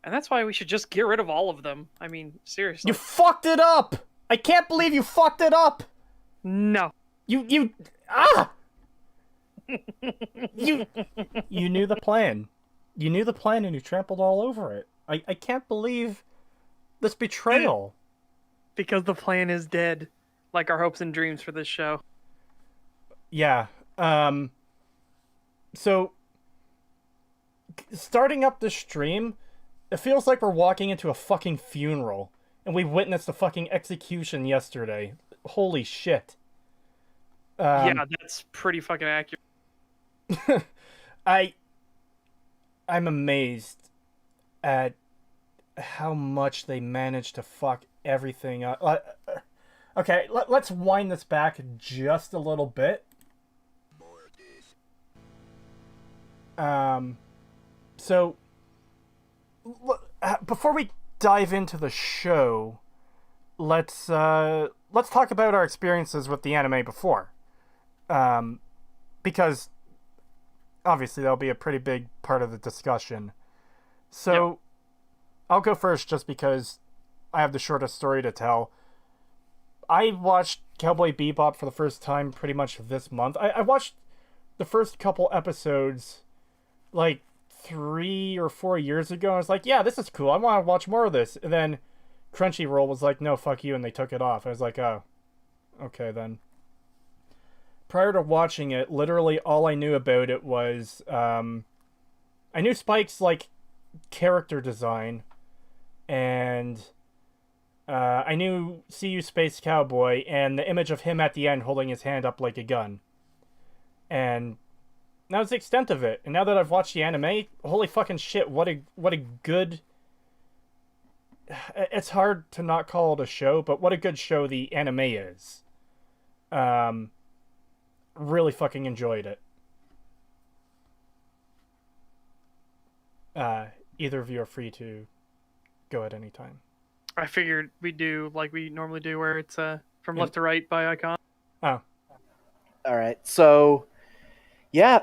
And that's why we should just get rid of all of them. I mean, You seriously. fucked it up! I can't believe you fucked it up! No. Ah! You you knew the plan. You knew the plan and you trampled all over it. I can't believe this betrayal. Because the plan is dead. Like our hopes and dreams for this show. Yeah. So starting up this stream, it feels like we're walking into a fucking funeral and we witnessed a fucking execution yesterday. Holy shit. Yeah, that's pretty fucking accurate. I I'm amazed at how much they managed to fuck everything up. Okay, let's wind this back just a little bit. So before we dive into the show, let's talk about our experiences with the anime before, because obviously that'll be a pretty big part of the discussion. So, yep. I'll go first just because I have the shortest story to tell. I watched Cowboy Bebop for the first time pretty much this month. I watched the first couple episodes like 3 or 4 years ago. I was like, yeah, this is cool. I want to watch more of this. And then Crunchyroll was like, no, fuck you, and they took it off. I was like, oh, okay then. Prior to watching it, literally all I knew about it was I knew Spike's like character design, and I knew See You Space Cowboy and the image of him at the end holding his hand up like a gun. And that was the extent of it. And now that I've watched the anime, holy fucking shit, what a good... It's hard to not call it a show, but what a good show the anime is. Really fucking enjoyed it. Either of you are free to go at any time. I figured we'd do like we normally do, where it's from left to right by icon. Oh. Alright, so... Yeah,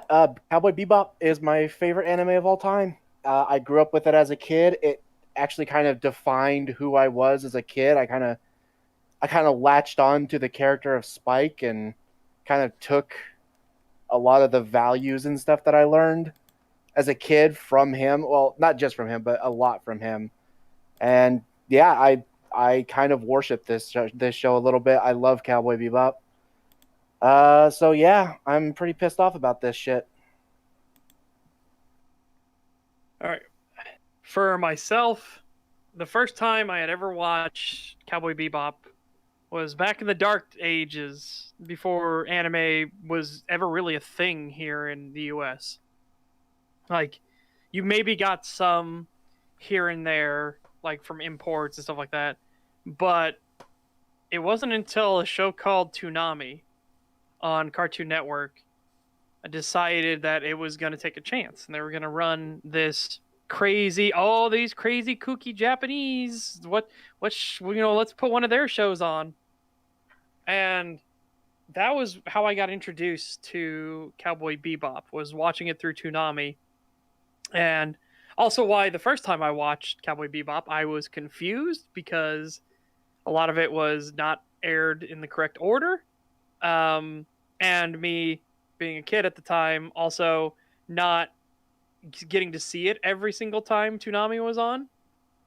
Cowboy Bebop is my favorite anime of all time. I grew up with it as a kid. It actually kind of defined who I was as a kid. I kind of latched on to the character of Spike and kind of took a lot of the values and stuff that I learned as a kid from him. Well, not just from him, but a lot from him. And yeah, I kind of worship this show a little bit. I love Cowboy Bebop. So yeah, I'm pretty pissed off about this shit. All right. For myself, the first time I had ever watched Cowboy Bebop was back in the dark ages, before anime was ever really a thing here in the US. Like, you maybe got some here and there, like from imports and stuff like that, but it wasn't until a show called Toonami on Cartoon Network I decided that it was going to take a chance, and they were going to run this crazy, all these crazy kooky Japanese, let's put one of their shows on. And that was how I got introduced to Cowboy Bebop, was watching it through Toonami. And also why the first time I watched Cowboy Bebop, I was confused because a lot of it was not aired in the correct order. And me being a kid at the time, also not getting to see it every single time Toonami was on,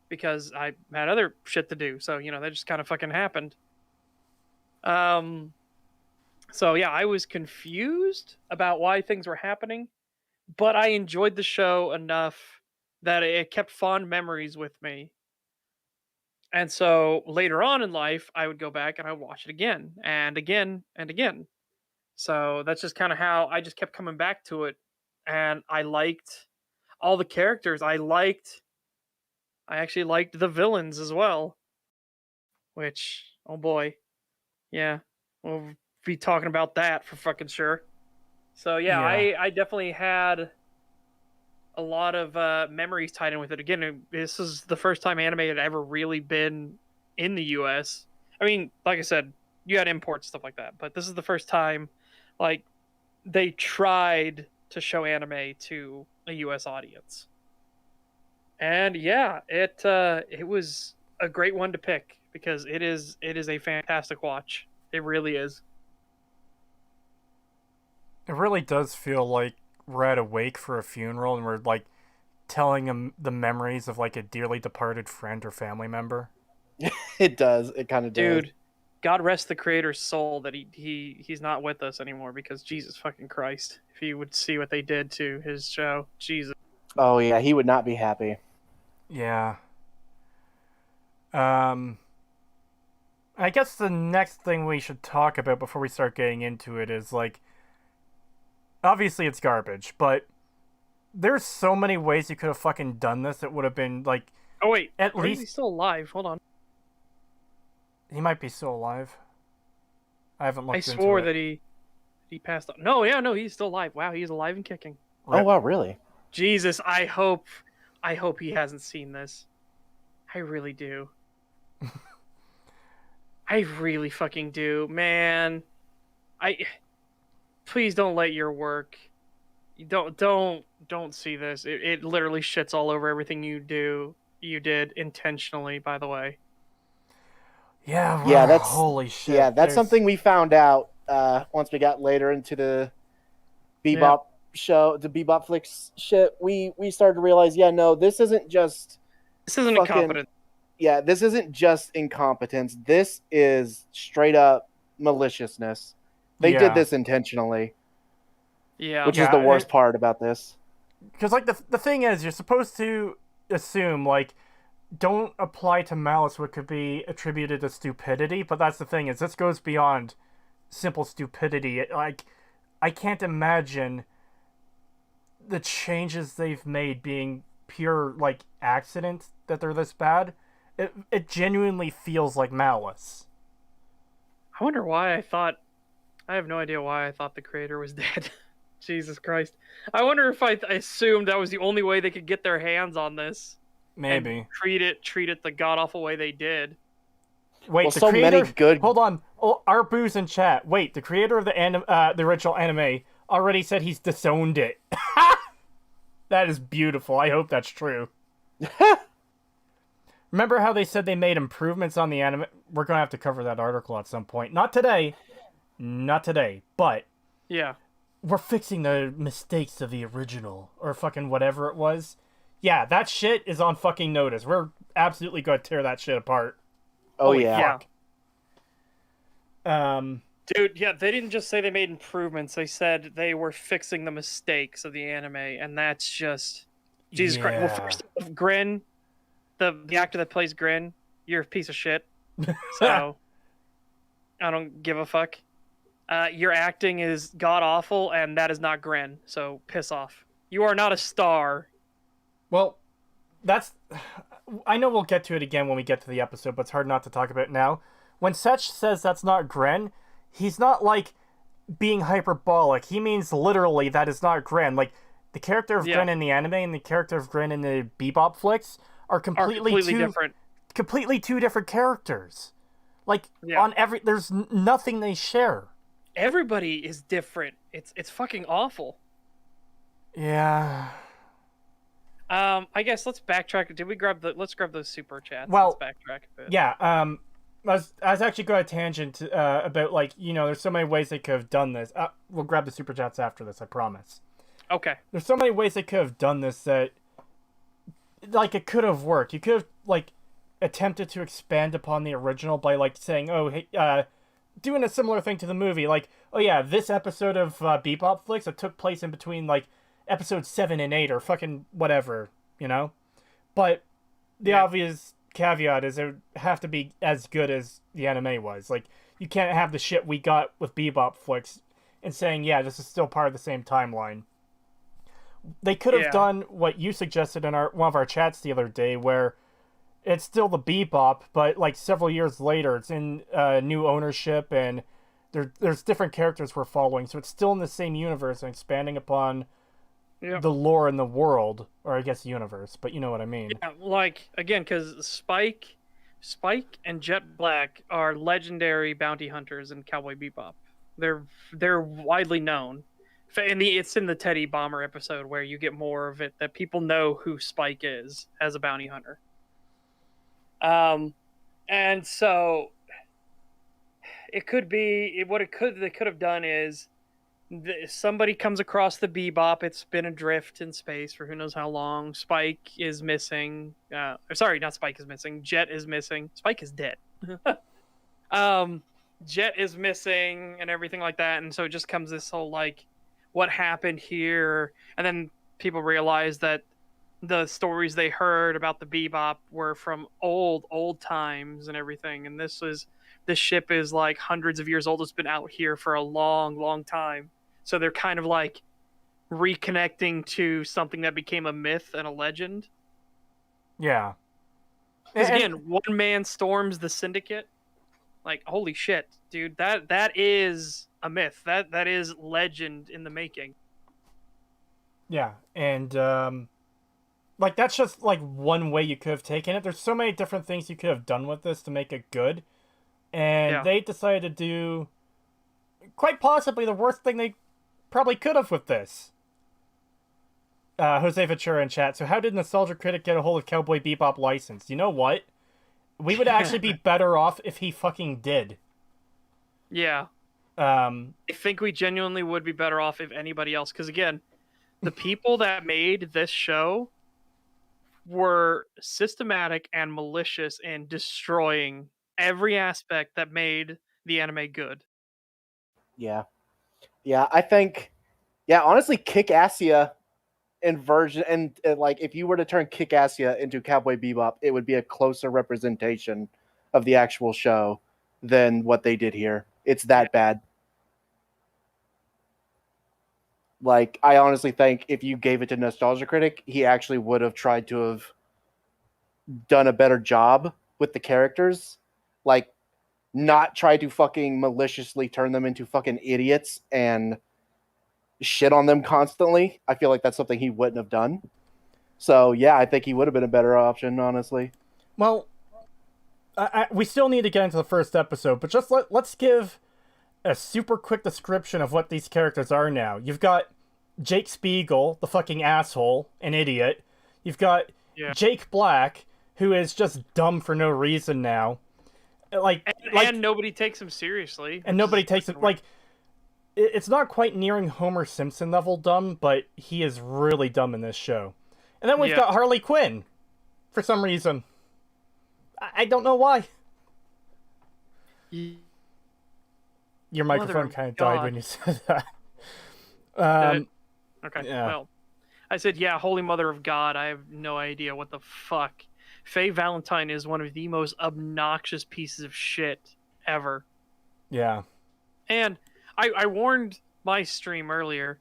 because I had other shit to do. So, that just kind of fucking happened. So yeah, I was confused about why things were happening, but I enjoyed the show enough that it kept fond memories with me. And so later on in life, I would go back and I would watch it again and again and again. So that's just kind of how I just kept coming back to it. And I liked all the characters. I actually liked the villains as well. Which, oh boy. Yeah. We'll be talking about that for fucking sure. So yeah. I definitely had a lot of memories tied in with it. Again, this is the first time anime had ever really been in the US. I mean, like I said, you had imports, stuff like that, but this is the first time, like, they tried to show anime to a US audience. And yeah, it was a great one to pick because it is a fantastic watch. It really is. It really does feel like we're at a wake for a funeral and we're like telling him the memories of like a dearly departed friend or family member. It does. It kind of does. Dude, God rest the creator's soul that he's not with us anymore because Jesus fucking Christ. If you would see what they did to his show, Jesus. Oh yeah, he would not be happy. Yeah. Um I guess the next thing we should talk about before we start getting into it is like obviously it's garbage, but there's so many ways you could have fucking done this. It would have been like Oh wait, at or is he least still alive? Hold on. he might be still alive. I haven't looked I into swore it. that he passed on. No, yeah, no, he's still alive. Wow, he's alive and kicking. Oh wow, really? Jesus, I hope he hasn't seen this. I really do. I really fucking do, man. I please don't let your work. Don't see this. It literally shits all over everything you do. You did intentionally, by the way. Yeah, Yeah, that's holy shit. yeah, that's something we found out once we got later into the Bebop show, the BebopFlix shit. We started to realize, yeah, no, this isn't just This isn't fucking incompetent. yeah, this isn't just incompetence. This is straight up maliciousness. They did this intentionally, Yeah. which is the worst part about this. Because like the thing is, you're supposed to assume like don't apply to malice what could be attributed to stupidity, but that's the thing is this goes beyond simple stupidity. Like I can't imagine the changes they've made being pure like accident that they're this bad. It genuinely feels like malice. I wonder why I thought. I have no idea why I thought the creator was dead. Jesus Christ. I wonder if I assumed that was the only way they could get their hands on this. Maybe. And treat it the god awful way they did. Wait, Well, the so creator. many good. Hold on. Oh, our booze in chat. Wait, the creator of the original anime already said he's disowned it. That is beautiful. I hope that's true. Remember how they said they made improvements on the anime? We're gonna have to cover that article at some point. Not today. Not today. But Yeah. we're fixing the mistakes of the original or fucking whatever it was. Yeah, that shit is on fucking notice. We're absolutely gonna tear that shit apart. Oh Holy yeah. fuck. Dude, yeah, they didn't just say they made improvements. They said they were fixing the mistakes of the anime, and that's just Jesus Christ. Well, first off, Gren, the actor that plays Gren, you're a piece of shit. So I don't give a fuck. Your acting is god awful, and that is not Gren. So piss off. You are not a star. Well, that's. I know we'll get to it again when we get to the episode, but it's hard not to talk about it now. When Setch says that's not Gren, he's not like being hyperbolic. He means literally that is not Gren. Like the character of Gren in the anime and the character of Gren in the BebopFlix are completely different. Completely two different characters. Like on there's nothing they share. Everybody is different. It's fucking awful. Yeah. I guess let's backtrack. Let's grab those super chats. Well, let's backtrack a bit. Yeah, I was actually going to tangent about, like, you know, there's so many ways they could have done this. We'll grab the super chats after this, I promise. Okay. There's so many ways they could have done this that, like, it could have worked. You could have, like, attempted to expand upon the original by, like, saying, oh, hey, doing a similar thing to the movie. Like, oh, yeah, this episode of BebopFlix, it took place in between, like, episodes 7 and 8 or fucking whatever, you know? But the obvious caveat is it would have to be as good as the anime was. Like, you can't have the shit we got with BebopFlix and saying, yeah, this is still part of the same timeline. They could have done what you suggested in one of our chats the other day, where it's still the Bebop, but like several years later, it's in new ownership, and there's different characters we're following, so it's still in the same universe and expanding upon the lore in the world, or I guess universe, but you know what I mean. Yeah, like, again, because Spike and Jet Black are legendary bounty hunters in Cowboy Bebop. They're widely known. It's in the Teddy Bomber episode where you get more of it that people know who Spike is as a bounty hunter. And so it could be they could have done is somebody comes across the Bebop. It's been adrift in space for who knows how long. Spike is missing. Sorry, not Spike is missing. Jet is missing. Spike is dead. Jet is missing and everything like that, and so it just comes this whole like, what happened here? And then people realize that the stories they heard about the Bebop were from old times and everything, and this ship is like hundreds of years old. It's been out here for a long time. So they're kind of like reconnecting to something that became a myth and a legend. Yeah. Because again, one man storms the syndicate. Like, holy shit, dude, that is a myth. That is legend in the making. Yeah, and like that's just like one way you could have taken it. There's so many different things you could have done with this to make it good. And they decided to do quite possibly the worst thing they probably could have with this. Jose Ventura in chat. So how did Nostalgia Critic get a hold of Cowboy Bebop license? You know what? We would actually be better off if he fucking did. Yeah. I think we genuinely would be better off if anybody else. Because again, the people that made this show were systematic and malicious in destroying every aspect that made the anime good. Yeah. I think, honestly, Kick-Assia inversion and like if you were to turn Kick-Assia into Cowboy Bebop, it would be a closer representation of the actual show than what they did here. It's that bad. Like, I honestly think if you gave it to Nostalgia Critic, he actually would have tried to have done a better job with the characters. Like, not try to fucking maliciously turn them into fucking idiots and shit on them constantly. I feel like that's something he wouldn't have done. So, yeah, I think he would have been a better option, honestly. Well, we still need to get into the first episode, but just let's give a super quick description of what these characters are now. You've got Jake Spiegel, the fucking asshole, an idiot. You've got Jake Black, who is just dumb for no reason now. And nobody takes him seriously. And nobody takes it, like, it's not quite nearing Homer Simpson level dumb, but he is really dumb in this show. And then we've got Harley Quinn, for some reason. I don't know why. Your microphone kind of died when you said that. Okay, well, I said, Holy Mother of God. I have no idea what the fuck. Faye Valentine is one of the most obnoxious pieces of shit ever. Yeah. And I warned my stream earlier,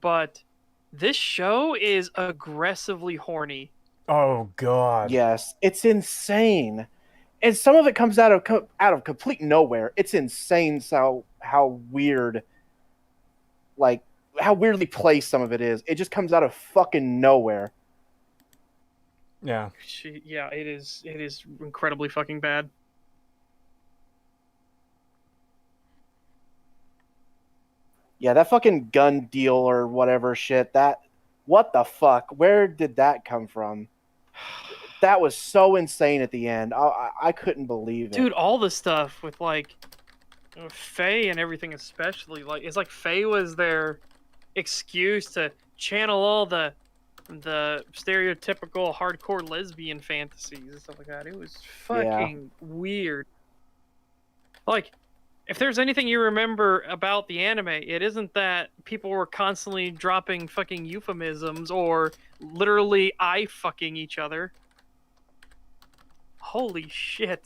but this show is aggressively horny. Oh, God. Yes, it's insane. And some of it comes out of complete nowhere. It's insane how weird, like, how weirdly placed some of it is. It just comes out of fucking nowhere. Yeah. It is incredibly fucking bad. Yeah, that fucking gun deal or whatever shit, what the fuck? Where did that come from? That was so insane at the end. I couldn't believe it. Dude, all the stuff with, like, Faye and everything especially, like, it's like Faye was their excuse to channel all the stereotypical hardcore lesbian fantasies and stuff like that. It was fucking weird. Like, if there's anything you remember about the anime, it isn't that people were constantly dropping fucking euphemisms or literally eye fucking each other. Holy shit.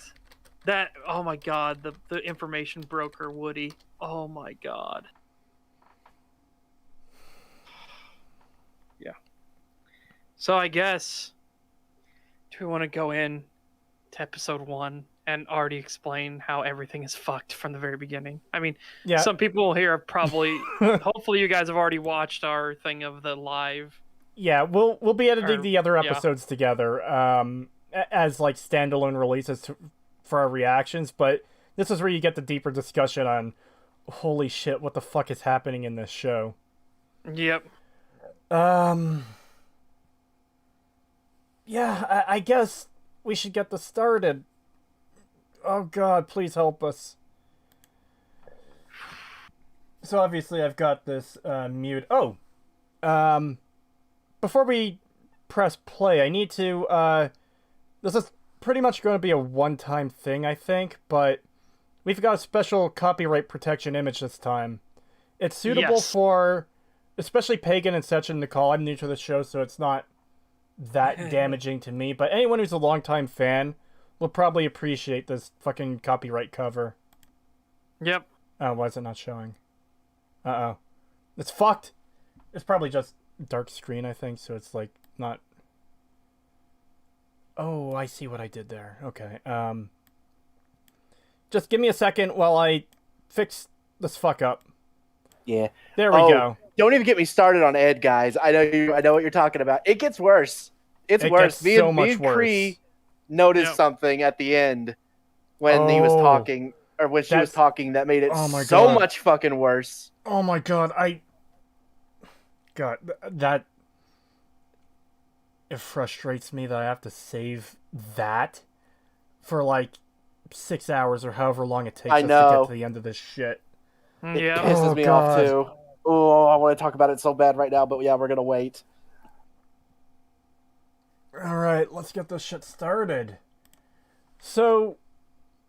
Oh my god, the information broker Woody. Oh my god. Yeah. So I guess, do we want to go in to episode 1 and already explain how everything is fucked from the very beginning? I mean, some people here have probably, hopefully you guys have already watched our thing of the live. Yeah, we'll be editing the other episodes together as like standalone releases for our reactions, but this is where you get the deeper discussion on holy shit, what the fuck is happening in this show. Yep. Yeah, I guess we should get this started. Oh God, please help us. So obviously I've got this mute. Oh, before we press play, I need to. This is pretty much going to be a one-time thing, I think, but we've got a special copyright protection image this time. It's suitable for, especially Pagan and Setch and Nicole. I'm new to the show, so it's not that damaging to me, but anyone who's a longtime fan will probably appreciate this fucking copyright cover. Yep. Oh, why is it not showing? Uh-oh. It's fucked! It's probably just dark screen, I think, so it's, like, not... Oh, I see what I did there. Okay, just give me a second while I fix this fuck up. Yeah. There we go. Don't even get me started on Ed, guys. I know what you're talking about. It gets worse. It's worse. Me and Cree noticed something at the end when he was talking, or when she was talking, that made it so much fucking worse. Oh my God, God, that... It frustrates me that I have to save that for, like, 6 hours or however long it takes us to get to the end of this shit. It pisses me off, too. Oh, I want to talk about it so bad right now, but yeah, we're going to wait. Alright, let's get this shit started. So,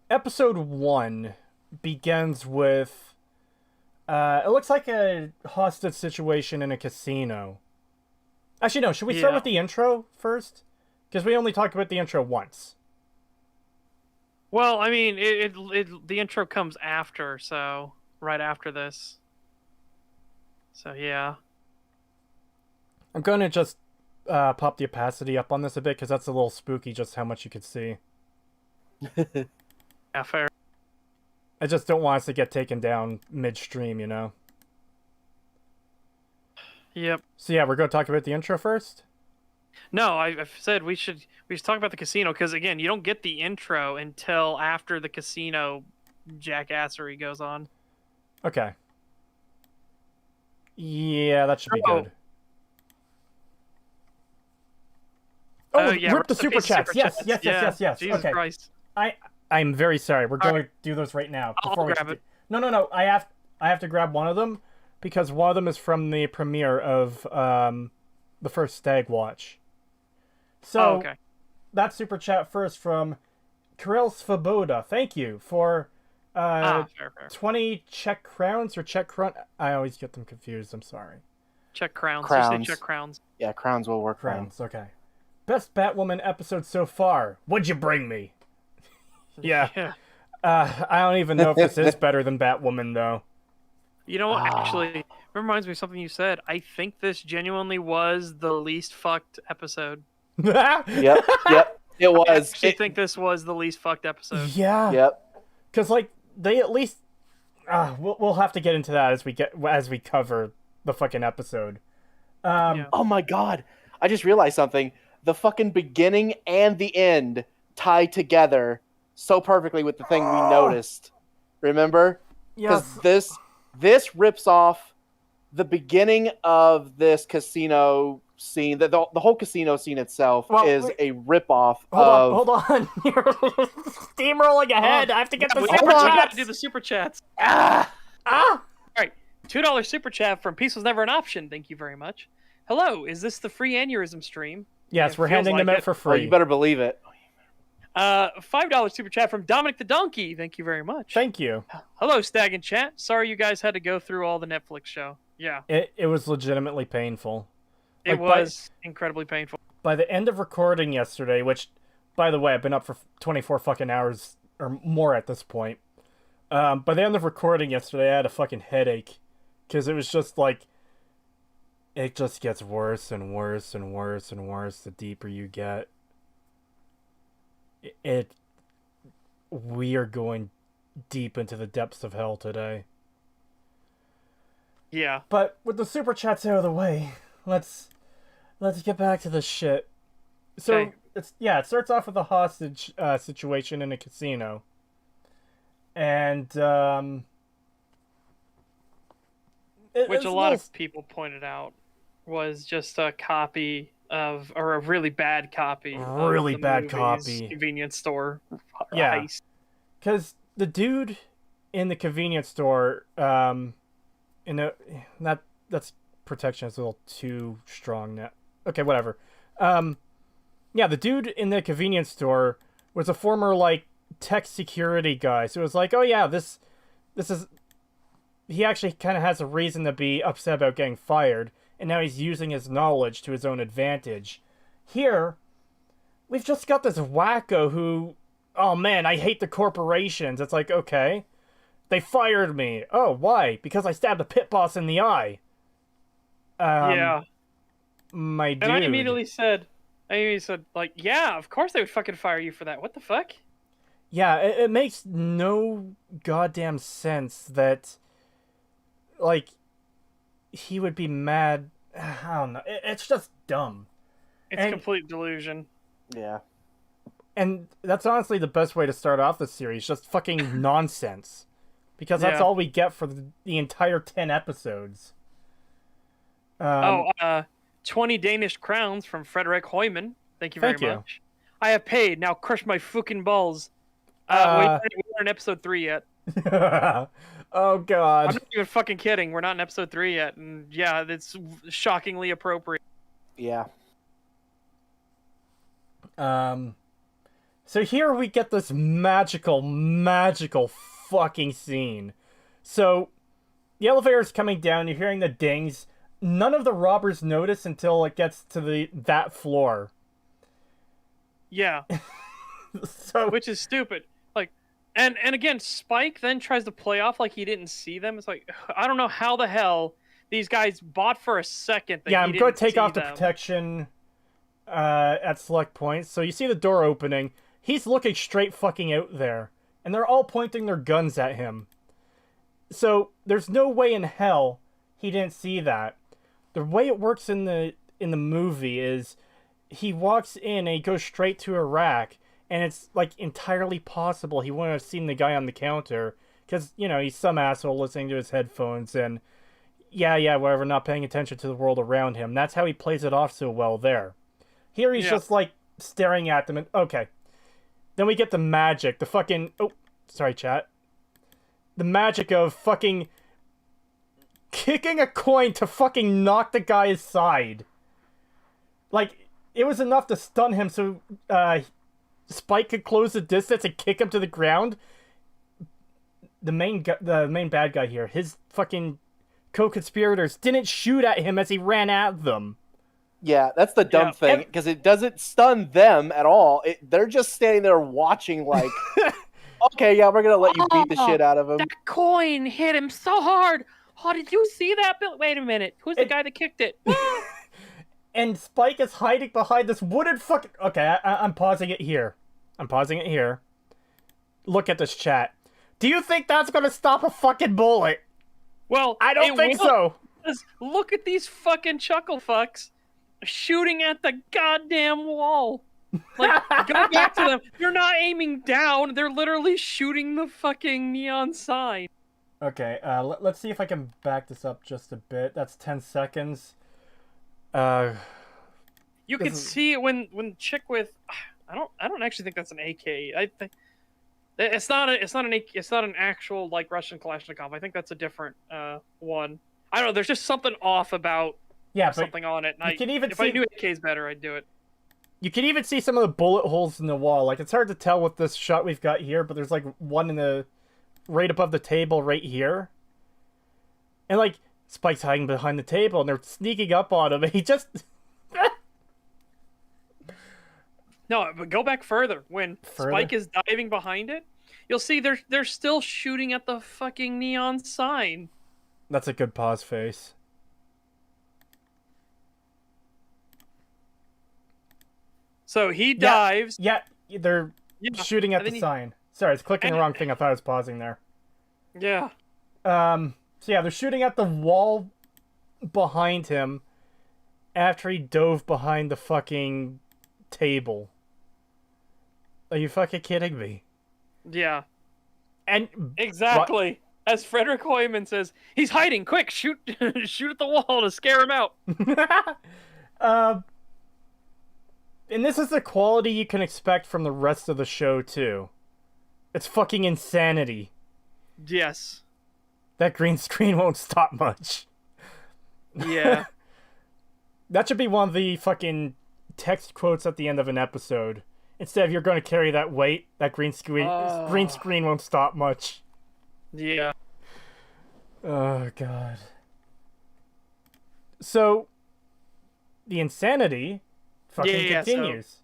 episode 1 begins with... it looks like a hostage situation in a casino. Actually, no, should we start with the intro first? Because we only talked about the intro once. Well, I mean, the intro comes after, so... Right after this. So, yeah. I'm going to just pop the opacity up on this a bit, because that's a little spooky just how much you could see. Yeah, fair. I just don't want us to get taken down midstream, you know? Yep. So yeah, we're going to talk about the intro first? No, I've said we should talk about the casino, because, again, you don't get the intro until after the casino jackassery goes on. Okay. Yeah, that should be good. Oh, yeah, rip the super chats. Yes. Jesus okay. Christ. I'm very sorry. We're going to do those right now. I'll grab it. No. I have to grab one of them because one of them is from the premiere of the first Stag watch. So that super chat first from Kirill Svoboda. Thank you for fair. 20 Czech crowns or Czech crown. I always get them confused. I'm sorry. Czech crowns. Crowns. You say Czech crowns. Yeah, crowns will work. Crowns. Okay. Best Batwoman episode so far. What'd you bring me? Yeah. I don't even know if this is better than Batwoman, though. You know what? Actually, it reminds me of something you said. I think this genuinely was the least fucked episode. Yep. It was. I actually think this was the least fucked episode. Yeah. Yep. Because, like, they at least... we'll have to get into that as we cover the fucking episode. Oh my God. I just realized something. The fucking beginning and the end tie together so perfectly with the thing we noticed. Remember? Yes. Because this rips off the beginning of this casino scene. The whole casino scene itself is a ripoff of... Hold on. You're steamrolling ahead. I have to get the super chats. chats. To do the super chats. All right. $2 super chat from Peace Was Never an Option. Thank you very much. Hello, is this the free aneurysm stream? Yes, we're handing them out for free. Oh, you better believe it. $5 super chat from Dominic the Donkey. Thank you very much. Thank you. Hello, Stag and Chat. Sorry you guys had to go through all the Netflix show. Yeah. It was legitimately painful. It was incredibly painful. By the end of recording yesterday, which, by the way, I've been up for 24 fucking hours or more at this point. By the end of recording yesterday, I had a fucking headache. Because it was just like... It just gets worse and worse and worse and worse the deeper you get. We are going deep into the depths of hell today. Yeah. But with the super chats out of the way, let's get back to this shit. So it starts off with a hostage situation in a casino. And which a lot of people pointed out was just a copy of, or a really bad copy really of the bad movie's copy. convenience store Yeah, heist. because the dude in the convenience store, that's protection is a little too strong now. Okay, whatever. Yeah, the dude in the convenience store was a former like tech security guy. So it was like, oh yeah, this is. He actually kind of has a reason to be upset about getting fired, and now he's using his knowledge to his own advantage. Here, we've just got this wacko who, oh man, I hate the corporations. It's like, okay, they fired me. Oh, why? Because I stabbed a pit boss in the eye. Yeah. My dude. And I immediately said, like, yeah, of course they would fucking fire you for that. What the fuck? Yeah, it makes no goddamn sense that, like, he would be mad. I don't know. It's just dumb. It's complete delusion. Yeah. And that's honestly the best way to start off the series. Just fucking nonsense. Because that's all we get for the entire 10 episodes. 20 Danish crowns from Frederick Hoyman. Thank you very much. I have paid. Now crush my fucking balls. Wait, we're not in episode 3 yet. Oh, God. I'm not even fucking kidding. We're not in episode 3 yet. And yeah, it's shockingly appropriate. Yeah. So here we get this magical fucking scene. So, the elevator's coming down. You're hearing the dings. None of the robbers notice until it gets to that floor. Yeah. So, which is stupid. Like, and again, Spike then tries to play off like he didn't see them. It's like, I don't know how the hell these guys bought for a second that I'm going to take off the protection at select points. So you see the door opening. He's looking straight fucking out there. And they're all pointing their guns at him. So there's no way in hell he didn't see that. The way it works in the movie is he walks in and he goes straight to a rack, and it's like entirely possible he wouldn't have seen the guy on the counter because, you know, he's some asshole listening to his headphones and whatever, not paying attention to the world around him. That's how he plays it off so well there. Here he's just like staring at them and okay. Then we get the magic, the fucking sorry chat. The magic of fucking kicking a coin to fucking knock the guy aside. Like, it was enough to stun him so Spike could close the distance and kick him to the ground. The main bad guy here, his fucking co-conspirators didn't shoot at him as he ran at them. Yeah, that's the dumb thing, because it doesn't stun them at all. They're just standing there watching like, okay, yeah, we're going to let you beat the shit out of him. That coin hit him so hard. Oh, did you see that, Bill? Wait a minute. Who's the guy that kicked it? And Spike is hiding behind this wooden fucking... Okay, I'm pausing it here. Look at this chat. Do you think that's going to stop a fucking bullet? Well, I don't think so. Look at these fucking chuckle fucks shooting at the goddamn wall. Like, go back to them. They're not aiming down. They're literally shooting the fucking neon sign. Okay, let's see if I can back this up just a bit. That's 10 seconds. You can see it when chick with... I don't actually think that's an AK. I think it's not an actual like Russian Kalashnikov. I think that's a different one. I don't know. There's just something off about something on it. And if I knew AK's better, I'd do it. You can even see some of the bullet holes in the wall. Like, it's hard to tell with this shot we've got here, but there's like one right above the table right here. And like Spike's hiding behind the table and they're sneaking up on him and he just No, but go back further. When Spike is diving behind it, you'll see they're still shooting at the fucking neon sign. That's a good pause face. So he dives. Yeah, they're shooting at the sign. Sorry, it's clicking the wrong thing. I thought I was pausing there. Yeah. So yeah, they're shooting at the wall behind him after he dove behind the fucking table. Are you fucking kidding me? Yeah. And exactly. as Frederick Hoyman says, "He's hiding! Quick, shoot, shoot at the wall to scare him out." And this is the quality you can expect from the rest of the show too. It's fucking insanity. Yes. That green screen won't stop much. Yeah. That should be one of the fucking text quotes at the end of an episode. Instead of "you're going to carry that weight," that green screen won't stop much. Yeah. Oh god. So the insanity fucking continues.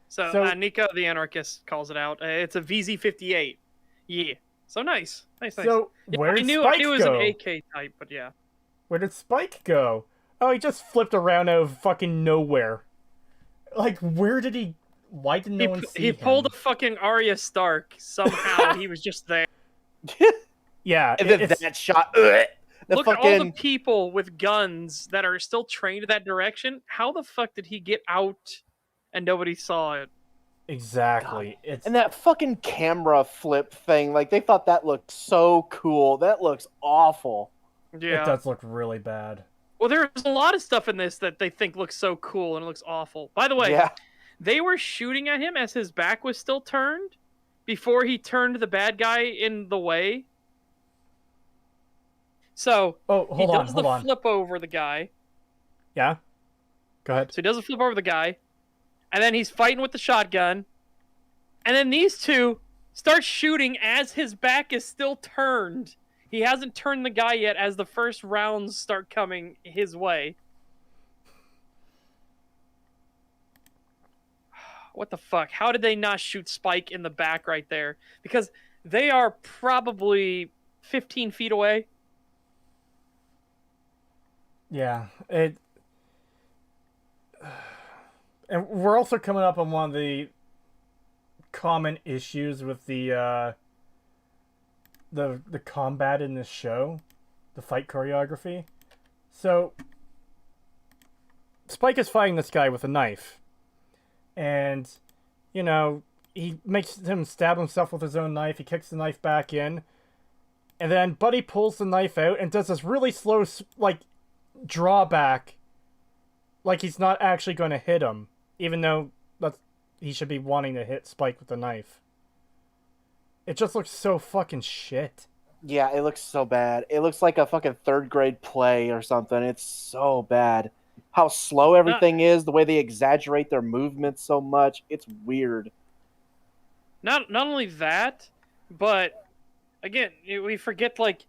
So Nico the Anarchist calls it out. It's a VZ-58. Yeah. So nice. Nice. So Yeah, where did I knew it was an AK type, but yeah. Where did Spike go? Oh, he just flipped around out of fucking nowhere. Like, where did he... Why did no one see him? He pulled a fucking Arya Stark. Somehow he was just there. Yeah. And then that shot... Look at all the people with guns that are still trained in that direction. How the fuck did he get out and nobody saw it? Exactly. And that fucking camera flip thing, like, they thought that looked so cool. That looks awful. Yeah. It does look really bad. Well, there's a lot of stuff in this that they think looks so cool and it looks awful. By the way, they were shooting at him as his back was still turned before he turned the bad guy in the way. So, he does the flip over the guy. Yeah? Go ahead. So he does a flip over the guy. And then he's fighting with the shotgun. And then these two start shooting as his back is still turned. He hasn't turned the guy yet as the first rounds start coming his way. What the fuck? How did they not shoot Spike in the back right there? Because they are probably 15 feet away. Yeah. And we're also coming up on one of the common issues with the combat in this show, the fight choreography. So Spike is fighting this guy with a knife, and you know, he makes him stab himself with his own knife. He kicks the knife back in, and then Buddy pulls the knife out and does this really slow drawback, like he's not actually going to hit him, even though he should be wanting to hit Spike with the knife. It just looks so fucking shit. Yeah, it looks so bad. It looks like a fucking third grade play or something. It's so bad. How slow everything is, the way they exaggerate their movements so much. It's weird. Not only that, but again, we forget, like,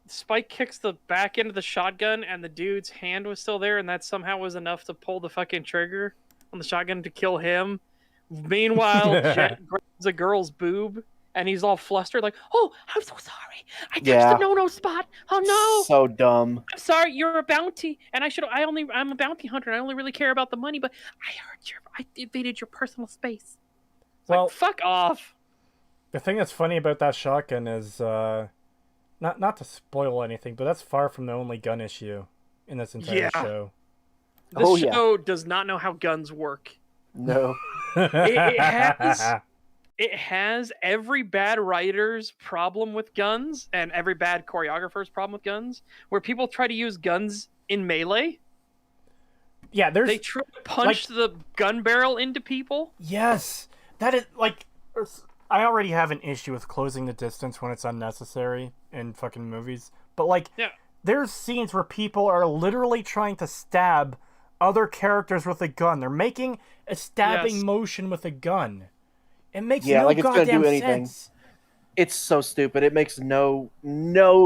Spike kicks the back end of the shotgun and the dude's hand was still there, and that somehow was enough to pull the fucking trigger on the shotgun to kill him. Meanwhile, Jet grabs a girl's boob and he's all flustered, like, "Oh, I'm so sorry. I touched the no-no spot. Oh no. So dumb. I'm sorry, you're a bounty, and I'm a bounty hunter, and I only really care about the money, but I invaded your personal space." It's like, fuck off. The thing that's funny about that shotgun is not to spoil anything, but that's far from the only gun issue in this entire show. This show does not know how guns work. No. It has every bad writer's problem with guns and every bad choreographer's problem with guns, where people try to use guns in melee. Yeah, they try to punch the gun barrel into people. Yes, that is like. I already have an issue with closing the distance when it's unnecessary in fucking movies, but there's scenes where people are literally trying to stab other characters with a gun. They're making a stabbing motion with a gun. It makes no goddamn sense. It's so stupid. It makes no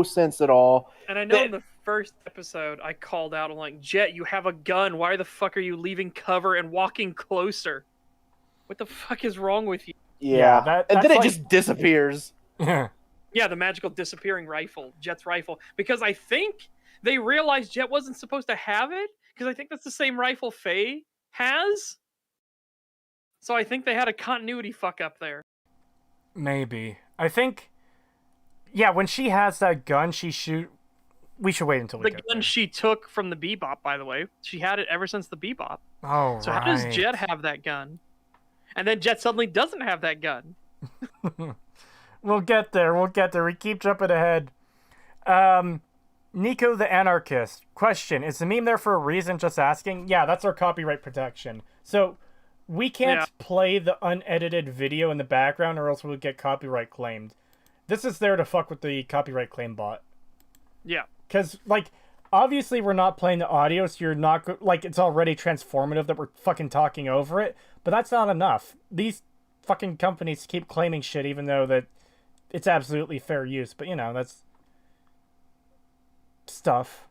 sense at all. And I know in the first episode I called out, I'm like, "Jet, you have a gun. Why the fuck are you leaving cover and walking closer? What the fuck is wrong with you?" Yeah, and then it just disappears. Yeah, the magical disappearing rifle, Jet's rifle. Because I think they realized Jet wasn't supposed to have it, because I think that's the same rifle Faye has. So I think they had a continuity fuck up there. Maybe. I think, when she has that gun, we should wait until we get gun she took from the Bebop, by the way. She had it ever since the Bebop. Oh, so how does Jet have that gun? And then Jet suddenly doesn't have that gun. We'll get there. We keep jumping ahead. Nico the Anarchist. Question, is the meme there for a reason? Just asking. Yeah, that's our copyright protection. So, we can't play the unedited video in the background or else we'll get copyright claimed. This is there to fuck with the copyright claim bot. Yeah. Because, like, obviously we're not playing the audio, so you're not... Like, it's already transformative that we're fucking talking over it, but that's not enough. These fucking companies keep claiming shit even though that it's absolutely fair use, but, you know, that's... stuff.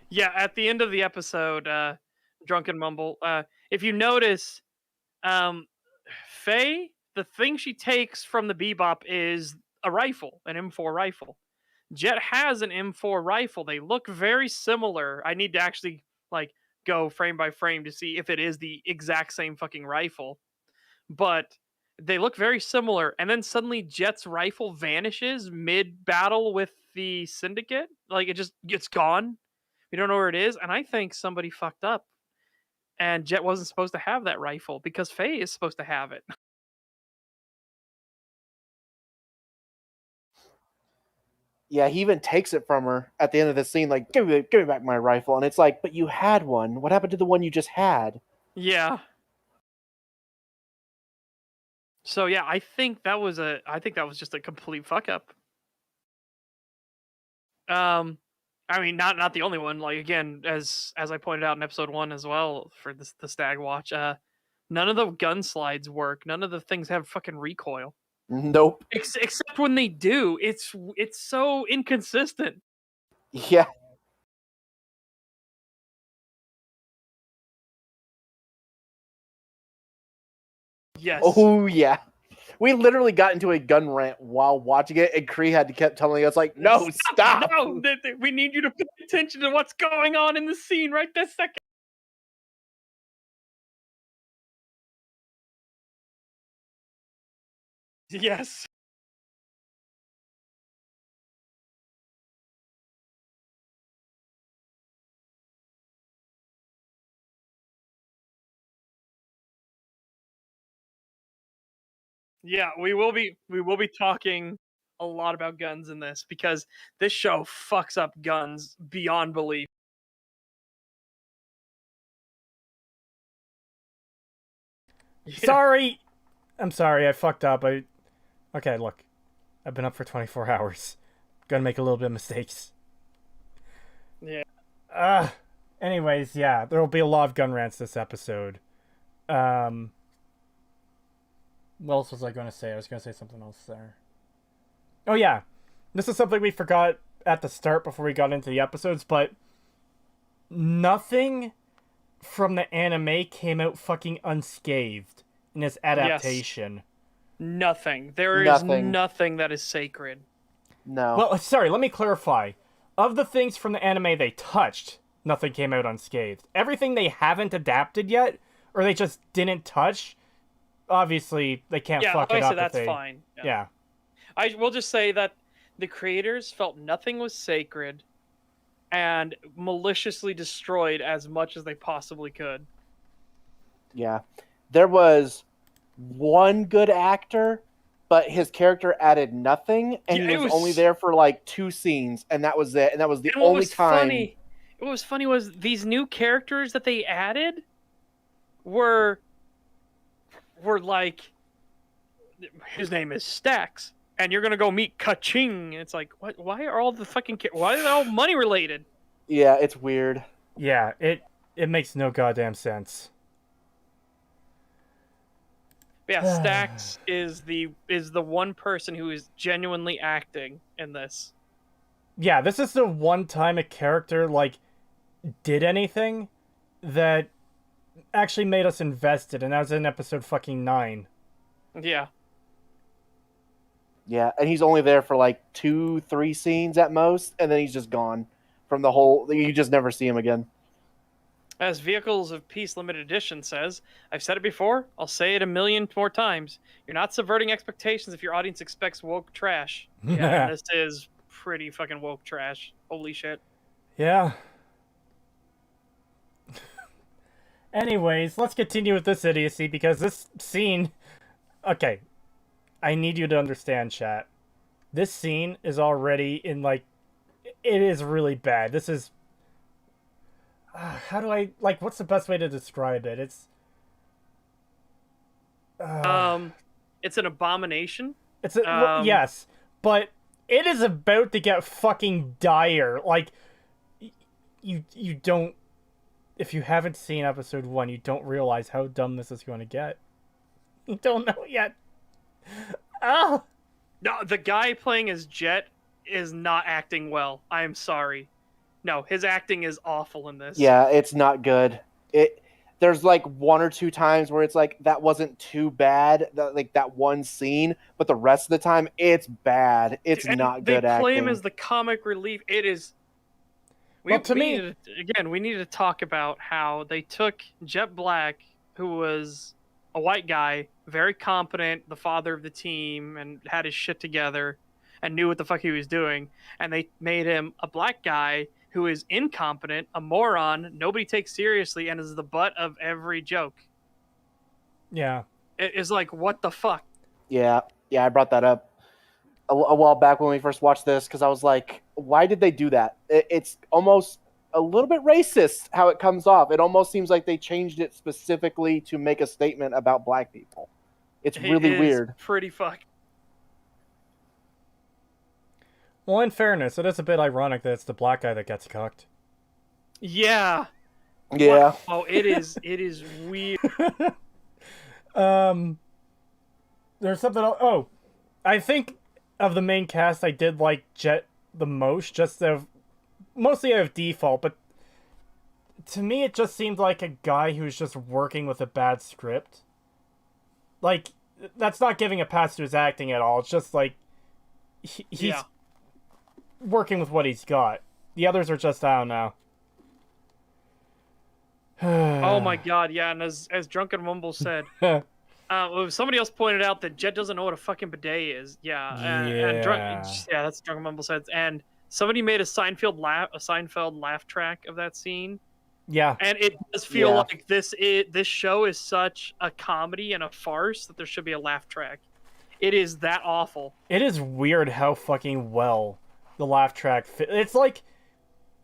Yeah, at the end of the episode, Drunken Mumble, if you notice, Faye, the thing she takes from the Bebop is a rifle, an M4 rifle. Jet has an M4 rifle. They look very similar. I need to actually like go frame by frame to see if it is the exact same fucking rifle. But they look very similar. And then suddenly Jet's rifle vanishes mid battle with the Syndicate. Like it's gone. We don't know where it is. And I think somebody fucked up. And Jet wasn't supposed to have that rifle because Faye is supposed to have it. Yeah, he even takes it from her at the end of the scene, like, give me back my rifle. And it's like, but you had one. What happened to the one you just had? Yeah. So yeah, I think that was just a complete fuck up. I mean, not the only one. Like again, as I pointed out in episode 1 as well for the Stag Watch, none of the gun slides work. None of the things have fucking recoil. Nope. Except when they do, it's so inconsistent. Yeah. Yes. Oh yeah. We literally got into a gun rant while watching it, and Cree had to keep telling us, like, no, stop. No, we need you to pay attention to what's going on in the scene right this second. Yes. Yeah, we will be talking a lot about guns in this because this show fucks up guns beyond belief. Yeah. Sorry! I'm sorry, I fucked up. Okay, look. I've been up for 24 hours. Gonna make a little bit of mistakes. Yeah. Anyways, yeah, there will be a lot of gun rants this episode. What else was I going to say? I was going to say something else there. Oh, yeah. This is something we forgot at the start before we got into the episodes, but nothing from the anime came out fucking unscathed in this adaptation. Yes. Nothing. There is nothing that is sacred. No. Well, sorry, let me clarify. Of the things from the anime they touched, nothing came out unscathed. Everything they haven't adapted yet, or they just didn't touch, obviously they can't fuck it up. That's fine. Yeah. I will just say that the creators felt nothing was sacred and maliciously destroyed as much as they possibly could. Yeah. There was one good actor, but his character added nothing, and he was only there for like 2 scenes, and that was it. And that was the only time. What was funny was these new characters that they added were like, his name is Stax, and you're gonna go meet Kaching. It's like, what? Why are all the fucking why are they all money related? Yeah, it's weird. Yeah, it makes no goddamn sense. But yeah, Stax is the one person who is genuinely acting in this. Yeah, this is the one time a character like did anything that actually made us invested, and that was in episode fucking 9. Yeah. Yeah, and he's only there for like 2-3 scenes at most, and then he's just gone from the whole. You just never see him again. As Vehicles of Peace Limited Edition says, I've said it before, I'll say it a million more times. You're not subverting expectations if your audience expects woke trash. Yeah, this is pretty fucking woke trash. Holy shit. Yeah. Anyways, let's continue with this idiocy, because this scene... Okay, I need you to understand, chat. This scene is already in, like, it is really bad. This is how do I like? What's the best way to describe it? It's an abomination. Yes, but it is about to get fucking dire. Like you don't. If you haven't seen episode 1, you don't realize how dumb this is going to get. You don't know yet. Oh. No, the guy playing as Jet is not acting well. I am sorry. No, his acting is awful in this. Yeah, it's not good. There's like 1 or 2 times where it's like that wasn't too bad, like that one scene, but the rest of the time it's bad. It's not good acting. They play him as the comic relief. It is. We need to talk about how they took Jet Black, who was a white guy, very competent, the father of the team, and had his shit together, and knew what the fuck he was doing, and they made him a black guy who is incompetent, a moron, nobody takes seriously, and is the butt of every joke. Yeah. It is like, what the fuck? Yeah, I brought that up a while back when we first watched this, because I was like, why did they do that? It's almost a little bit racist how it comes off. It almost seems like they changed it specifically to make a statement about black people. It's really weird. Pretty fucked. Well, in fairness, it is a bit ironic that it's the black guy that gets cucked. Yeah. Yeah. Oh, it is weird. There's something else. Oh, I think of the main cast, I did like Jet the most, mostly out of default, but to me it just seemed like a guy who's just working with a bad script. Like, that's not giving a pass to his acting at all. It's just like he's working with what he's got. The others are just, I don't know. Oh my god, yeah, and as Drunken Mumble said, somebody else pointed out that Jet doesn't know what a fucking bidet is. That's Drunken Mumble said. And somebody made a Seinfeld laugh track of that scene. Yeah. And it does feel like this show is such a comedy and a farce that there should be a laugh track. It is that awful. It is weird how fucking well the laugh track fit. It's like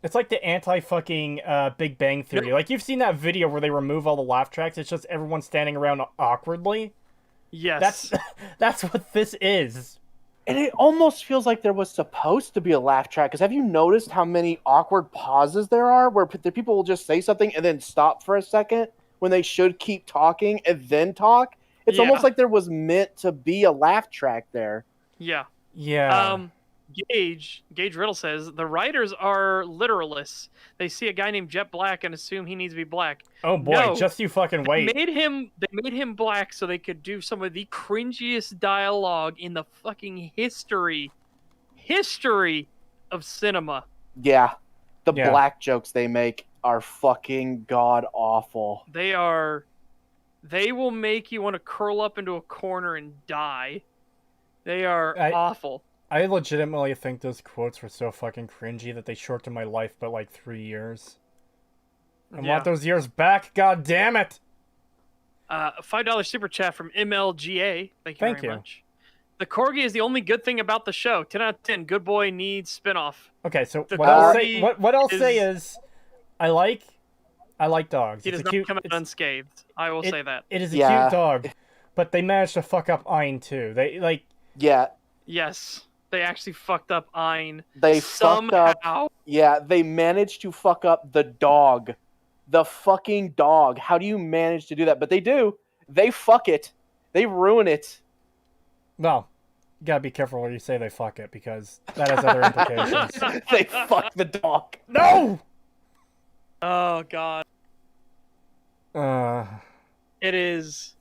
the anti-fucking Big Bang Theory. Like, you've seen that video where they remove all the laugh tracks. It's just everyone standing around awkwardly. Yes. That's what this is. And it almost feels like there was supposed to be a laugh track. Because have you noticed how many awkward pauses there are where the people will just say something and then stop for a second when they should keep talking and then talk? It's almost like there was meant to be a laugh track there. Yeah. Yeah. Gage Riddle says the writers are literalists. They see a guy named Jet Black and assume he needs to be black. Oh boy, no, just you fucking wait. They made him black so they could do some of the cringiest dialogue in the fucking history of cinema. Yeah. The black jokes they make are fucking god awful. They will make you want to curl up into a corner and die. They are awful. I legitimately think those quotes were so fucking cringy that they shortened my life by like 3 years. I want those years back, god damn it! $5 super chat from MLGA. Thank you very much. The Corgi is the only good thing about the show. 10 out of 10. Good boy needs spinoff. Okay, so what I'll say is I like dogs. He does not come out unscathed. I will say that. It is a cute dog, but they managed to fuck up Ein too. Yes. They actually fucked up Ein. They somehow. Fucked up. Yeah, they managed to fuck up the dog. The fucking dog. How do you manage to do that? But they do. They fuck it. They ruin it. Well, you gotta be careful where you say they fuck it, because that has other implications. They fuck the dog. No! Oh, God. It is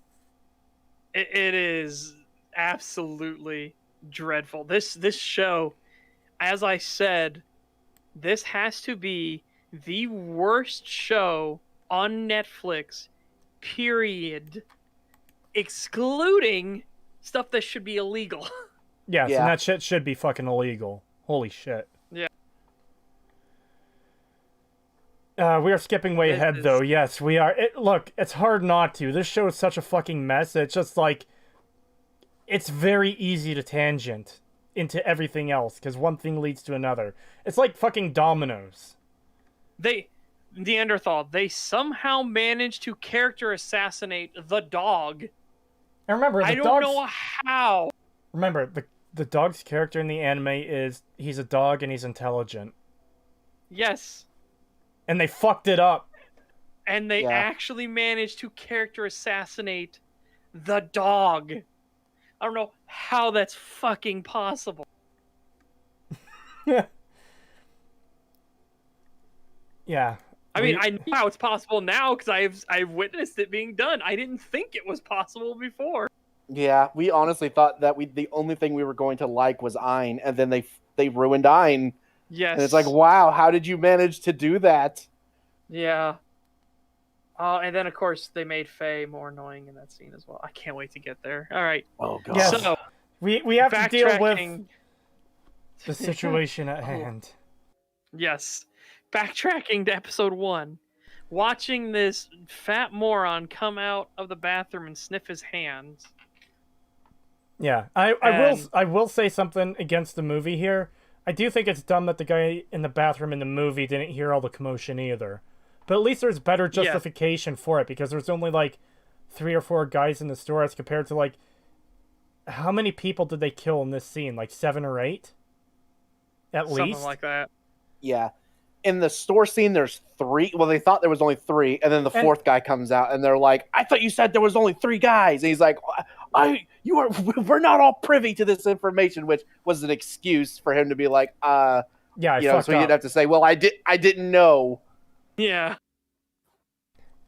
absolutely dreadful. This show, as I said, this has to be the worst show on Netflix, period, excluding stuff that should be illegal. Yes, and that shit should be fucking illegal. Holy shit. Yeah. We are skipping way ahead, though. Yes, we are. Look, it's hard not to. This show is such a fucking mess. It's just like, it's very easy to tangent. into everything else because one thing leads to another. It's like fucking dominoes. Neanderthal, they somehow managed to character assassinate the dog. And remember, I don't know how. Remember, the dog's character in the anime is he's a dog and he's intelligent. Yes. And they fucked it up. And they actually managed to character assassinate the dog. I don't know how that's fucking possible. Yeah. I mean, I know how it's possible now because I've witnessed it being done. I didn't think it was possible before. Yeah, we honestly thought that the only thing we were going to like was Ein, and then they ruined Ein. Yes. And it's like, wow, how did you manage to do that? Yeah. And then, of course, they made Faye more annoying in that scene as well. I can't wait to get there. All right. Oh, God. Yes. So, we have to deal with the situation at hand. Yes. Backtracking to episode 1. Watching this fat moron come out of the bathroom and sniff his hands. Yeah. I will say something against the movie here. I do think it's dumb that the guy in the bathroom in the movie didn't hear all the commotion either. But at least there's better justification for it, because there's only like 3 or 4 guys in the store as compared to like, how many people did they kill in this scene? Like 7 or 8? At least? Something like that. Yeah. In the store scene, there's 3. Well, they thought there was only 3, and then the 4th guy comes out, and they're like, "I thought you said there was only 3 guys." And he's like, "We're not all privy to this information," which was an excuse for him to be like, yeah, so he didn't have to say, "Well, I didn't know." Yeah.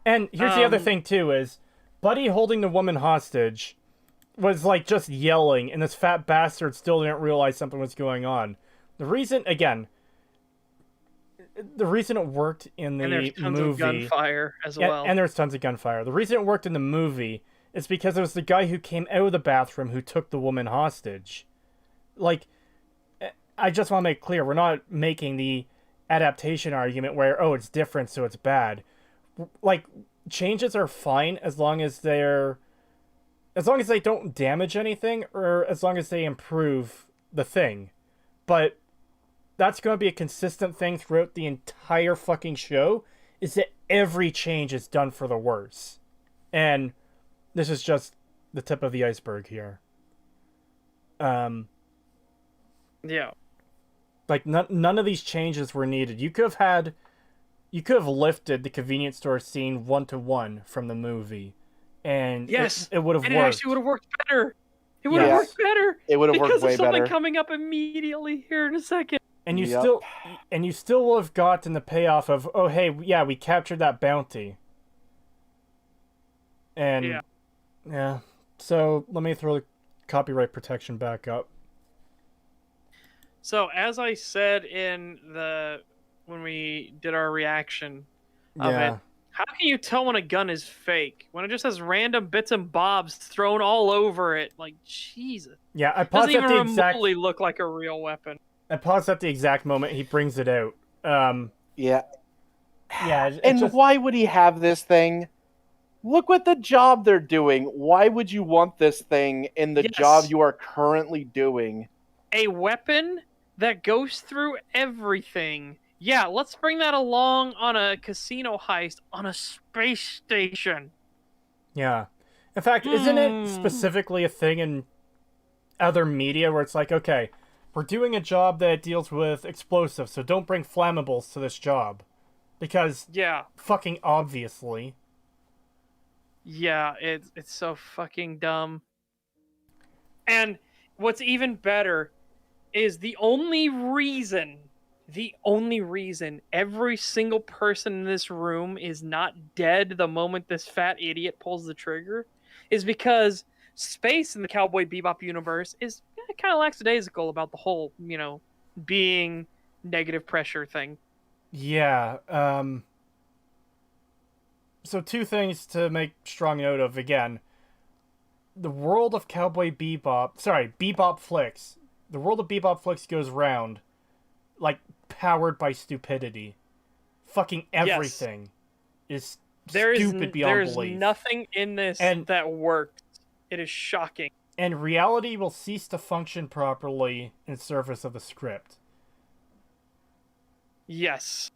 And here's the other thing too: is Buddy holding the woman hostage was like just yelling, and this fat bastard still didn't realize something was going on. The reason it worked in the movie, and there's tons of gunfire as well. And there's tons of gunfire. The reason it worked in the movie is because it was the guy who came out of the bathroom who took the woman hostage. Like, I just want to make clear, we're not making the adaptation argument where, oh, it's different, so it's bad. Like, changes are fine as long as they don't damage anything, or as long as they improve the thing. But that's going to be a consistent thing throughout the entire fucking show, is that every change is done for the worse. And this is just the tip of the iceberg here. Yeah. Like, none of these changes were needed. You could have lifted the convenience store scene 1-to-1 from the movie, and yes, it would have worked. It actually would have worked better. It would have worked better. It would have worked way better. Because of something coming up immediately here in a second. And you still will have gotten the payoff of, oh hey, yeah, we captured that bounty. And yeah. So let me throw the copyright protection back up. So as I said when we did our reaction of it, how can you tell when a gun is fake? When it just has random bits and bobs thrown all over it, like Jesus. Yeah, I paused at the exact. Doesn't even remotely look like a real weapon. I paused at the exact moment he brings it out. Yeah. Yeah. Why would he have this thing? Look what the job they're doing. Why would you want this thing in the job you are currently doing? A weapon that goes through everything. Yeah, let's bring that along on a casino heist on a space station. Yeah. In fact, isn't it specifically a thing in other media where it's like, okay, we're doing a job that deals with explosives, so don't bring flammables to this job. Because, fucking obviously. Yeah, it's so fucking dumb. And what's even better is the only reason every single person in this room is not dead the moment this fat idiot pulls the trigger is because space in the Cowboy Bebop universe is kind of lackadaisical about the whole, being negative pressure thing. Yeah. So 2 things to make strong note of again. The world of BebopFlix. The world of BebopFlix goes round, like, powered by stupidity. Fucking everything is stupid beyond belief. There's nothing in this that works. It is shocking. and reality will cease to function properly in service of the script. Yes.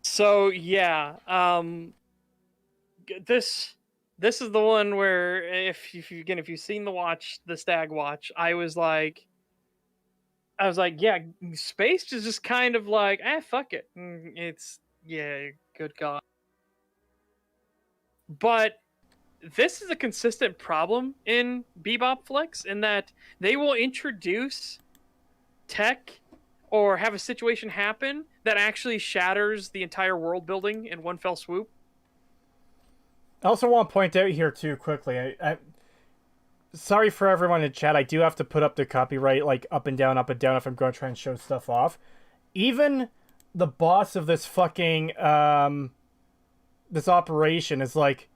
So yeah, this is the one where if you've seen the STAG watch, I was like, yeah, space is just kind of like, fuck it. It's, yeah, good God. But this is a consistent problem in BebopFlix in that they will introduce tech or have a situation happen that actually shatters the entire world building in one fell swoop. I also want to point out here too quickly. Sorry for everyone in chat. I do have to put up the copyright like up and down if I'm going to try and show stuff off. Even the boss of this fucking this operation is like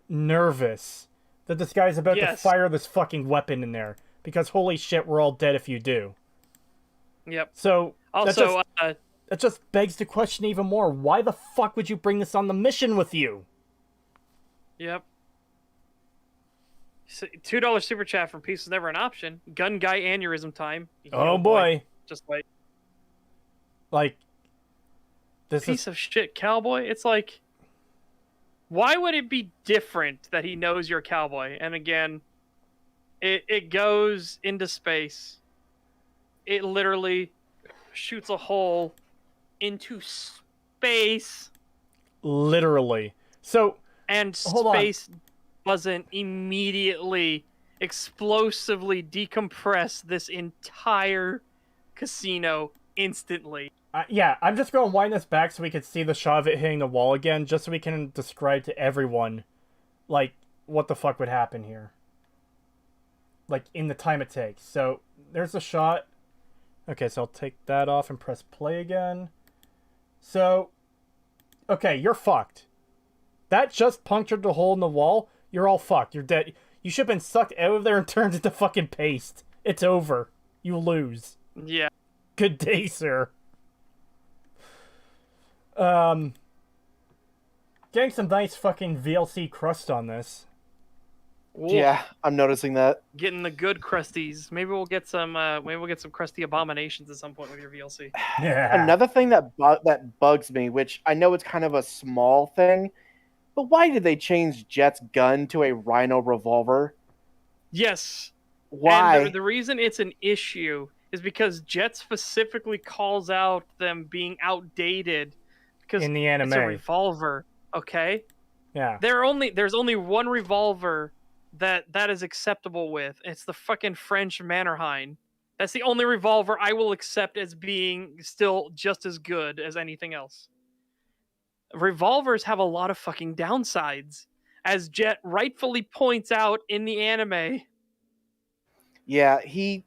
nervous that this guy's about to fire this fucking weapon in there because holy shit, we're all dead if you do. Yep. So also, that just begs the question even more. Why the fuck would you bring this on the mission with you? Yep. $2 super chat from Peace is never an option. Gun guy aneurysm time. Oh boy. Just wait. Like this piece of shit cowboy. It's like, why would it be different that he knows you're a cowboy? And again, it goes into space. It literally shoots a hole into space. Literally. So and space doesn't immediately explosively decompress this entire casino instantly. Yeah, I'm just going to wind this back so we can see the shot of it hitting the wall again, just so we can describe to everyone, like, what the fuck would happen here. Like, in the time it takes. So, there's the shot. Okay, so I'll take that off and press play again. So, okay, you're fucked. That just punctured the hole in the wall. You're all fucked. You're dead. You should have been sucked out of there and turned into fucking paste. It's over. You lose. Yeah. Good day, sir. Getting some nice fucking VLC crust on this. Ooh. Yeah, I'm noticing that. Getting the good crusties. Maybe we'll get some. Maybe we'll get some crusty abominations at some point with your VLC. Yeah. Another thing that bugs me, which I know it's kind of a small thing, but why did they change Jet's gun to a Rhino revolver? Yes. Why? And the reason it's an issue is because Jet specifically calls out them being outdated because in the anime, it's a revolver. Okay. Yeah. There's only one revolver that is acceptable with. It's the fucking French Mannerheim. That's the only revolver I will accept as being still just as good as anything else. Revolvers have a lot of fucking downsides, as Jet rightfully points out in the anime. Yeah, he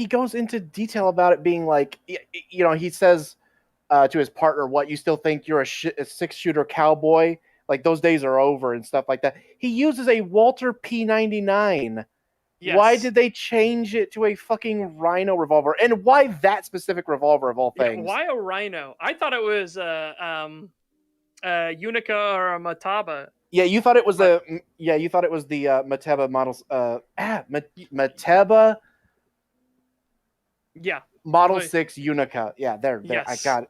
goes into detail about it being like, you know, he says to his partner, "What, you still think you're a 6-shooter cowboy? Like those days are over," and stuff like that. He uses a Walter P99. Yes. Why did they change it to a fucking Rhino revolver? And why that specific revolver of all things? Yeah, why a Rhino? I thought it was Unica or a Mataba. Yeah, you thought it was the Mateba models. Mateba. Yeah. Model 6 Unica. Yeah, there. Yes. I got it.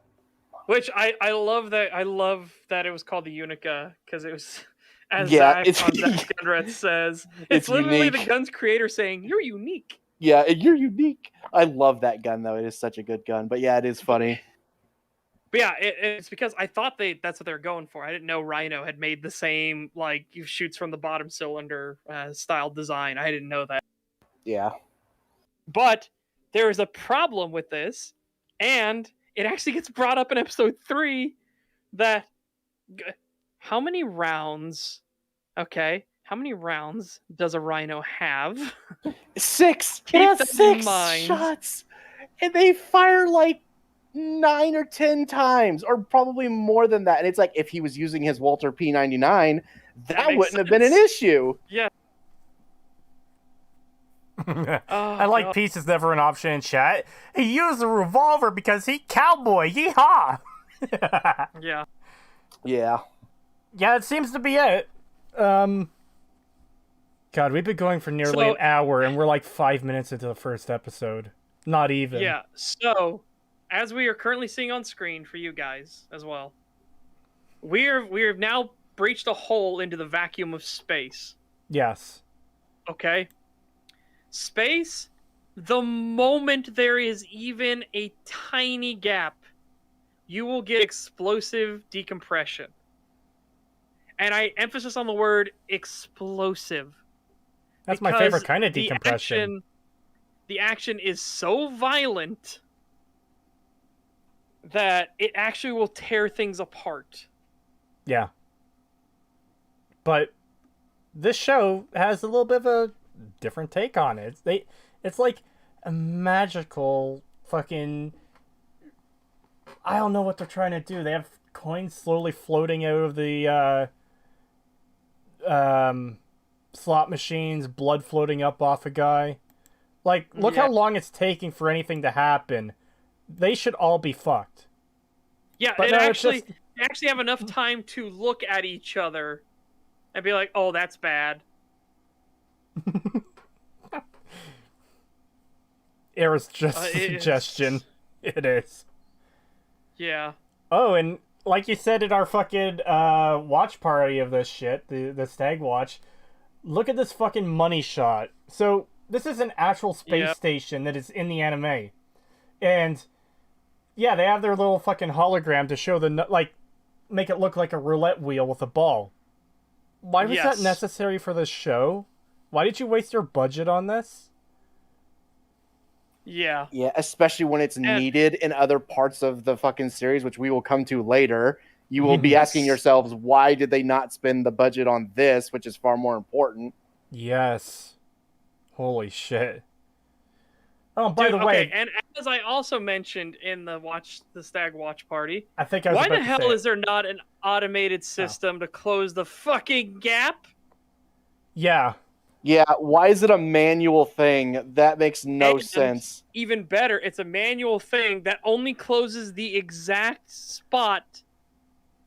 Which I love that. I love that it was called the Unica because it was. As Zach Gunreth says, it's literally unique. The gun's creator saying, "You're unique." Yeah, you're unique. I love that gun, though. It is such a good gun. But yeah, it is funny. But yeah, it's because I thought that's what they were going for. I didn't know Rhino had made the same, like, shoots from the bottom cylinder style design. I didn't know that. Yeah. But there is a problem with this, and it actually gets brought up in episode 3 that... How many rounds? Okay, how many rounds does a Rhino have? 6. It has 6 shots, and they fire like 9 or 10 times, or probably more than that. And it's like if he was using his Walter P99, that wouldn't have been an issue. Yeah. I like peace is never an option in chat. He used a revolver because he cowboy. Yeehaw! Yeah. Yeah. Yeah, it seems to be it. God, we've been going for nearly an hour, and we're like 5 minutes into the first episode. Not even. Yeah, so, as we are currently seeing on screen for you guys as well, we have now breached a hole into the vacuum of space. Yes. Okay? Space, the moment there is even a tiny gap, you will get explosive decompression. And I emphasis on the word explosive. That's my favorite kind of decompression. The action is so violent that it actually will tear things apart. Yeah. But this show has a little bit of a different take on it. It's like a magical fucking... I don't know what they're trying to do. They have coins slowly floating out of the slot machines, blood floating up off a guy. Like, look how long it's taking for anything to happen. They should all be fucked. Yeah, but they no, actually have enough time to look at each other and be like, "Oh, that's bad." Era's just suggestion. It is. Yeah. Oh, and like you said in our fucking watch party of this shit, the Stag Watch, look at this fucking money shot. So, this is an actual space station that is in the anime. And, yeah, they have their little fucking hologram to show make it look like a roulette wheel with a ball. Why was that necessary for this show? Why did you waste your budget on this? Yeah. Yeah, especially when it's needed in other parts of the fucking series, which we will come to later. You will be asking yourselves, why did they not spend the budget on this, which is far more important? Yes. Holy shit. Oh, by the way, and as I also mentioned in the Stag Watch Party, I think I was why about the to hell say is there not an automated system to close the fucking gap? Yeah. Yeah, why is it a manual thing? That makes no sense. Even better, it's a manual thing that only closes the exact spot.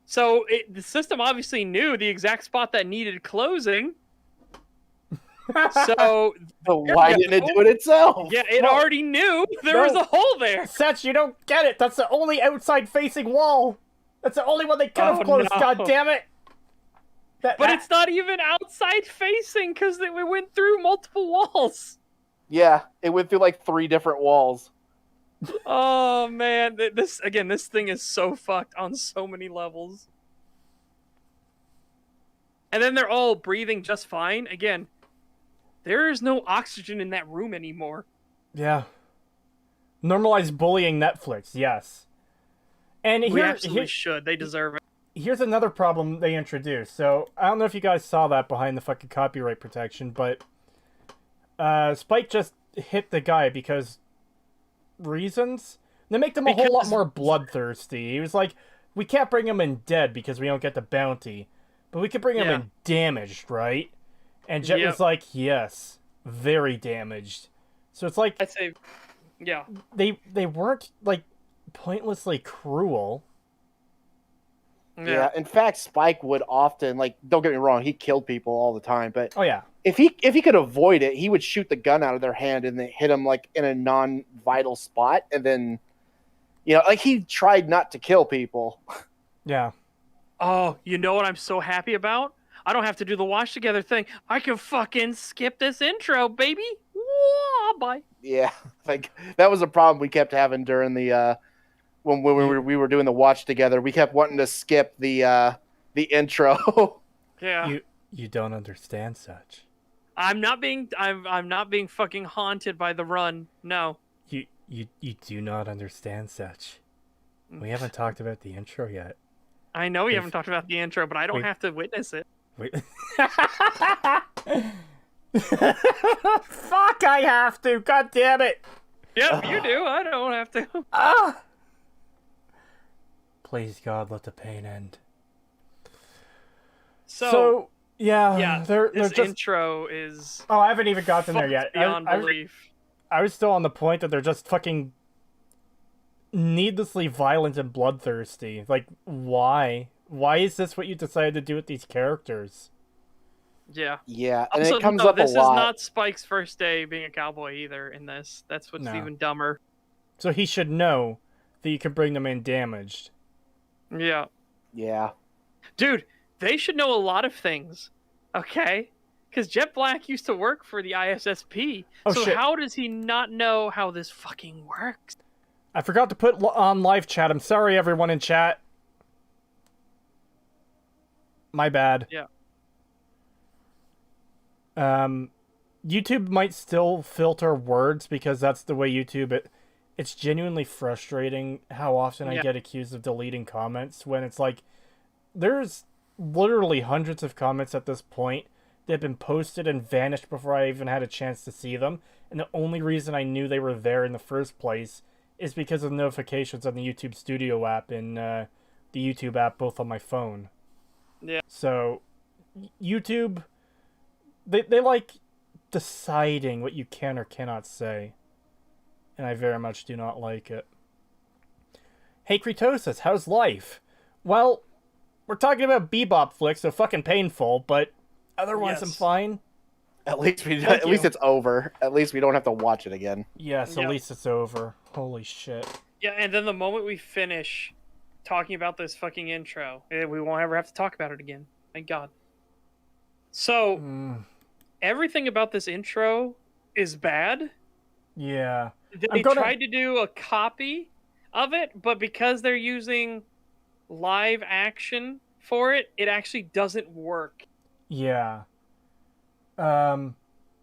So the system obviously knew the exact spot that needed closing. So why didn't it do it itself? Yeah, it already knew there was a hole there. Setch, you don't get it. That's the only outside-facing wall. That's the only one they could have closed. No. God damn it! But it's not even outside-facing because we went through multiple walls. Yeah, it went through like 3 different walls. Oh man, this thing is so fucked on so many levels. And then they're all breathing just fine. Again, there is no oxygen in that room anymore. Yeah. Normalize bullying Netflix, yes. And we absolutely should. They deserve it. Here's another problem they introduced. So, I don't know if you guys saw that behind the fucking copyright protection, but Spike just hit the guy because reasons? They make them a whole lot more bloodthirsty. He was like, we can't bring him in dead because we don't get the bounty, but we could bring him in damaged, right? And Jet was like, yes, very damaged. So it's like... I'd say, yeah. They weren't, like, pointlessly cruel. Yeah, in fact, Spike would often, like, don't get me wrong, he killed people all the time, but... Oh, yeah. If he could avoid it, he would shoot the gun out of their hand and then hit them, like, in a non-vital spot, and then... You know, like, he tried not to kill people. Yeah. Oh, you know what I'm so happy about? I don't have to do the watch together thing. I can fucking skip this intro, baby. Whoa, bye. Yeah, like that was a problem we kept having during the when we were doing the watch together. We kept wanting to skip the intro. Yeah. You don't understand such. I'm not being fucking haunted by the run. No. You do not understand such. We haven't talked about the intro yet. I know we haven't talked about the intro, but I don't have to witness it. Wait. Fuck, I have to. God damn it. Yep, you do. I don't have to. Please, God, let the pain end. So yeah, this intro is... Oh, I haven't even gotten there yet. Beyond belief. I was still on the point that they're just fucking needlessly violent and bloodthirsty. Like, why? Why is this what you decided to do with these characters? Yeah. Yeah, and Also, it comes no, up a this is lot. not Spike's first day being a cowboy either in this. That's what's No. even dumber. So he should know that you can bring them in damaged. Yeah. Yeah. Dude, they should know a lot of things. Okay? Because Jet Black used to work for the ISSP. Oh, so shit. how does he not know how this fucking works? I forgot to put on live chat. I'm sorry, everyone in chat. My bad. Yeah. YouTube might still filter words because that's the way YouTube. It's genuinely frustrating how often I get accused of deleting comments when it's like there's literally hundreds of comments at this point that have been posted and vanished before I even had a chance to see them. And the only reason I knew they were there in the first place is because of notifications on the YouTube Studio app and the YouTube app both on my phone. Yeah. So YouTube, they like deciding what you can or cannot say. And I very much do not like it. Hey Creetosis, how's life? Well, we're talking about BebopFlix, so fucking painful, but otherwise I'm fine. At least it's over. At least we don't have to watch it again. Yes, at least it's over. Holy shit. Yeah, and then the moment we finish talking about this fucking intro, we won't ever have to talk about it again. Thank God. So, everything about this intro is bad. Yeah. They tried to do a copy of it, but because they're using live action for it, it actually doesn't work. Yeah. I'm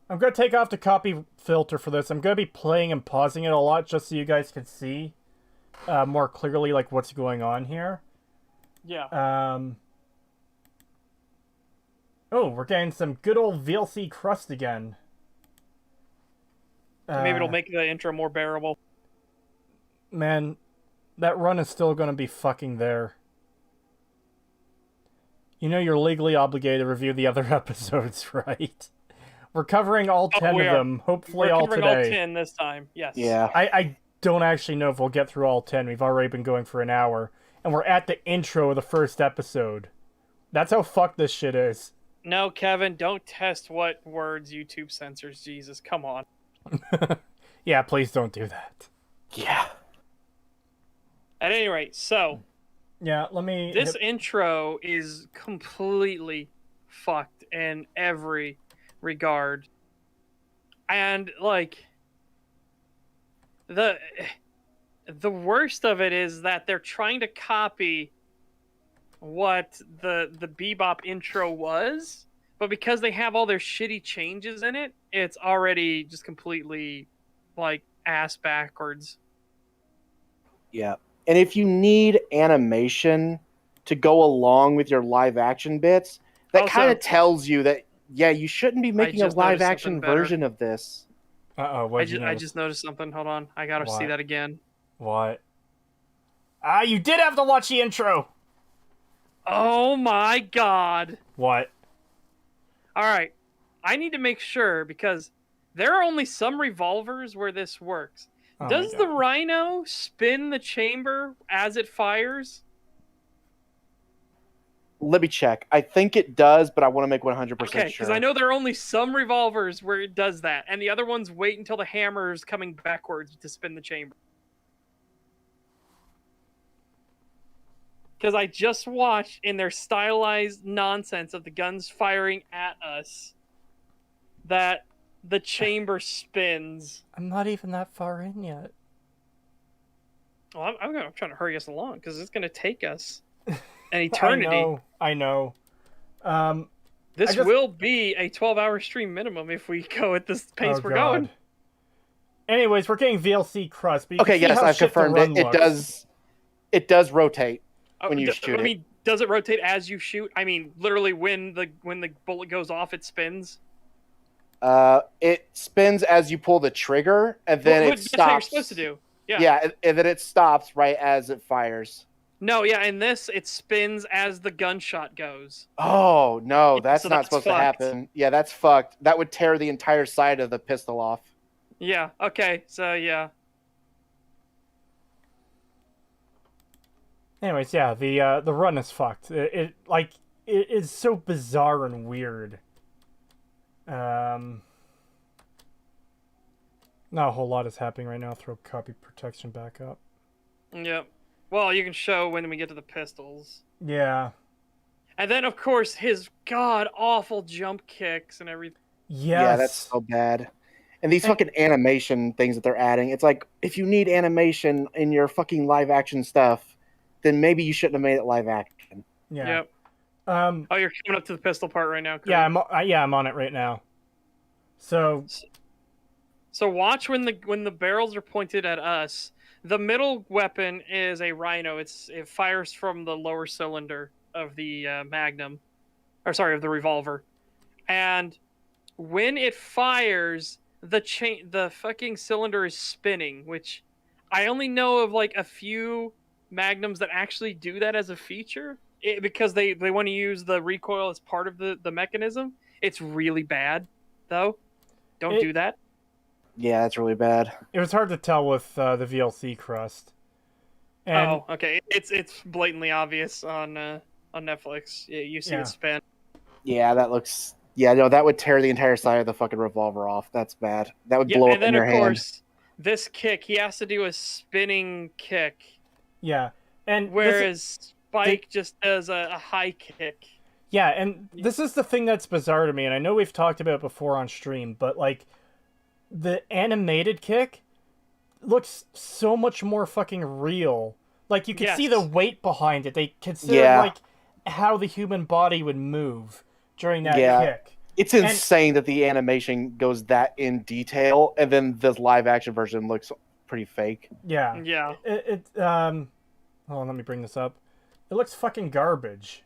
going to take off the copy filter for this. I'm going to be playing and pausing it a lot just so you guys can see more clearly like what's going on here. Yeah. Oh, we're getting some good old VLC crust again. Maybe it'll make the intro more bearable. Man, that run is still going to be fucking there. You know you're legally obligated to review the other episodes, right? We're covering all 10 of them, hopefully all today. We're covering all 10 this time, yes. Yeah. I don't actually know if we'll get through all 10. We've already been going for an hour. And we're at the intro of the first episode. That's how fucked this shit is. No, Kevin, don't test what words YouTube censors. Jesus, come on. Yeah, please don't do that. Yeah. At any rate, so... Yeah, let me... This intro is completely fucked in every regard. And, like... The worst of it is that they're trying to copy what the Bebop intro was, but because they have all their shitty changes in it, it's already just completely, like, ass backwards. Yeah. And if you need animation to go along with your live action bits, that kind of tells you that, yeah, you shouldn't be making a live action version of this. Uh-oh, I just noticed something. Hold on. I gotta see that again. What? Ah, you did have to watch the intro! Oh my god. What? Alright. I need to make sure, because there are only some revolvers where this works. Oh Does the Rhino spin the chamber as it fires? Let me check. I think it does, but I want to make 100% sure. Okay, because I know there are only some revolvers where it does that, and the other ones wait until the hammer is coming backwards to spin the chamber. Because I just watched in their stylized nonsense of the guns firing at us that the chamber spins. I'm not even that far in yet. Well, I'm trying to hurry us along because it's going to take us an eternity. I know. This will be a 12-hour stream minimum if we go at this pace we're going. Anyways, we're getting VLC crust. But okay, yes, I've confirmed it. It does rotate when you shoot it. I mean, does it rotate as you shoot? I mean, literally when the bullet goes off, it spins. It spins as you pull the trigger, and then it stops. That's how you're supposed to do. Yeah. Yeah, and then it stops right as it fires. No, yeah, in this, it spins as the gunshot goes. Oh, no, that's so not that's supposed fucked. to happen. Yeah, that's fucked. That would tear the entire side of the pistol off. Yeah, okay, so yeah. Anyways, yeah, the run is fucked. It is so bizarre and weird. Not a whole lot is happening right now. Throw copy protection back up. Yep. Well, you can show when we get to the pistols. Yeah. And then, of course, his god-awful jump kicks and everything. Yes. Yeah, that's so bad. And these fucking animation things that they're adding, it's like, if you need animation in your fucking live action stuff, then maybe you shouldn't have made it live action. Yeah. Yep. Oh, you're coming up to the pistol part right now. Yeah, I'm on it right now. So watch when the barrels are pointed at us. The middle weapon is a rhino. It fires from the lower cylinder of the Magnum, of the revolver, and when it fires, the fucking cylinder is spinning, which I only know of like a few Magnums that actually do that as a feature. Because they want to use the recoil as part of the mechanism. It's really bad, though. Don't do that. Yeah, that's really bad. It was hard to tell with the VLC crust. And, okay. It's blatantly obvious on Netflix. Yeah, you see it spin. Yeah, that looks. Yeah, no, that would tear the entire side of the fucking revolver off. That's bad. That would blow up in your hand. And then, of course, this kick, he has to do a spinning kick. Yeah. And whereas Spike just does a high kick. Yeah, and this is the thing that's bizarre to me, and I know we've talked about it before on stream, but, like, the animated kick looks so much more fucking real. Like, you can see the weight behind it. They consider, like, how the human body would move during that kick. It's insane that the animation goes that in detail, and then the live-action version looks pretty fake. Yeah. Yeah. Hold on, let me bring this up. It looks fucking garbage.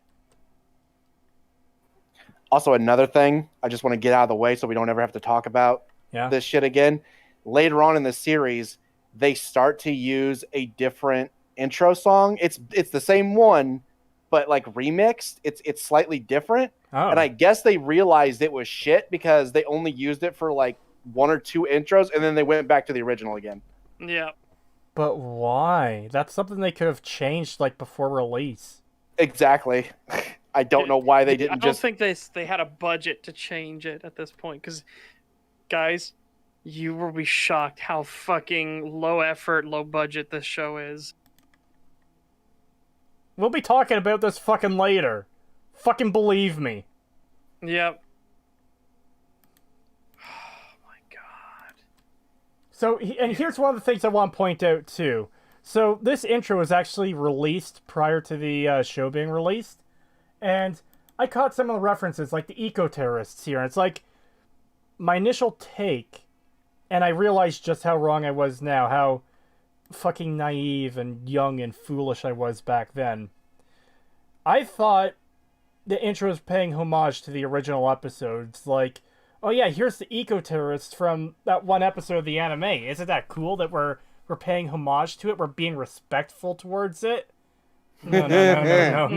Also, another thing, I just want to get out of the way so we don't ever have to talk about this shit again. Later on in the series, they start to use a different intro song. It's the same one, but like remixed. It's slightly different. Oh. And I guess they realized it was shit because they only used it for like 1 or 2 intros, and then they went back to the original again. Yeah. But why? That's something they could have changed like before release. Exactly. I don't know why they didn't. I don't think they had a budget to change it at this point. Because, guys, you will be shocked how fucking low effort, low budget this show is. We'll be talking about this fucking later. Fucking believe me. Yep. Oh my god. So, and here's one of the things I want to point out too. So this intro was actually released prior to the show being released. And I caught some of the references, like the eco-terrorists here. And it's like, my initial take, and I realized just how wrong I was now, how fucking naive and young and foolish I was back then. I thought the intro was paying homage to the original episodes, like, oh yeah, here's the eco-terrorists from that one episode of the anime. Isn't that cool that we're paying homage to it? We're being respectful towards it? No. No. Yeah.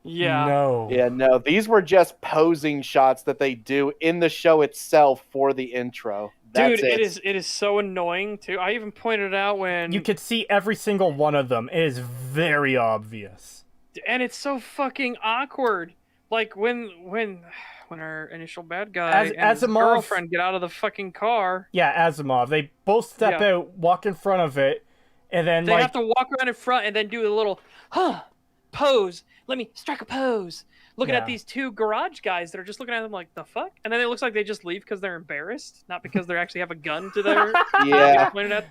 No. Yeah, no. These were just posing shots that they do in the show itself for the intro. That's Dude, it is so annoying too. I even pointed out when you could see every single one of them. It is very obvious. And it's so fucking awkward. Like when our initial bad guy and his girlfriend get out of the fucking car. Yeah, Asimov. They both step out, walk in front of it, and then they have to walk around in front and then do a little pose. Let me strike a pose. Looking at these 2 garage guys that are just looking at them like, the fuck? And then it looks like they just leave because they're embarrassed, not because they actually have a gun to their pointed at.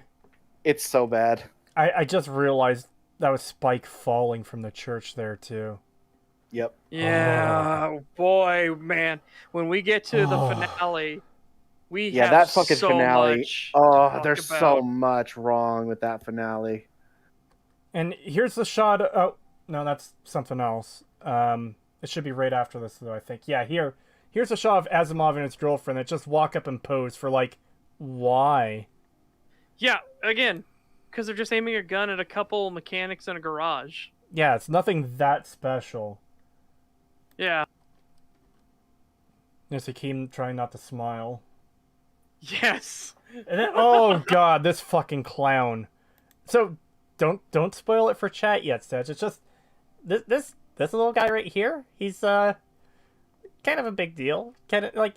It's so bad. I just realized that was Spike falling from the church there too. Yep. Yeah, boy, man. When we get to the finale, we have that fucking so finale. Much there's about. So much wrong with that finale. And here's the shot. Oh no, that's something else. It should be right after this, though, I think. Yeah, here's a shot of Asimov and his girlfriend that just walk up and pose for, like, why? Yeah, again, because they're just aiming a gun at a couple mechanics in a garage. Yeah, it's nothing that special. Yeah. There's Hakeem trying not to smile. Yes! And then, oh god, this fucking clown. So, don't spoil it for chat yet, Staj. It's just... This this little guy right here, he's kind of a big deal. Kind of like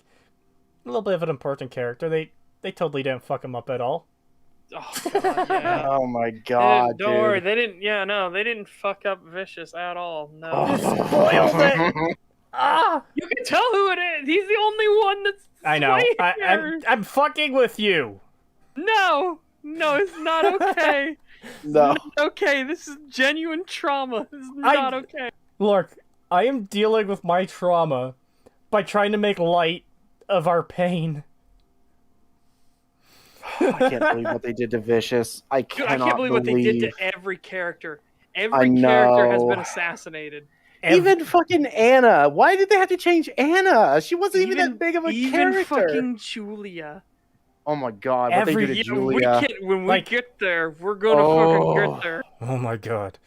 a little bit of an important character. They totally didn't fuck him up at all. Oh god, yeah. Oh my god, Don't worry, dude. they didn't. Yeah, no, they didn't fuck up Vicious at all. No, They spoiled it. Ah! you can tell who it is. He's the only one that's. I know. right here. I'm fucking with you. No, it's not okay. No. Not okay. This is genuine trauma. This is not okay. Look, I am dealing with my trauma by trying to make light of our pain. I can't believe what they did to Vicious. I Dude, cannot I can't believe what they did to every character. Every I character has know. been assassinated. Even fucking Anna. Why did they have to change Anna? She wasn't even that big of a even character. fucking Julia. Oh my god, what they do to Julia. When we Like- get there, we're gonna fucking get there. Oh my god.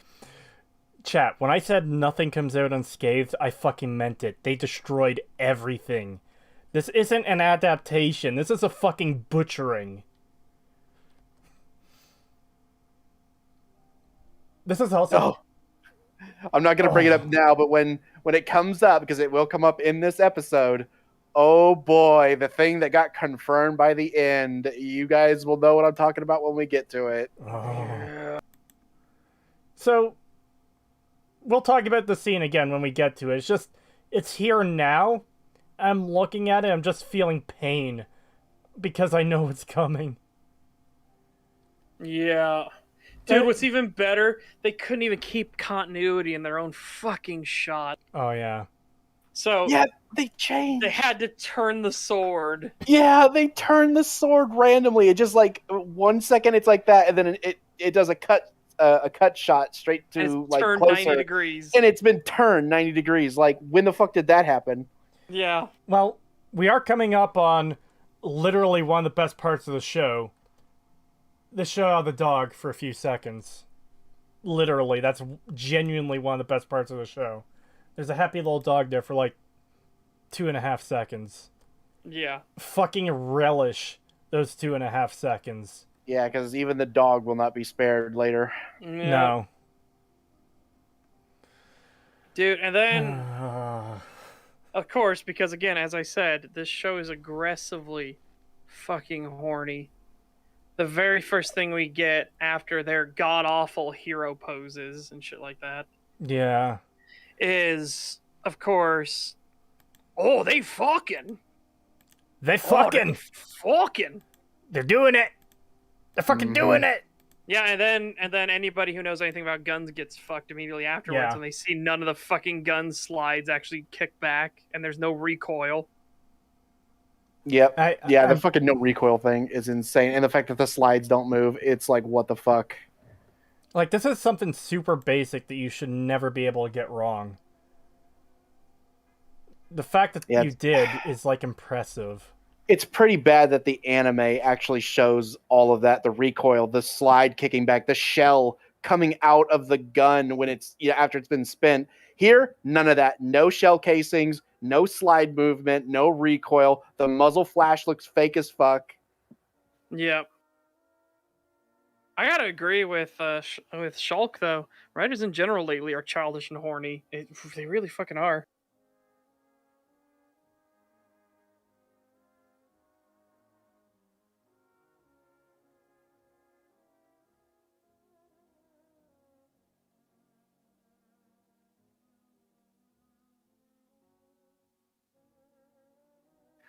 Chat, when I said nothing comes out unscathed, I fucking meant it. They destroyed everything. This isn't an adaptation. This is a fucking butchering. This is also... Oh. I'm not gonna bring it up now, but when it comes up, because it will come up in this episode, oh boy, the thing that got confirmed by the end, you guys will know what I'm talking about when we get to it. Oh. So, we'll talk about the scene again when we get to it. It's just, it's here now. I'm looking at it, I'm just feeling pain. Because I know it's coming. Yeah. Dude, what's even better, they couldn't even keep continuity in their own fucking shot. Oh, yeah. So, Yeah, they changed. they had to turn the sword. Yeah, they turned the sword randomly. It just like 1 second it's like that, and then it does a cut shot straight And to it's like turned closer, 90 degrees. and it's been turned 90 degrees. Like, when the fuck did that happen? Yeah. Well, we are coming up on literally one of the best parts of the show. The show of the dog for a few seconds. Literally, that's genuinely one of the best parts of the show. There's a happy little dog there for like 2.5 seconds. Yeah. Fucking relish those 2.5 seconds. Yeah, because even the dog will not be spared later. Yeah. No. Dude, and then, of course, because again, as I said, this show is aggressively fucking horny. The very first thing we get after their god-awful hero poses and shit like that Yeah. is, of course, oh, they fucking. They Oh, they fucking. fucking. They're doing it. They're fucking doing it. Yeah, and then anybody who knows anything about guns gets fucked immediately afterwards Yeah. when they see none of the fucking gun slides actually kick back and there's no recoil. Yep. The The fucking no recoil thing is insane. And the fact that the slides don't move, it's like, what the fuck? Like, this is something super basic that you should never be able to get wrong. The fact that you did is, like, impressive. It's pretty bad that the anime actually shows all of that. The recoil, the slide kicking back, the shell coming out of the gun when it's, after it's been spent. Here, none of that. No shell casings, no slide movement, no recoil. The muzzle flash looks fake as fuck. Yep. I gotta agree with Shulk though. Writers in general lately are childish and horny. They really fucking are.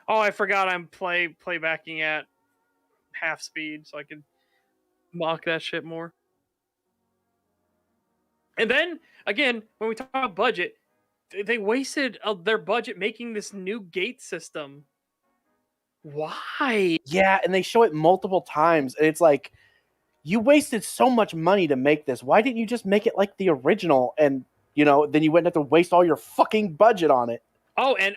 Oh, I forgot I'm playbacking at half speed, so I can mock that shit more. And then again, when we talk about budget, they wasted their budget making this new gate system. Why? Yeah, and they show it multiple times, and it's like, you wasted so much money to make this. Why didn't you just make it like the original? And then you wouldn't have to waste all your fucking budget on it. Oh, and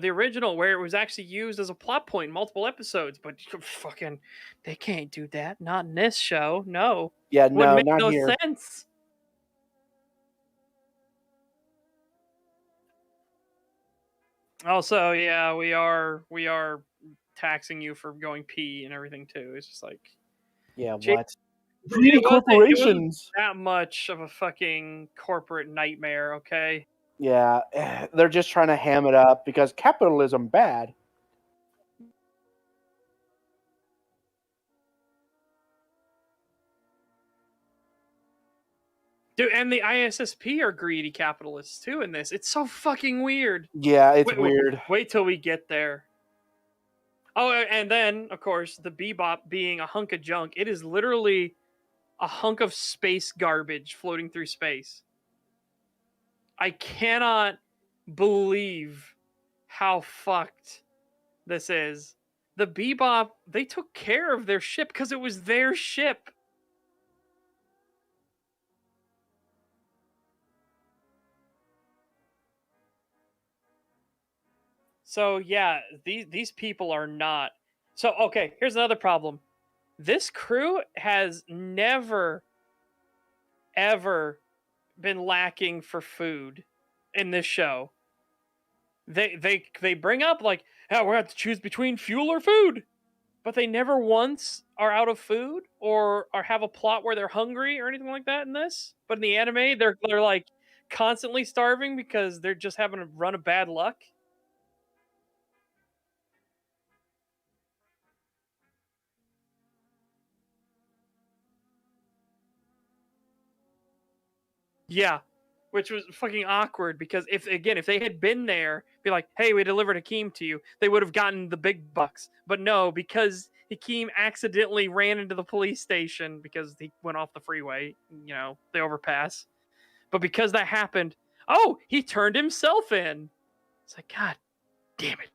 the original where it was actually used as a plot point in multiple episodes, but fucking, they can't do that. Not in this show. No. Yeah, Wouldn't make not no here. sense. Also, yeah, we are taxing you for going pee and everything too. It's just like, Yeah, Jake- what? greedy corporations. That much of a fucking corporate nightmare, okay? Yeah, they're just trying to ham it up because capitalism bad. Dude, and the ISSP are greedy capitalists too in this. It's so fucking weird. Yeah, it's weird. Wait till we get there. Oh, and then, of course, the Bebop being a hunk of junk. It is literally a hunk of space garbage floating through space. I cannot believe how fucked this is. The Bebop, they took care of their ship because it was their ship. So yeah, these people are not. So okay, here's another problem. This crew has never ever been lacking for food in this show. They bring up like, "Oh, we're going to have to choose between fuel or food." But they never once are out of food or have a plot where they're hungry or anything like that in this. But in the anime, they're like constantly starving because they're just having a run of bad luck. Yeah, which was fucking awkward because if they had been there, be like, "Hey, we delivered Hakeem to you," they would have gotten the big bucks. But no, because Hakeem accidentally ran into the police station because he went off the freeway, the overpass. But because that happened, oh, he turned himself in. It's like, God damn it.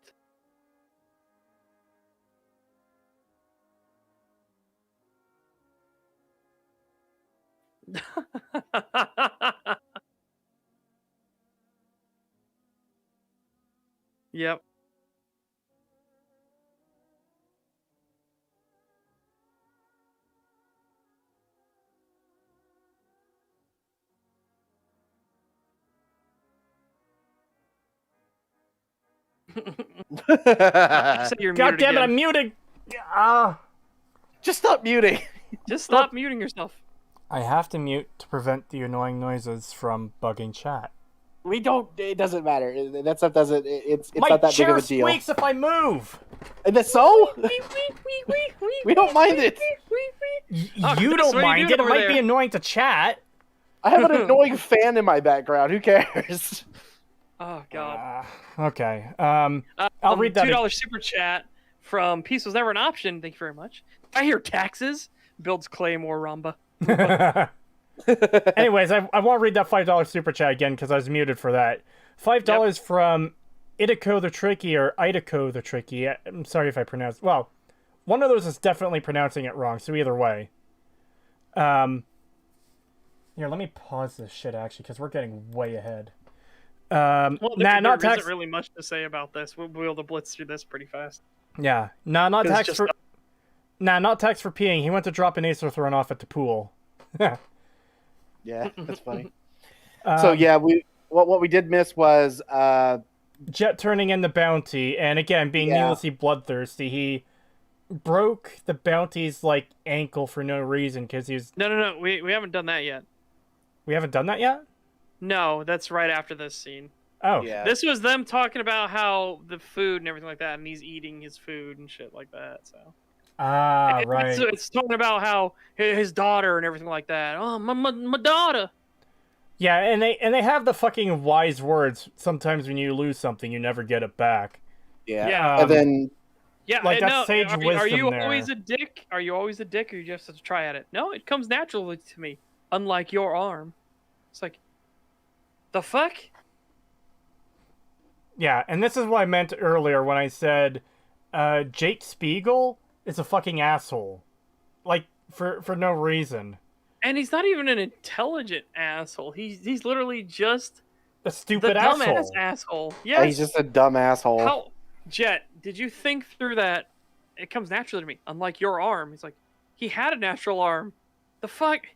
Yep. God damn it, I'm muted! Just stop muting. Just stop muting yourself. I have to mute to prevent the annoying noises from bugging chat. We don't. It doesn't matter. That stuff doesn't. It's My not that big of a chair deal. squeaks if I move. And that's so. We don't mind it. You don't mind it. It might be annoying to chat. I have an annoying fan in my background. Who cares? Oh God. Okay. I'll read that. $2 super chat from Peace Was Never an Option. Thank you very much. I hear taxes builds Claymore Ramba. Anyways, I want to read that $5 super chat again because I was muted for that. $5 from Idako the Tricky or Idako the Tricky. I'm sorry if I pronounced. Well, one of those is definitely pronouncing it wrong. So either way. Here, let me pause this shit actually because we're getting way ahead. Well, there isn't really much to say about this. We'll be able to blitz through this pretty fast. Yeah, not tax for. Not tax for peeing. He went to drop an ace or thrown off at the pool. Yeah, that's funny. So yeah, what we did miss was Jet turning in the bounty, and again being needlessly bloodthirsty. He broke the bounty's ankle for no reason because he was. No. We haven't done that yet. We haven't done that yet? No, that's right after this scene. Oh. Yeah. This was them talking about how the food and everything like that, and he's eating his food and shit like that, so. Right. It's talking about how his daughter and everything like that. Oh, my daughter. Yeah, and they have the fucking wise words. Sometimes when you lose something, you never get it back. Yeah. And then. Yeah, that's sage wisdom. Are you there. always a dick? Are you always a dick, or you just have to try at it? No, it comes naturally to me. Unlike your arm. It's like, the fuck? Yeah, and this is what I meant earlier when I said Jake Spiegel is a fucking asshole. For no reason. And he's not even an intelligent asshole. He's literally just a stupid dumbass asshole. asshole. Yes. He's just a dumb asshole. Jet, did you think through that? It comes naturally to me. Unlike your arm. He's like, he had a natural arm. The fuck?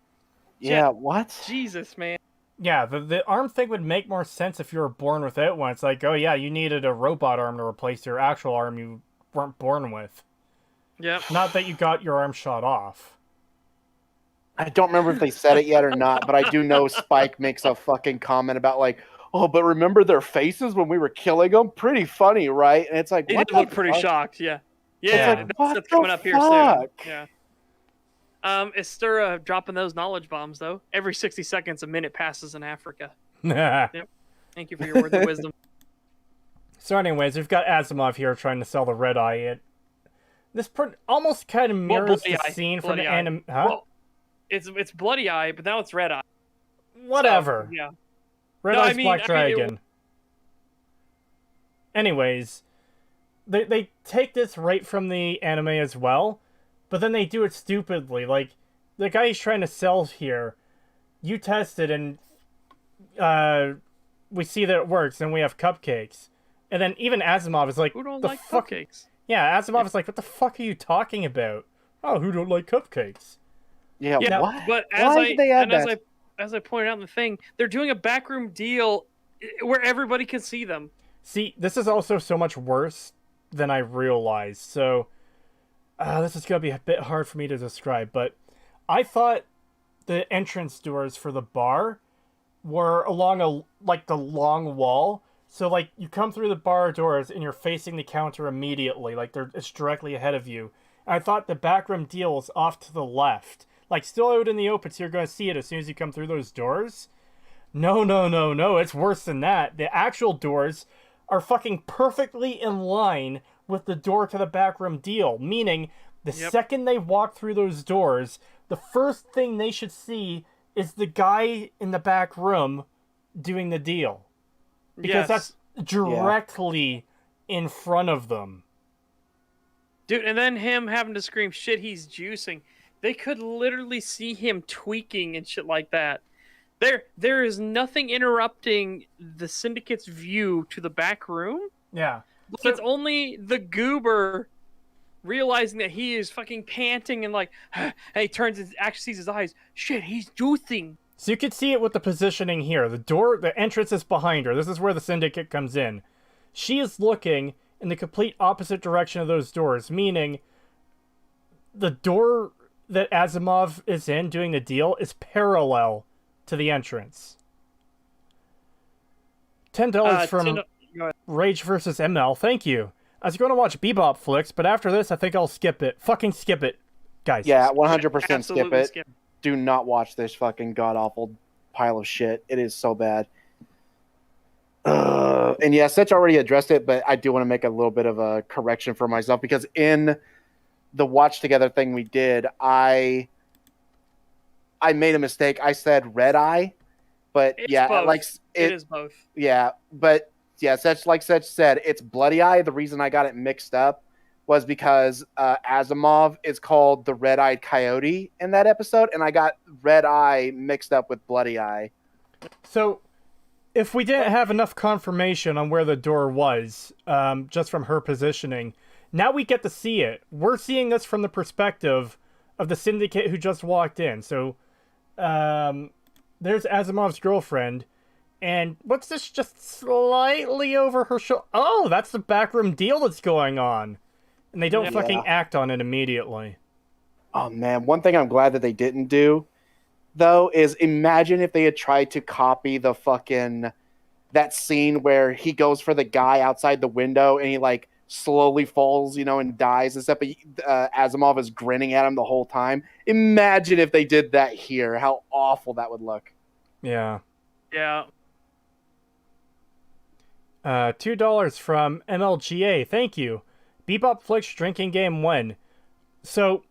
Yeah, what? Jesus, man. Yeah, the arm thing would make more sense if you were born without one. It's like, oh yeah, you needed a robot arm to replace your actual arm you weren't born with. Yep. Not that you got your arm shot off. I don't remember if they said it yet or not, but I do know Spike makes a fucking comment about like, oh, but remember their faces when we were killing them? Pretty funny, right? And it's like, He what did the look pretty fuck? shocked. Yeah. It's Yeah. like, Yeah. what That's the coming up here soon. fuck? Yeah. Is Stura dropping those knowledge bombs though? Every 60 seconds, a minute passes in Africa. Thank you for your words of wisdom. So, anyways, we've got Asimov here trying to sell the red eye. This almost kind of mirrors the scene from the anime. Huh? Well, it's bloody eye, but now it's red eye. Whatever. So, yeah. Red No, Eye's Black Dragon. Anyways, they take this right from the anime as well, but then they do it stupidly. Like, the guy he's trying to sell here, you test it and we see that it works, and we have cupcakes. And then even Asimov is like, Who don't the like fuck? cupcakes? Yeah, Asimov is like, what the fuck are you talking about? Oh, who don't like cupcakes? Yeah, Yeah, what? but Why did they add that? as I pointed out in the thing, they're doing a backroom deal where everybody can see them. See, this is also so much worse than I realized. So, this is going to be a bit hard for me to describe, but I thought the entrance doors for the bar were along the long wall. So, like, you come through the bar doors and you're facing the counter immediately. Like, it's directly ahead of you. And I thought the backroom deal was off to the left. Like, still out in the open, so you're going to see it as soon as you come through those doors. No. It's worse than that. The actual doors are fucking perfectly in line with the door to the backroom deal. Meaning, the second they walk through those doors, the first thing they should see is the guy in the back room doing the deal. Because that's directly in front of them. Dude, and then him having to scream, shit, he's juicing. They could literally see him tweaking and shit like that. There is nothing interrupting the Syndicate's view to the back room. Yeah. So, it's only the goober realizing that he is fucking panting and like, and he turns and actually sees his eyes. Shit, he's juicing. So you can see it with the positioning here. The entrance is behind her. This is where the Syndicate comes in. She is looking in the complete opposite direction of those doors, meaning the door that Asimov is in doing the deal is parallel to the entrance. $10 from Rage vs. ML. Thank you. I was going to watch BebopFlix, but after this, I think I'll skip it. Fucking skip it, guys. Yeah, 100% skip it. Skip. Do not watch this fucking god-awful pile of shit. It is so bad. And yeah, Setch already addressed it, but I do want to make a little bit of a correction for myself, because in the watch together thing we did, I made a mistake. I said red eye, but It's yeah, both. like it is both. Yeah, but yeah, like Setch said, it's bloody eye. The reason I got it mixed up was because Asimov is called the Red-Eyed Coyote in that episode, and I got Red Eye mixed up with Bloody Eye. So, if we didn't have enough confirmation on where the door was, just from her positioning, now we get to see it. We're seeing this from the perspective of the Syndicate who just walked in. So, there's Asimov's girlfriend, and what's this just slightly over her shoulder? Oh, that's the backroom deal that's going on. And they don't fucking act on it immediately. Oh, man. One thing I'm glad that they didn't do, though, is imagine if they had tried to copy the fucking... that scene where he goes for the guy outside the window and he, like, slowly falls, and dies and stuff, but Asimov is grinning at him the whole time. Imagine if they did that here. How awful that would look. Yeah. Yeah. $2 from MLGA. Thank you. BebopFlix drinking game when? So,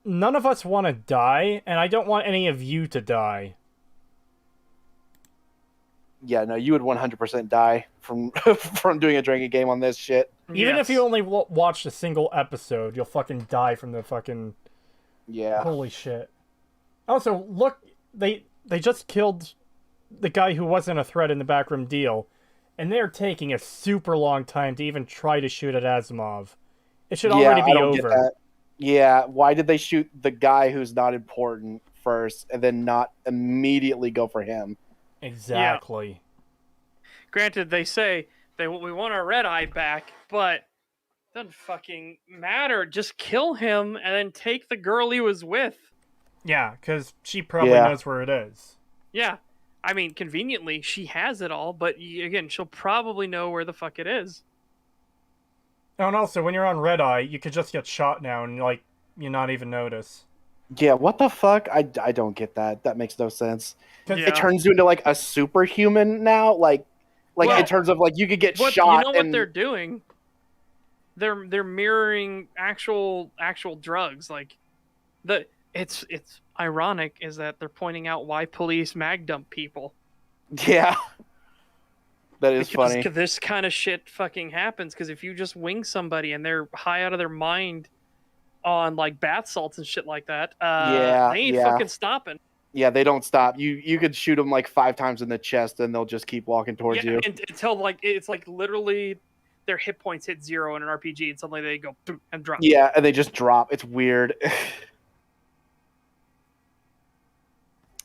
none of us want to die, and I don't want any of you to die. Yeah, no, you would 100% die from from doing a drinking game on this shit. Even if you only watched a single episode, you'll fucking die from the fucking... Yeah. Holy shit. Also, look, they just killed the guy who wasn't a threat in the backroom deal, and they're taking a super long time to even try to shoot at Asimov. It should already be over. Yeah, why did they shoot the guy who's not important first and then not immediately go for him? Exactly. Yeah. Granted, they say we want our red eye back, but it doesn't fucking matter. Just kill him and then take the girl he was with. Yeah, because she probably Yeah. knows where it is. Yeah. I mean, conveniently, she has it all, but again, she'll probably know where the fuck it is. Oh, and also, when you're on red eye, you could just get shot now and, like, you not even notice. Yeah, what the fuck? I don't get that. That makes no sense. Yeah. It turns you into like a superhuman now, like Well, in terms of like you could get What shot. you know what and they're doing? They're mirroring actual drugs. Like it's ironic is that they're pointing out why police mag dump people. yeah, that is Because funny. this kind of shit fucking happens. Because if you just wing somebody and they're high out of their mind on like bath salts and shit like that, Yeah, they ain't yeah. fucking stopping. Yeah, they don't stop. You could shoot them like 5 times in the chest, and they'll just keep walking towards you. Until like it's like literally their hit points hit 0 in an RPG, and suddenly they go boom, and drop. Yeah, and they just drop. It's weird.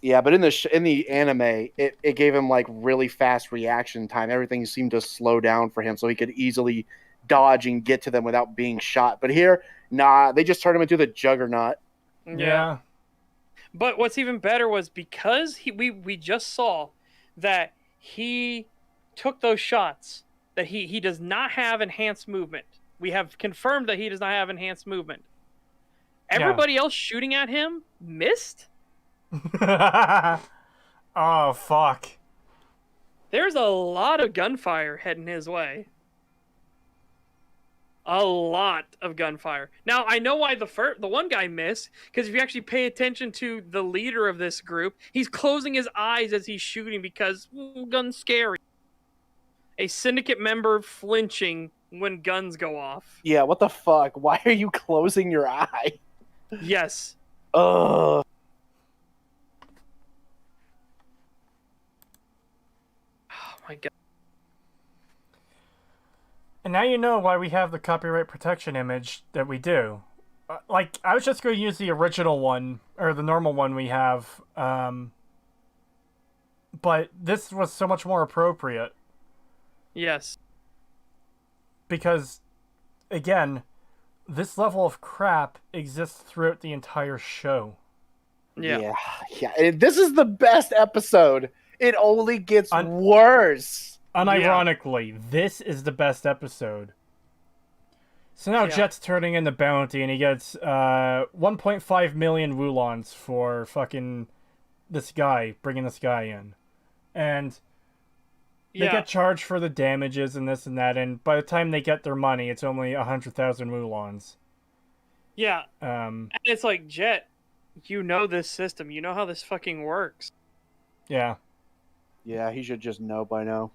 Yeah, but in the anime, it gave him like really fast reaction time. Everything seemed to slow down for him, so he could easily dodge and get to them without being shot. But here, nah, they just turned him into the Juggernaut. Yeah. But what's even better was because we just saw that he took those shots, that he does not have enhanced movement. We have confirmed that he does not have enhanced movement. Everybody else shooting at him missed. Oh, fuck. There's a lot of gunfire heading his way. A lot of gunfire. Now, I know why the one guy missed, because if you actually pay attention to the leader of this group, he's closing his eyes as he's shooting because guns scary. A syndicate member flinching when guns go off. Yeah, what the fuck? Why are you closing your eye? Yes. Ugh. Oh my god. And now you know why we have the copyright protection image that we do. Like, I was just going to use the original one, or the normal one we have, but this was so much more appropriate. Yes. Because, again, this level of crap exists throughout the entire show. Yeah. And this is the best episode. It only gets worse. Unironically, this is the best episode. So now Jet's turning in the bounty, and he gets 1.5 million wulons for fucking this guy, bringing this guy in. And they get charged for the damages and this and that, and by the time they get their money, it's only 100,000 wulons. Yeah. And it's like, Jet, you know this system. You know how this fucking works. Yeah. Yeah, he should just know by now.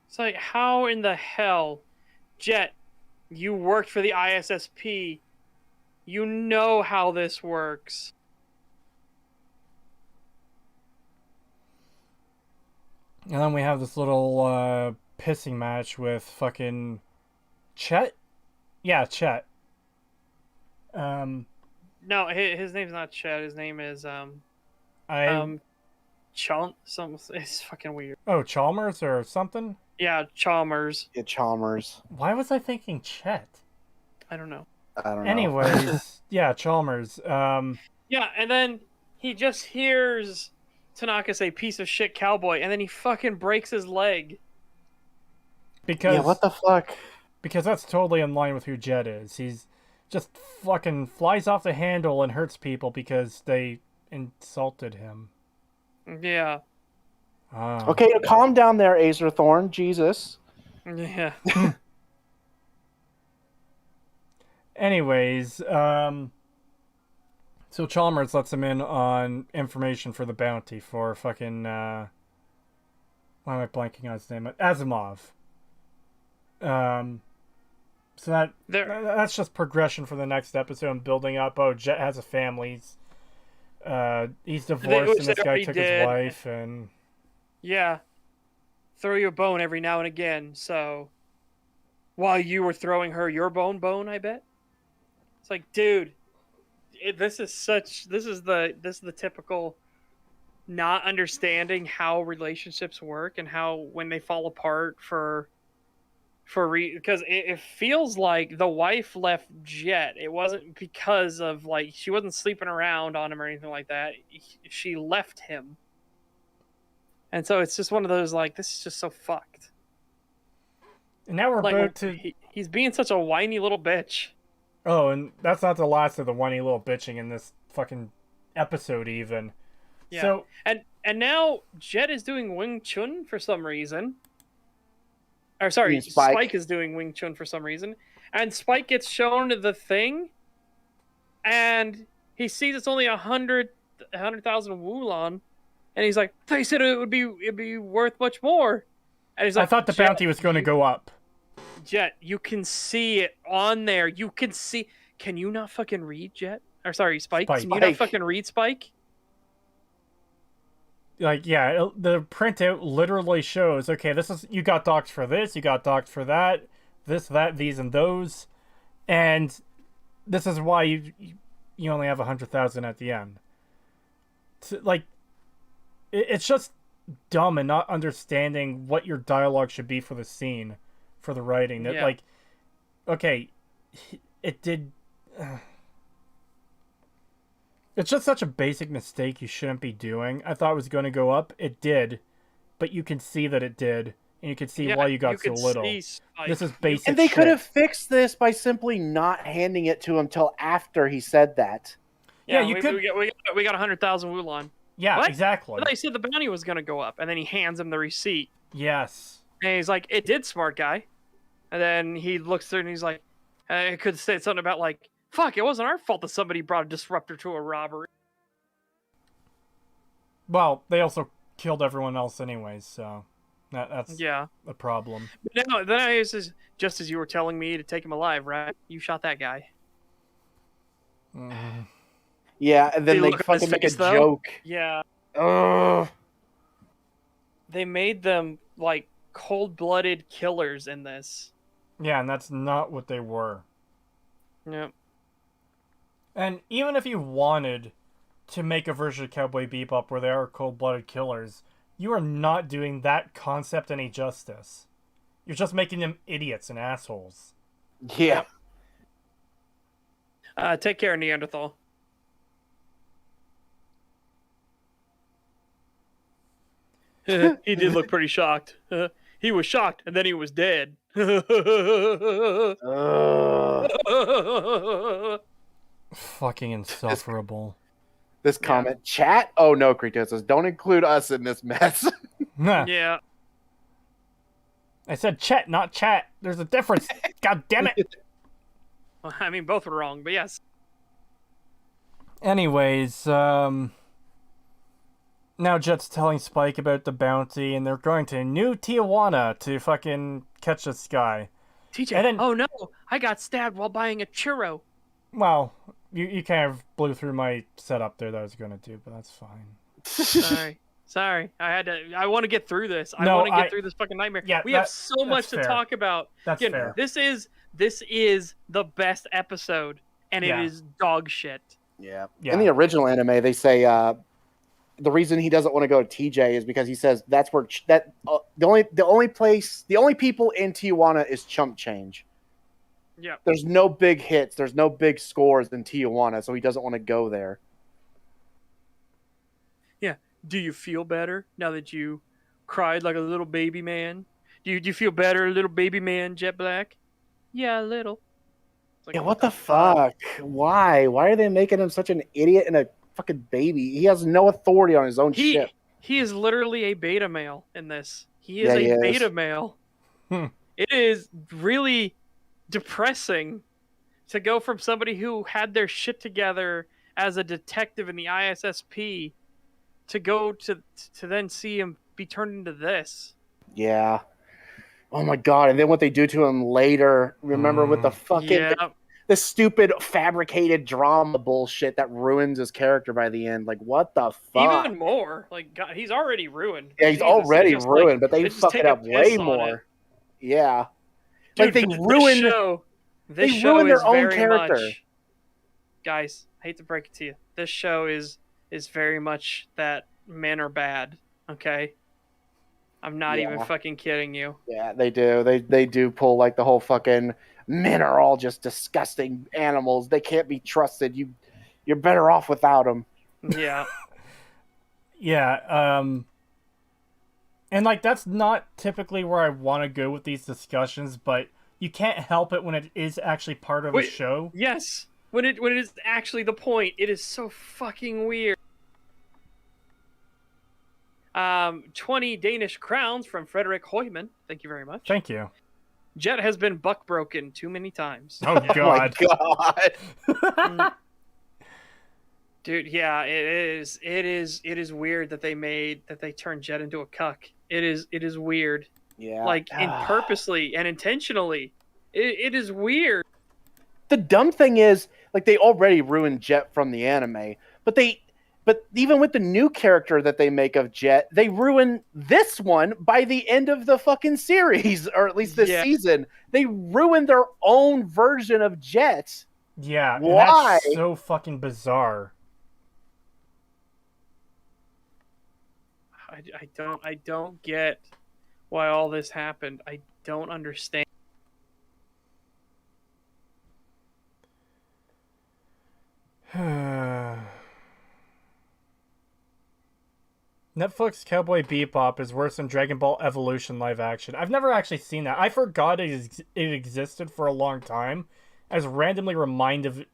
It's like, how in the hell, Jet, you worked for the ISSP. You know how this works. And then we have this little pissing match with fucking Chet? Yeah, Chet. No, his name's not Chet. His name is it's fucking weird. Oh, Chalmers or something? Yeah, Chalmers. Yeah, Chalmers. Why was I thinking Chet? I don't know. I don't know. Anyways, yeah, Chalmers. Yeah, and then he just hears Tanaka say "piece of shit cowboy," and then he fucking breaks his leg. Because what the fuck? Because that's totally in line with who Jet is. He's just fucking flies off the handle and hurts people because they insulted him. Yeah. Okay, calm down there, Acer Thorn. Jesus. Yeah. Anyways, so Chalmers lets him in on information for the bounty for fucking, why am I blanking on his name? Asimov. So that's just progression for the next episode and building up. Oh, Jet has a family. He's divorced and this guy took his wife and... Yeah. Throw you a bone every now and again, so... While you were throwing her your bone, I bet? It's like, dude, this is the typical not understanding how relationships work and how when they fall apart for because it feels like the wife left Jet. It wasn't because of like she wasn't sleeping around on him or anything like that. She left him, and so it's just one of those like this is just so fucked. And now we're Like about to. he's being such a whiny little bitch. Oh, and that's not the last of the whiny little bitching in this fucking episode, even. Yeah. So and now Jet is doing Wing Chun for some reason. Or sorry, Spike is doing Wing Chun for some reason, and Spike gets shown the thing, and he sees it's only 100,000 wulon, and he's like, "They said it'd be worth much more," and he's like, I thought the bounty was going to go up. Jet, you can see it on there. You can see. Can you not fucking read, Jet? Or sorry, Spike. Can you not fucking read, Spike? Like, yeah, the printout literally shows, okay, this is, you got docked for this, you got docked for that, this, that, these, and those, and this is why you only have 100,000 at the end. Like, it's just dumb and not understanding what your dialogue should be for the scene, for the writing. That, like, okay, it did... It's just such a basic mistake you shouldn't be doing. I thought it was going to go up. It did. But you can see that it did. And you can see why you got so little. This is basic And they shit. could have fixed this by simply not handing it to him till after he said that. Yeah, you could... we got 100,000 wulon. Yeah, what? Exactly. They said the bounty was going to go up. And then he hands him the receipt. Yes. And he's like, it did, smart guy. And then he looks through and he's like, it could say something about like, fuck, it wasn't our fault that somebody brought a disruptor to a robbery. Well, they also killed everyone else anyways, so that's a problem. But no, then I was just as you were telling me to take him alive, right? You shot that guy. Mm. Yeah, and then they fucking make a joke. Yeah. Ugh. They made them like cold-blooded killers in this. Yeah, and that's not what they were. Yep. And even if you wanted to make a version of Cowboy Bebop where they are cold-blooded killers, you are not doing that concept any justice. You're just making them idiots and assholes. Yeah. Take care, Neanderthal. He did look pretty shocked. He was shocked, and then he was dead. Fucking insufferable. This comment, chat? Oh no, Creetosis, don't include us in this mess. Yeah. I said chat, not chat. There's a difference. God damn it. Well, I mean, both were wrong, but yes. Anyways, now Jet's telling Spike about the bounty, and they're going to New Tijuana to fucking catch this guy. TJ, then, oh no, I got stabbed while buying a churro. Well, you kind of blew through my setup there that I was going to do, but that's fine. Sorry. I want to get through this. I want to get through this fucking nightmare. Yeah, we have so much to talk about. That's fair. This is the best episode, and it is dog shit. Yeah. In the original anime, they say the reason he doesn't want to go to TJ is because he says that's where the only people in Tijuana is chump change. Yeah. There's no big hits. There's no big scores in Tijuana, so he doesn't want to go there. Yeah. Do you feel better now that you cried like a little baby man? Do you feel better, little baby man, Jet Black? Yeah, a little. Like, yeah, what the fuck? Why? Why are they making him such an idiot and a fucking baby? He has no authority on his own ship. He is literally a beta male in this. He is a beta male. It is really depressing to go from somebody who had their shit together as a detective in the ISSP to go to then see him be turned into this. Yeah. Oh my god! And then what they do to him later? Remember with the fucking the stupid fabricated drama bullshit that ruins his character by the end. Like what the fuck? Even more. Like God, he's already ruined. Yeah, he's already ruined, but they fuck it up way more. Yeah. Dude, like they ruin. They ruin their own character. Guys, I hate to break it to you. This show is very much that men are bad. Okay. I'm not even Yeah. fucking kidding you. Yeah, they do. They do pull like the whole fucking men are all just disgusting animals. They can't be trusted. You're better off without them. Yeah. Yeah, and like that's not typically where I want to go with these discussions, but you can't help it when it is actually part of a show. Yes. When it is actually the point, it is so fucking weird. 20 Danish crowns from Frederick Hoyman. Thank you very much. Thank you. Jet has been buck broken too many times. Oh God. Oh my God. Dude, yeah, it is weird that they turned Jet into a cuck. It is weird. Yeah. Like purposely and intentionally. It is weird. The dumb thing is, like, they already ruined Jet from the anime, but even with the new character that they make of Jet, they ruin this one by the end of the fucking series, or at least this season. They ruined their own version of Jet. Yeah, why? And that's so fucking bizarre. I don't get why all this happened. I don't understand. Netflix Cowboy Bebop is worse than Dragon Ball Evolution live action. I've never actually seen that. I forgot it existed for a long time. I was randomly reminded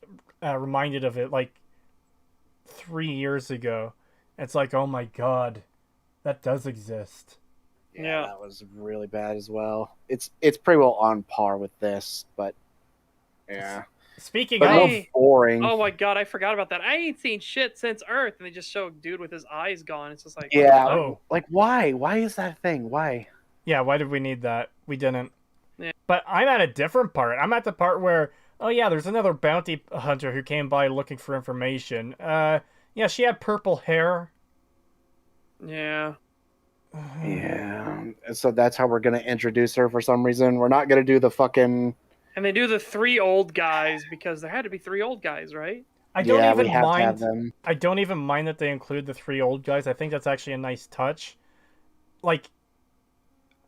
of it like 3 years ago. It's like, oh my god, that does exist. Yeah, that was really bad as well. It's pretty well on par with this, but yeah. Speaking of more boring. Oh my god, I forgot about that. I ain't seen shit since Earth, and they just show a dude with his eyes gone. It's just like, yeah, oh, like why? Why is that a thing? Why? Yeah, why did we need that? We didn't. Yeah. But I'm at a different part. I'm at the part where, oh yeah, there's another bounty hunter who came by looking for information. Yeah, she had purple hair. Yeah. Yeah. So that's how we're gonna introduce her for some reason. We're not gonna do the fucking. And they do the 3 old guys because there had to be 3 old guys, right? I don't even we have mind. to have them. I don't even mind that they include the 3 old guys. I think that's actually a nice touch. Like,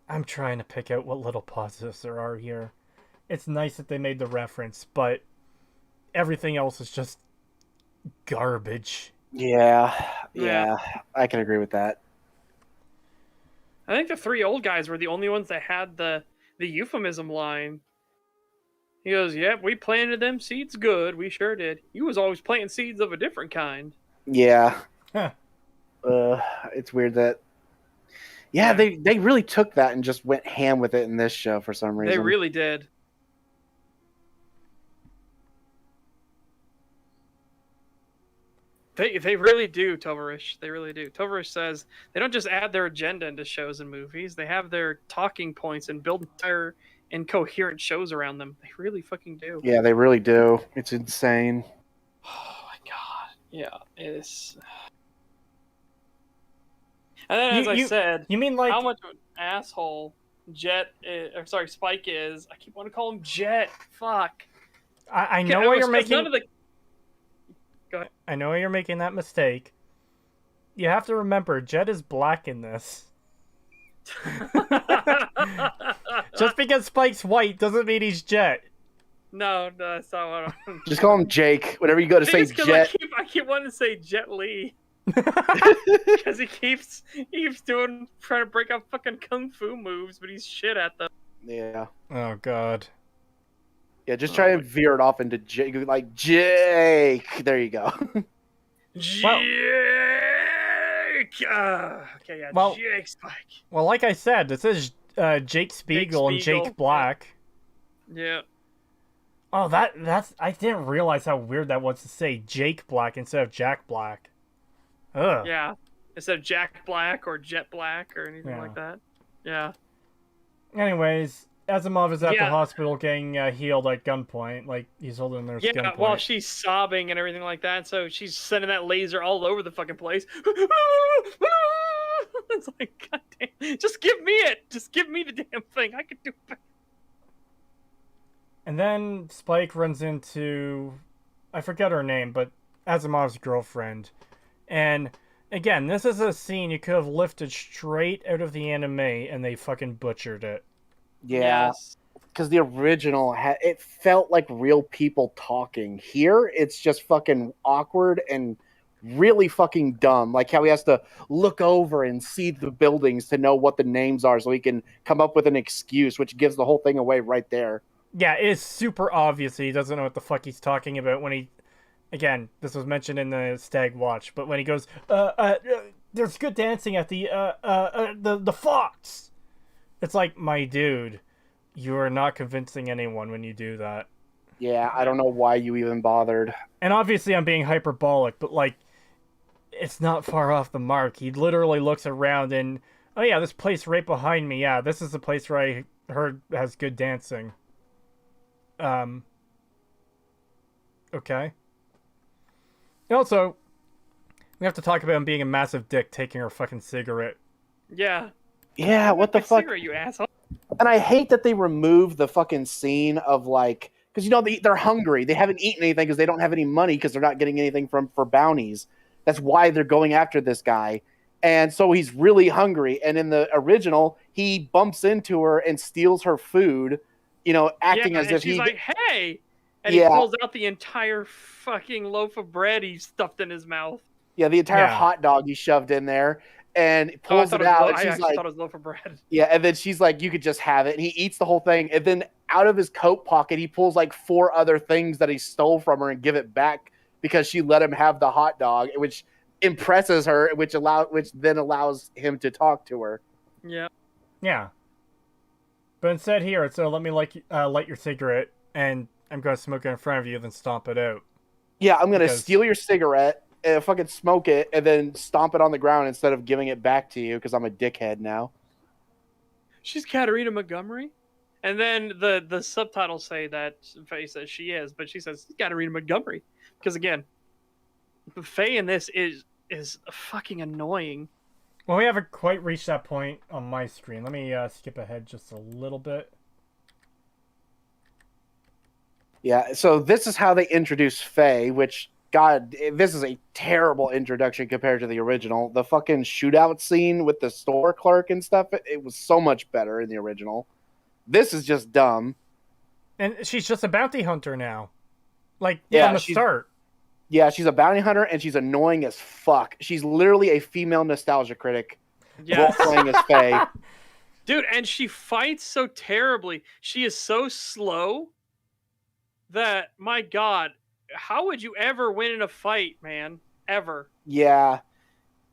I'm trying to pick out what little positives there are here. It's nice that they made the reference, but everything else is just garbage. Yeah, Yeah. I can agree with that. I think the 3 old guys were the only ones that had the euphemism line. He goes, "Yep, we planted them seeds good. We sure did. You was always planting seeds of a different kind." Yeah. Huh. It's weird that. Yeah, they really took that and just went ham with it in this show for some reason. They really did. They really do, Tovarish. They really do. Tovarish says they don't just add their agenda into shows and movies. They have their talking points and build entire and coherent shows around them. They really fucking do. Yeah, they really do. It's insane. Oh my god. Yeah, it's. And then, as I said, you mean like how much of an asshole Spike is? I keep wanting to call him Jet. Fuck. I know why you're making. None of the... Go ahead. I know why you're making that mistake. You have to remember, Jet is black in this. Just because Spike's white doesn't mean he's Jet. No, that's not what I'm... Just call him Jake. Whenever you go to say Jet. I keep wanting to say Jet Li. Because he keeps trying to break out fucking kung fu moves, but he's shit at them. Yeah. Oh god. Yeah, just try and veer it off into Jake. Like, Jake. There you go. Jake! Okay, yeah, Well, Jake Spike. Well, like I said, this is Jake Spiegel and Jake Black. Yeah. Oh, that's... I didn't realize how weird that was to say Jake Black instead of Jack Black. Ugh. Yeah. Instead of Jack Black or Jet Black or anything like that. Yeah. Anyways, Asimov is at the hospital getting healed at gunpoint. Like, he's holding their gunpoint. Yeah, while she's sobbing and everything like that. So she's sending that laser all over the fucking place. It's like, goddamn. Just give me it. Just give me the damn thing. I can do it. And then Spike runs into... I forget her name, but Asimov's girlfriend. And Again, this is a scene you could have lifted straight out of the anime, and they fucking butchered it. Yeah, Yes. because the original it felt like real people talking. Here, it's just fucking awkward and really fucking dumb. Like how he has to look over and see the buildings to know what the names are, so he can come up with an excuse, which gives the whole thing away right there. Yeah, it is super obvious that he doesn't know what the fuck he's talking about when he. Again, this was mentioned in the Stag Watch, but when he goes, there's good dancing at the Fox. It's like, my dude, you are not convincing anyone when you do that. Yeah, I don't know why you even bothered. And obviously, I'm being hyperbolic, but like, it's not far off the mark. He literally looks around and, oh yeah, this place right behind me. Yeah, this is the place where I heard has good dancing. Okay. And also, we have to talk about him being a massive dick taking her fucking cigarette. Yeah. Yeah, what the fuck? Cigarette, you asshole. And I hate that they removed the fucking scene of like, because you know they're hungry. They haven't eaten anything because they don't have any money because they're not getting anything for bounties. That's why they're going after this guy. And so he's really hungry. And in the original, he bumps into her and steals her food, you know, acting as if she's like, hey! And Yeah. he pulls out the entire fucking loaf of bread he stuffed in his mouth. Yeah, the entire Yeah. hot dog he shoved in there and pulls it out. And I she's actually like, thought it was a loaf of bread. yeah, and then she's like, you could just have it. And he eats the whole thing. And then out of his coat pocket, he pulls like 4 other things that he stole from her and give it back because she let him have the hot dog, which impresses her, which then allows him to talk to her. Yeah. Yeah. But instead here, it's let me light your cigarette, and I'm going to smoke it in front of you, then stomp it out. Yeah, I'm going to Because- steal your cigarette and fucking smoke it and then stomp it on the ground instead of giving it back to you because I'm a dickhead now. She's Katarina Montgomery. And then the subtitles say that Faye says she is, but she says Katarina Montgomery. Because again, Faye in this is fucking annoying. Well, we haven't quite reached that point on my screen. Let me skip ahead just a little bit. Yeah, so this is how they introduce Faye, which, God, this is a terrible introduction compared to the original. The fucking shootout scene with the store clerk and stuff, it was so much better in the original. This is just dumb. And she's just a bounty hunter now. Like, Yeah, from the start. Yeah, she's a bounty hunter, and she's annoying as fuck. She's literally a female nostalgia critic. Yes. Role-playing as Faye. Dude, and she fights so terribly. She is so slow that, my God, how would you ever win in a fight, man? Ever. Yeah.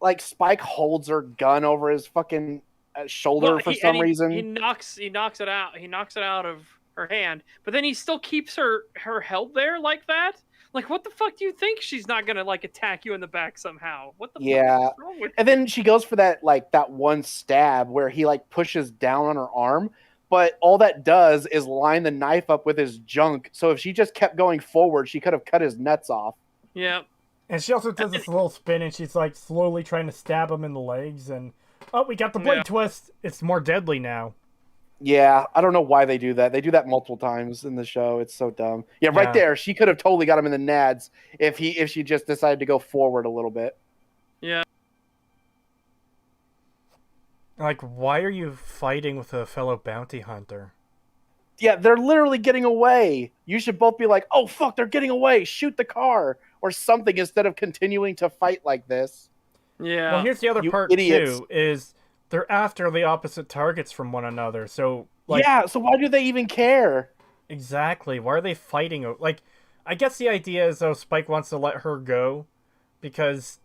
Like, Spike holds her gun over his fucking shoulder for some reason. He knocks it out. He knocks it out of her hand, but then he still keeps her held there like that. Like, what the fuck do you think? She's not gonna like attack you in the back somehow? What the fuck is wrong with And then she goes for that one stab where he like pushes down on her arm, but all that does is line the knife up with his junk. So if she just kept going forward, she could have cut his nuts off. Yeah. And she also does this little spin, and she's like slowly trying to stab him in the legs. And oh, we got the blade twist. It's more deadly now. Yeah, I don't know why they do that. They do that multiple times in the show. It's so dumb. Yeah, right there. She could have totally got him in the nads if she just decided to go forward a little bit. Yeah. Like, why are you fighting with a fellow bounty hunter? Yeah, they're literally getting away. You should both be like, oh, fuck, they're getting away. Shoot the car or something instead of continuing to fight like this. Yeah. Well, here's the other part, too, is they're after the opposite targets from one another. So, like... Yeah, so why do they even care? Exactly. Why are they fighting? Like, I guess the idea is, though, Spike wants to let her go because,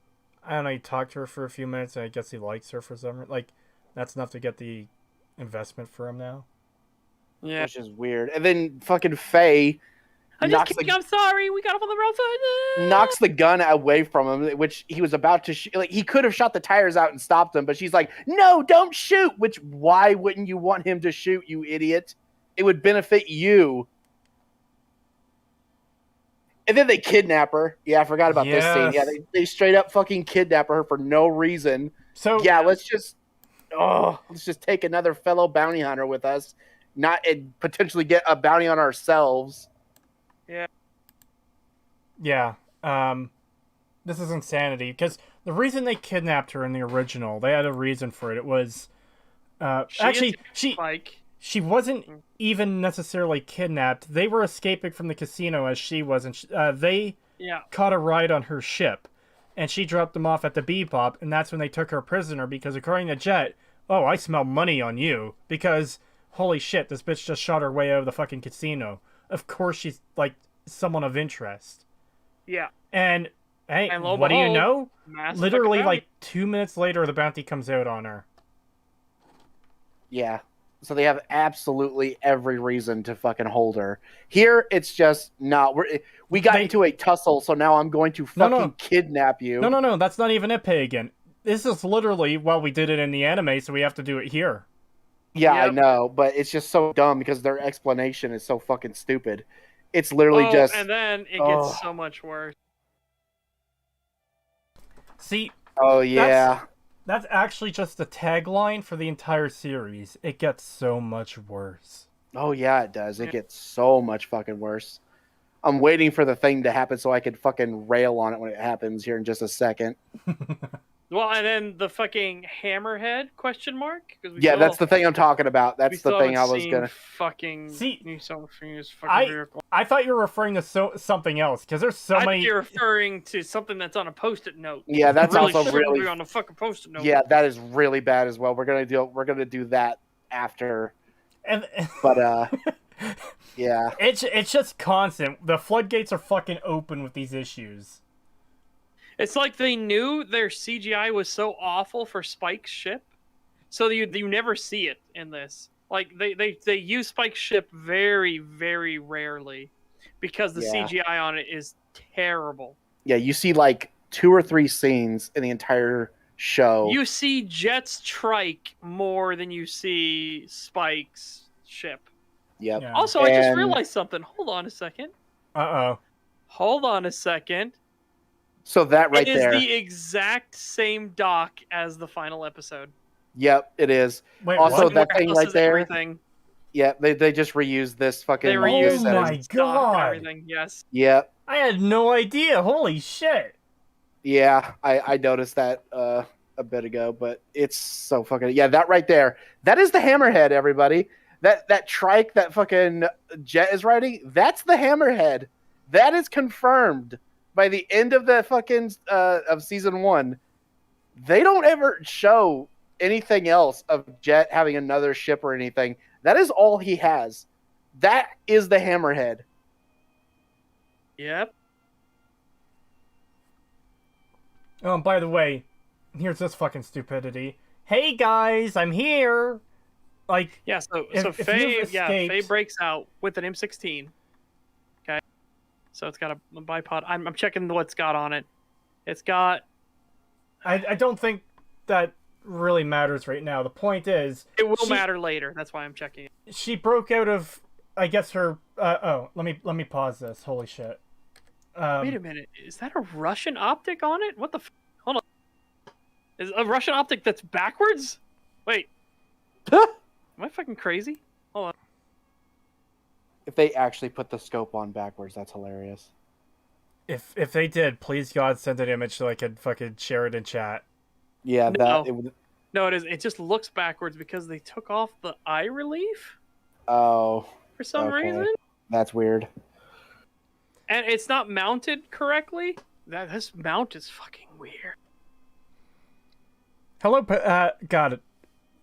I don't know, he talked to her for a few minutes, and I guess he likes her for some reason. Like, that's enough to get the investment for him now. Yeah. Which is weird. And then fucking Faye... I'm sorry. We got off on the wrong side. Knocks the gun away from him, which he was about to shoot. Like, he could have shot the tires out and stopped him, but she's like, no, don't shoot. Which, why wouldn't you want him to shoot, you idiot? It would benefit you. And then they kidnap her. Yeah, I forgot about this scene. Yeah, they straight up fucking kidnap her for no reason. So yeah, let's just take another fellow bounty hunter with us, and potentially get a bounty on ourselves. Yeah. Yeah. this is insanity, because the reason they kidnapped her in the original, they had a reason for it. It was she wasn't even necessarily kidnapped. They were escaping from the casino as she was, and they caught a ride on her ship, and she dropped them off at the Bebop, and that's when they took her prisoner, because according to Jet, oh, I smell money on you, because holy shit, this bitch just shot her way out of the fucking casino. Of course she's, like, someone of interest. Yeah. And, hey, and lo what do you know? Literally, like, 2 minutes later, the bounty comes out on her. Yeah. So they have absolutely every reason to fucking hold her. Here, it's just not. We got into a tussle, so now I'm going to fucking kidnap you. No, that's not even it, Pagan. This is literally, well, we did it in the anime, so we have to do it here. Yeah, I know, but it's just so dumb because their explanation is so fucking stupid. It's literally just... and then it gets so much worse. See... Oh, yeah. That's actually just the tagline for the entire series. It gets so much worse. Oh, yeah, it does. It gets so much fucking worse. I'm waiting for the thing to happen so I can fucking rail on it when it happens here in just a second. Well, and then the fucking hammerhead question mark? Yeah, that's the thing I'm talking about. That's the thing I was gonna fucking see. Vehicle. I thought you were referring to something else because there's so many. You're referring to something that's on a post-it note. Yeah, that's also really on a fucking post-it note. Yeah, that is really bad as well. We're gonna do that after. But yeah, it's just constant. The floodgates are fucking open with these issues. It's like they knew their CGI was so awful for Spike's ship, so you never see it in this. Like they use Spike's ship very, very rarely because the CGI on it is terrible. Yeah, you see like 2 or 3 scenes in the entire show. You see Jet's trike more than you see Spike's ship. Yep. Yeah. Also, I just realized something. Hold on a second. Uh-oh. Hold on a second. So that right there. It is the exact same dock as the final episode. Yep, it is. Wait, also, that thing right there. Everything. Yeah, they just reused this fucking. They reused oh my god! Everything. Yes. Yep. I had no idea. Holy shit. Yeah, I noticed that a bit ago, but it's so fucking that right there. That is the hammerhead, everybody. That trike that fucking Jet is riding. That's the hammerhead. That is confirmed. By the end of the fucking of season 1, they don't ever show anything else of Jet having another ship or anything. That is all he has. That is the hammerhead. Yep. Oh, and by the way, here's this fucking stupidity. Hey guys, I'm here. Like, yeah. So Faye breaks out with an M16. So it's got a bipod. I'm checking what's got on it. It's got... I don't think that really matters right now. The point is... It will matter later. That's why I'm checking it. She broke out of, I guess, her... let me pause this. Holy shit. Wait a minute. Is that a Russian optic on it? What the... Hold on. Is a Russian optic that's backwards? Wait. Am I fucking crazy? Hold on. If they actually put the scope on backwards, that's hilarious. If they did, please God, send an image so I could fucking share it in chat. Yeah, No, it is. It just looks backwards because they took off the eye relief. Oh. For some reason. That's weird. And it's not mounted correctly. This mount is fucking weird. Hello, got it.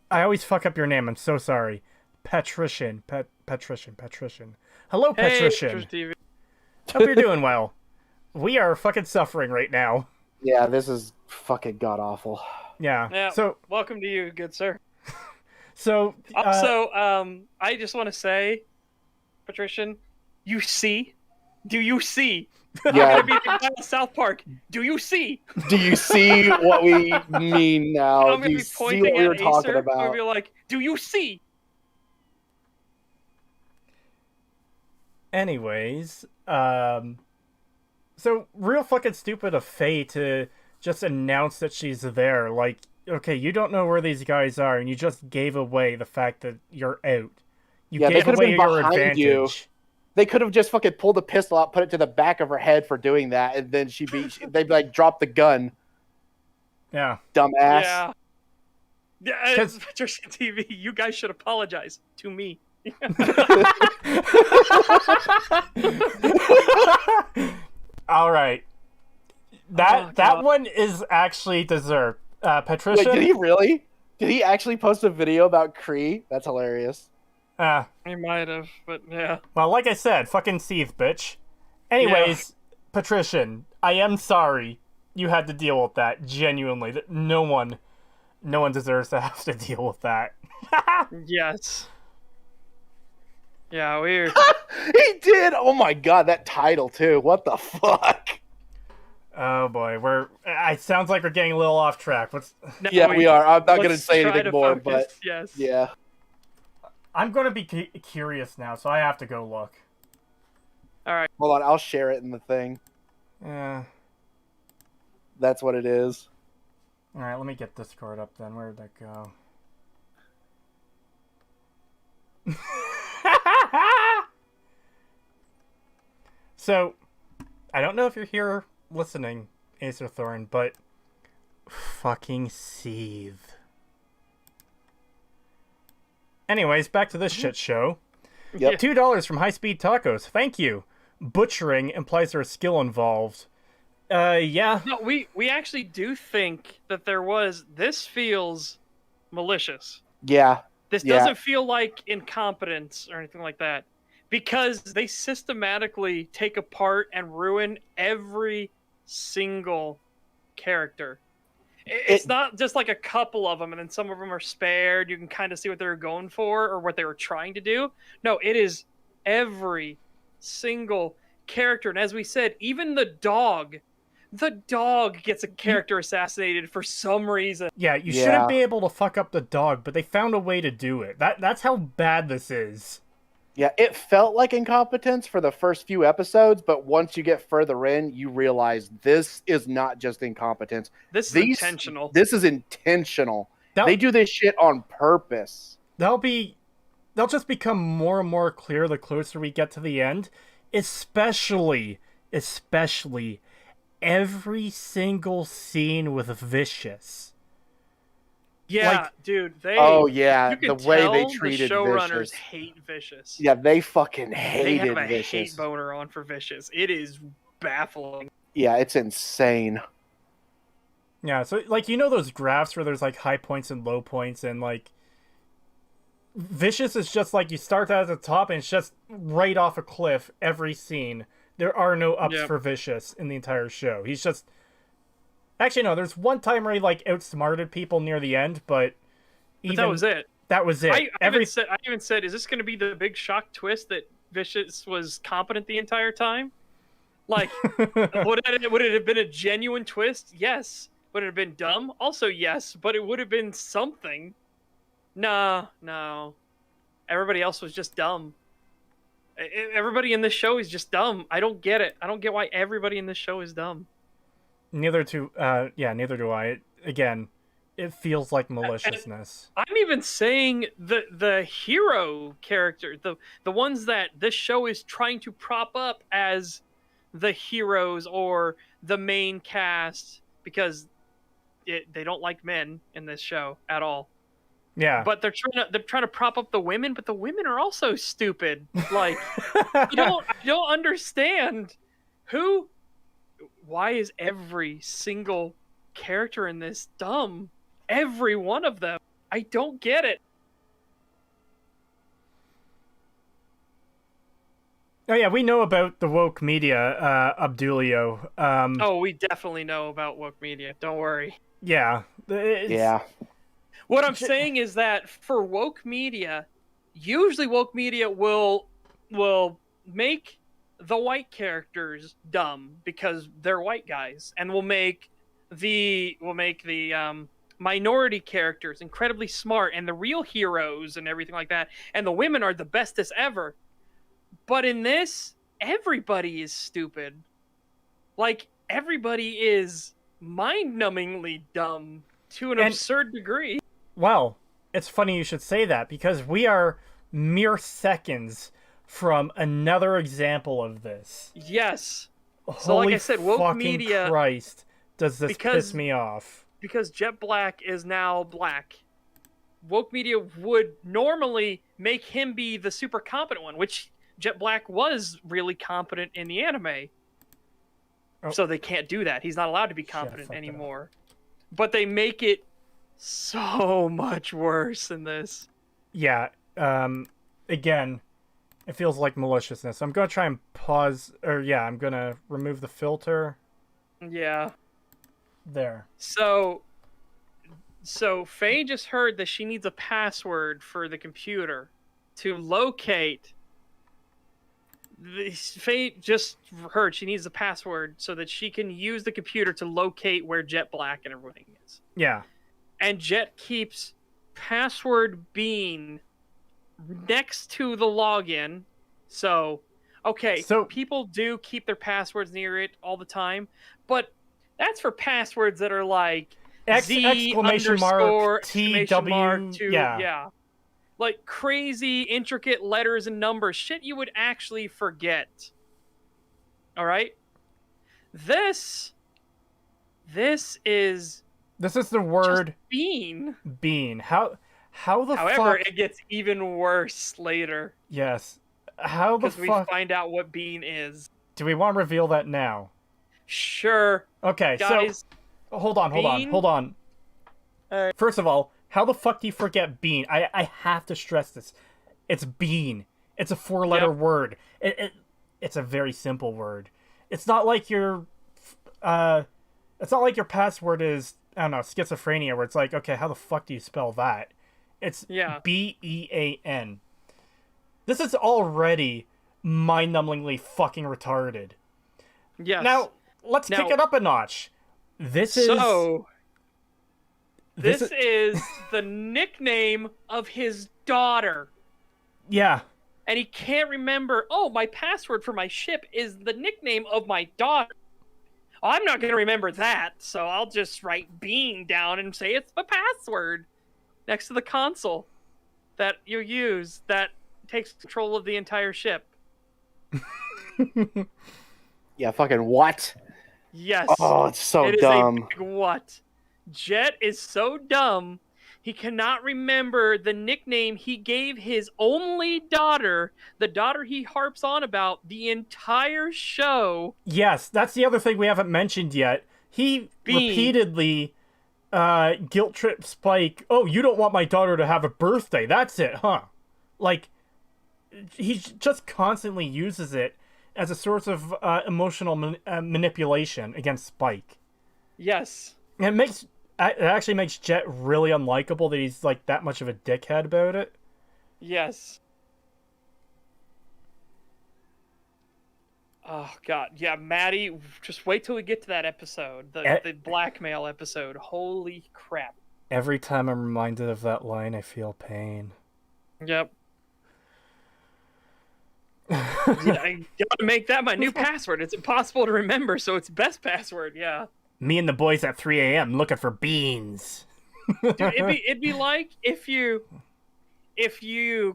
I always fuck up your name. I'm so sorry. Patrician. Patrician. Hello, Patrician. Hey, hope you're doing well. We are fucking suffering right now. Yeah, this is fucking god-awful. Yeah. So, welcome to you, good sir. So, I just want to say, Patrician, you see? Do you see? Yeah. I'm gonna be in South Park. Do you see? Do you see what we mean now? I'm gonna be pointing at Acer. I'm gonna be like, do you see? Anyways, so real fucking stupid of Faye to just announce that she's there. Like, okay, you don't know where these guys are, and you just gave away the fact that you're out. You gave away your advantage. They could have just fucking pulled a pistol out, put it to the back of her head for doing that, and then they'd like drop the gun. Yeah. Dumbass. Yeah. Yeah, it's Patricia TV. You guys should apologize to me. All right. That one is actually deserved. Patricia. Wait, did he really? Did he actually post a video about Cree? That's hilarious. He might have, but yeah. Well, like I said, fucking seethe, bitch. Anyways, Patrician, I am sorry you had to deal with that. Genuinely, no one deserves to have to deal with that. Yes. Yeah, weird. He did. Oh my god, that title too. What the fuck? Oh boy, it sounds like we're getting a little off track. We are. I'm not gonna say anything more, but yes. Yeah. I'm gonna be curious now, so I have to go look. All right. Hold on, I'll share it in the thing. Yeah. That's what it is. All right, let me get Discord up then. Where did that go? So, I don't know if you're here listening, Acer Thorn, but fucking seethe. Anyways, back to this shit show. Yep. $2 from High Speed Tacos. Thank you. Butchering implies there's skill involved. Yeah. No, we actually do think that there was. This feels malicious. Yeah. This doesn't feel like incompetence or anything like that, because they systematically take apart and ruin every single character. It's not just like a couple of them and then some of them are spared. You can kind of see what they were going for or what they were trying to do. No, it is every single character. And as we said, even the dog gets a character assassinated for some reason. Yeah, you shouldn't be able to fuck up the dog, but they found a way to do it. That's how bad this is. Yeah, it felt like incompetence for the first few episodes, but once you get further in, you realize this is not just incompetence. This is intentional. This is intentional. They do this shit on purpose. They'll just become more and more clear the closer we get to the end, especially every single scene with Vicious. Yeah, dude. The way they treated the showrunners Vicious. hate Vicious. Yeah, they fucking hated They have a Vicious. hate boner on for Vicious. It is baffling. Yeah, it's insane. Yeah, so like those graphs where there's like high points and low points, and like Vicious is just like you start at the top and it's just right off a cliff every scene. There are no ups for Vicious in the entire show. He's just actually no. There's one time where he like outsmarted people near the end, but that was it. That was it. I even said, is this going to be the big shock twist that Vicious was competent the entire time? Like, would it have been a genuine twist? Yes. Would it have been dumb? Also, yes. But it would have been something. No. Everybody else was just dumb. Everybody in this show is just dumb. I don't get it. I don't get why everybody in this show is dumb. Neither do I. Again, it feels like maliciousness. I'm even saying the hero character, the ones that this show is trying to prop up as the heroes or the main cast, because they don't like men in this show at all. Yeah. But they're trying to prop up the women, but the women are also stupid. Like, I don't understand why is every single character in this dumb? Every one of them. I don't get it. Oh yeah, we know about the woke media, Abdulio. Oh, we definitely know about woke media. Don't worry. Yeah. What I'm saying is that for woke media, usually woke media will make the white characters dumb because they're white guys, and will make the minority characters incredibly smart and the real heroes and everything like that, and the women are the bestest ever. But in this, everybody is stupid. Like, everybody is mind-numbingly dumb to an absurd degree. Well, it's funny you should say that, because we are mere seconds from another example of this. Yes. So, Holy like I said, woke fucking media, Christ, does this because- piss me off? because Jet Black is now black, woke media would normally make him be the super competent one, which Jet Black was really competent in the anime. Oh. So they can't do that. He's not allowed to be Shit, I competent fucked that up. anymore. But they make it so much worse in this. Yeah, again, it feels like maliciousness. I'm gonna try and pause, or yeah, I'm gonna remove the filter. Yeah. There. So Faye just heard that she needs a password for the computer to locate. Faye just heard she needs a password so that she can use the computer to locate where Jet Black and everything is. Yeah. And Jet keeps password bean next to the login. So, okay, So- people do keep their passwords near it all the time, but that's for passwords that are like Z exclamation underscore, mark, exclamation mark, TW, to, yeah. Like crazy, intricate letters and numbers. Shit you would actually forget. Alright? This is This is the word just bean. bean. How the However, fuck? it gets even worse later. Yes. How the Because we fuck? find out what bean is. Do we want to reveal that now? Sure. Okay, Guys, so hold on. Bean? Alright. First of all, how the fuck do you forget bean? I have to stress this. It's bean. It's a 4-letter Yep. word. It's a very simple word. It's not like your password is, I don't know, schizophrenia, where it's like, okay, how the fuck do you spell that? It's Yeah. BEAN. This is already mind-numbingly fucking retarded. yes. Now, let's kick it up a notch. This is This is the nickname of his daughter. yeah. And he can't remember, oh, my password for my ship is the nickname of my daughter. Oh, I'm not going to remember that, so I'll just write Bean down and say it's my password next to the console that you use that takes control of the entire ship. Yeah, fucking what? Yes. Oh, it's so it is dumb. a big what? Jet is so dumb, he cannot remember the nickname he gave his only daughter, the daughter he harps on about the entire show. Yes, that's the other thing we haven't mentioned yet. He Bean. repeatedly guilt trip Spike. Oh, you don't want my daughter to have a birthday. That's it, huh? Like, he just constantly uses it as a source of emotional manipulation against Spike. Yes. And it actually makes Jet really unlikable that he's like that much of a dickhead about it. Yes. Oh, God. Yeah, Maddie, just wait till we get to that episode. The blackmail episode. Holy crap. Every time I'm reminded of that line, I feel pain. Yep. Yeah, I gotta make that my new password. It's impossible to remember, so it's best password, yeah. Me and the boys at 3 a.m. looking for beans. Dude, it'd be like if you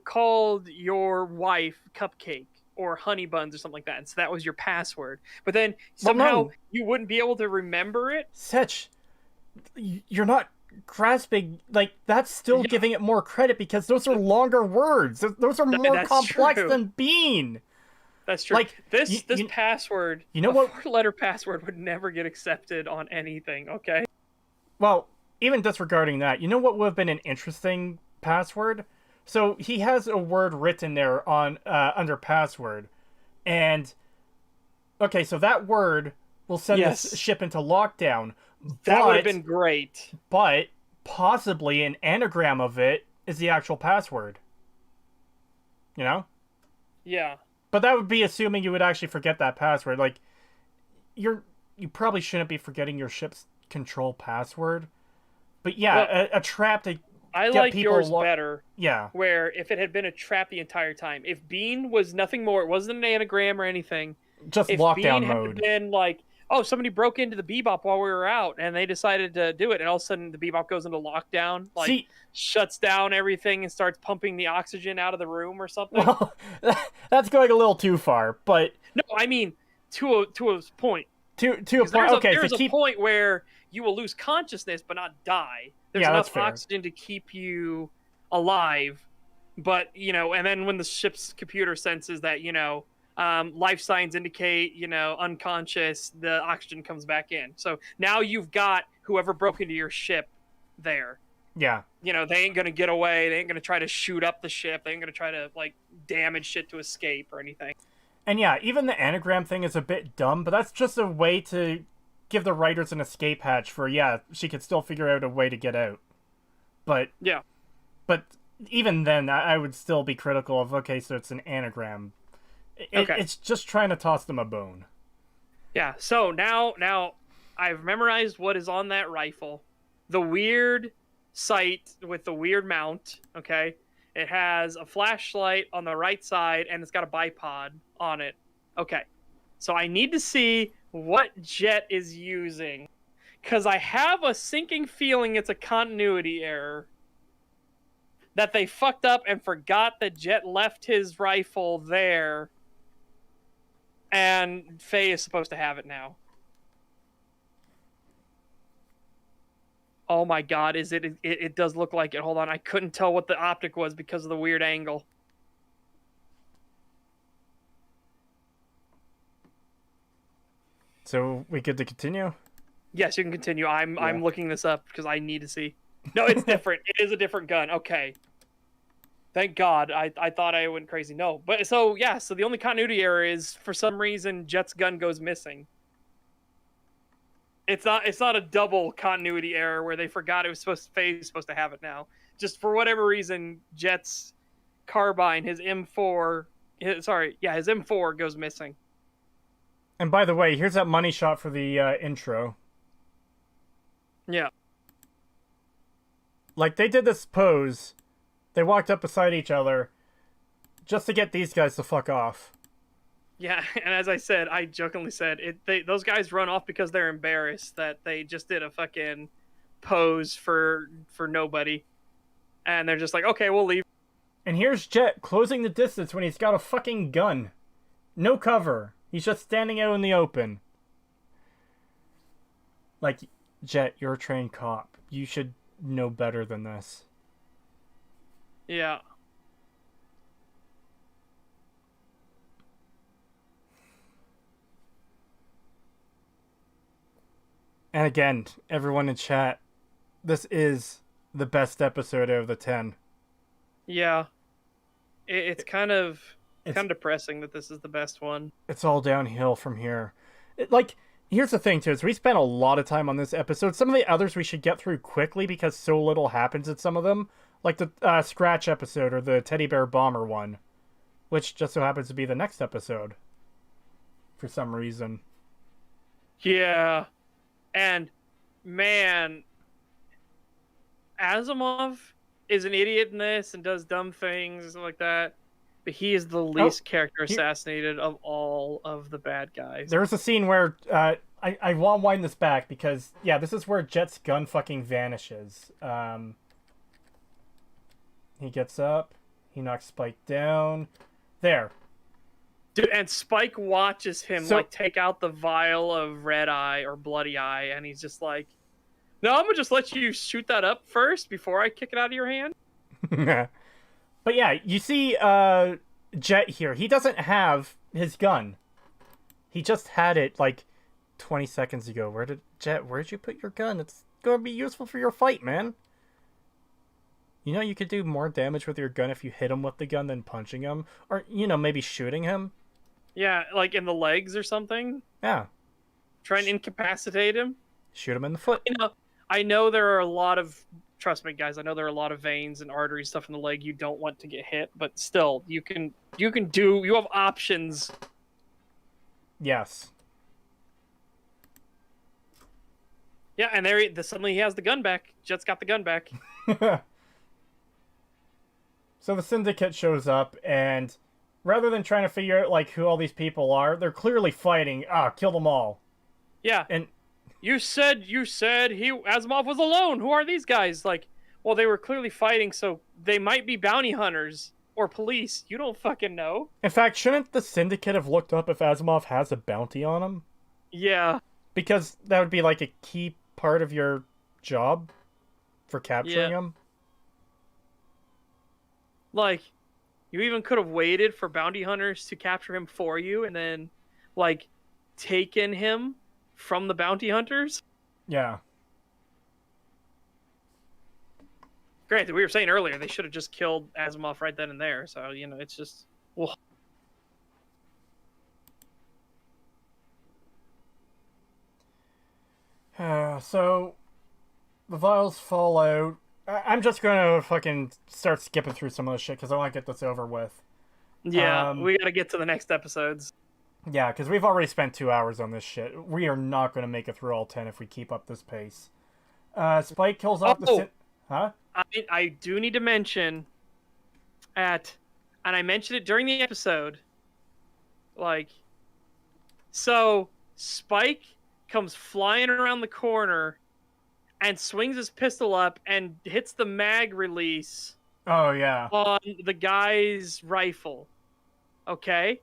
called your wife Cupcake or Honey Buns or something like that, and so that was your password. But then somehow you wouldn't be able to remember it. Setch, you're not grasping, like, that's still giving it more credit because those are longer words. Those are more that's complex true. than bean. That's true. Like, this password, you know a what? 4-letter password would never get accepted on anything, okay? Well, even disregarding that, you know what would have been an interesting password? So he has a word written there on under password, and okay, so that word will send this ship into lockdown. That would have been great. But possibly an anagram of it is the actual password. You know? Yeah. But that would be assuming you would actually forget that password. Like, you probably shouldn't be forgetting your ship's control password. But yeah, Well, a trap to I get like people yours better. Yeah. Where if it had been a trap the entire time, if Bean was nothing more, it wasn't an anagram or anything. Just If lockdown Bean mode. had been like, oh, somebody broke into the Bebop while we were out, and they decided to do it, and all of a sudden the Bebop goes into lockdown, like See, shuts down everything and starts pumping the oxygen out of the room or something. well, that's going a little too far, but No, I mean to a point. to a point. There's Okay, a point where you will lose consciousness but not die. There's Yeah, enough that's fair. oxygen to keep you alive, but and then when the ship's computer senses that life signs indicate unconscious, the oxygen comes back in. So now you've got whoever broke into your ship there. Yeah. They ain't gonna get away. They ain't gonna try to shoot up the ship. They ain't gonna try to damage shit to escape or anything. And yeah, even the anagram thing is a bit dumb, but that's just a way to give the writers an escape hatch for, she could still figure out a way to get out. But yeah. But even then, I would still be critical of, okay, so it's an anagram. It's just trying to toss them a bone. Yeah, so now I've memorized what is on that rifle. The weird sight with the weird mount, okay? It has a flashlight on the right side, and it's got a bipod on it. Okay, so I need to see what Jet is using, because I have a sinking feeling it's a continuity error. That they fucked up and forgot that Jet left his rifle there, and Faye is supposed to have it now. Oh my god, is it? It does look like it. Hold on, I couldn't tell what the optic was because of the weird angle. So we good to continue? Yes, you can continue. I'm looking this up because I need to see. No, it's different. It is a different gun. Okay. Thank God. I thought I went crazy. No, but so the only continuity error is for some reason Jet's gun goes missing. It's not a double continuity error where they forgot it was Faye was supposed to have it now. Just for whatever reason, Jet's carbine, his M4 goes missing. And by the way, here's that money shot for the intro. Yeah. Like, they did this pose. They walked up beside each other just to get these guys to fuck off. Yeah, and as I said, I jokingly said, those guys run off because they're embarrassed that they just did a fucking pose for nobody. And they're just like, okay, we'll leave. And here's Jet closing the distance when he's got a fucking gun. No cover. He's just standing out in the open. Like, Jet, you're a trained cop. You should know better than this. Yeah. And again, everyone in chat, this is the best episode out of the 10. Yeah. It's kind of depressing that this is the best one. It's all downhill from here. Here's the thing, too, is we spent a lot of time on this episode. Some of the others we should get through quickly because so little happens in some of them. Like the Scratch episode or the Teddy Bear Bomber one. Which just so happens to be the next episode. For some reason. Yeah. And, man, Asimov is an idiot in this and does dumb things and stuff like that. But he is the least character assassinated of all of the bad guys. There was a scene where, I want to wind this back because, this is where Jet's gun fucking vanishes. He gets up, he knocks Spike down. There. Dude, and Spike watches him take out the vial of red eye or bloody eye, and he's just like, no, I'm gonna just let you shoot that up first before I kick it out of your hand. But yeah, you see Jet here. He doesn't have his gun. He just had it 20 seconds ago. Where'd you put your gun? It's gonna be useful for your fight, man. You know you could do more damage with your gun if you hit him with the gun than punching him. Or, maybe shooting him. Yeah, like in the legs or something. Yeah. Try and incapacitate him. Shoot him in the foot. I know there are a lot of... Trust me, guys, I know there are a lot of veins and arteries, stuff in the leg you don't want to get hit, but still, you have options. Yes. Yeah, and suddenly he has the gun back. Jet's got the gun back. So the Syndicate shows up, and rather than trying to figure out, who all these people are, they're clearly fighting. Kill them all. Yeah. And You said Asimov was alone. Who are these guys? Like, well, they were clearly fighting, so they might be bounty hunters or police. You don't fucking know. in fact, shouldn't the Syndicate have looked up if Asimov has a bounty on him? Yeah. Because that would be like a key part of your job for capturing him. Like, you even could have waited for bounty hunters to capture him for you and then, like, taken him from the bounty hunters. Yeah. Granted, we were saying earlier they should have just killed Asimov right then and there. So, you know, it's just... Well, so, the vials fall out. I'm just gonna fucking start skipping through some of this shit because I want to get this over with. yeah, we gotta get to the next episodes. Yeah, because we've already spent 2 hours on this shit. We are not going to make it through all 10 if we keep up this pace. Spike kills off the... Huh? I do need to mention and I mentioned it during the episode, like, so Spike comes flying around the corner and swings his pistol up and hits the mag release Oh, yeah. on the guy's rifle. Okay?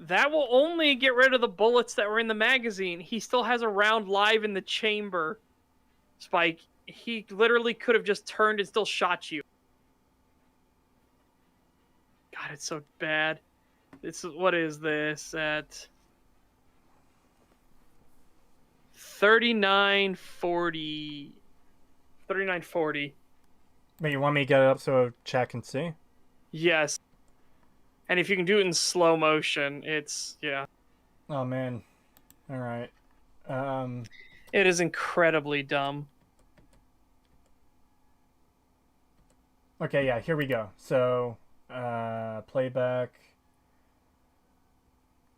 That will only get rid of the bullets that were in the magazine. He still has a round live in the chamber, Spike. He literally could have just turned and still shot you. God, it's so bad. What is this? At 39:40. 39:40. Wait, you want me to get it up so chat can see? Yes. And if you can do it in slow motion, it's... yeah. Oh, man. Alright. It is incredibly dumb. Okay, yeah, here we go. So, playback.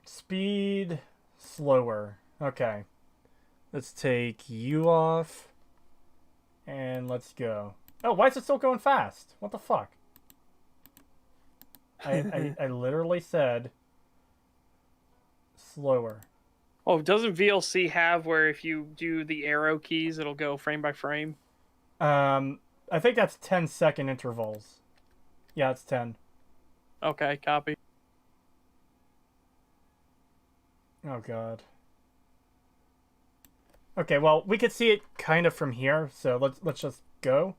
Speed. Slower. Okay. Let's take you off. And let's go. Oh, why is it still going fast? What the fuck? I literally said slower. Oh, doesn't VLC have where if you do the arrow keys, it'll go frame by frame? I think that's 10-second intervals. Yeah, it's 10. Okay, copy. Oh, God. Okay, well, we could see it kind of from here, so let's just go.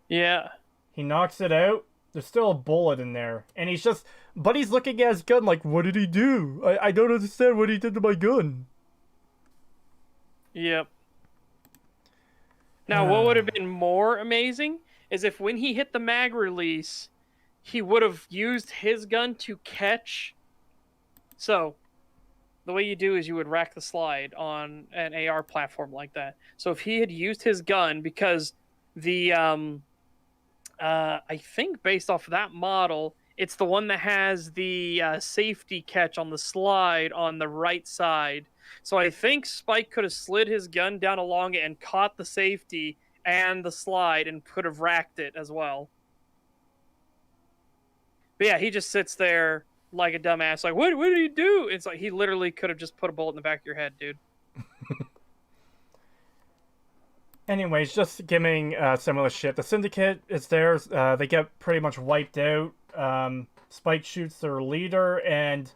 Yeah. He knocks it out. There's still a bullet in there. And he's just... Buddy's looking at his gun like, what did he do? I don't understand what he did to my gun. Yep. Now, what would have been more amazing is if when he hit the mag release, he would have used his gun to catch... So, the way you do is you would rack the slide on an AR platform like that. So if he had used his gun, because the... I think based off of that model, it's the one that has the safety catch on the slide on the right side. So I think Spike could have slid his gun down along it and caught the safety and the slide and could have racked it as well. But yeah, he just sits there like a dumbass, like, what did he do? It's like he literally could have just put a bullet in the back of your head, dude. Anyways, just giving some of the shit. The Syndicate is there. They get pretty much wiped out. Spike shoots their leader, and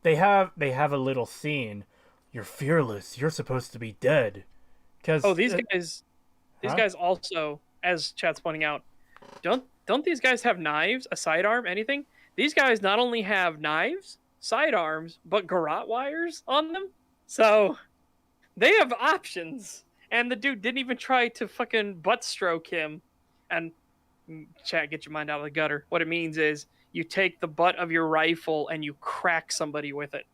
they have a little scene. You're fearless. You're supposed to be dead. These guys also, as chat's pointing out, don't these guys have knives, a sidearm, anything? These guys not only have knives, sidearms, but garrote wires on them. So they have options. And the dude didn't even try to fucking butt stroke him. And chat, get your mind out of the gutter. What it means is you take the butt of your rifle and you crack somebody with it.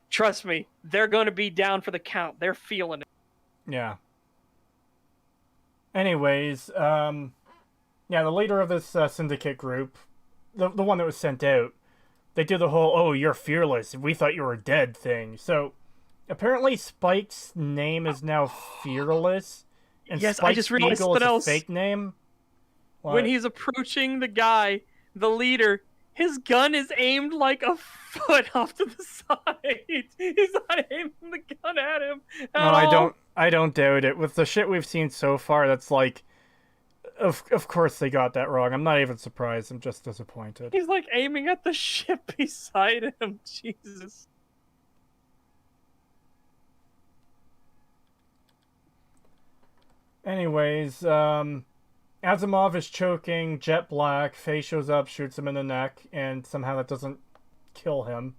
Trust me, they're going to be down for the count. They're feeling it. Yeah. Anyways, yeah, the leader of this syndicate group, the one that was sent out, they do the whole, oh, you're fearless, we thought you were dead thing. So, apparently Spike's name is now Fearless, and yes, Spike's I just realized Eagle is something a else. fake name. What? When he's approaching the guy, the leader, his gun is aimed like a foot off to the side. He's not aiming the gun at him at No, all. I don't doubt it. With the shit we've seen so far, that's like, of course they got that wrong. I'm not even surprised. I'm just disappointed. He's like aiming at the ship beside him. Jesus. Anyways, Asimov is choking Jet Black. Faye shows up, shoots him in the neck, and somehow that doesn't kill him.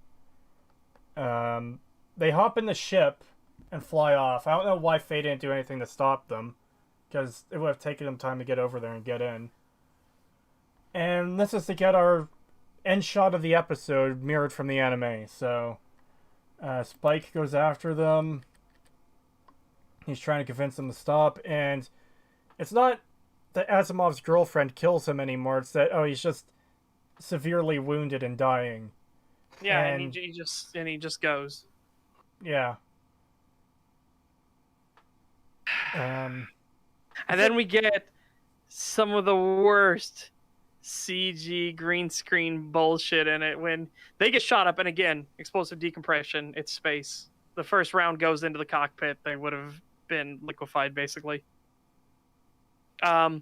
They hop in the ship and fly off. I don't know why Faye didn't do anything to stop them, because it would have taken them time to get over there and get in. And this is to get our end shot of the episode mirrored from the anime. So, Spike goes after them. He's trying to convince them to stop, and it's not that Asimov's girlfriend kills him anymore. It's that, oh, he's just severely wounded and dying. Yeah, and he just goes. Yeah. And then we get some of the worst CG green screen bullshit in it when they get shot up, and again, explosive decompression, it's space. The first round goes into the cockpit, they would have been liquefied, basically. Yeah,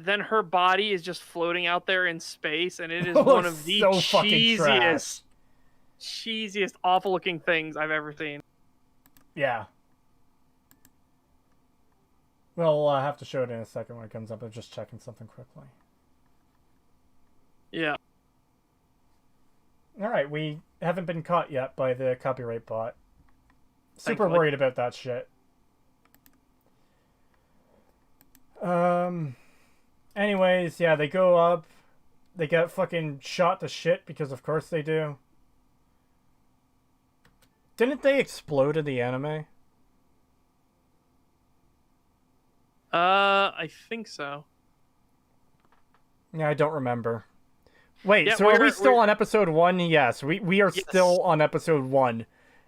then her body is just floating out there in space, and it is one of the so cheesiest, awful-looking things I've ever seen. Yeah. Well, I'll have to show it in a second when it comes up. I'm just checking something quickly. Yeah. Alright, we haven't been caught yet by the copyright bot. Super Thankfully. worried about that shit. Anyways, yeah, they go up. They get fucking shot to shit because of course they do. Didn't they explode in the anime? I think so. Yeah, I don't remember. Wait, Yeah, so are we still on episode 1? Yes, we are Yes. still on episode 1.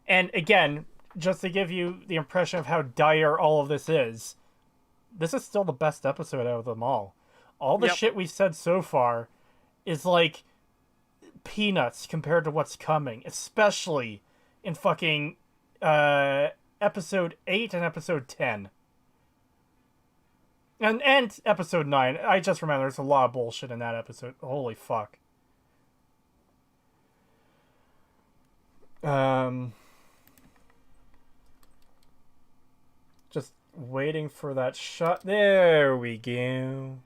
And again, just to give you the impression of how dire all of this is still the best episode out of them all. All the shit we've said so far is like peanuts compared to what's coming, especially in fucking episode 8 and episode 10. And episode 9. I just remember there's a lot of bullshit in that episode. Holy fuck. Just waiting for that shot. There we go.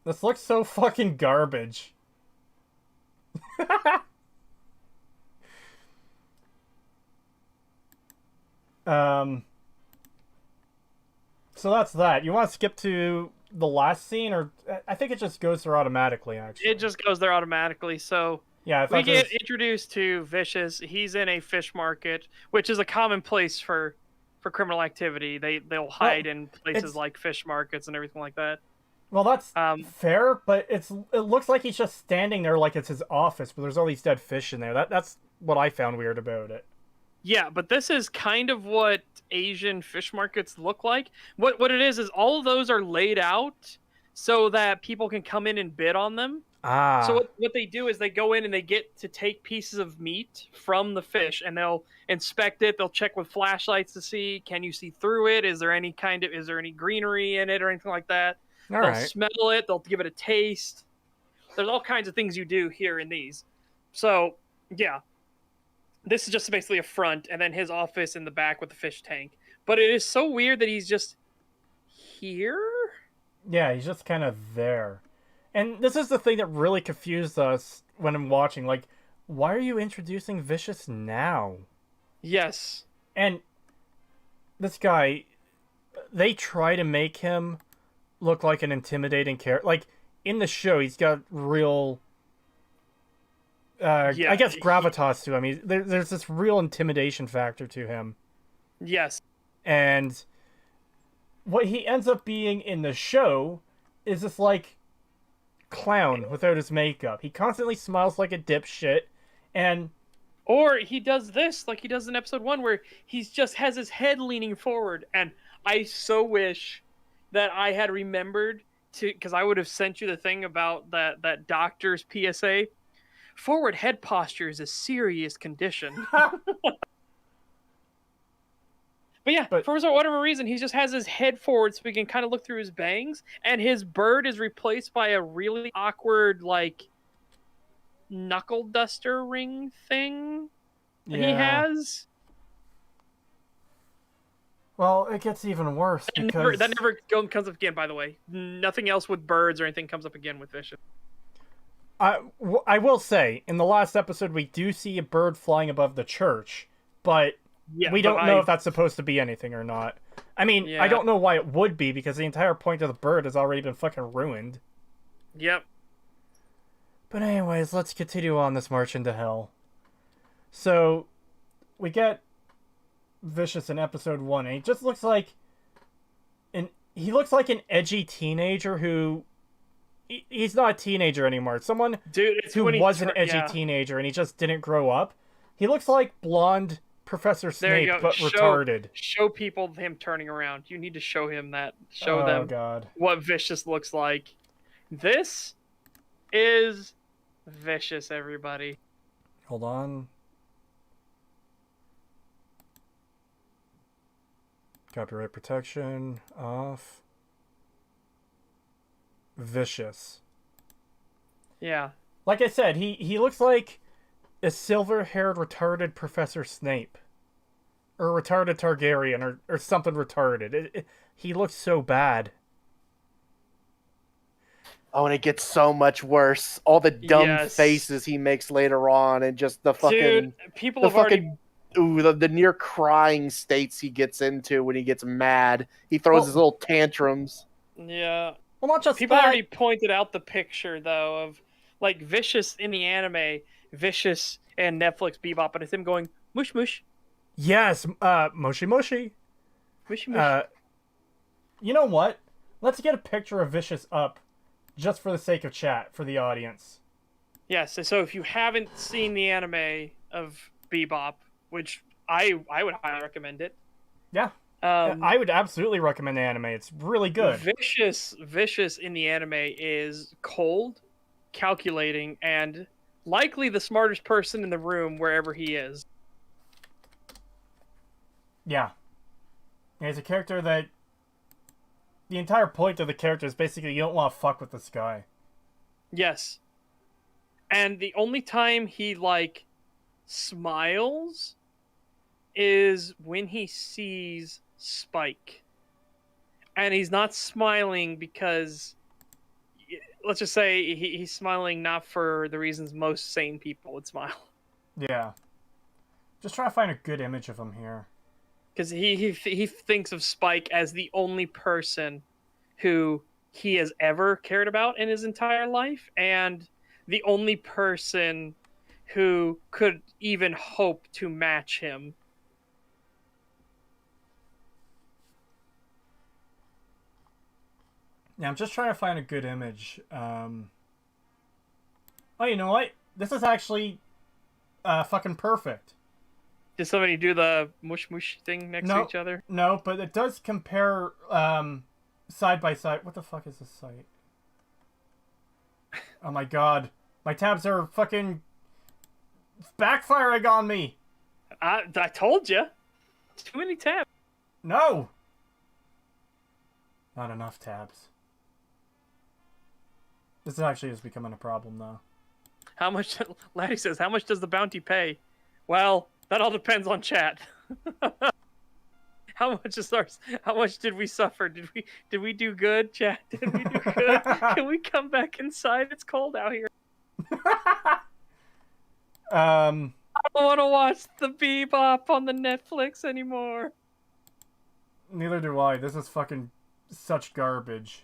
This looks so fucking garbage. So that's that. You want to skip to the last scene, or I think it just goes there automatically, actually. It just goes there automatically, so... Yeah, we get introduced to Vicious. He's in a fish market, which is a common place for criminal activity. They'll hide in places like fish markets and everything like that. Well, that's fair, but it looks like he's just standing there like it's his office, but there's all these dead fish in there. That's what I found weird about it. Yeah, but this is kind of what Asian fish markets look like. What it is all of those are laid out so that people can come in and bid on them. So what they do is they go in and they get to take pieces of meat from the fish, and they'll inspect it. They'll check with flashlights to see, can you see through it? Is there any greenery in it or anything like that? They'll smell it. They'll give it a taste. There's all kinds of things you do here in these. So yeah, this is just basically a front, and then his office in the back with the fish tank. But it is so weird that he's just here. Yeah, he's just kind of there. And this is the thing that really confused us when I'm watching. Like, why are you introducing Vicious now? Yes. And this guy, they try to make him look like an intimidating character. Like, in the show, he's got real... I guess gravitas to him. There's this real intimidation factor to him. Yes. And what he ends up being in the show is this, like... clown without his makeup. He constantly smiles like a dipshit, and or he does this like he does in episode 1 where he's just has his head leaning forward, and I so wish that I had remembered because I would have sent you the thing about that doctor's PSA. Forward head posture is a serious condition. But yeah, But for whatever reason, he just has his head forward so we can kind of look through his bangs, and his bird is replaced by a really awkward, like, knuckle duster ring thing he yeah. has. Well, it gets even worse because That never comes up again, by the way. Nothing else with birds or anything comes up again with Vicious. I will say, in the last episode, we do see a bird flying above the church, but Yeah, we don't know if that's supposed to be anything or not. I mean, Yeah. I don't know why it would be, because the entire point of the bird has already been fucking ruined. Yep. But anyways, let's continue on this march into hell. So, we get Vicious in episode 1, and he just looks like an edgy teenager who... He's not a teenager anymore. Someone who was an edgy teenager and he just didn't grow up. He looks like blonde Professor Snape, but retarded. Show people him turning around. You need to show him that. Show them God. what Vicious looks like. This is Vicious, everybody. Hold on. Copyright protection off. Vicious. Yeah. Like I said, he looks like a silver-haired retarded Professor Snape. Or retarded Targaryen, or something retarded. He looks so bad. Oh, and it gets so much worse. All the dumb faces he makes later on, and just the fucking... Dude, people have already... the near crying states he gets into when he gets mad. He throws his little tantrums. Yeah. Well, not just people that. already pointed out the picture, though, of, like, Vicious in the anime, Vicious and Netflix Bebop, and it's him going, mush mush. Yes, moshi moshi. Mushy mush. You know what? Let's get a picture of Vicious up, just for the sake of chat, for the audience. Yes, so if you haven't seen the anime of Bebop, which I would highly recommend it. Yeah. I would absolutely recommend the anime. It's really good. Vicious in the anime is cold, calculating, and likely the smartest person in the room wherever he is. Yeah. He's a character that... The entire point of the character is basically you don't want to fuck with this guy. Yes. And the only time he, like, smiles is when he sees Spike. And he's not smiling because, let's just say he's smiling not for the reasons most sane people would smile. Yeah. Just trying to find a good image of him here. Because he thinks of Spike as the only person who he has ever cared about in his entire life, and the only person who could even hope to match him. Yeah, I'm just trying to find a good image. Oh, you know what? This is actually fucking perfect. Did somebody do the mush mush thing next to each other? No, but it does compare side by side. What the fuck is this site? Oh my god. My tabs are fucking backfiring on me. I told you. Too many tabs. No. Not enough tabs. This actually is becoming a problem, though. How much? Laddie says, how much does the bounty pay? Well, that all depends on chat. How much is ours? How much did we suffer? Did we do good, chat? Did we do good? Can we come back inside? It's cold out here. I don't want to watch the Bebop on the Netflix anymore. Neither do I. This is fucking such garbage.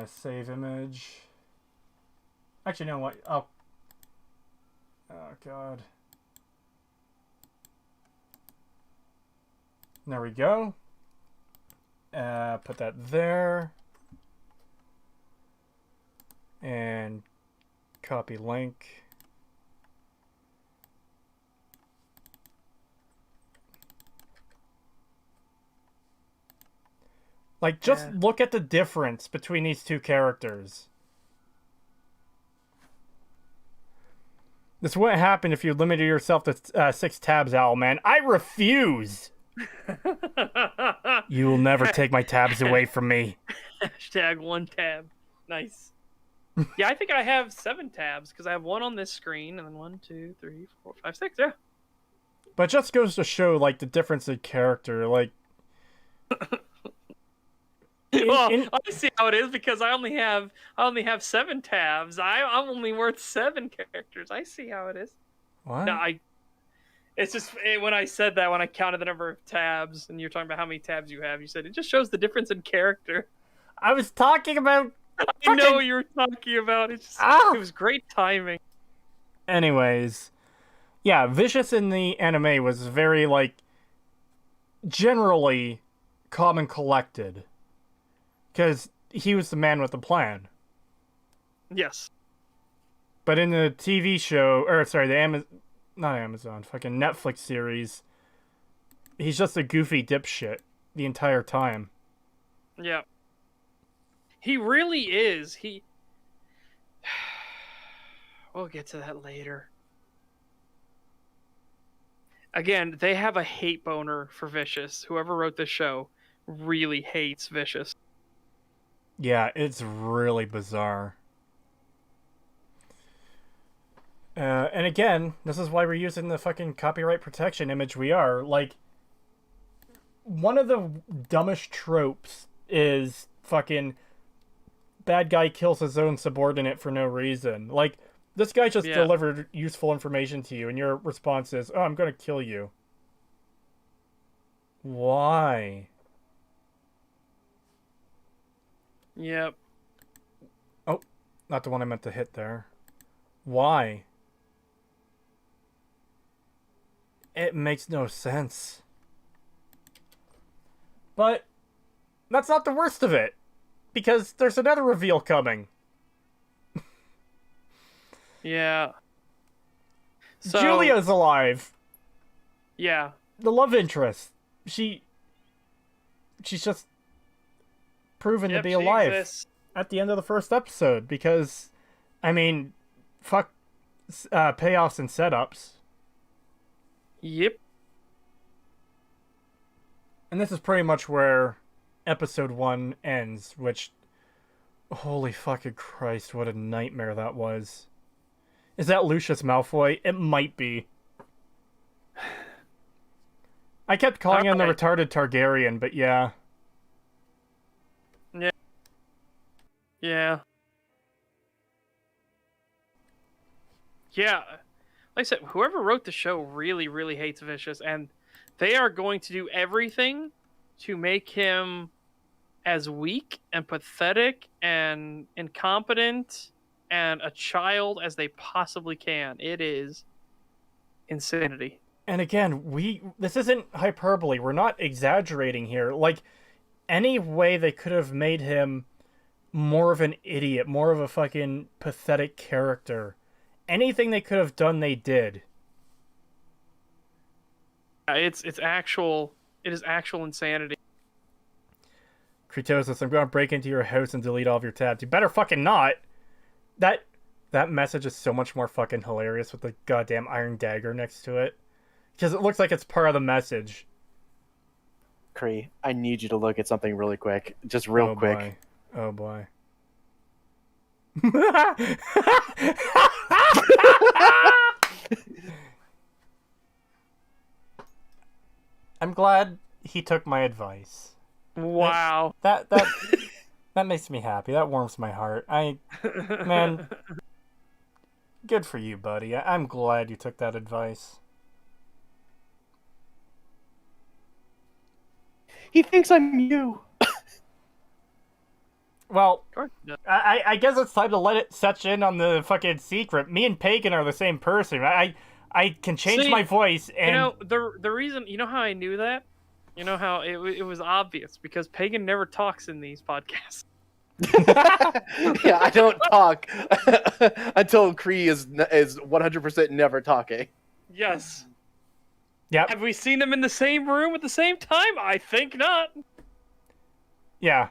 Save image. Actually, you know what? Oh god. There we go. Put that there. And copy link. Like, just look at the difference between these two characters. This wouldn't happen if you limited yourself to 6 tabs, Owlman. I refuse! You will never take my tabs away from me. Hashtag 1 tab. Nice. Yeah, I think I have 7 tabs, because I have 1 on this screen, and then 1, 2, 3, 4, 5, 6, yeah. But it just goes to show, like, the difference in character, like... I see how it is, because I only have 7 tabs. I'm only worth 7 characters. I see how it is. What? No, it's just when I said that, when I counted the number of tabs, and you're talking about how many tabs you have, you said it just shows the difference in character. I was talking about... I know what you were talking about. It was great timing. Anyways, yeah, Vicious in the anime was very, like, generally calm and collected. Because he was the man with the plan. Yes. But in the TV show, or sorry, not Amazon, fucking Netflix series, he's just a goofy dipshit the entire time. Yeah. He really is. We'll get to that later. Again, they have a hate boner for Vicious. Whoever wrote this show really hates Vicious. Yeah, it's really bizarre. And again, this is why we're using the fucking copyright protection image we are. Like, one of the dumbest tropes is fucking bad guy kills his own subordinate for no reason. Like, this guy just delivered useful information to you, and your response is, oh, I'm gonna kill you. Why? Yep. Oh, not the one I meant to hit there. Why? It makes no sense. But that's not the worst of it, because there's another reveal coming. Yeah. So, Julia's alive. Yeah. The love interest. She's just proven to be alive at the end of the first episode, because, I mean, fuck payoffs and setups. Yep. And this is pretty much where episode 1 ends, which, holy fucking Christ, what a nightmare that was. Is that Lucius Malfoy? It might be. I kept calling him the retarded Targaryen, but yeah. Yeah. Yeah. Yeah. Like I said, whoever wrote the show really, really hates Vicious, and they are going to do everything to make him as weak and pathetic and incompetent and a child as they possibly can. It is insanity. And again, this isn't hyperbole. We're not exaggerating here. Like, any way they could have made him more of an idiot, more of a fucking pathetic character. Anything they could have done, they did. It is actual insanity. Creetosis, I'm going to break into your house and delete all of your tabs. You better fucking not. That message is so much more fucking hilarious with the goddamn iron dagger next to it. Because it looks like it's part of the message. Cree, I need you to look at something really quick. Just real quick. Boy. Oh boy. I'm glad he took my advice. Wow. That makes me happy. That warms my heart. Man, good for you, buddy. I'm glad you took that advice. He thinks I'm you. Well, I guess it's time to let it set in on the fucking secret. Me and Pagan are the same person. I can change my voice, and... You know, the reason... You know how I knew that? You know how it was obvious? Because Pagan never talks in these podcasts. Yeah, I don't talk until Cree is 100% never talking. Yes. Yep. Have we seen them in the same room at the same time? I think not. Yeah.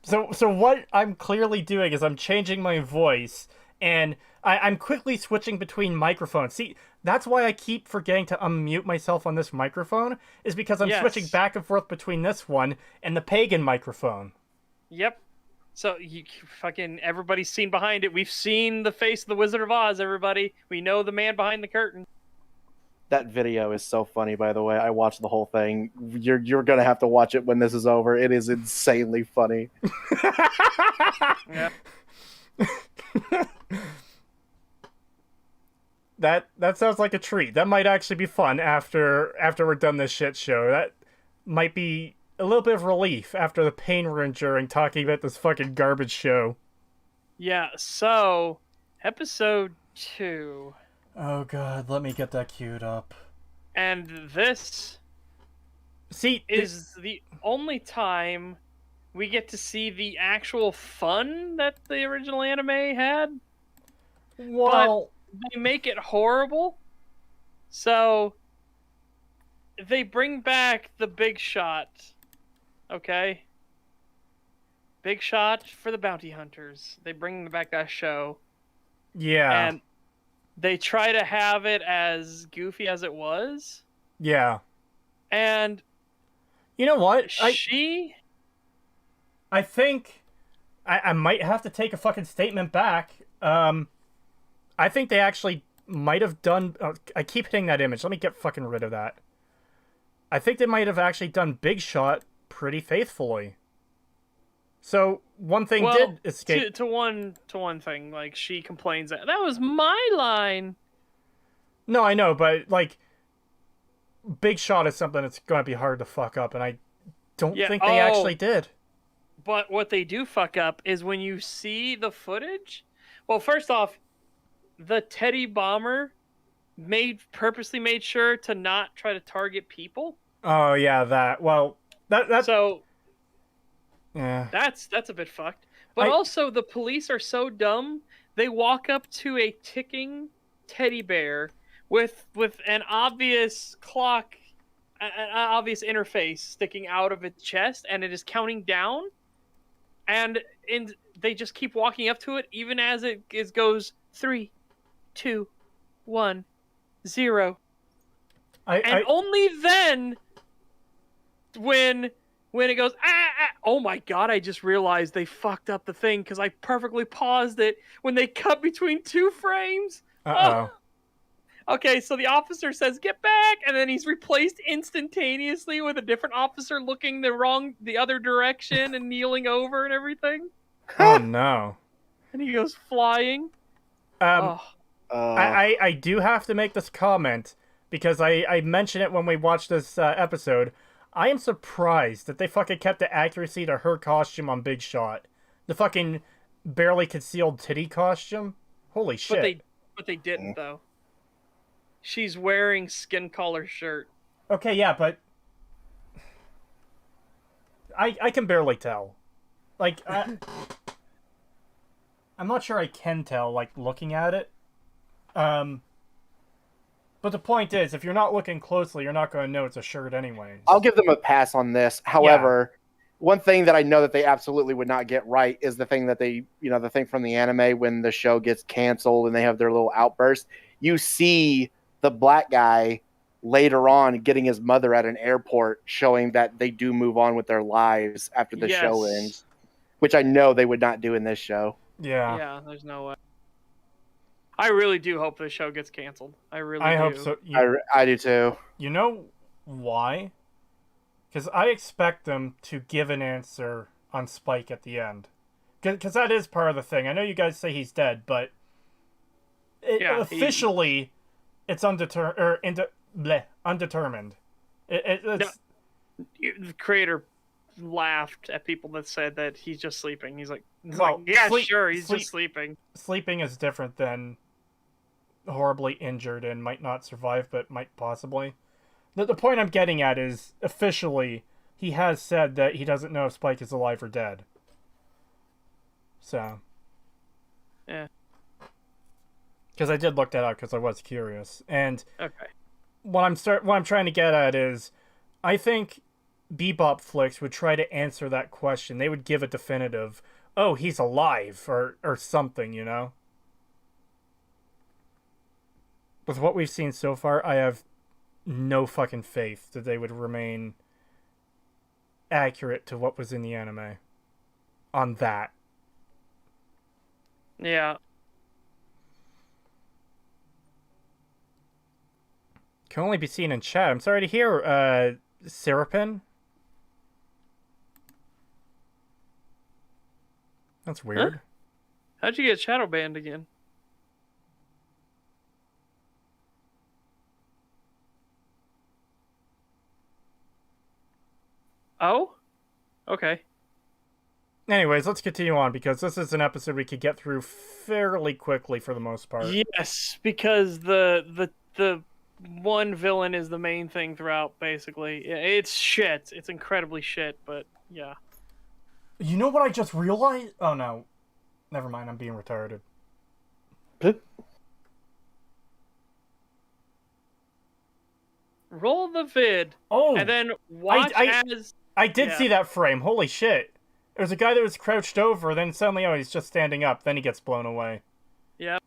So what I'm clearly doing is I'm changing my voice, and I'm quickly switching between microphones. See, that's why I keep forgetting to unmute myself on this microphone, is because I'm switching Yes. back and forth between this one and the pagan microphone. Yep. So you fucking everybody's seen behind it. We've seen the face of the Wizard of Oz. Everybody, we know the man behind the curtain. That video is so funny, by the way. I watched the whole thing. You're gonna have to watch it when this is over. It is insanely funny. Yeah. That sounds like a treat. That might actually be fun after we're done this shit show. That might be a little bit of relief after the pain we're enduring talking about this fucking garbage show. Yeah. So, episode 2. Oh god, let me get that queued up. And this is the only time we get to see the actual fun that the original anime had. Well, but they make it horrible. So they bring back the Big Shot. Okay? Big Shot for the Bounty Hunters. They bring back that show. Yeah. And they try to have it as goofy as it was. Yeah. And you know what? I think I might have to take a fucking statement back. I think they actually might have done... I keep hitting that image. Let me get fucking rid of that. I think they might have actually done Big Shot pretty faithfully. So, one thing did escape... To one thing, like, she complains that was my line. No, I know, but, like, Big Shot is something that's going to be hard to fuck up, and I don't think they actually did. But what they do fuck up is when you see the footage... Well, first off, the Teddy Bomber purposely made sure to not try to target people. Oh, yeah, that. Well, that... So... Yeah. That's a bit fucked. But also, the police are so dumb, they walk up to a ticking teddy bear with an obvious clock, an obvious interface sticking out of its chest, and it is counting down. And they just keep walking up to it, even as it goes 3, 2, 1, 0. And only then, when it goes, oh my god, I just realized they fucked up the thing because I perfectly paused it when they cut between 2 frames. Uh-oh. Okay, so the officer says, get back, and then he's replaced instantaneously with a different officer looking the other direction and kneeling over and everything. Oh, no. And he goes flying. I do have to make this comment, because I mentioned it when we watched this episode. I am surprised that they fucking kept the accuracy to her costume on Big Shot. The fucking barely concealed titty costume. Holy shit. But they didn't, though. She's wearing skin color shirt. Okay, yeah, but I can barely tell. Like, I'm not sure I can tell, like, looking at it. But the point is, if you're not looking closely, you're not going to know it's a shirt anyways. I'll give them a pass on this. However, one thing that I know that they absolutely would not get right is the thing that the thing from the anime when the show gets canceled and they have their little outburst. You see the black guy later on getting his mother at an airport, showing that they do move on with their lives after the show ends, which I know they would not do in this show. Yeah. Yeah, there's no way. I really do hope the show gets canceled. I hope so. I do too. You know why? Because I expect them to give an answer on Spike at the end. Because that is part of the thing. I know you guys say he's dead, but officially, it's undetermined. The creator laughed at people that said that he's just sleeping. He's like, sure, he's just sleeping. Sleeping is different than horribly injured and might not survive, but might possibly. The point I'm getting at is, officially, he has said that he doesn't know if Spike is alive or dead. So. Yeah. Because I did look that up because I was curious. And okay. What I'm trying to get at is, I think BebopFlix would try to answer that question. They would give a definitive, oh, he's alive, or something, you know? With what we've seen so far, I have no fucking faith that they would remain accurate to what was in the anime on that. Yeah. Can only be seen in chat. I'm sorry to hear, Syrupin. That's weird. Huh? How'd you get shadow banned again? Oh? Okay. Anyways, let's continue on, because this is an episode we could get through fairly quickly for the most part. Yes, because the one villain is the main thing throughout, basically. It's shit. It's incredibly shit, but yeah. You know what I just realized? Oh no. Never mind, I'm being retarded. Roll the vid. Oh! And then watch as... I did see that frame. Holy shit. There's a guy that was crouched over, then suddenly, oh, he's just standing up. Then he gets blown away. Yep.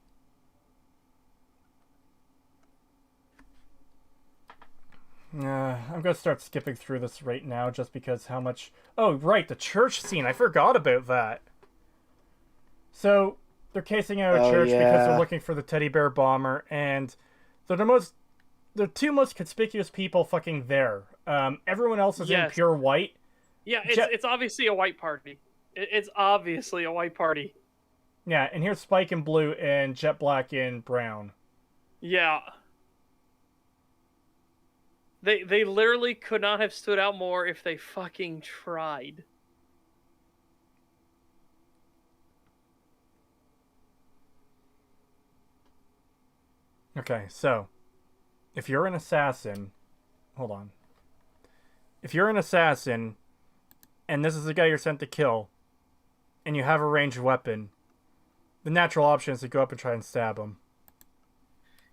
I'm gonna start skipping through this right now, just because how much... Oh, right, the church scene. I forgot about that. So, they're casing out a church because they're looking for the teddy bear bomber, and they're the two most conspicuous people fucking there. Everyone else is in pure white. Yeah, it's obviously a white party. It's obviously a white party. Yeah, and here's Spike in blue and Jet Black in brown. Yeah. They literally could not have stood out more if they fucking tried. Okay, so if you're an assassin, hold on. If you're an assassin, and this is the guy you're sent to kill, and you have a ranged weapon, the natural option is to go up and try and stab him.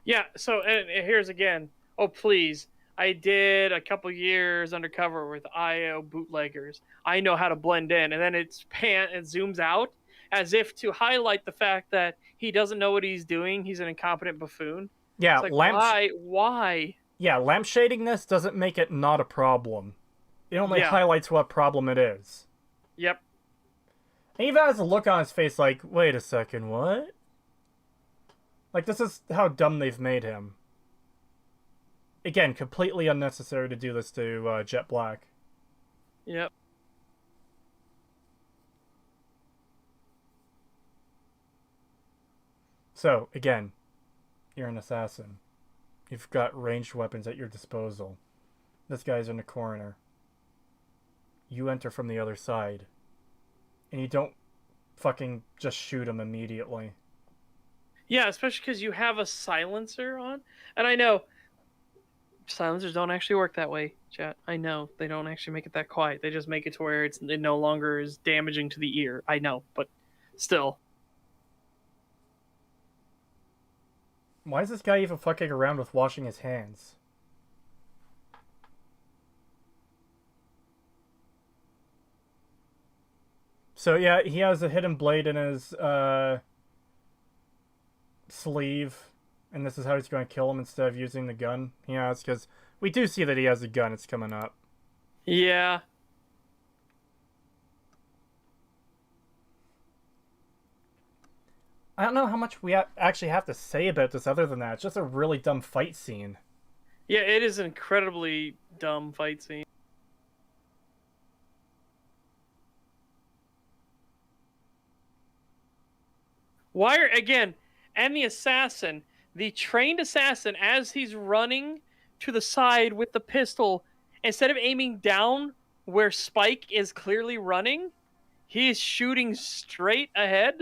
Yeah, so and here's again. Oh, please. I did a couple years undercover with IO bootleggers. I know how to blend in, and then it zooms out as if to highlight the fact that he doesn't know what he's doing. He's an incompetent buffoon. Yeah, it's like, why? Yeah, lampshading this doesn't make it not a problem. It only highlights what problem it is. Yep. And he even has a look on his face like, wait a second, what? Like, this is how dumb they've made him. Again, completely unnecessary to do this to Jet Black. Yep. So, again, you're an assassin. You've got ranged weapons at your disposal. This guy's in the corner. You enter from the other side. And you don't fucking just shoot him immediately. Yeah, especially because you have a silencer on. And I know silencers don't actually work that way, chat. I know. They don't actually make it that quiet. They just make it to where it no longer is damaging to the ear. I know, but still. Why is this guy even fucking around with washing his hands? So yeah, he has a hidden blade in his sleeve, and this is how he's going to kill him instead of using the gun. Yeah, it's because we do see that he has a gun. It's coming up. Yeah. I don't know how much we actually have to say about this other than that. It's just a really dumb fight scene. Yeah, it is an incredibly dumb fight scene. Again, and the assassin, the trained assassin, as he's running to the side with the pistol, instead of aiming down where Spike is clearly running, he is shooting straight ahead.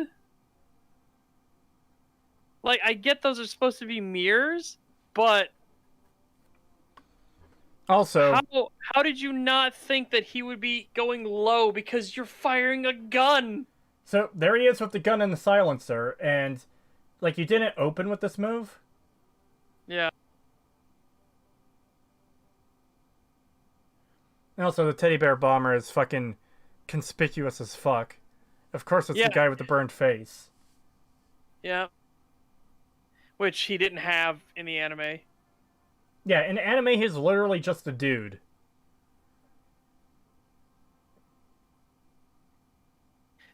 Like, I get those are supposed to be mirrors, but also, how did you not think that he would be going low because you're firing a gun? So there he is with the gun and the silencer, and like, you didn't open with this move? Yeah. And also, the teddy bear bomber is fucking conspicuous as fuck. Of course, it's Yeah. the guy with the burned face. Yeah. Which he didn't have in the anime. Yeah, in anime, he's literally just a dude.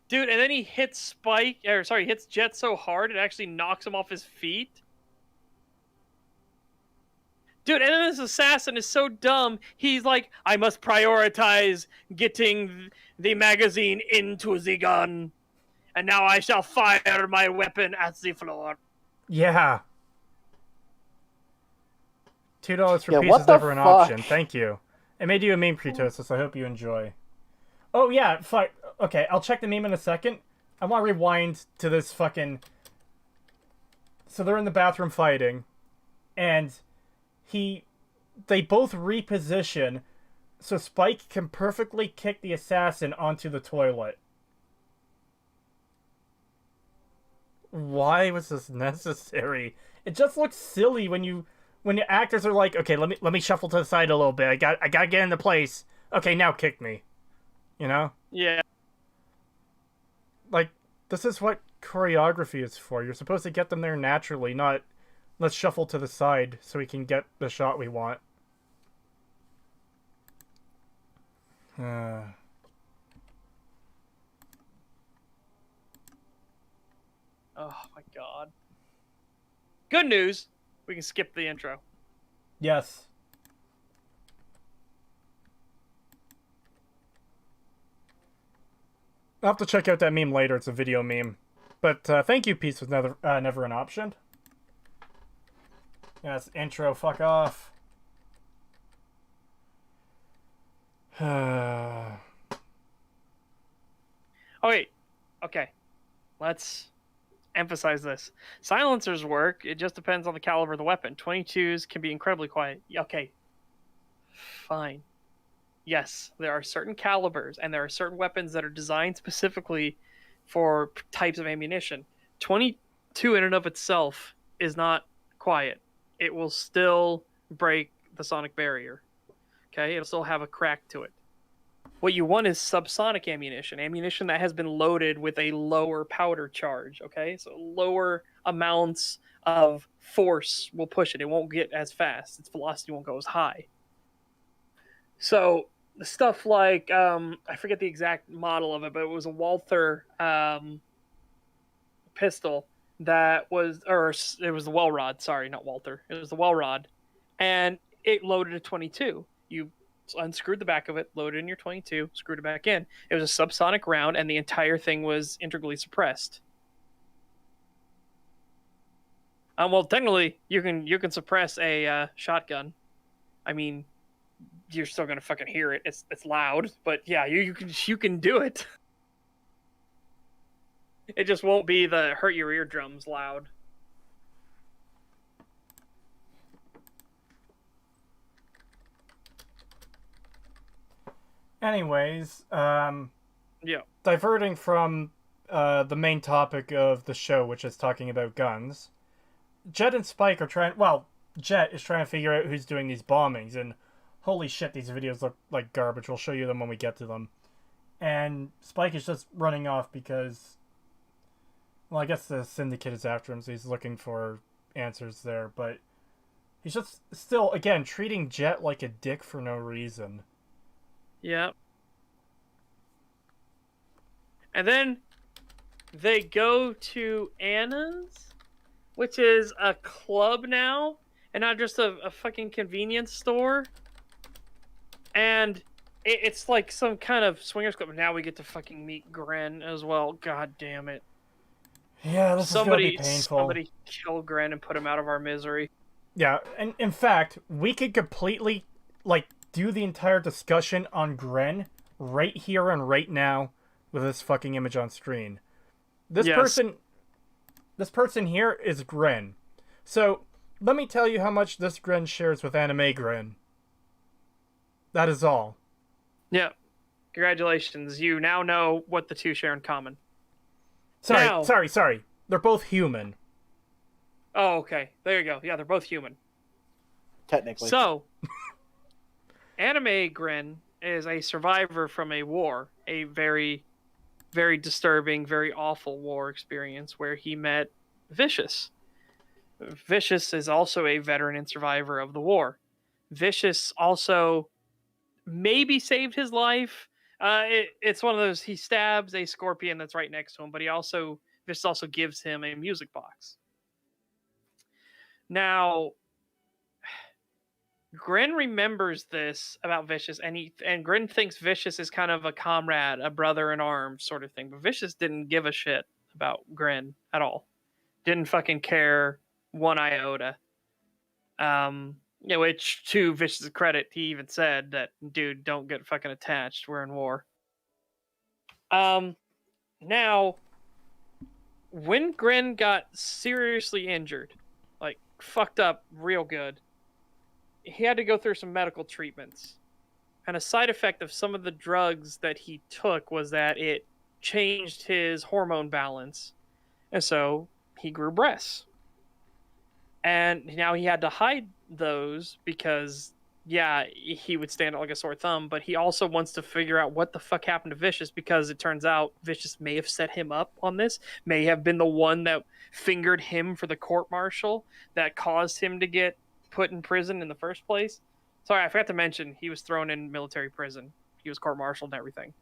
Dude, and then he hits hits Jet so hard it actually knocks him off his feet. Dude, and then this assassin is so dumb. He's like, I must prioritize getting the magazine into the gun. And now I shall fire my weapon at the floor. Yeah. $2 for Yeah, peace what is the never an fuck? option. Thank you. I made you a meme, Creetosis. I hope you enjoy. Oh, yeah. Fuck. Okay, I'll check the meme in a second. I want to rewind to this fucking... So they're in the bathroom fighting. And they both reposition so Spike can perfectly kick the assassin onto the toilet. Why was this necessary? It just looks silly when the actors are like, okay, let me shuffle to the side a little bit. I gotta get into place. Okay, now kick me. You know? Yeah. Like, this is what choreography is for. You're supposed to get them there naturally, not let's shuffle to the side so we can get the shot we want. Oh my god. Good news. We can skip the intro. Yes. I'll have to check out that meme later. It's a video meme. But thank you, Peace was never an option. Yes, intro, fuck off. Oh wait. Okay. Let's emphasize this. Silencers work. It just depends on the caliber of the weapon. 22s can be incredibly quiet. Okay. Fine. Yes, there are certain calibers and there are certain weapons that are designed specifically for types of ammunition. 22 in and of itself is not quiet. It will still break the sonic barrier. Okay? It'll still have a crack to it. What you want is subsonic ammunition that has been loaded with a lower powder charge, okay? So lower amounts of force will push it. It won't get as fast. Its velocity won't go as high. So stuff like, I forget the exact model of it, but it was a Walther pistol that was, or it was the Welrod, sorry, not Walther. It was the Welrod. And it loaded a 22. You unscrewed the back of it, loaded in your 22, screwed it back in. It was a subsonic round, and the entire thing was integrally suppressed. Well, technically, you can suppress a shotgun. I mean, you're still gonna fucking hear it. It's loud, but yeah, you can do it. It just won't be the hurt your eardrums loud. Anyways, Yeah. diverting from the main topic of the show, which is talking about guns, Jet and Spike are trying... Well, Jet is trying to figure out who's doing these bombings, and holy shit, these videos look like garbage. We'll show you them when we get to them. And Spike is just running off because... Well, I guess the Syndicate is after him, so he's looking for answers there, but... He's just still, again, treating Jet like a dick for no reason. Yeah. And then they go to Anna's, which is a club now, and not just a fucking convenience store. And it's like some kind of swingers club. Now we get to fucking meet Gren as well. God damn it. Yeah, this is gonna be painful. Somebody kill Gren and put him out of our misery. Yeah, and in fact, we could completely, like, do the entire discussion on Gren right here and right now with this fucking image on screen. This person here is Gren. So, let me tell you how much this Gren shares with anime Gren. That is all. Yeah. Congratulations. You now know what the two share in common. Sorry. They're both human. Oh, okay. There you go. Yeah, they're both human. Technically. So, anime Gren is a survivor from a war, a very, very disturbing, very awful war experience where he met Vicious. Vicious is also a veteran and survivor of the war. Vicious also maybe saved his life. It's one of those, he stabs a scorpion that's right next to him, but Vicious also gives him a music box. Now, Gren remembers this about Vicious, and Gren thinks Vicious is kind of a comrade, a brother in arms sort of thing. But Vicious didn't give a shit about Gren at all. Didn't fucking care one iota. Which to Vicious's credit, he even said that, dude, don't get fucking attached. We're in war. Now, when Gren got seriously injured, like fucked up real good, he had to go through some medical treatments. And a side effect of some of the drugs that he took was that it changed his hormone balance. And so he grew breasts. And now he had to hide those because, yeah, he would stand out like a sore thumb. But he also wants to figure out what the fuck happened to Vicious, because it turns out Vicious may have set him up on this, may have been the one that fingered him for the court-martial that caused him to get put in prison in the first place. Sorry, I forgot to mention he was thrown in military prison. He was court-martialed and everything.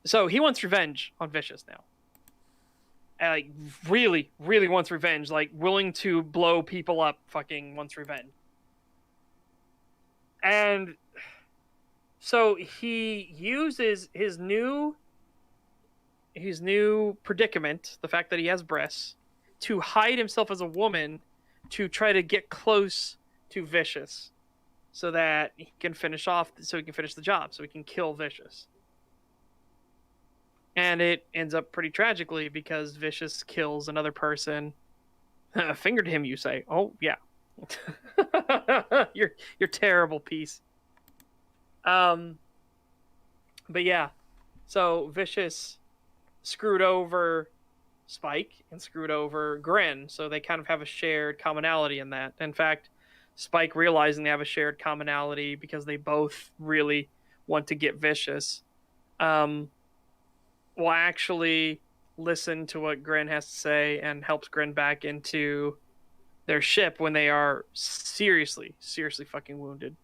So he wants revenge on Vicious now. And, like, really, really wants revenge. Like, willing to blow people up, fucking wants revenge. And so he uses his new predicament, the fact that he has breasts, to hide himself as a woman to try to get close to Vicious so that he can finish the job, so he can kill Vicious. And it ends up pretty tragically because Vicious kills another person. Fingered him, you say? Oh, yeah. You're terrible piece. But yeah. So Vicious screwed over Spike and screwed over Gren, so they kind of have a shared commonality in that. In fact, Spike, realizing they have a shared commonality because they both really want to get Vicious, will actually listen to what Gren has to say and helps Gren back into their ship when they are seriously fucking wounded.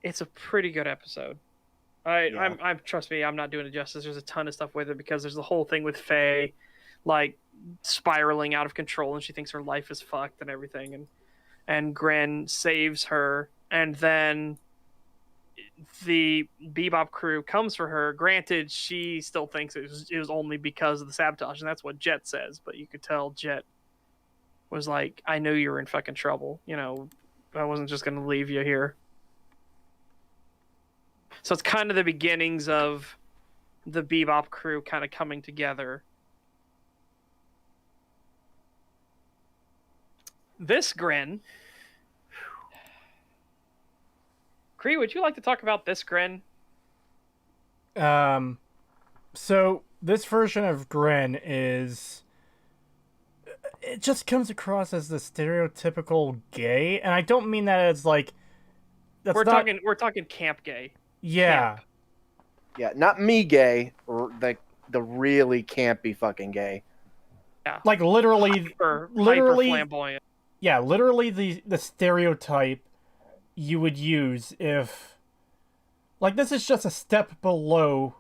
It's a pretty good episode. I'm trust me, I'm not doing it justice. There's a ton of stuff with it because there's the whole thing with Faye, like, spiraling out of control, and she thinks her life is fucked and everything, and Gren saves her, and then the Bebop crew comes for her. Granted, she still thinks it was only because of the sabotage, and that's what Jet says, but you could tell Jet was like, I knew you were in fucking trouble. You know, I wasn't just going to leave you here. So it's kind of the beginnings of the Bebop crew kind of coming together. This Gren... Cree, would you like to talk about this Gren? So this version of Gren is... It just comes across as the stereotypical gay, and I don't mean that as, like... We're talking camp gay. Yeah. Camp. Yeah, not me gay, like the really campy fucking gay. Yeah. Like, literally... Hyper flamboyant. Yeah, literally the stereotype you would use if... Like, this is just a step below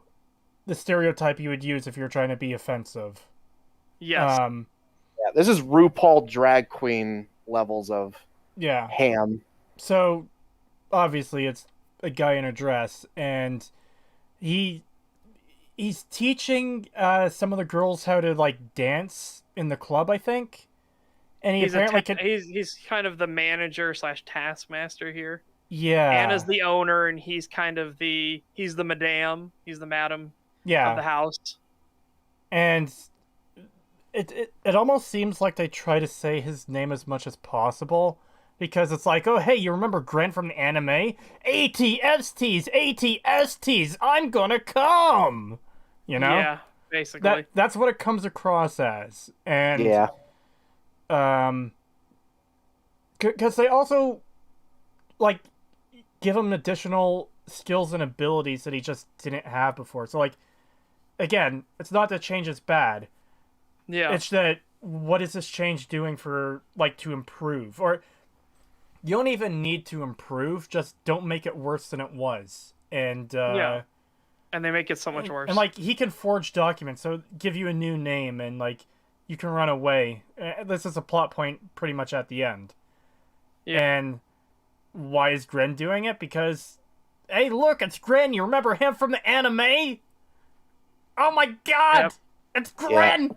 the stereotype you would use if you're trying to be offensive. Yes. Yeah, this is RuPaul drag queen levels of ham. So, obviously, it's a guy in a dress, and he's teaching some of the girls how to, like, dance in the club, I think. And he's kind of the manager / taskmaster here. Yeah. Anna's the owner, and he's kind of he's the madame. He's the madam of the house. And it almost seems like they try to say his name as much as possible, because it's like, oh, hey, you remember Gren from the anime? ATSTs, ATSTs, I'm gonna come! You know? Yeah, basically. That's what it comes across as. And... Yeah. Because they also like give him additional skills and abilities that he just didn't have before. So like, again, it's not that change is bad. Yeah. It's that what is this change doing for like to improve? Or you don't even need to improve, just don't make it worse than it was. And Yeah. And they make it so much worse. And like he can forge documents, so give you a new name and like you can run away. This is a plot point pretty much at the end. Yeah. And why is Gren doing it? Because, hey, look, it's Gren. You remember him from the anime? Oh my god! Yep. It's Gren!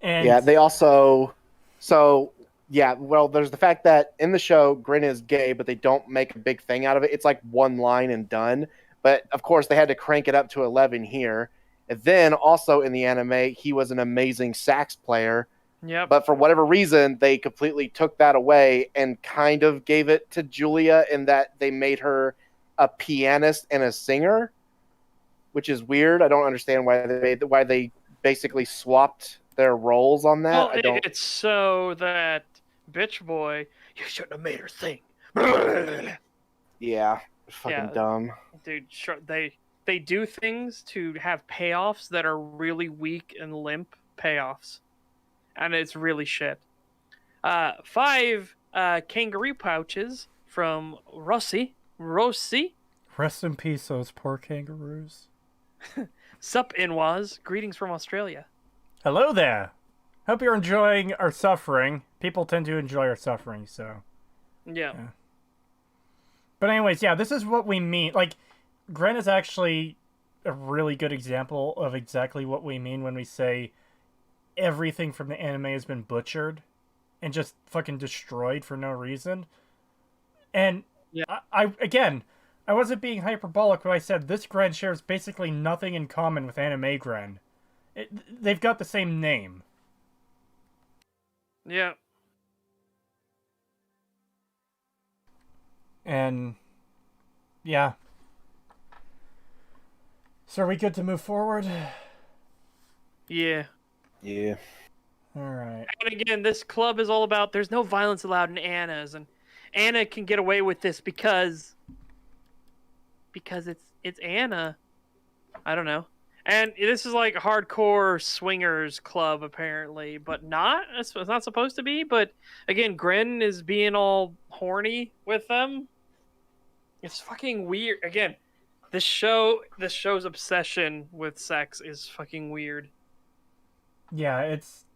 And Yeah, they also... So, yeah, well, there's the fact that in the show, Gren is gay, but they don't make a big thing out of it. It's like one line and done. But, of course, they had to crank it up to 11 here. And then, also in the anime, he was an amazing sax player. Yep. But for whatever reason, they completely took that away and kind of gave it to Julia in that they made her a pianist and a singer, which is weird. I don't understand why they basically swapped their roles on that. Well, it's so that bitch boy, you shouldn't have made her sing. Yeah, fucking dumb. Dude, sure, they do things to have payoffs that are really weak and limp payoffs. And it's really shit. 5 kangaroo pouches from Rossi. rest in peace, those poor kangaroos. Sup, Inwas. Greetings from Australia. Hello there. Hope you're enjoying our suffering. People tend to enjoy our suffering, so. Yeah. But anyways, yeah, this is what we mean. Like, Gren is actually a really good example of exactly what we mean when we say everything from the anime has been butchered and just fucking destroyed for no reason. And yeah. I wasn't being hyperbolic when I said this Gren shares basically nothing in common with anime Gren. They've got the same name. Yeah. And yeah. So are we good to move forward? Yeah. Yeah. Alright. And again, this club is all about there's no violence allowed in Anna's, and Anna can get away with this because it's Anna. I don't know. And this is like a hardcore swingers club apparently, but not. It's not supposed to be. But again, Gren is being all horny with them. It's fucking weird. Again, this show's obsession with sex is fucking weird. Yeah, it's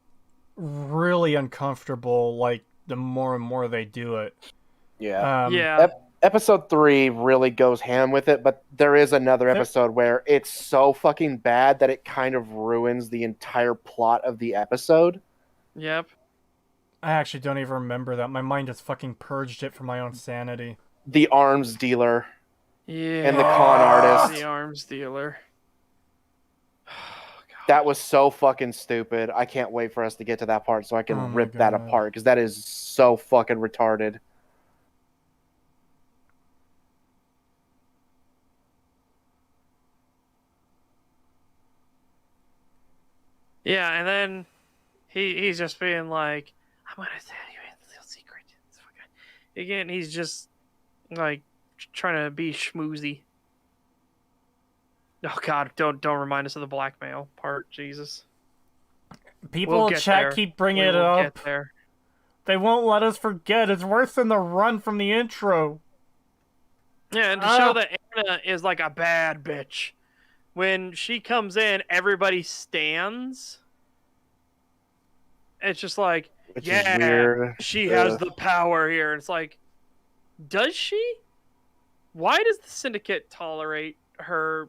really uncomfortable, like, the more and more they do it. Yeah. Yeah. Episode 3 really goes ham with it, but there is another episode where it's so fucking bad that it kind of ruins the entire plot of the episode. Yep. I actually don't even remember that. My mind just fucking purged it for my own sanity. The arms dealer. Yeah. And the con artist. The arms dealer. That was so fucking stupid. I can't wait for us to get to that part so I can rip that apart, because that is so fucking retarded. Yeah, and then he's just being like, I'm gonna tell you a little secret. Again, he's just like trying to be schmoozy. Oh God, don't remind us of the blackmail part, Jesus. People in chat keep bringing it up. They won't let us forget. It's worse than the run from the intro. Yeah, and to show that Anna is like a bad bitch. When she comes in, everybody stands. It's just like, which is weird. She has the power here. It's like, does she? Why does the Syndicate tolerate her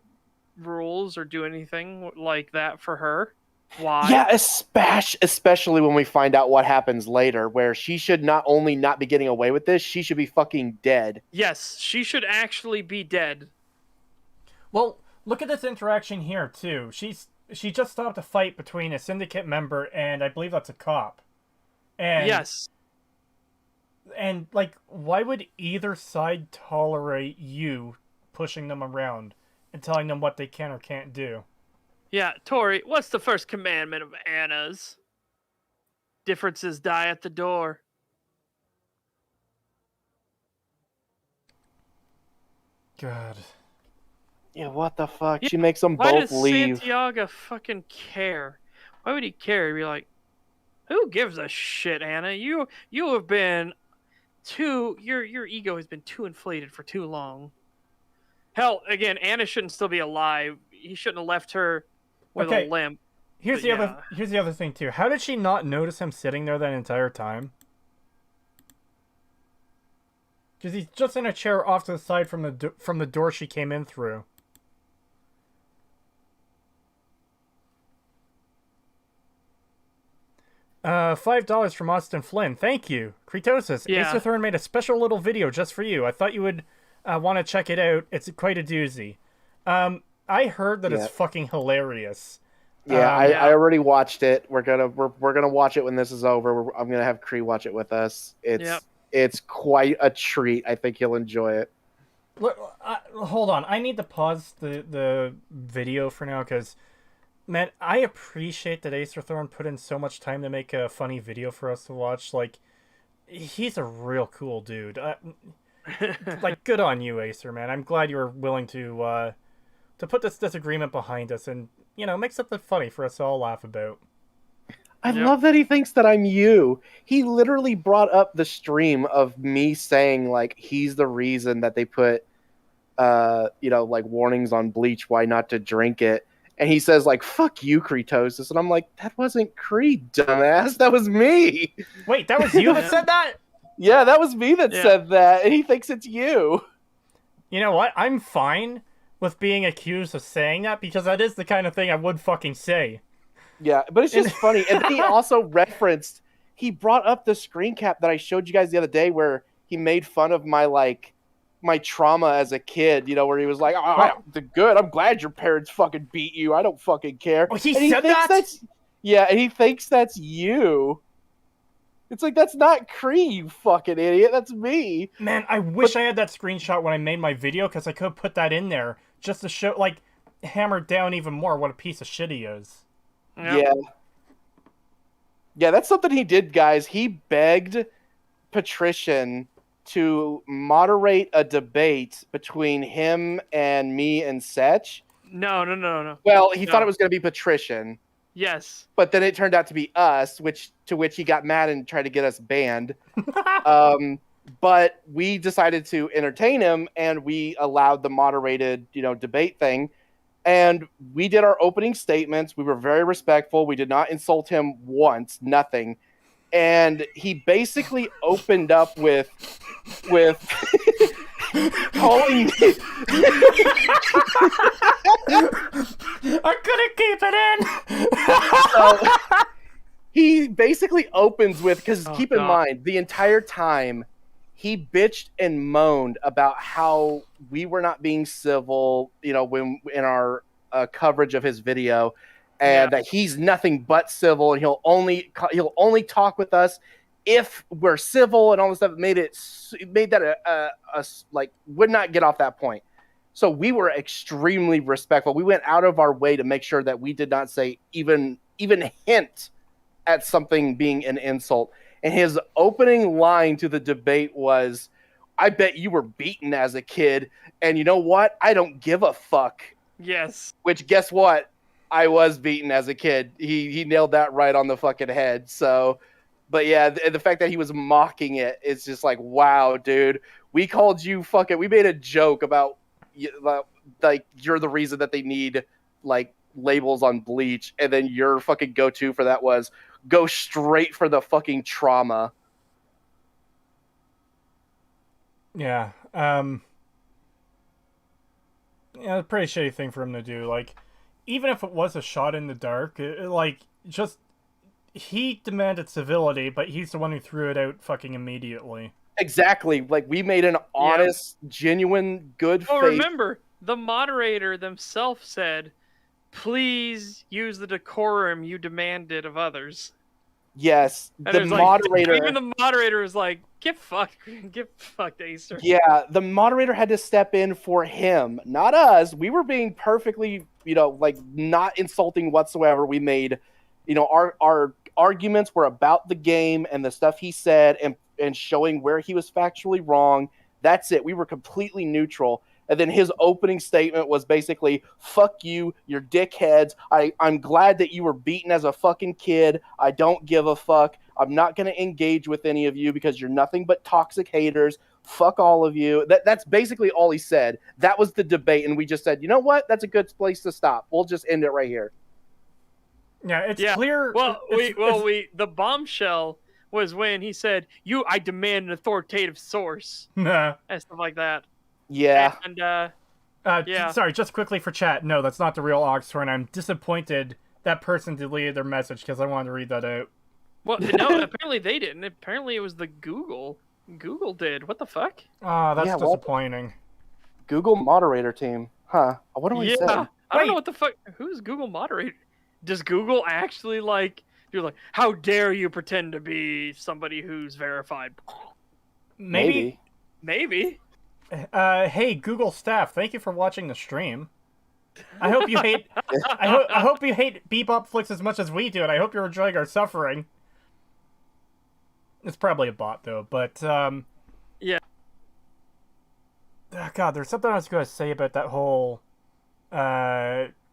rules or do anything like that for her? Why? Yeah, especially when we find out what happens later, where she should not only not be getting away with this, she should be fucking dead. Yes, she should actually be dead. Well, look at this interaction here, too. She just stopped a fight between a Syndicate member and I believe that's a cop. And yes. And, like, why would either side tolerate you pushing them around and telling them what they can or can't do? Yeah, Tori, what's the first commandment of Anna's? Differences die at the door. God. Yeah, what the fuck? Yeah, She makes them why both does leave. Santiago fucking care? Why would he care? He'd be like, who gives a shit, Anna? You have been too your ego has been too inflated for too long. Hell, again, Anna shouldn't still be alive. He shouldn't have left her with a Okay, limp. here's But the other yeah. here's the other thing too. How did she not notice him sitting there that entire time? Because he's just in a chair off to the side from the door she came in through. $5 from Austin Flynn. Thank you. Creetosis. Yeah. Acer Thorn made a special little video just for you. I thought you would want to check it out. It's quite a doozy. I heard that it's fucking hilarious. Yeah, Yeah. I already watched it. We're gonna watch it when this is over. I'm gonna have Cree watch it with us. It's quite a treat. I think he'll enjoy it. Look, hold on. I need to pause the video for now because, man, I appreciate that Acer Thorn put in so much time to make a funny video for us to watch. Like, he's a real cool dude. Like, good on you, Acer, man. I'm glad you were willing to put this disagreement behind us and, make something funny for us to all laugh about. I love that he thinks that I'm you. He literally brought up the stream of me saying, like, he's the reason that they put, like, warnings on bleach, why not to drink it. And he says, like, fuck you, Creetosis. And I'm like, that wasn't Cree, dumbass. That was me. Wait, that was you that said that? Yeah, that was me that said that. And he thinks it's you. You know what? I'm fine with being accused of saying that because that is the kind of thing I would fucking say. Yeah, but it's just funny. And then he also he brought up the screen cap that I showed you guys the other day where he made fun of my trauma as a kid, where he was like, good, I'm glad your parents fucking beat you. I don't fucking care. Oh, he said that? Yeah, and he thinks that's you. It's like, that's not Cree, you fucking idiot. That's me. Man, I wish I had that screenshot when I made my video because I could put that in there just to show, hammer down even more what a piece of shit he is. Yep. Yeah, that's something he did, guys. He begged Patrician to moderate a debate between him and me and Setch. No. Well, he thought it was going to be Patrician. Yes. But then it turned out to be us, to which he got mad and tried to get us banned. But we decided to entertain him, and we allowed the moderated, debate thing. And we did our opening statements. We were very respectful. We did not insult him once, nothing. And he basically opened up with calling me. I couldn't keep it in. So, he basically opens with, because keep in mind, the entire time he bitched and moaned about how we were not being civil, when in our coverage of his video, and that he's nothing but civil, and he'll only talk with us if we're civil and all this stuff. It made that would not get off that point. So we were extremely respectful. We went out of our way to make sure that we did not say even hint at something being an insult. And his opening line to the debate was, I bet you were beaten as a kid, and you know what? I don't give a fuck. Yes. Which, guess what? I was beaten as a kid. He nailed that right on the fucking head. So, but yeah, the fact that he was mocking it is just like, wow, dude. We called you fucking... We made a joke about, you're the reason that they need, labels on bleach, and then your fucking go-to for that was... go straight for the fucking trauma. Yeah. Yeah, a pretty shitty thing for him to do. Even if it was a shot in the dark, he demanded civility, but he's the one who threw it out fucking immediately. Exactly. We made an honest, genuine, good faith. Remember, the moderator themselves said, please use the decorum you demanded of others. Yes, and the moderator... even the moderator was like, get fucked, Acer. Yeah, the moderator had to step in for him, not us. We were being perfectly, not insulting whatsoever. We made, our arguments were about the game and the stuff he said and showing where he was factually wrong. That's it. We were completely neutral. And then his opening statement was basically, fuck you, you're dickheads. I'm glad that you were beaten as a fucking kid. I don't give a fuck. I'm not going to engage with any of you because you're nothing but toxic haters. Fuck all of you. That's basically all he said. That was the debate, and we just said, you know what? That's a good place to stop. We'll just end it right here. Yeah, it's clear. Well, the bombshell was when he said, I demand an authoritative source. Nah. And stuff like that. Yeah. And, Sorry, just quickly for chat. No, that's not the real Oxhorn. I'm disappointed that person deleted their message because I wanted to read that out. Well, no, apparently they didn't. Apparently it was the Google. Google did. What the fuck? Oh, that's disappointing. Google moderator team. Huh. I wonder what he said. I don't know what the fuck. Who's Google moderator? Does Google actually, you're like, how dare you pretend to be somebody who's verified? Maybe. Maybe. Hey, Google staff, thank you for watching the stream. I hope you hate. I hope you hate BebopFlix as much as we do, and I hope you're enjoying our suffering. It's probably a bot though, but yeah. Oh, God, there's something I was going to say about that whole.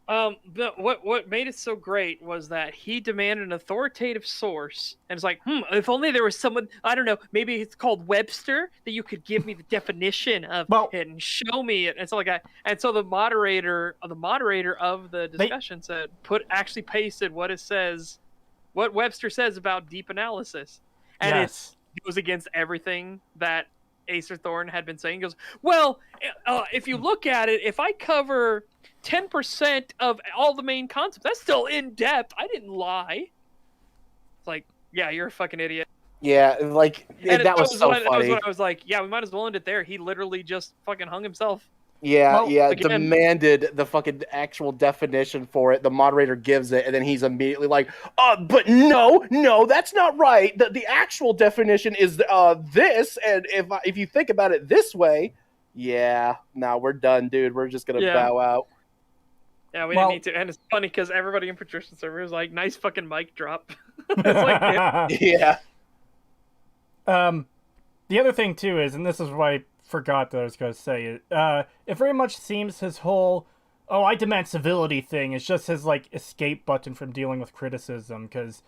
What made it so great was that he demanded an authoritative source, and it's like, if only there was someone, I don't know, maybe it's called Webster, that you could give me the definition of it and show me it and stuff like that. And so the moderator of the discussion actually pasted what Webster says about deep analysis, and it goes against everything that Acer Thorn had been saying. He goes, well, if you look at it, if I cover 10% of all the main concepts, that's still in depth. I didn't lie. It's like, yeah, you're a fucking idiot. Yeah, that was so funny. That was when I was like, yeah, we might as well end it there. He literally just fucking hung himself. Yeah, demanded the fucking actual definition for it. The moderator gives it, and then he's immediately like, but no, that's not right. The actual definition is this, and if you think about it this way, we're done, dude. We're just gonna bow out. Yeah, we didn't need to. And it's funny because everybody in Patrician server is like, nice fucking mic drop. It's like, yeah. The other thing too is, and this is why I forgot that I was going to say it. It very much seems his whole I demand civility thing is just his escape button from dealing with criticism, because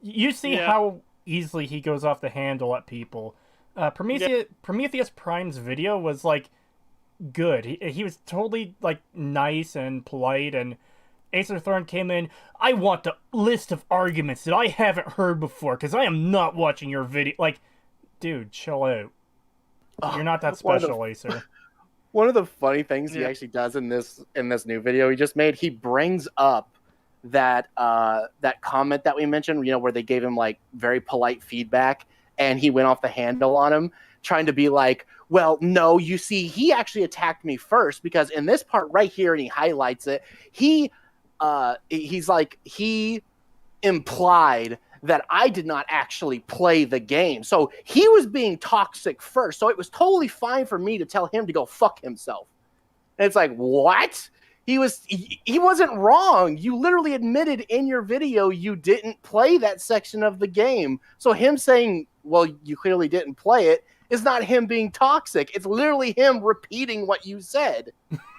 you see how easily he goes off the handle at people. Prometheus Prime's video was good. He was totally nice and polite, and Acer Thorn came in, I want the list of arguments that I haven't heard before because I am not watching your video. Dude, chill out. You're not that special, Acer. One of the funny things he actually does in this new video he just made, he brings up that comment that we mentioned, where they gave him very polite feedback, and he went off the handle on him, trying to be like, well, no, you see, he actually attacked me first because in this part right here, and he highlights it, he implied that I did not actually play the game. So he was being toxic first. So it was totally fine for me to tell him to go fuck himself. And it's like, what? He wasn't wrong. You literally admitted in your video you didn't play that section of the game. So him saying, well, you clearly didn't play it, is not him being toxic. It's literally him repeating what you said.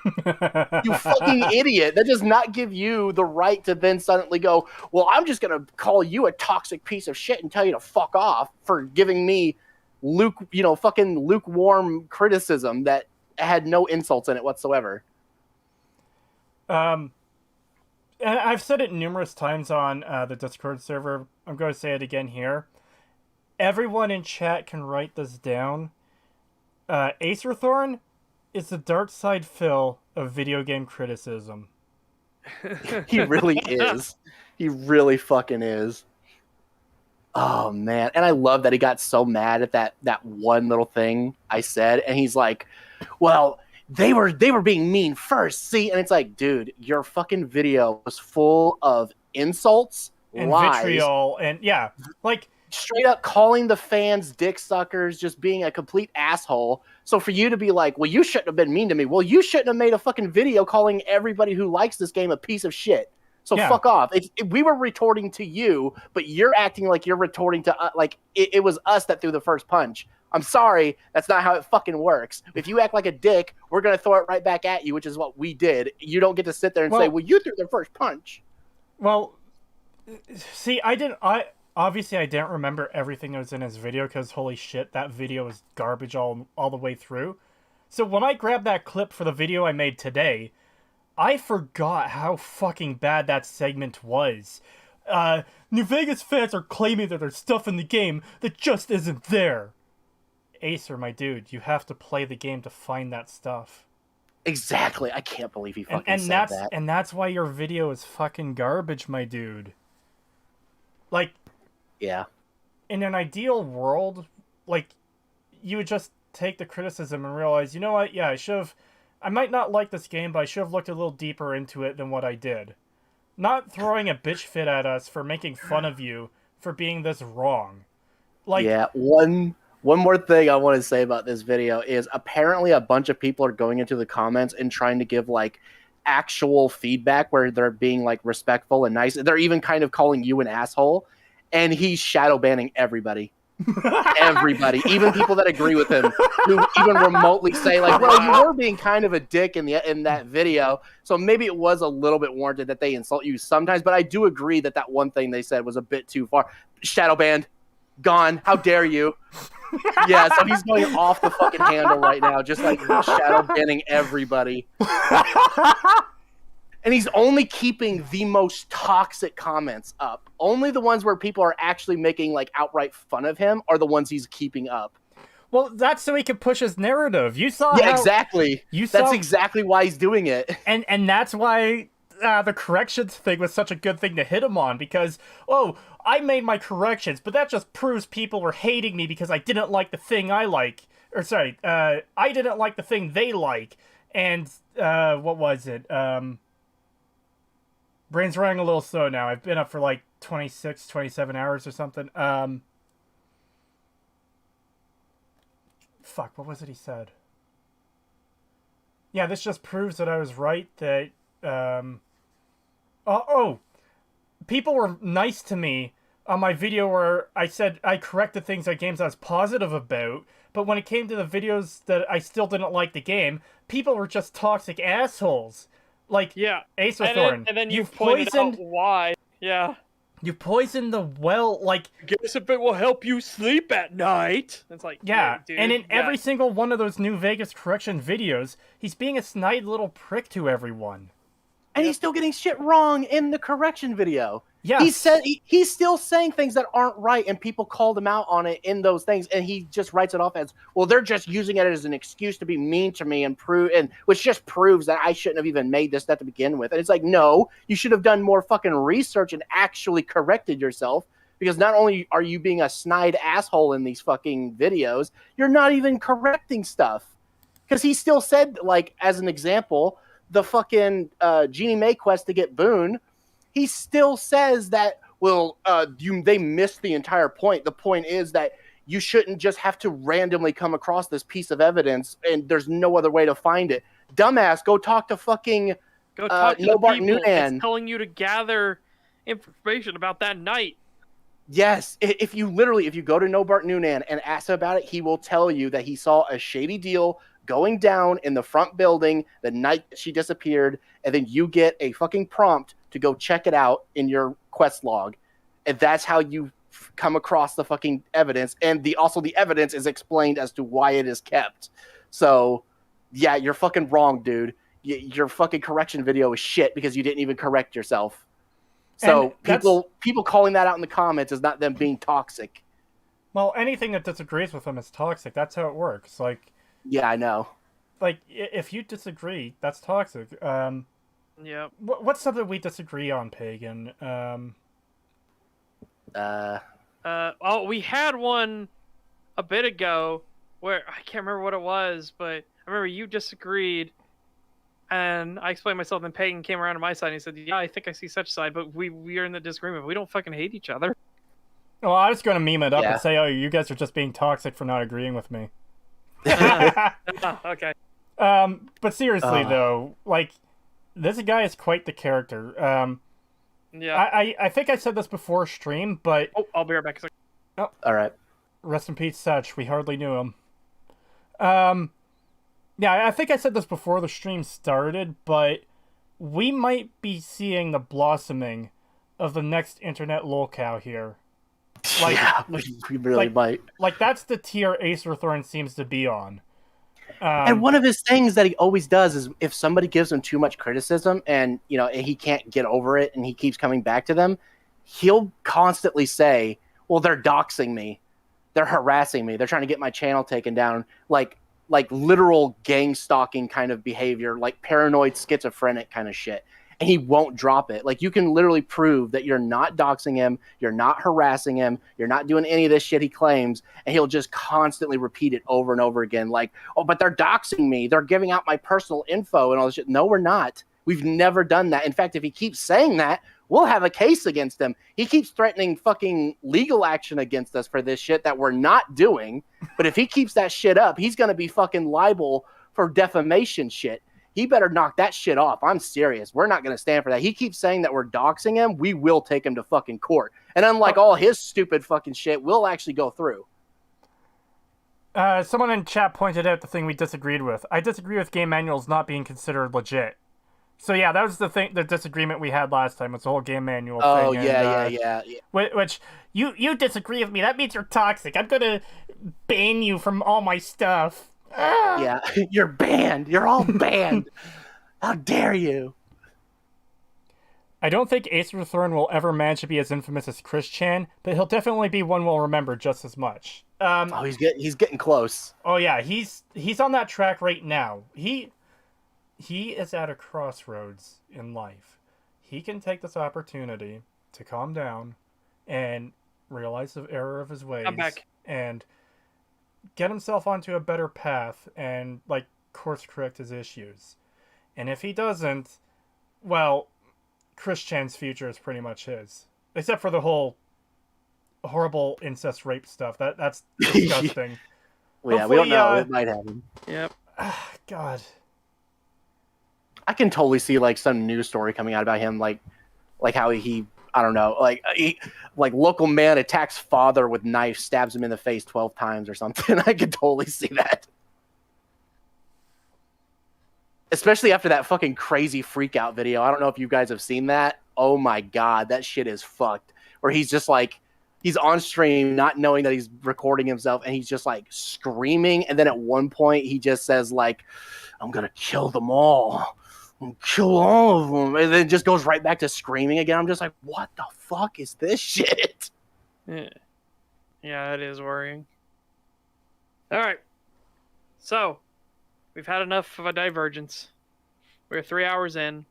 You fucking idiot. That does not give you the right to then suddenly go, well, I'm just going to call you a toxic piece of shit and tell you to fuck off for giving me fucking lukewarm criticism that had no insults in it whatsoever. And I've said it numerous times on the Discord server. I'm going to say it again here. Everyone in chat can write this down. Acer Thorn is the dark side Phil of video game criticism. He really is. He really fucking is. Oh, man. And I love that he got so mad at that one little thing I said. And he's like, well, they were being mean first. See? And it's like, dude, your fucking video was full of insults, and lies, vitriol, and straight up calling the fans dick suckers, just being a complete asshole. So for you to be like, well, you shouldn't have been mean to me. Well, you shouldn't have made a fucking video calling everybody who likes this game a piece of shit. So fuck off. We were retorting to you, but you're acting like you're retorting to it was us that threw the first punch. I'm sorry, that's not how it fucking works. If you act like a dick, we're gonna throw it right back at you, which is what we did. You don't get to sit there and say, well, you threw the first punch. Well, see, I obviously I didn't remember everything that was in his video because holy shit, that video was garbage all the way through. So when I grabbed that clip for the video I made today, I forgot how fucking bad that segment was. New Vegas fans are claiming that there's stuff in the game that just isn't there. Acer, my dude, you have to play the game to find that stuff. Exactly. I can't believe he fucking said that. And that's why your video is fucking garbage, my dude. Like, yeah. In an ideal world, like, you would just take the criticism and realize, you know what, yeah, I might not like this game, but I should have looked a little deeper into it than what I did. Not throwing a bitch fit at us for making fun of you for being this wrong. Like, yeah, one more thing I want to say about this video is apparently a bunch of people are going into the comments and trying to give like actual feedback where they're being like respectful and nice. They're even kind of calling you an asshole, and he's shadow banning everybody. Everybody, even people that agree with him, who even remotely say like, well, you were being kind of a dick in that video, so maybe it was a little bit warranted that they insult you sometimes, but I do agree that one thing they said was a bit too far. Shadow banned, gone, how dare you. Yeah, so he's going off the fucking handle right now, just like shadow banning everybody. And he's only keeping the most toxic comments up. Only the ones where people are actually making like outright fun of him are the ones he's keeping up. Well, that's so he can push his narrative. You saw exactly. That's exactly why he's doing it. And that's why the corrections thing was such a good thing to hit him on, because, I made my corrections, but that just proves people were hating me because I didn't like the thing I like. Or sorry, I didn't like the thing they like. And, what was it? Brain's running a little slow now. I've been up for like 26, 27 hours or something. Fuck, what was it he said? Yeah, this just proves that I was right, that, people were nice to me on my video where I said I corrected things at games I was positive about, but when it came to the videos that I still didn't like the game, people were just toxic assholes. Like, yeah, Ace of Thorn. And then you've pointed out why. Yeah. You poisoned the well, like... Guess if it will help you sleep at night. It's like, yeah, dude, and in every single one of those New Vegas correction videos, he's being a snide little prick to everyone. And he's still getting shit wrong in the correction video. Yeah, he's still saying things that aren't right, and people called him out on it in those things, and he just writes it off as, well, they're just using it as an excuse to be mean to me which just proves that I shouldn't have even made this stuff to begin with. And it's like, no, you should have done more fucking research and actually corrected yourself, because not only are you being a snide asshole in these fucking videos, you're not even correcting stuff. Because he still said, like, as an example, the fucking Genie May quest to get Boone, he still says that, well, they missed the entire point. The point is that you shouldn't just have to randomly come across this piece of evidence and there's no other way to find it. Dumbass, go talk to fucking Nobart Noonan. It's telling you to gather information about that night. Yes, if you go to Nobart Noonan and ask him about it, he will tell you that he saw a shady deal going down in the front building the night she disappeared, and then you get a fucking prompt to go check it out in your quest log. And that's how you come across the fucking evidence, and the evidence is explained as to why it is kept. So, yeah, you're fucking wrong, dude. Your fucking correction video is shit because you didn't even correct yourself. So people calling that out in the comments is not them being toxic. Well, anything that disagrees with them is toxic. That's how it works. Like, yeah, I know. Like, if you disagree, that's toxic. Yeah. What's something we disagree on, Pagan? We had one a bit ago where I can't remember what it was, but I remember you disagreed, and I explained myself, and Pagan came around to my side and he said, yeah, I think I see such side, but we are in the disagreement. We don't fucking hate each other. Well, I was going to meme it up and say, oh, you guys are just being toxic for not agreeing with me. Okay. But seriously, though, like, this guy is quite the character. Yeah. I think I said this before stream, but... Oh, I'll be right back. Oh, all right. rest in peace, Setch. We hardly knew him. Yeah, I think I said this before the stream started, but we might be seeing the blossoming of the next internet lolcow here. Like, yeah, we really might. Like, that's the tier Acerthorn seems to be on. And one of his things that he always does is if somebody gives him too much criticism and, you know, he can't get over it and he keeps coming back to them, he'll constantly say, well, they're doxing me. They're harassing me. They're trying to get my channel taken down. Like literal gang stalking kind of behavior, like paranoid schizophrenic kind of shit. And he won't drop it. Like, you can literally prove that you're not doxing him, you're not harassing him, you're not doing any of this shit he claims, and he'll just constantly repeat it over and over again. Like, oh, but they're doxing me, they're giving out my personal info and all this shit. No, we're not. We've never done that. In fact, if he keeps saying that, we'll have a case against him. He keeps threatening fucking legal action against us for this shit that we're not doing. But if he keeps that shit up, he's going to be fucking liable for defamation shit. He better knock that shit off. I'm serious. We're not going to stand for that. He keeps saying that we're doxing him. We will take him to fucking court. And unlike all his stupid fucking shit, we'll actually go through. Someone in chat pointed out the thing we disagreed with. I disagree with game manuals not being considered legit. So yeah, that was the disagreement we had last time. It's the whole game manual thing. Oh, yeah. Which, you disagree with me. That means you're toxic. I'm gonna ban you from all my stuff. Yeah, you're banned. You're all banned. How dare you? I don't think Acerthorn will ever manage to be as infamous as Chris Chan, but he'll definitely be one we'll remember just as much. He's getting close. Oh yeah, he's on that track right now. He is at a crossroads in life. He can take this opportunity to calm down and realize the error of his ways. I'm back. And get himself onto a better path and, like, course correct his issues. And if he doesn't, well, Chris Chan's future is pretty much his. Except for the whole horrible incest rape stuff. That's disgusting. Well, yeah, we don't know. It might happen. Yep. God. I can totally see, like, some news story coming out about him, like how he, I don't know, like local man attacks father with knife, stabs him in the face 12 times or something. I could totally see that. Especially after that fucking crazy freak out video. I don't know if you guys have seen that. Oh my God, that shit is fucked. Where he's just like, he's on stream not knowing that he's recording himself and he's just like screaming. And then at one point he just says like, I'm going to kill them all. Kill all of them, and then it just goes right back to screaming again. I'm just like, what the fuck is this shit? Yeah, it is worrying. All right, so we've had enough of a divergence. We're 3 hours in.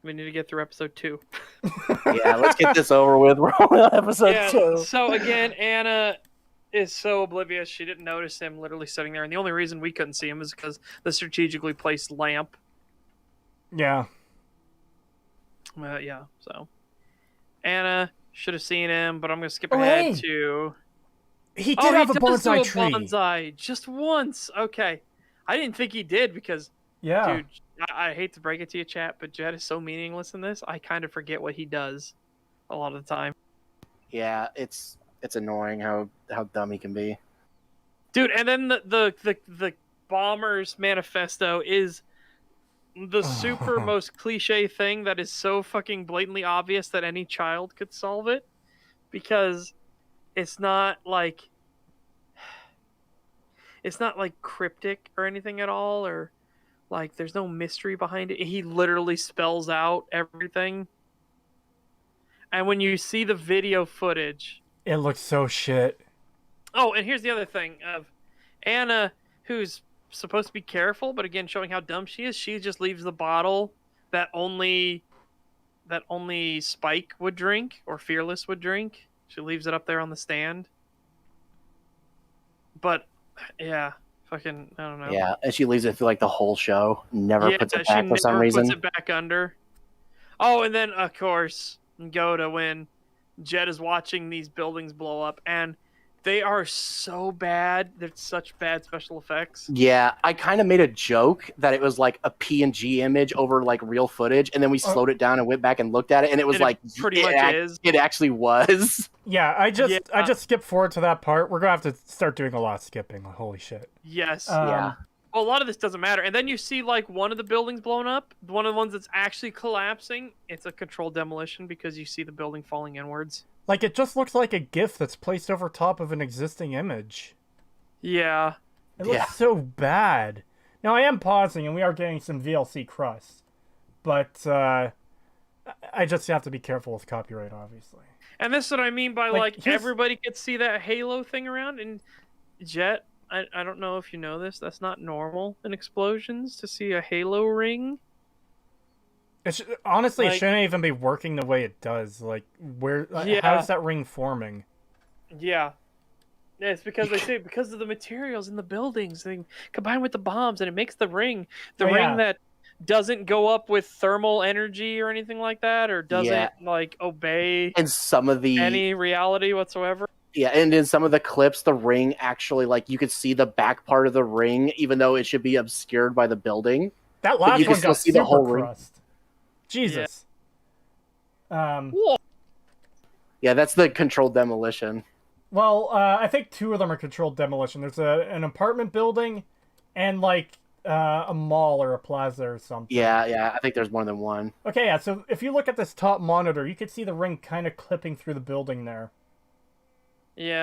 We need to get through episode 2. Yeah, let's get this over with. We're only on episode 2. So again, Anna is so oblivious. She didn't notice him literally sitting there, and the only reason we couldn't see him is because the strategically placed lamp. Yeah. Yeah, so Anna should have seen him, but I'm going to skip ahead to... He did have a bonsai tree. Bonsai just once. Okay. I didn't think he did because, dude, I hate to break it to you, chat, but Jed is so meaningless in this. I kind of forget what he does a lot of the time. Yeah, it's annoying how dumb he can be. Dude, and then the Bomber's manifesto is the super most cliche thing that is so fucking blatantly obvious that any child could solve it, because it's not like cryptic or anything at all, or like there's no mystery behind it. He literally spells out everything, and when you see the video footage, it looks so shit. Oh, and here's the other thing of Anna, who's supposed to be careful, but again showing how dumb she is. She just leaves the bottle that only Spike would drink or Fearless would drink. She leaves it up there on the stand. But yeah, fucking I don't know. Yeah, and she leaves it through like the whole show. Never puts it back for some reason. Puts it back under. Oh, and then of course go to when Jed is watching these buildings blow up, and They are so bad. They're such bad special effects. Yeah, I kind of made a joke that it was like a PNG image over like real footage, and then we slowed it down and went back and looked at it, and it was like pretty much is. It actually was. Yeah, I just skipped forward to that part. We're gonna have to start doing a lot of skipping. Holy shit. Yes. Yeah. Well, a lot of this doesn't matter. And then you see like one of the buildings blown up, one of the ones that's actually collapsing. It's a controlled demolition because you see the building falling inwards. Like, it just looks like a GIF that's placed over top of an existing image. Yeah. It looks so bad. Now, I am pausing, and we are getting some VLC crust. But, I just have to be careful with copyright, obviously. And this is what I mean by, like everybody could see that halo thing around. And Jet, I don't know if you know this, that's not normal in explosions to see a halo ring. Honestly, it shouldn't even be working the way it does. Like, how is that ring forming? Yeah. Yeah, it's because they say because of the materials in the buildings, they combine with the bombs, and it makes the ring. The ring that doesn't go up with thermal energy or anything like that, or doesn't like obey and some of any reality whatsoever. Yeah, and in some of the clips, the ring actually, like, you could see the back part of the ring, even though it should be obscured by the building. That last one got super crust. Jesus. Yeah, that's the controlled demolition. Well, I think two of them are controlled demolition. There's an apartment building and, like, a mall or a plaza or something. Yeah, I think there's more than one. Okay, yeah, so if you look at this top monitor, you can see the ring kind of clipping through the building there. Yeah.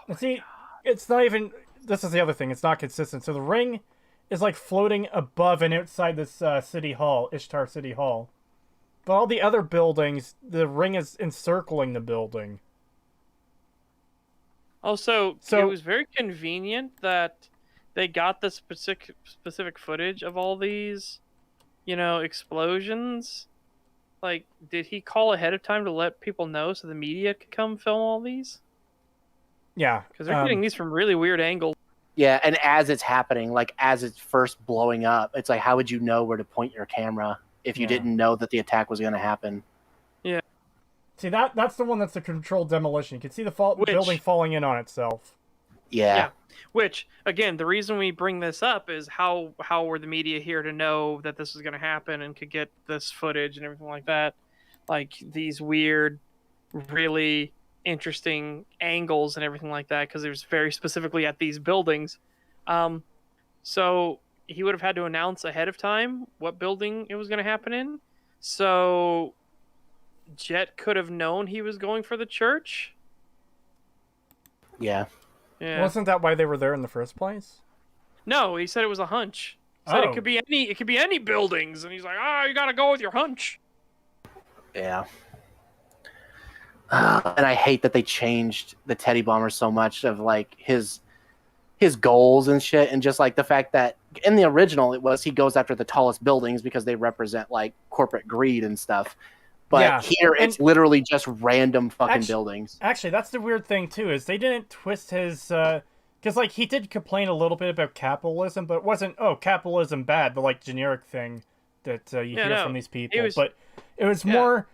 And see, it's not even... This is the other thing. It's not consistent. So the ring is, like, floating above and outside this city hall, Ishtar City Hall. But all the other buildings, the ring is encircling the building. Also, it was very convenient that they got the specific footage of all these, explosions. Like, did he call ahead of time to let people know so the media could come film all these? Yeah. Because they're getting these from really weird angles. Yeah, and as it's happening, like, as it's first blowing up, it's like, how would you know where to point your camera if you didn't know that the attack was going to happen? Yeah. See, that's the one that's a controlled demolition. You can see the building falling in on itself. Yeah. Which, again, the reason we bring this up is how were the media here to know that this was going to happen and could get this footage and everything like that? Like, these weird, really interesting angles and everything like that, because it was very specifically at these buildings. So he would have had to announce ahead of time what building it was going to happen in. So Jet could have known he was going for the church. Yeah. Wasn't that why they were there in the first place? No, he said it was a hunch. He said it could be any buildings, and he's like, you got to go with your hunch. Yeah. And I hate that they changed the Teddy Bomber so much of, like, his goals and shit, and just, like, the fact that in the original it was he goes after the tallest buildings because they represent, like, corporate greed and stuff. But here it's literally just random fucking buildings. Actually, that's the weird thing too, is they didn't twist his because, like, he did complain a little bit about capitalism, but it wasn't capitalism bad, the, like, generic thing that you hear from these people. But it was more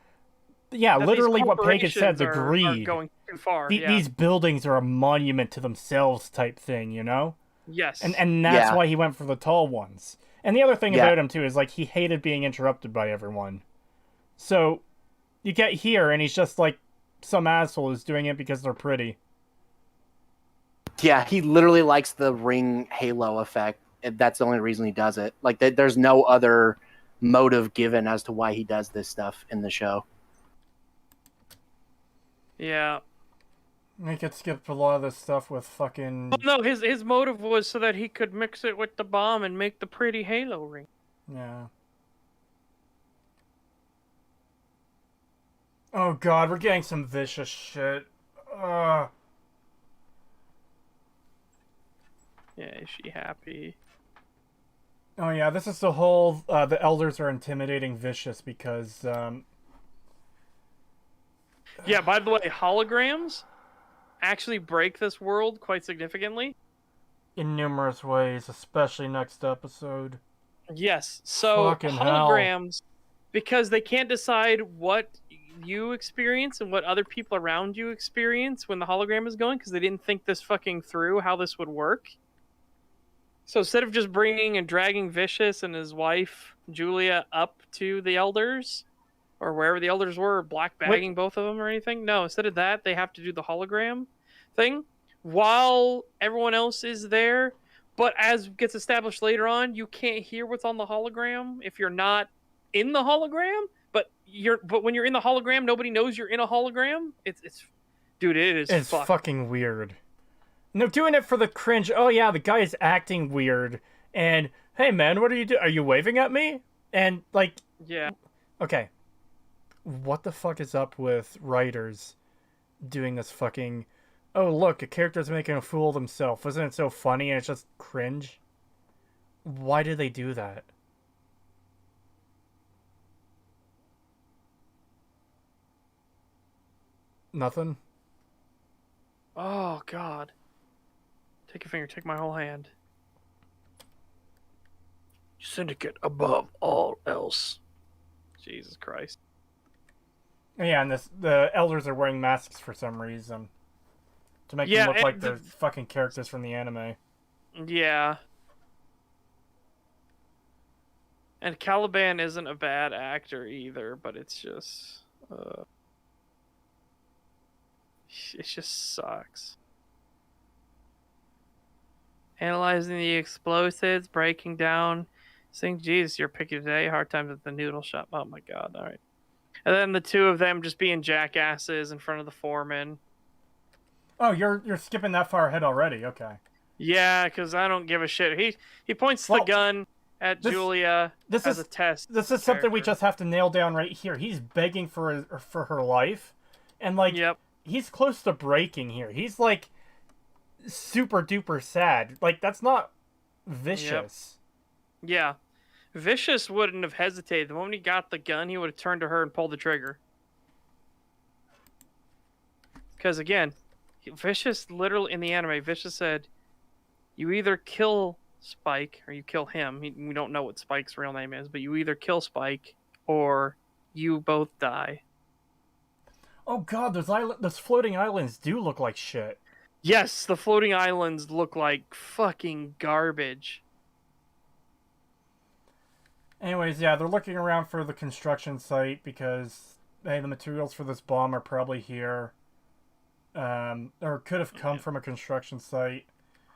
literally what Peg had said, the greed. Are going too far. These buildings are a monument to themselves type thing, Yes. And that's why he went for the tall ones. And the other thing about him too is, like, he hated being interrupted by everyone. So you get here and he's just like some asshole who's doing it because they're pretty. Yeah, he literally likes the ring halo effect. That's the only reason he does it. Like, there's no other motive given as to why he does this stuff in the show. Yeah. I could skip a lot of this stuff with fucking... Well, no, his motive was so that he could mix it with the bomb and make the pretty halo ring. Yeah. Oh god, we're getting some vicious shit. Yeah, is she happy? Oh yeah, this is the whole, the elders are intimidating Vicious because, Yeah, by the way, holograms actually break this world quite significantly. In numerous ways, especially next episode. Yes, so Fucking holograms, because they can't decide what you experience and what other people around you experience when the hologram is going, because they didn't think this fucking through how this would work. So instead of just bringing and dragging Vicious and his wife Julia up to the elders, or wherever the elders were, black bagging both of them or anything, no, instead of that, they have to do the hologram thing while everyone else is there. But as gets established later on, you can't hear what's on the hologram if you're not in the hologram. But when you're in the hologram, nobody knows you're in a hologram. It's dude, it's fucking weird. No, doing it for the cringe. Oh yeah, the guy is acting weird. And hey man, what are you doing? Are you waving at me? And like, yeah, okay. What the fuck is up with writers doing this fucking? Oh look, a character's making a fool of himself. Wasn't it so funny? And it's just cringe. Why did they do that? Nothing? Oh, God. Take a finger, take my whole hand. Syndicate above all else. Jesus Christ. Yeah, and the elders are wearing masks for some reason. To make them look like they're fucking characters from the anime. Yeah. And Caliban isn't a bad actor either, but it's just... it just sucks. Analyzing the explosives, breaking down. Saying, Jesus, you're picky today. Hard times at the noodle shop. Oh my God, alright. And then the two of them just being jackasses in front of the foreman. Oh, you're skipping that far ahead already. Okay. Yeah, because I don't give a shit. He points the gun at Julia as a test. This is something we just have to nail down right here. He's begging for her life, and like, he's close to breaking here. He's like super duper sad. Like, that's not Vicious. Yeah, Vicious wouldn't have hesitated. The moment he got the gun, he would have turned to her and pulled the trigger. Because again, Vicious literally in the anime, Vicious said, "You either kill Spike or you kill him." We don't know what Spike's real name is, but you either kill Spike or you both die. Oh God, those floating islands do look like shit. Yes, the floating islands look like fucking garbage. Anyways, yeah, they're looking around for the construction site because, hey, the materials for this bomb are probably here. Or could have come from a construction site.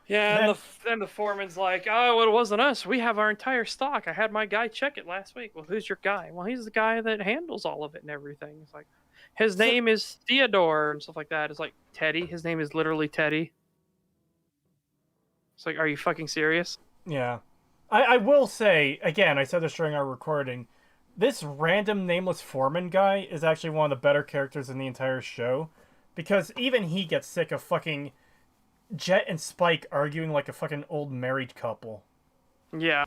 Yeah, and the foreman's like, "Oh, well, it wasn't us. We have our entire stock. I had my guy check it last week." Well, who's your guy? Well, he's the guy that handles all of it and everything. It's like, his name is Theodore and stuff like that. It's like, Teddy? His name is literally Teddy. It's like, are you fucking serious? Yeah. I will say, again, I said this during our recording, this random nameless foreman guy is actually one of the better characters in the entire show. Because even he gets sick of fucking Jet and Spike arguing like a fucking old married couple. Yeah.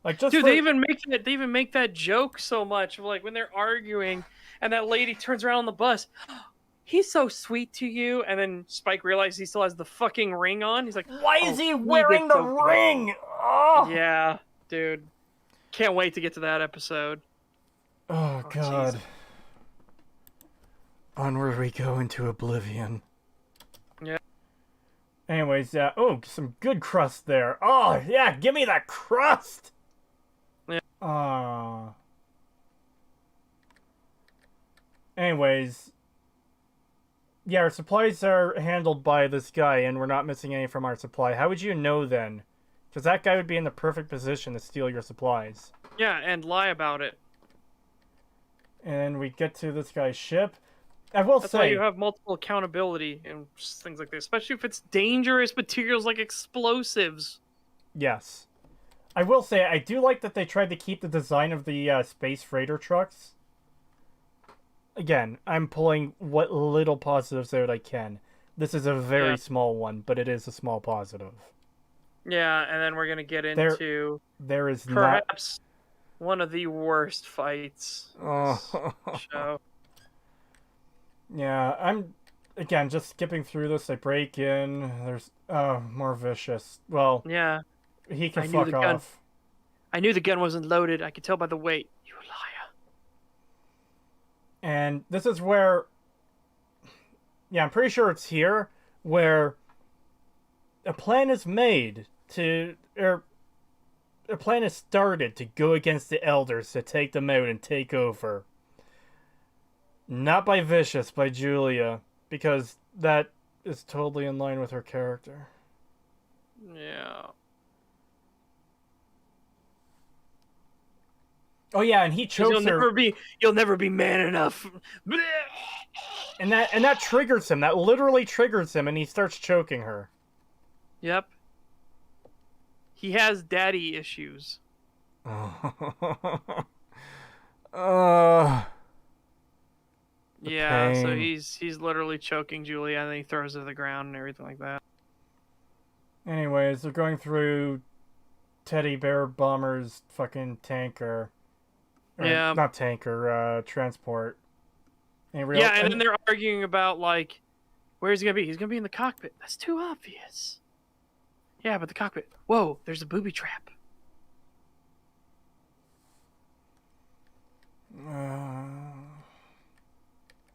Like, just dude, they even make that joke so much. Like, when they're arguing and that lady turns around on the bus, "He's so sweet to you," and then Spike realizes he still has the fucking ring on. He's like, "Why is he wearing the ring?" Oh! Yeah, dude. Can't wait to get to that episode. Oh God. Geez. Onward we go into oblivion. Yeah. Anyways, yeah. Oh, some good crust there. Oh, yeah, give me that crust! Yeah. Anyways. Yeah, our supplies are handled by this guy, and we're not missing any from our supply. How would you know, then? Because that guy would be in the perfect position to steal your supplies. Yeah, and lie about it. And we get to this guy's ship. I will say... That's why you have multiple accountability and things like this. Especially if it's dangerous materials like explosives. Yes. I will say, I do like that they tried to keep the design of the space freighter trucks. Again, I'm pulling what little positives out I can. This is a very small one, but it is a small positive. Yeah, and then we're going to get into... There is perhaps one of the worst fights in this show. Yeah, I'm, again, just skipping through this. I break in. There's, more Vicious. Well, yeah, he can fuck off. I knew the gun wasn't loaded. I could tell by the weight. You liar. And this is where, yeah, I'm pretty sure it's here where a plan is made or a plan is started to go against the elders, to take them out and take over. Not by Vicious, by Julia, because that is totally in line with her character. Yeah. Oh yeah, and he chokes her. You'll never be man enough. And that triggers him. That literally triggers him, and he starts choking her. Yep. He has daddy issues. Yeah, so he's literally choking Julia, and then he throws her to the ground and everything like that. Anyways, they're going through Teddy Bear Bomber's fucking tanker. Yeah. Not tanker, transport. And then they're arguing about, like, where's he gonna be? He's gonna be in the cockpit. That's too obvious. Yeah, but the cockpit. Whoa, there's a booby trap. The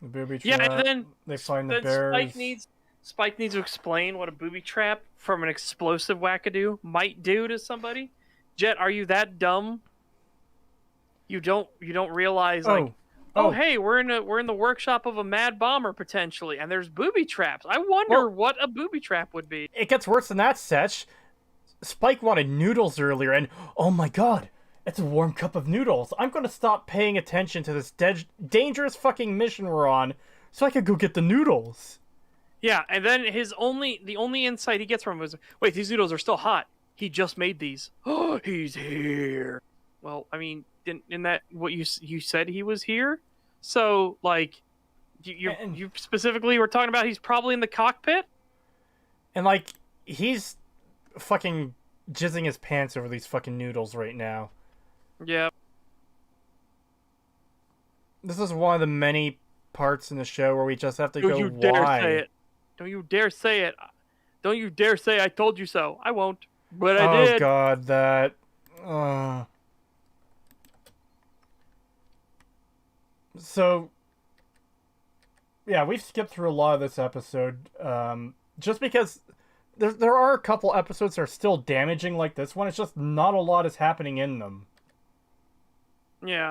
booby trap. Yeah, and then they find the bears. Spike needs to explain what a booby trap from an explosive wackadoo might do to somebody. Jet, are you that dumb? You don't realize hey, we're in the workshop of a mad bomber potentially, and there's booby traps. I wonder what a booby trap would be. It gets worse than that, Setch. Spike wanted noodles earlier, and oh my god, it's a warm cup of noodles. I'm gonna stop paying attention to this dangerous fucking mission we're on, so I could go get the noodles. Yeah, and then the only insight he gets from him was, wait, these noodles are still hot. He just made these. Oh, he's here. Well, I mean, isn't that what you said he was here? So, like, you specifically were talking about he's probably in the cockpit? And, like, he's fucking jizzing his pants over these fucking noodles right now. Yep. This is one of the many parts in the show where we just have to go, why? Don't you dare say it. Don't you dare say it. Don't you dare say I told you so. I won't. But I did. Oh, God, that... So, yeah, we've skipped through a lot of this episode, just because there are a couple episodes that are still damaging like this one. It's just not a lot is happening in them. Yeah.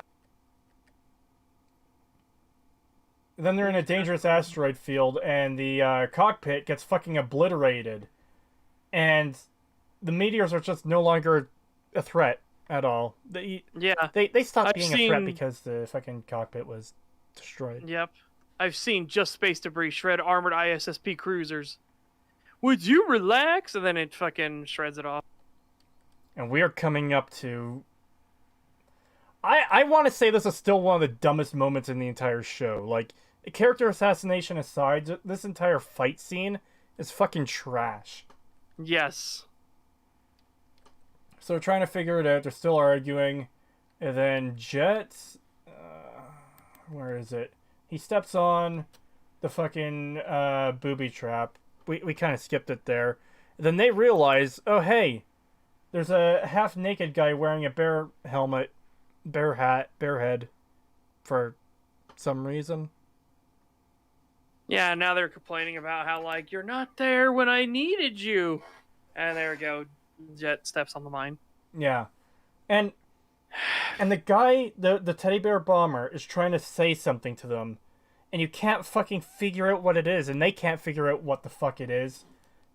Then they're in a dangerous asteroid field, and the cockpit gets fucking obliterated. And the meteors are just no longer a threat at all. They stopped being a threat because the fucking cockpit was destroyed. Yep. I've seen just space debris shred armored ISSP cruisers. Would you relax? And then it fucking shreds it off. And we are coming up to... I want to say this is still one of the dumbest moments in the entire show. Like, character assassination aside, this entire fight scene is fucking trash. Yes. So they're trying to figure it out. They're still arguing. And then Jet... where is it? He steps on the fucking booby trap. We kind of skipped it there. And then they realize, oh, hey, there's a half-naked guy wearing a bear helmet, bear hat, bear head, for some reason. Yeah, now they're complaining about how, like, you're not there when I needed you. And there we go. Jet steps on the mine. Yeah. And the guy, the teddy bear bomber, is trying to say something to them. And you can't fucking figure out what it is. And they can't figure out what the fuck it is.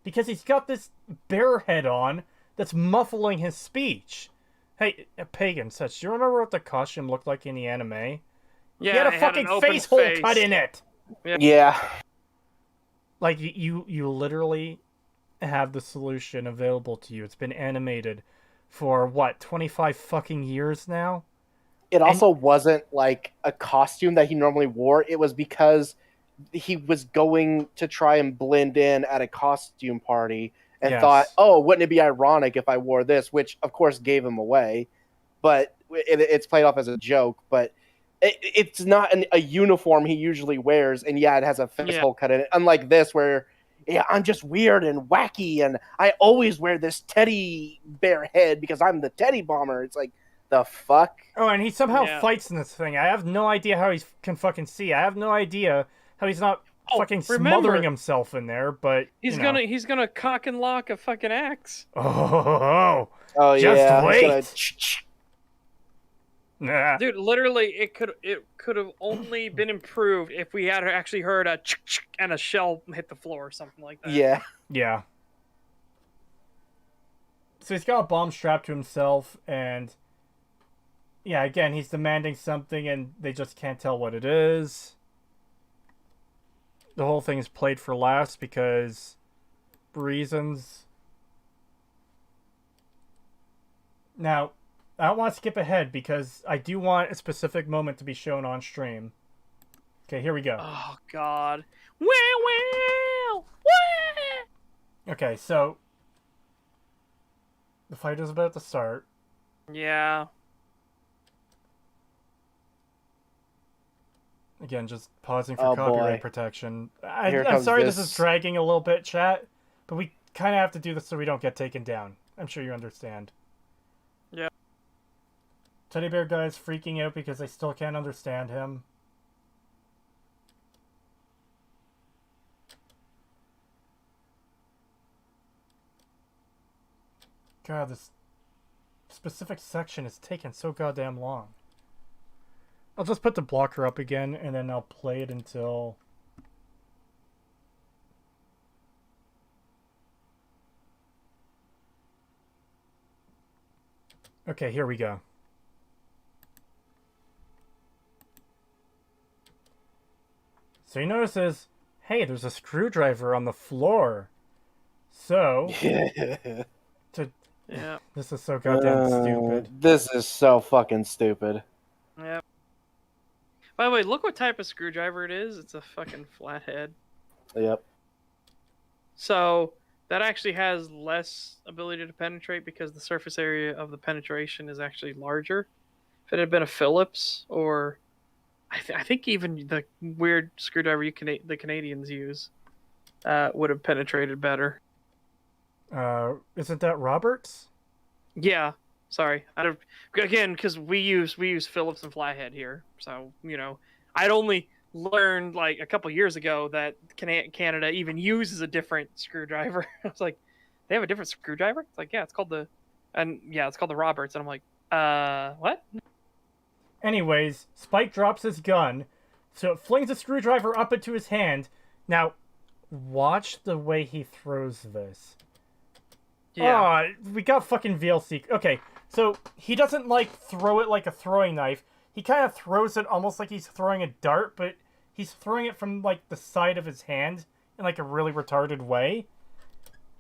Because he's got this bear head on that's muffling his speech. Hey, Pagan, such, do you remember what the costume looked like in the anime? Yeah, he had a fucking face hole cut in it. Yeah. Like, you literally have the solution available to you. It's been animated for, what, 25 fucking years now? It also wasn't, like, a costume that he normally wore. It was because he was going to try and blend in at a costume party and thought, oh, wouldn't it be ironic if I wore this? Which, of course, gave him away. But it's played off as a joke. But it's not a uniform he usually wears. And, yeah, it has a face hole cut in it. Unlike this, where, yeah, I'm just weird and wacky. And I always wear this teddy bear head because I'm the teddy bomber. It's like, the fuck? Oh, and he somehow Yeah. fights in this thing. I have no idea how he can fucking see. I have no idea how he's not fucking smothering himself in there, but he's gonna cock and lock a fucking axe. Oh, Oh just yeah, wait. he's Nah. Dude, literally, it could have only been improved if we had actually heard a and a shell hit the floor or something like that. Yeah. Yeah. So he's got a bomb strapped to himself, and yeah, again, he's demanding something, and they just can't tell what it is. The whole thing is played for laughs because reasons. Now, I don't want to skip ahead because I do want a specific moment to be shown on stream. Okay, here we go. Oh God! Wow! Okay, so the fight is about to start. Yeah. Again, just pausing for copyright boy. protection. Here I'm comes sorry this. this is dragging a little bit, chat, but we kind of have to do this so we don't get taken down. I'm sure you understand. Yeah. Teddy bear guy is freaking out because they still can't understand him. God, this specific section is taking so goddamn long. I'll just put the blocker up again, and then I'll play it until... Okay, here we go. So he notices, hey, there's a screwdriver on the floor. So... Yeah. This is so goddamn stupid. This is so fucking stupid. Yeah. By the way, look what type of screwdriver it is. It's a fucking flathead. Yep. So that actually has less ability to penetrate because the surface area of the penetration is actually larger. If it had been a Phillips or I think even the weird screwdriver the Canadians use would have penetrated better. Isn't that Roberts? Yeah, sorry. Again, because we use Phillips and flathead here, so I'd only learned like a couple years ago that Canada even uses a different screwdriver. I was like, they have a different screwdriver? It's like, yeah, it's called the Roberts, and I'm like, what? Anyways, Spike drops his gun, so it flings a screwdriver up into his hand. Now, watch the way he throws this. Yeah. Oh, we got fucking VLC. Okay, so he doesn't, like, throw it like a throwing knife. He kind of throws it almost like he's throwing a dart, but he's throwing it from, like, the side of his hand in, like, a really retarded way.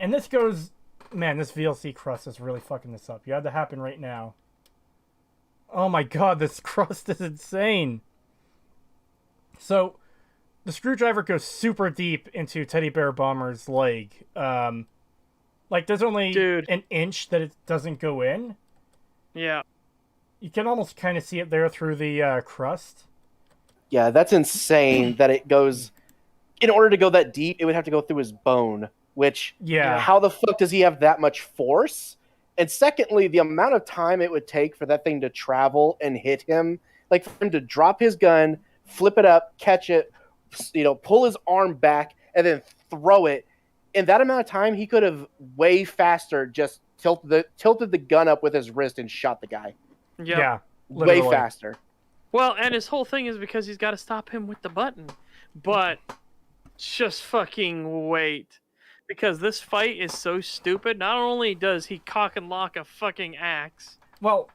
And this goes... Man, this VLC crust is really fucking this up. You had to happen right now. Oh my god, this crust is insane. So, the screwdriver goes super deep into Teddy Bear Bomber's leg. Like, there's only an inch that it doesn't go in. Yeah. You can almost kind of see it there through the crust. Yeah, that's insane that it goes... In order to go that deep, it would have to go through his bone, which... Yeah. How the fuck does he have that much force? And secondly, the amount of time it would take for that thing to travel and hit him, like for him to drop his gun, flip it up, catch it, pull his arm back, and then throw it. In that amount of time, he could have way faster just tilted the gun up with his wrist and shot the guy. Yep. Yeah. Way Literally. faster. Well, and his whole thing is because he's got to stop him with the button. But just fucking wait. Because this fight is so stupid. Not only does he cock and lock a fucking axe. Well,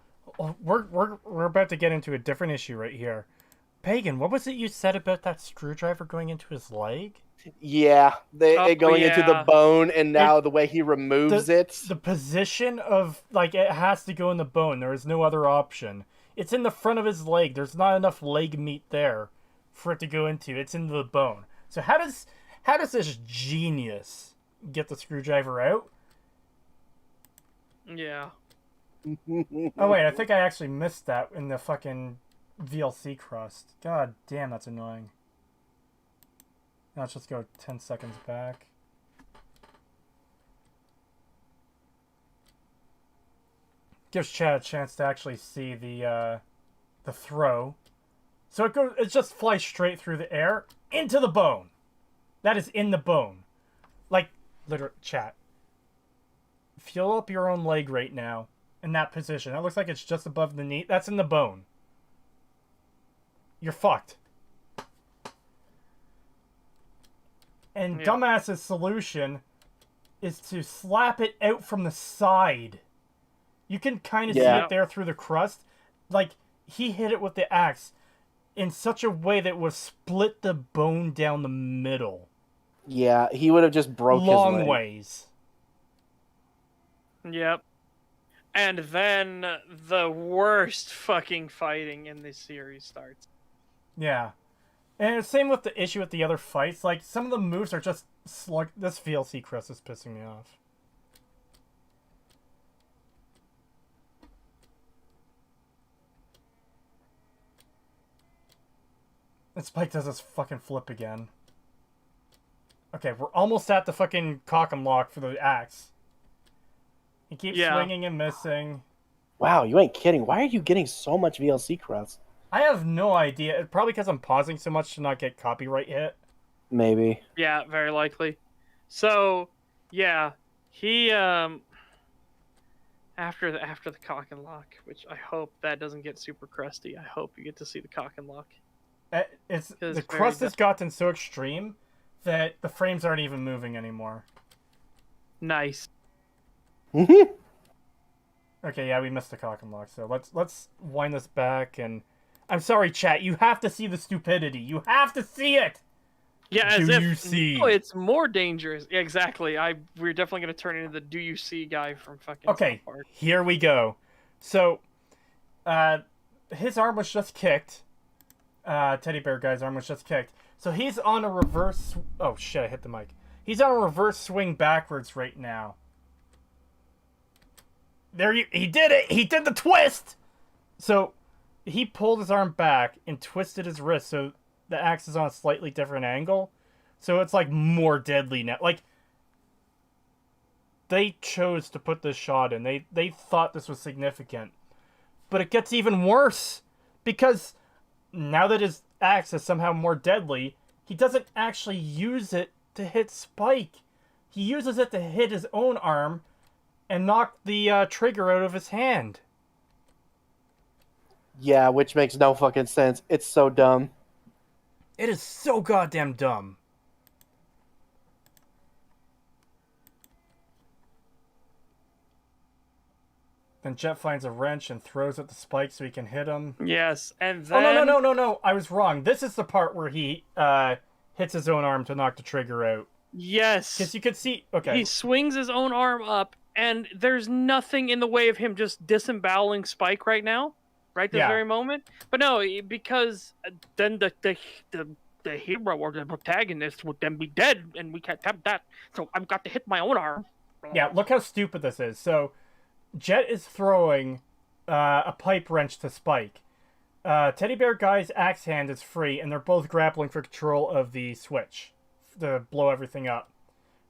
we're about to get into a different issue right here. Pagan, what was it you said about that screwdriver going into his leg? Yeah, it going into the bone, and now the way he removes it. The position of, like, it has to go in the bone. There is no other option. It's in the front of his leg. There's not enough leg meat there for it to go into. It's into the bone. So how does this genius get the screwdriver out? Yeah. Oh wait, I think I actually missed that in the fucking VLC crust. God damn, that's annoying. Now let's just go 10 seconds back. Gives Chad a chance to actually see the throw. So it just flies straight through the air into the bone. That is in the bone. Like, literally, chat. Feel up your own leg right now in that position. That looks like it's just above the knee. That's in the bone. You're fucked. And Dumbass's solution is to slap it out from the side. You can kind of see it there through the crust. Like, he hit it with the axe in such a way that would split the bone down the middle. Yeah, he would have just broke his leg. Long ways. Yep. And then the worst fucking fighting in this series starts. Yeah. And same with the issue with the other fights. Like, some of the moves are just slug. This VLC Chris is pissing me off. And Spike does this fucking flip again. Okay, we're almost at the fucking cock and lock for the axe. He keeps swinging and missing. Wow, you ain't kidding. Why are you getting so much VLC crust? I have no idea. Probably because I'm pausing so much to not get copyright hit. Maybe. Yeah, very likely. So, yeah, he after the cock and lock, which I hope that doesn't get super crusty. I hope you get to see the cock and lock. The crust has gotten so extreme that the frames aren't even moving anymore. Nice. Mm-hmm. Okay, yeah, we missed the cock and lock, so let's wind this back. And I'm sorry, chat, you have to see the stupidity. You have to see it. Yeah, as do if you see? No, it's more dangerous. Yeah, exactly. We're definitely gonna turn into the "Do you see" guy from fucking. Okay, South Park. Here we go. So, his arm was just kicked. Teddy bear guy's arm was just kicked. So he's on a reverse. Oh shit! I hit the mic. He's on a reverse swing backwards right now. He did it. He did the twist. So he pulled his arm back and twisted his wrist so the axe is on a slightly different angle. So it's like more deadly now. Like, they chose to put this shot in. They thought this was significant. But it gets even worse because now that his axe is somehow more deadly, he doesn't actually use it to hit Spike. He uses it to hit his own arm and knock the trigger out of his hand. Yeah, which makes no fucking sense. It's so dumb. It is so goddamn dumb. Then Jet finds a wrench and throws at the Spike so he can hit him. Yes, and then... Oh, no. I was wrong. This is the part where he hits his own arm to knock the trigger out. Yes. Because you could see... Okay. He swings his own arm up, and there's nothing in the way of him just disemboweling Spike right now. Right this very moment. But no, because then the hero or the protagonist would then be dead, and we can't have that. So I've got to hit my own arm. Yeah, look how stupid this is. So Jet is throwing a pipe wrench to Spike. Teddy Bear Guy's axe hand is free, and they're both grappling for control of the switch to blow everything up.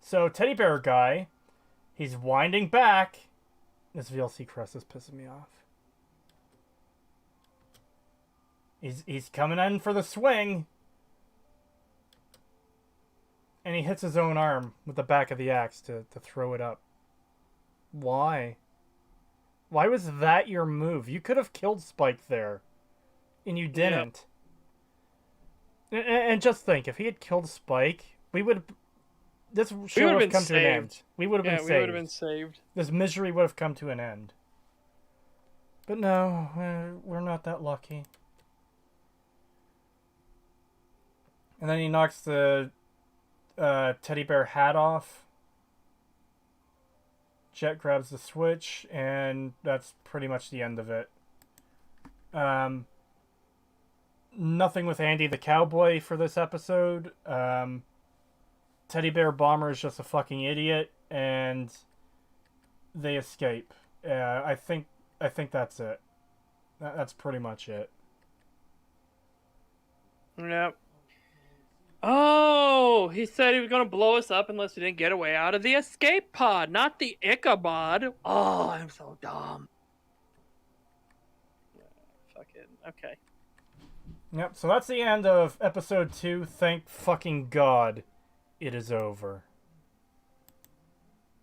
So Teddy Bear Guy, he's winding back. This VLC crust is pissing me off. He's coming in for the swing. And he hits his own arm with the back of the axe to throw it up. Why? Why was that your move? You could have killed Spike there. And you didn't. Yep. And just think, if he had killed Spike, this show would have come to an end. We would have been saved. We would have been saved. This misery would have come to an end. But no, we're not that lucky. And then he knocks the teddy bear hat off. Jet grabs the switch, and that's pretty much the end of it. Nothing with Andy the cowboy for this episode. Teddy Bear Bomber is just a fucking idiot, and they escape. I think that's it. That's pretty much it. Yep. Oh, he said he was going to blow us up unless we didn't get away out of the escape pod, not the Ichabod. Oh, I'm so dumb. Okay. Yep, so that's the end of episode 2. Thank fucking God it is over.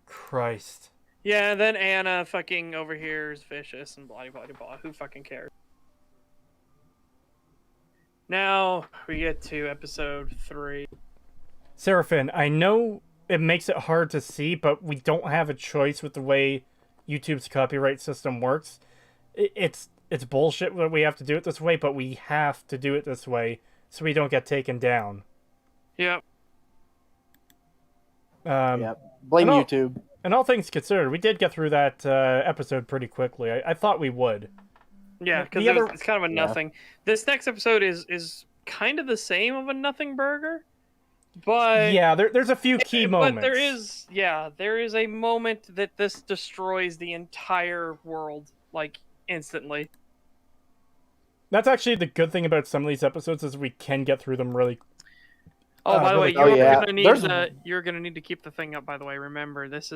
Christ. Yeah, and then Anna fucking overhears Vicious and blah blah blah. Who fucking cares? Now we get to episode 3. Seraphin, I know it makes it hard to see, but we don't have a choice with the way YouTube's copyright system works. It's bullshit that we have to do it this way, but we have to do it this way so we don't get taken down. Yep. Yep. Blame YouTube. And all things considered, we did get through that episode pretty quickly. I thought we would. Yeah, because it's kind of a nothing. This next episode is kind of the same of a nothing burger, but yeah, there's a few key moments. But there is a moment that this destroys the entire world like instantly. That's actually the good thing about some of these episodes is we can get through them really. Oh, by the way, yeah. you're gonna need to keep the thing up. By the way, remember this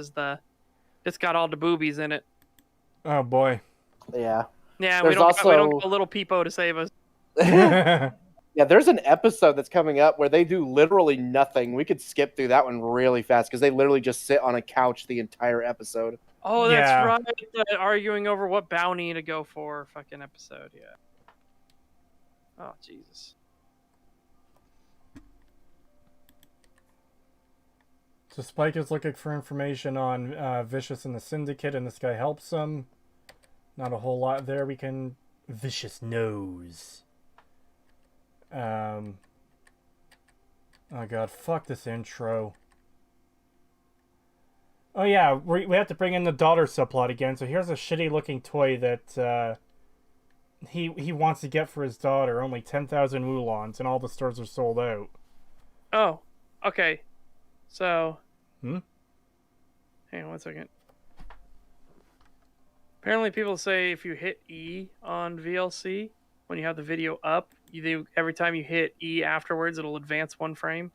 got all the boobies in it. Oh boy. Yeah. Yeah, we don't get a little peepo to save us. Yeah, there's an episode that's coming up where they do literally nothing. We could skip through that one really fast because they literally just sit on a couch the entire episode. Oh, that's right. Arguing over what bounty to go for. Fucking episode, yeah. Oh, Jesus. So Spike is looking for information on Vicious and the Syndicate, and this guy helps him. Not a whole lot there. We can... Vicious knows. Oh god, fuck this intro. Oh yeah, we have to bring in the daughter subplot again. So here's a shitty looking toy that he wants to get for his daughter. Only 10,000 woolons, and all the stores are sold out. Oh, okay. So... Hmm? Hang on 1 second. Apparently people say if you hit E on VLC, when you have the video up, every time you hit E afterwards, it'll advance 1 frame.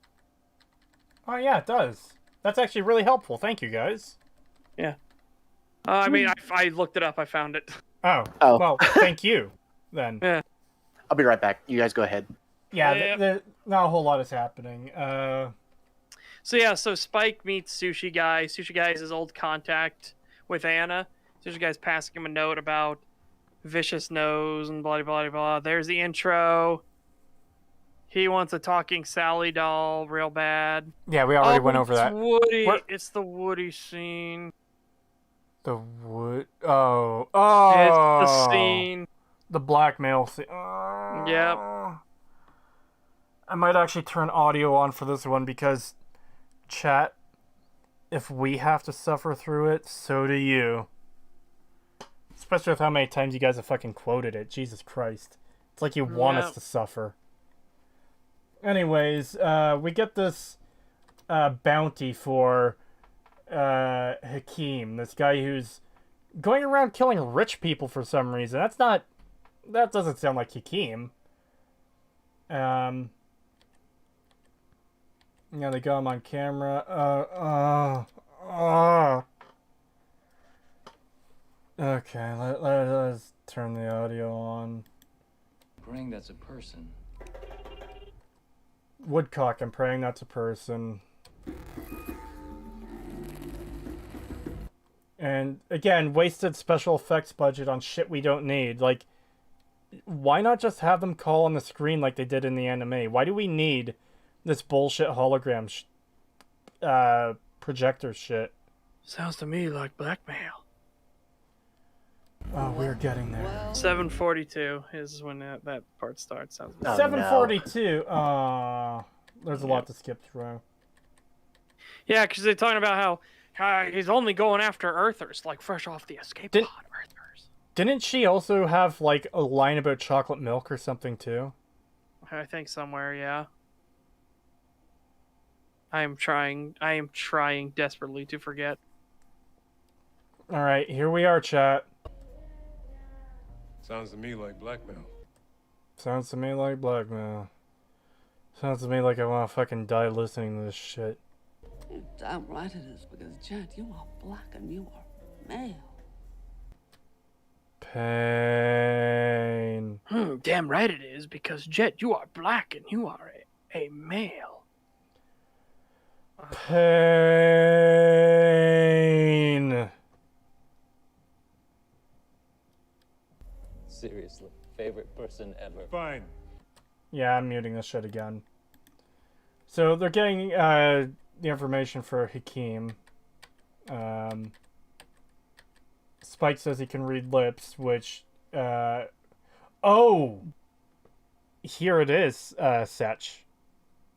Oh yeah, it does. That's actually really helpful. Thank you, guys. Yeah. I mean, I looked it up. I found it. Oh. Well, thank you, then. Yeah. I'll be right back. You guys go ahead. Yeah, not a whole lot is happening. So Spike meets Sushi Guy. Sushi Guy is his old contact with Anna. Sushi Guy's passing him a note about Vicious Nose and blah, blah, blah, blah. There's the intro. He wants a talking Sally doll real bad. Yeah, we already went over that. Woody. It's the Woody scene. The Wood... It's the scene. The blackmail scene. Yep. I might actually turn audio on for this one because, chat, if we have to suffer through it, so do you. Especially with how many times you guys have fucking quoted it. Jesus Christ. It's like you want us to suffer. Anyways, we get this bounty for Hakeem, this guy who's going around killing rich people for some reason. That doesn't sound like Hakeem. Yeah, they got him on camera. Okay, let's turn the audio on. Praying that's a person. Woodcock, I'm praying that's a person. And again, wasted special effects budget on shit we don't need. Like, why not just have them call on the screen like they did in the anime? Why do we need this bullshit hologram projector shit? Sounds to me like blackmail. Oh, we're getting there. 7:42 is when that part starts. Sounds 7:42. There's a lot to skip through. Yeah, because they're talking about how he's only going after Earthers, like fresh off the escape pod Earthers. Didn't she also have like a line about chocolate milk or something too? I think somewhere, yeah. I am trying desperately to forget. All right, here we are, chat. Sounds to me like blackmail. Sounds to me like blackmail. Sounds to me like I want to fucking die listening to this shit. You're damn right it is, because, Chad, you are black and you are male. Pain. Damn right it is, because Jet, you are black and you are a male. Pain. Seriously, favorite person ever. Fine. Yeah, I'm muting this shit again. So they're getting the information for Hakeem. Spike says he can read lips, which oh, here it is, Setch.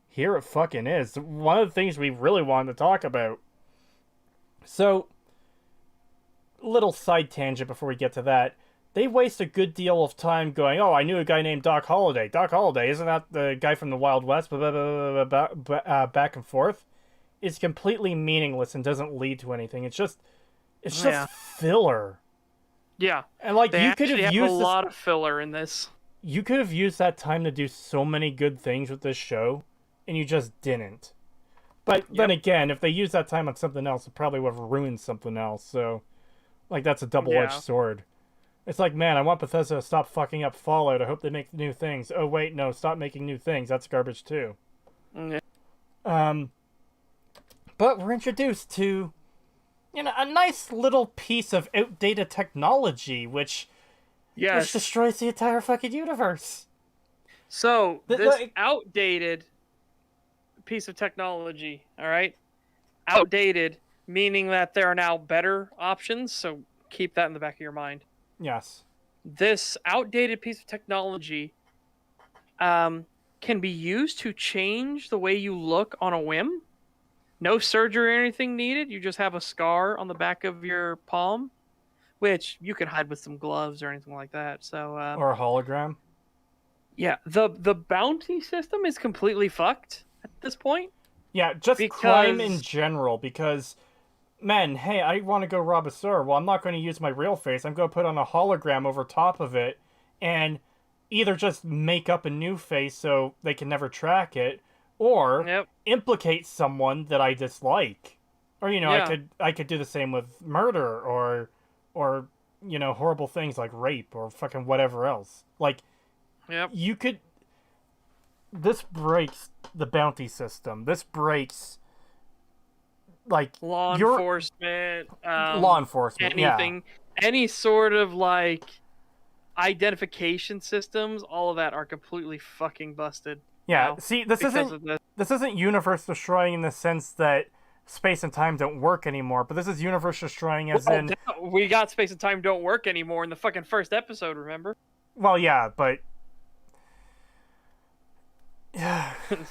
Here it fucking is. One of the things we really wanted to talk about. So, little side tangent before we get to that. They waste a good deal of time going, oh, I knew a guy named Doc Holliday. Doc Holliday, isn't that the guy from the Wild West? Back and forth. It's completely meaningless and doesn't lead to anything. It's just filler. Yeah. And like They you could have actually have used a lot of filler in this. You could have used that time to do so many good things with this show, and you just didn't. But then again, if they used that time on something else, it probably would have ruined something else. So, like, that's a double-edged sword. It's like, man, I want Bethesda to stop fucking up Fallout. I hope they make new things. Oh, wait, no, stop making new things. That's garbage, too. Yeah. But we're introduced to, a nice little piece of outdated technology, which destroys the entire fucking universe. So, this outdated piece of technology, all right? Outdated, meaning that there are now better options, so keep that in the back of your mind. Yes. This outdated piece of technology can be used to change the way you look on a whim. No surgery or anything needed. You just have a scar on the back of your palm, which you can hide with some gloves or anything like that. So or a hologram. Yeah, the bounty system is completely fucked at this point. Yeah, just crime in general, because, man, hey, I want to go rob a store. Well, I'm not going to use my real face. I'm going to put on a hologram over top of it, and either just make up a new face so they can never track it, or implicate someone that I dislike. Or, I could do the same with murder, or horrible things like rape, or fucking whatever else. Like, you could... This breaks the bounty system. This breaks, like, law enforcement, anything, any sort of, like, identification systems. All of that are completely fucking busted. Yeah, see, this isn't universe destroying in the sense that space and time don't work anymore, but this is universe destroying as in... We got space and time don't work anymore in the fucking first episode, remember? Well, yeah, but...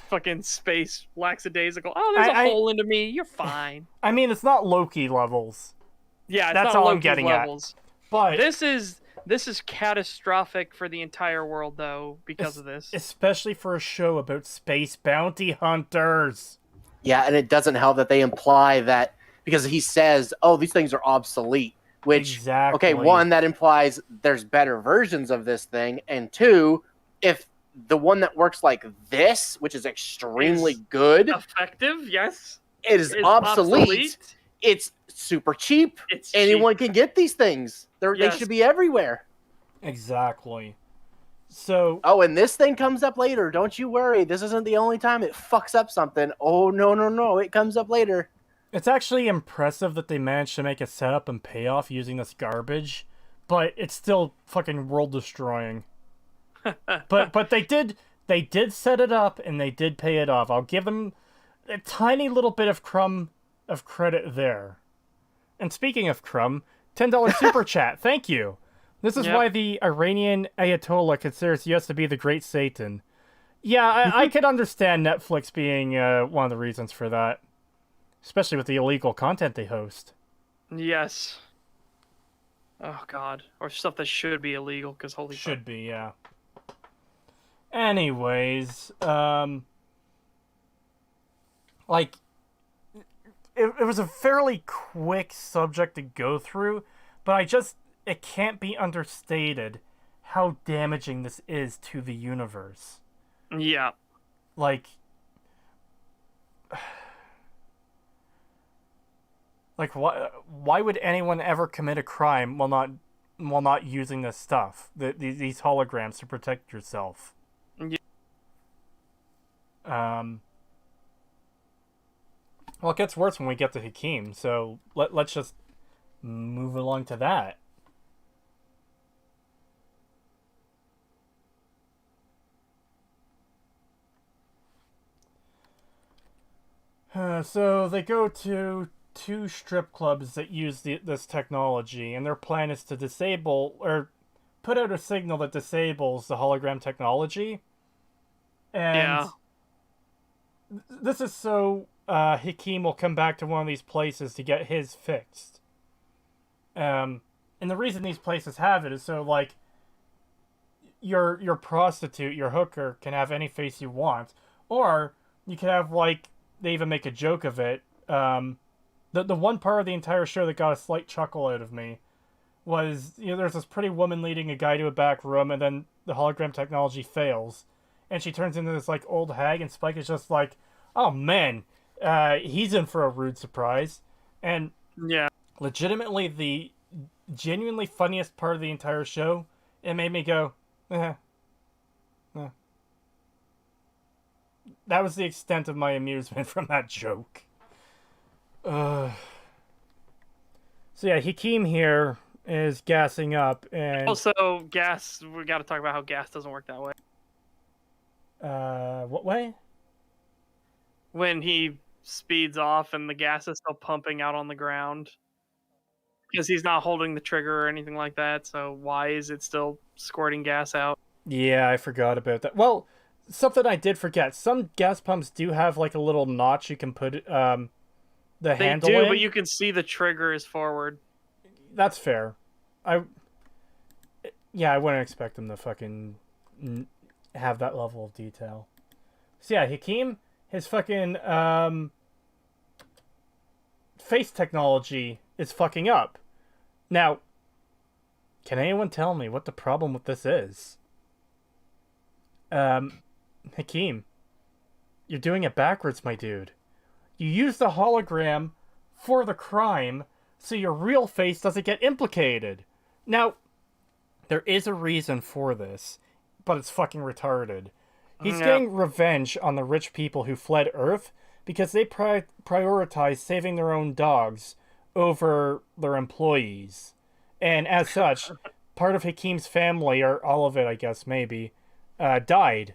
Fucking space lackadaisical. Oh, there's a hole into me. You're fine. I mean, it's not Loki levels. Yeah, that's not all Loki's I'm getting levels. At. But this is catastrophic for the entire world, though, because of this. Especially for a show about space bounty hunters. Yeah, and it doesn't help that they imply that because he says, "Oh, these things are obsolete." Which, okay, one, that implies there's better versions of this thing, and two, if the one that works like this, which is extremely good, effective, yes, it is obsolete. It's super cheap. Anyone can get these things. They should be everywhere. Exactly. So. Oh, and this thing comes up later. Don't you worry. This isn't the only time it fucks up something. Oh, no. It comes up later. It's actually impressive that they managed to make a setup and payoff using this garbage, but it's still fucking world destroying. but they did set it up and they did pay it off. I'll give them a tiny little bit of crumb of credit there. And speaking of crumb, $10 super chat. Thank you. This is why the Iranian Ayatollah considers US to be the Great Satan. Yeah, I could understand Netflix being one of the reasons for that. Especially with the illegal content they host. Yes. Oh, God. Or stuff that should be illegal, because holy Should be, yeah. Anyways, like, it was a fairly quick subject to go through, but it can't be understated how damaging this is to the universe. Yeah. Like, why would anyone ever commit a crime while not while not using this stuff, these holograms to protect yourself. Yeah. Well, it gets worse when we get to Hakim, so let's just move along to that. So they go to 2 strip clubs that use this technology, and their plan is to disable or put out a signal that disables the hologram technology. And this is so Hakim will come back to one of these places to get his fixed. And the reason these places have it is so, like, your prostitute, your hooker, can have any face you want, or you can have, like, they even make a joke of it. The one part of the entire show that got a slight chuckle out of me was, there's this pretty woman leading a guy to a back room, and then the hologram technology fails, and she turns into this, like, old hag, and Spike is just like, oh man, he's in for a rude surprise. And legitimately the genuinely funniest part of the entire show, it made me go, That was the extent of my amusement from that joke. So yeah, Hakim here is gassing up, and also gas. We got to talk about how gas doesn't work that way. What way? When he speeds off and the gas is still pumping out on the ground, because he's not holding the trigger or anything like that. So why is it still squirting gas out? Yeah, I forgot about that. Well, something I did forget. Some gas pumps do have, like, a little notch you can put the handle in. But you can see the trigger is forward. That's fair. I wouldn't expect them to fucking have that level of detail. So yeah, Hakim, his fucking face technology is fucking up. Now, can anyone tell me what the problem with this is? Hakim, you're doing it backwards, my dude. You use the hologram for the crime, so your real face doesn't get implicated. Now, there is a reason for this, but it's fucking retarded. He's getting revenge on the rich people who fled Earth because they prioritize saving their own dogs over their employees. And as such, part of Hakim's family, or all of it, I guess, maybe, died.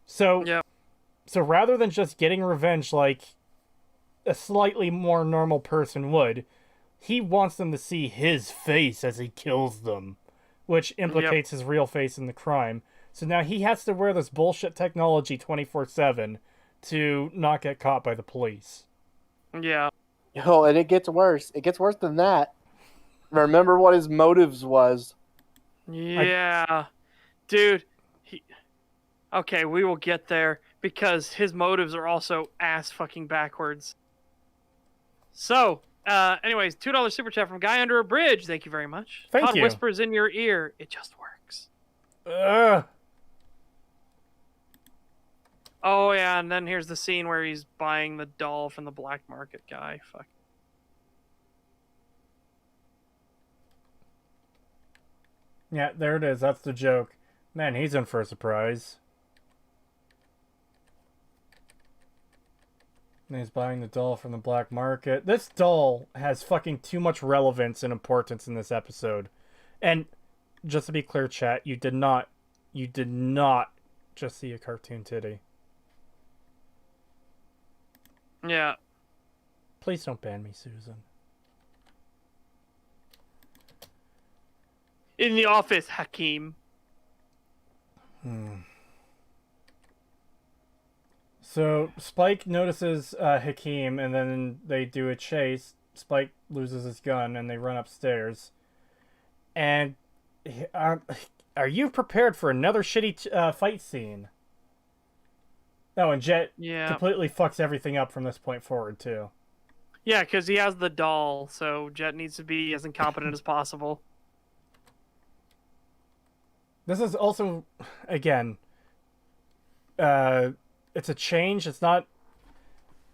So rather than just getting revenge like a slightly more normal person would, he wants them to see his face as he kills them, which implicates his real face in the crime. So now he has to wear this bullshit technology 24/7 to not get caught by the police. Yeah. Oh, and it gets worse. It gets worse than that. Remember what his motives was. Yeah. Dude, okay, we will get there, because his motives are also ass fucking backwards. So, anyways, $2 super chat from Guy Under a Bridge. Thank you very much. Thank Todd you. whispers in your ear. It just works. Oh, yeah, and then here's the scene where he's buying the doll from the black market guy. Fuck. Yeah, there it is. That's the joke. Man, he's in for a surprise. And he's buying the doll from the black market. This doll has fucking too much relevance and importance in this episode. And just to be clear, chat, you did not just see a cartoon titty. Yeah. Please don't ban me, Susan. In the office, Hakim. So Spike notices Hakim, and then they do a chase. Spike loses his gun, and they run upstairs. And are you prepared for another shitty fight scene? Oh, and Jet completely fucks everything up from this point forward, too. Yeah, because he has the doll, so Jet needs to be as incompetent as possible. This is also, again, it's a change. It's not...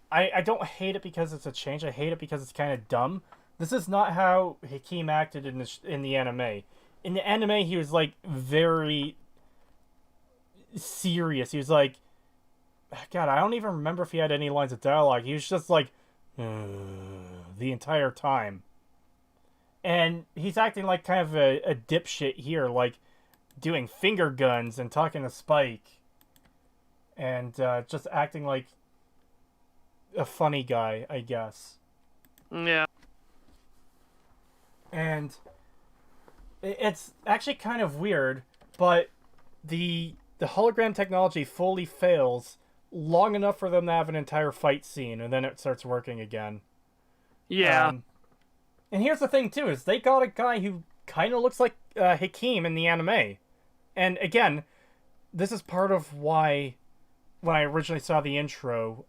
I don't hate it because it's a change. I hate it because it's kind of dumb. This is not how Hakim acted in the anime. in the anime he was like very serious. He was like, God, I don't even remember if he had any lines of dialogue. He was just like the entire time. And he's acting like kind of a dipshit here, like doing finger guns and talking to Spike. And just acting like a funny guy, I guess. Yeah. And it's actually kind of weird, but the hologram technology fully fails long enough for them to have an entire fight scene, and then it starts working again. Yeah. And here's the thing, too, is they got a guy who kind of looks like Hakim in the anime. And again, this is part of why, when I originally saw the intro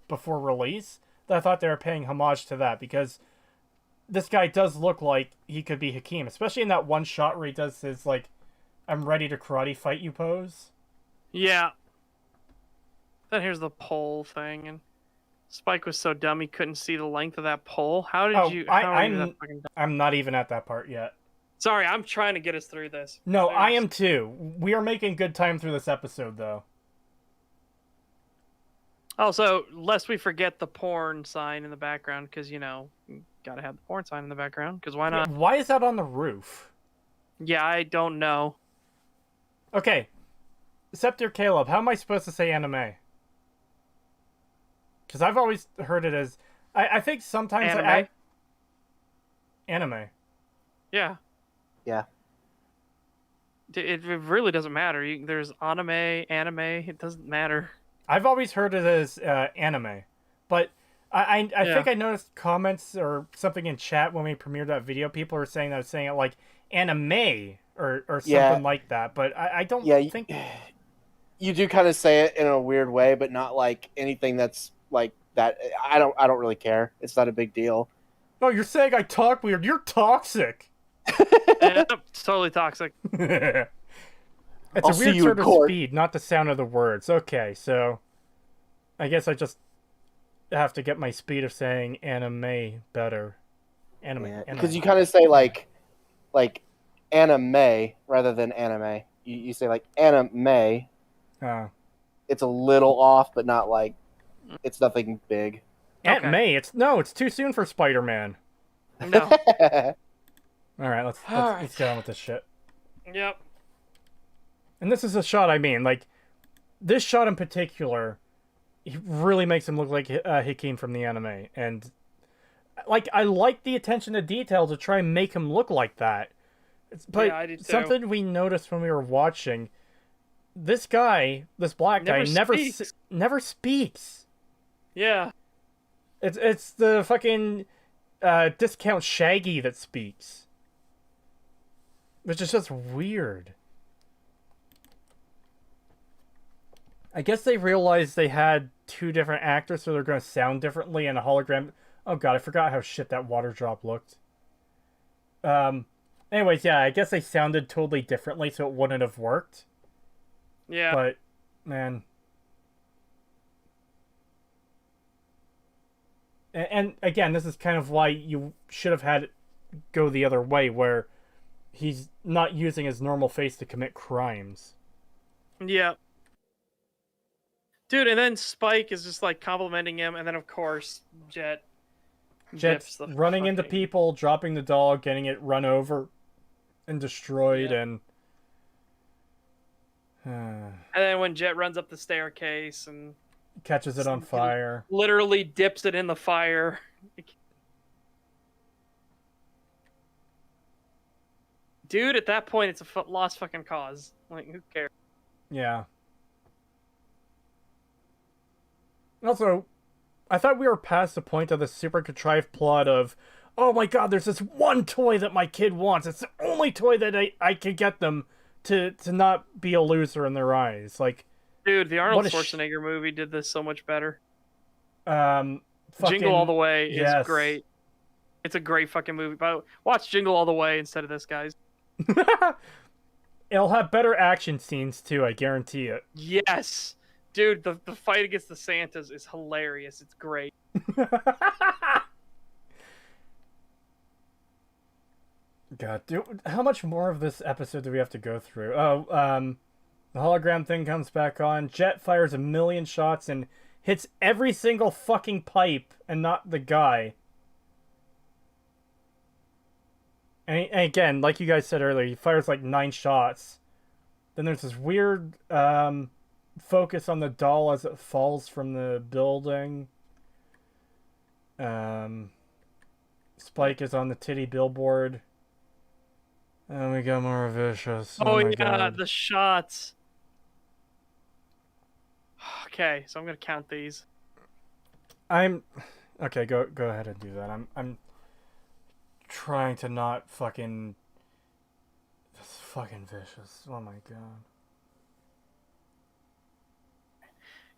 before release, that I thought they were paying homage to that, because this guy does look like he could be Hakim, especially in that one shot where he does his, like, I'm ready to karate fight you pose. Yeah. Then here's the pole thing, and Spike was so dumb he couldn't see the length of that pole. How did you? I'm not even at that part yet. Sorry, I'm trying to get us through this. No, I am too. We are making good time through this episode, though. Also, lest we forget the porn sign in the background, because, you know, you gotta have the porn sign in the background, because why not? Why is that on the roof? Yeah, I don't know. Okay. Scepter Caleb, how am I supposed to say anime? Because I've always heard it as... I think sometimes... Anime. Yeah. Yeah. It really doesn't matter. There's anime, it doesn't matter. I've always heard it as anime. But I think I noticed comments or something in chat when we premiered that video. People were saying that I was saying it like anime or something like that. But I don't think... You do kind of say it in a weird way, but not like anything that's like that. I don't really care. It's not a big deal. Oh, you're saying I talk weird. You're toxic. Yeah, totally toxic. It's I'll a weird see you sort in of court. speed, not the sound of the words. Okay, so I guess I just have to get my speed of saying anime better. Anime. Because you kind of say like anime rather than anime. You say like anime. It's a little off, but not like it's nothing big. Aunt May, it's too soon for Spider-Man. No. All right, let's get on with this shit. Yep. And this is a shot I mean, like this shot in particular, he really makes him look like Hakim from the anime, and like I like the attention to detail to try and make him look like that. But yeah, I do too. something we noticed when we were watching, this guy, this black guy, never speaks. Yeah. It's the fucking discount Shaggy that speaks. Which is just weird. I guess they realized they had two different actors, so they're going to sound differently in a hologram. Oh god, I forgot how shit that water drop looked. Anyways, yeah, I guess they sounded totally differently, so it wouldn't have worked. Yeah. But, man. And again, this is kind of why you should have had it go the other way, where he's not using his normal face to commit crimes. Yeah. Dude, and then Spike is just like complimenting him, and then of course Jet's running into people, dropping the dog, getting it run over and destroyed, and then when Jet runs up the staircase and catches it on fire, literally dips it in the fire. Dude, at that point, it's a lost fucking cause. Like, who cares? Yeah. Also, I thought we were past the point of the super contrived plot of, oh my god, there's this one toy that my kid wants. It's the only toy that I can get them to not be a loser in their eyes. Like, dude, the Arnold Schwarzenegger movie did this so much better. Jingle All the Way is great. It's a great fucking movie. But watch Jingle All the Way instead of this, guys. It'll have better action scenes too, I guarantee it. Yes. Dude, the fight against the Santas is hilarious. It's great. God, how much more of this episode do we have to go through? The hologram thing comes back on. Jet fires 1,000,000 shots and hits every single fucking pipe and not the guy. And again, like you guys said earlier, he fires like 9 shots. Then there's this weird focus on the doll as it falls from the building. Spike is on the titty billboard. And we got more vicious. Oh my yeah, God. the shots. Okay, so I'm gonna count these. Okay. Go ahead and do that. I'm trying to not fucking. This is fucking vicious. Oh my God.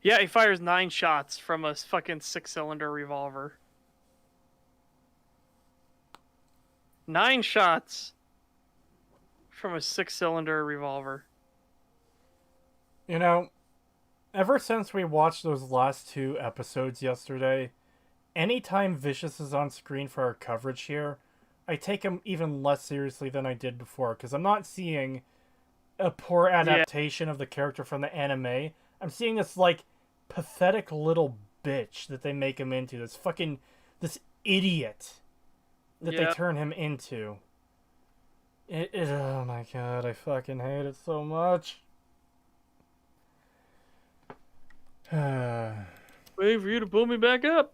Yeah, he fires 9 shots from a fucking 6-cylinder revolver. 9 shots from a 6-cylinder revolver. You know, ever since we watched those last 2 episodes yesterday, anytime Vicious is on screen for our coverage here, I take him even less seriously than I did before, because I'm not seeing a poor adaptation of the character from the anime. I'm seeing this, like, pathetic little bitch that they make him into. This idiot that they turn him into. Oh my God, I fucking hate it so much. Wait for you to pull me back up.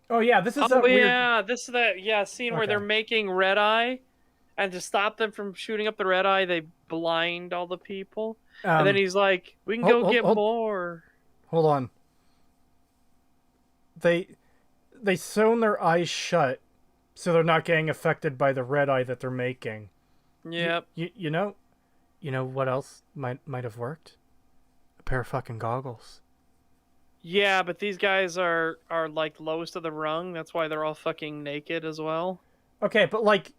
Oh yeah, this is that weird... this is that scene where they're making red eye, and to stop them from shooting up the red eye, they blind all the people. And then he's like, "We can go get more." Hold on. They sewn their eyes shut, so they're not getting affected by the red eye that they're making. Yep. You know what else might have worked? A pair of fucking goggles. Yeah, but these guys are like lowest of the rung. That's why they're all fucking naked as well. Okay, but like,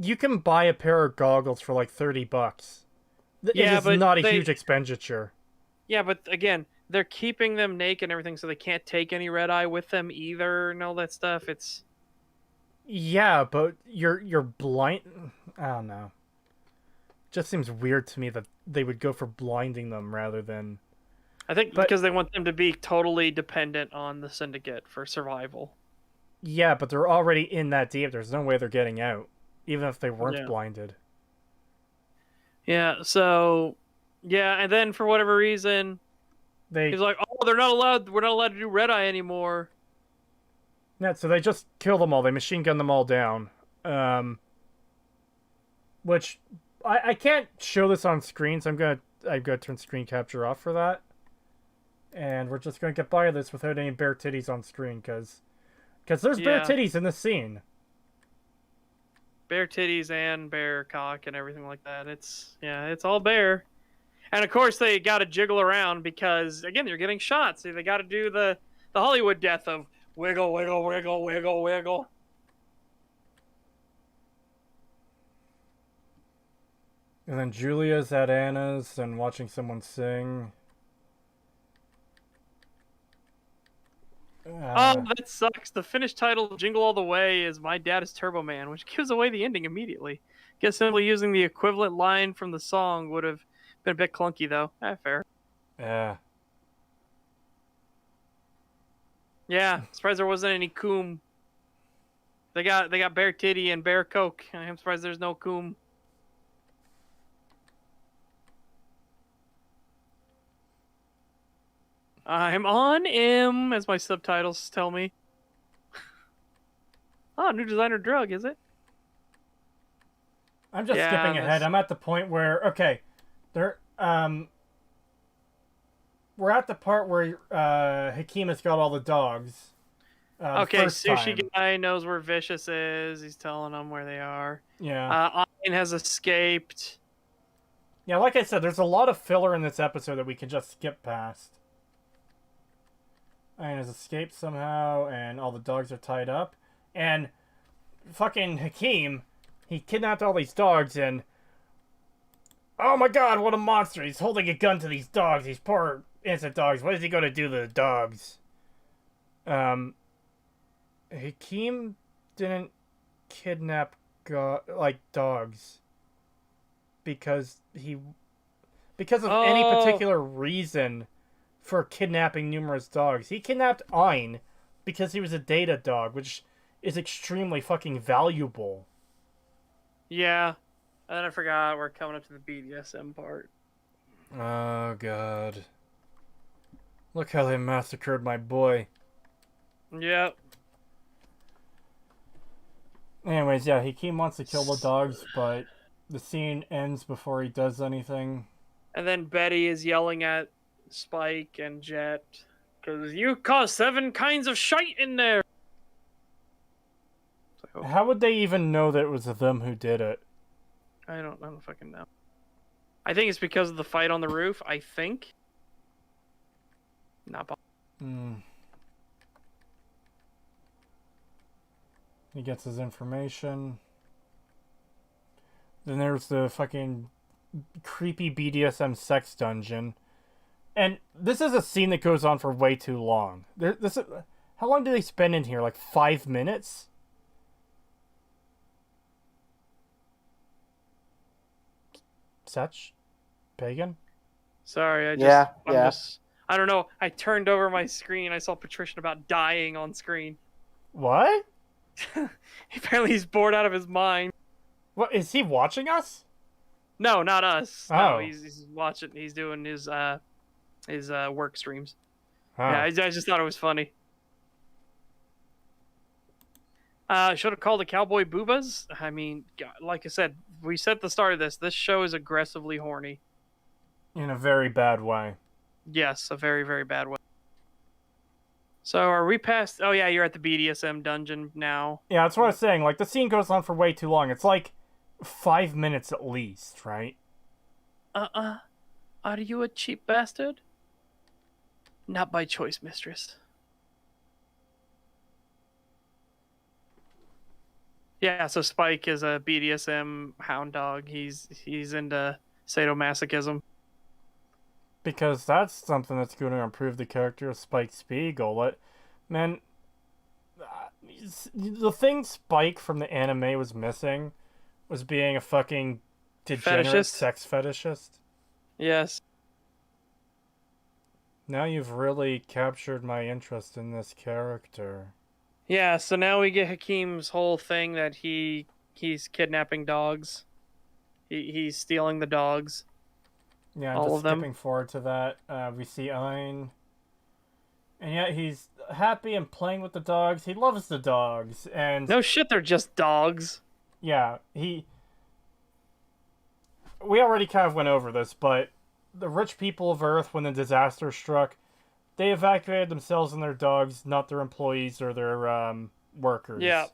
you can buy a pair of goggles for like $30. Yeah, it is not a huge expenditure. Yeah, but again, they're keeping them naked and everything, so they can't take any red eye with them either, and all that stuff. It's... Yeah, but you're blind. I don't know. It just seems weird to me that they would go for blinding them rather than... I think because they want them to be totally dependent on the Syndicate for survival. Yeah, but they're already in that deep. There's no way they're getting out, even if they weren't blinded. Yeah, so... Yeah, and then for whatever reason... He's like, oh, they're not allowed. We're not allowed to do red eye anymore. Yeah, so they just kill them all. They machine gun them all down. Which I can't show this on screen, so I'm gonna turn screen capture off for that. And we're just gonna get by this without any bare titties on screen, because there's bare titties in this scene. Bare titties and bare cock and everything like that. It's all bare. And of course they got to jiggle around because, again, they're getting shots. So they got to do the Hollywood death of wiggle, wiggle, wiggle, wiggle, wiggle. And then Julia's at Anna's and watching someone sing. Oh, that sucks. The finished title of Jingle All the Way is My Dad is Turbo Man, which gives away the ending immediately. Guess simply using the equivalent line from the song would have been a bit clunky, though. Fair. Yeah. Yeah, surprised there wasn't any coom. They got bare titty and bare coke. I'm surprised there's no coom. I'm on M, as my subtitles tell me. Oh, new designer drug, is it? I'm just skipping ahead. I'm at the point where, okay, we're at the part where Hakeem has got all the dogs. Okay, Sushi Guy knows where Vicious is. He's telling them where they are. Yeah. Ayn has escaped. Yeah, like I said, there's a lot of filler in this episode that we can just skip past. Ayn has escaped somehow, and all the dogs are tied up. And fucking Hakeem, he kidnapped all these dogs, and... Oh my god, what a monster! He's holding a gun to these dogs, these poor innocent dogs. What is he going to do to the dogs? Hakeem didn't kidnap dogs because of any particular reason for kidnapping numerous dogs. He kidnapped Ein because he was a data dog, which is extremely fucking valuable. Yeah. And then I forgot we're coming up to the BDSM part. Oh, God. Look how they massacred my boy. Yep. Anyways, yeah, Hakeem wants to kill the dogs, but the scene ends before he does anything. And then Betty is yelling at Spike and Jet because you caused 7 kinds of shite in there. So, How would they even know that it was them who did it? I don't fucking know. I think it's because of the fight on the roof. I think. Not. He gets his information. Then there's the fucking creepy BDSM sex dungeon. And this is a scene that goes on for way too long. How long do they spend in here? Like 5 minutes? Such? Pagan? Sorry, I'm Yeah. just. I don't know. I turned over my screen. I saw Patrician about dying on screen. What? Apparently, he's bored out of his mind. What, is he watching us? No, not us. Oh. No, he's watching. He's doing his work streams. Oh. Yeah, I just thought it was funny. Should have called the Cowboy Boobas. I mean, like I said, we said at the start of this. This show is aggressively horny. In a very bad way. Yes, a very, very bad way. So are we past... Oh, yeah, you're at the BDSM dungeon now. Yeah, that's what I was saying. Like, the scene goes on for way too long. It's like 5 minutes at least, right? Are you a cheap bastard? Not by choice, mistress. Yeah, so Spike is a BDSM hound dog. He's into sadomasochism. Because that's something that's going to improve the character of Spike Spiegel. The thing Spike from the anime was missing was being a fucking degenerate Fetishist? sex fetishist. Yes. Now you've really captured my interest in this character. Yeah, so now we get Hakeem's whole thing that he's kidnapping dogs. He's stealing the dogs. Yeah, I'm all just of them. skipping forward to that. We see Ein. And yet he's happy and playing with the dogs. He loves the dogs. And No shit, they're just dogs. yeah, we already kind of went over this, but the rich people of Earth, when the disaster struck, they evacuated themselves and their dogs, not their employees or their workers. Yeah.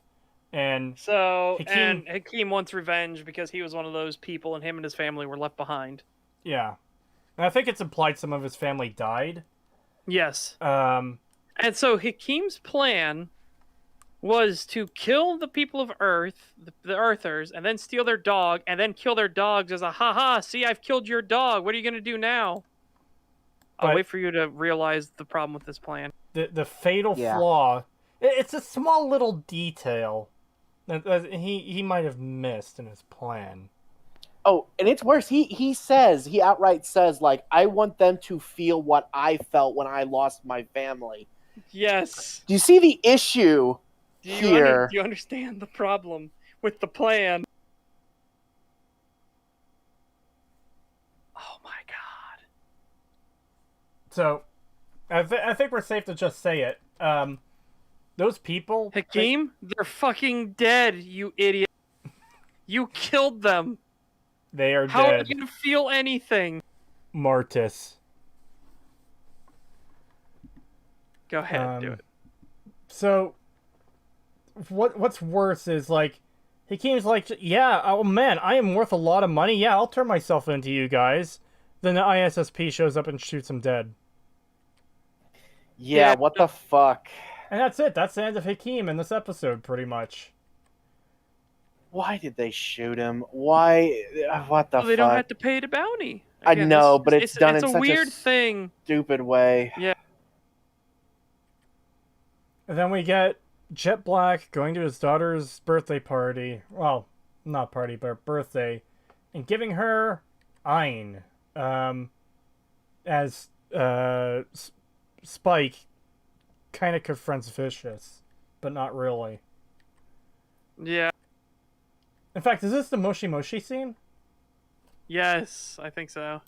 And So, Hakeem- and Hakeem wants revenge because he was one of those people and him and his family were left behind. yeah. And I think it's implied some of his family died. Yes. Um, And so Hakeem's plan was to kill the people of Earth, the Earthers, and then steal their dog, and then kill their dogs as a haha, see, I've killed your dog. What are you going to do now? I'll But- wait for you to realize the problem with this plan. the fatal Yeah. flaw, it's a small little detail that he might have missed in his plan. Oh, and it's worse. He outright says, like, I want them to feel what I felt when I lost my family. Yes. Do you see the issue here? Do you understand the problem with the plan? Oh my god. So, I think we're safe to just say it. Those people... Hakeem, they're fucking dead, you idiot. You killed them. They are How are dead. you going to feel anything? Martis. Go ahead, do it. So, what's worse is, like, Hakeem's like, yeah, oh man, I am worth a lot of money. Yeah, I'll turn myself into you guys. Then the ISSP shows up and shoots him dead. Yeah, Yeah. what the fuck? And that's it. That's the end of Hakeem in this episode, pretty much. Why did they shoot him? Why? What the Well, they fuck? don't have to pay the bounty. I know, but it's done it's in a such a weird thing. Stupid way. And then we get Jet Black going to his daughter's birthday party. Well, not party, but birthday, and giving her Ein, as Spike kind of confronts Vicious, but not really. Yeah. In fact, is this the Moshi Moshi scene? Yes, I think so.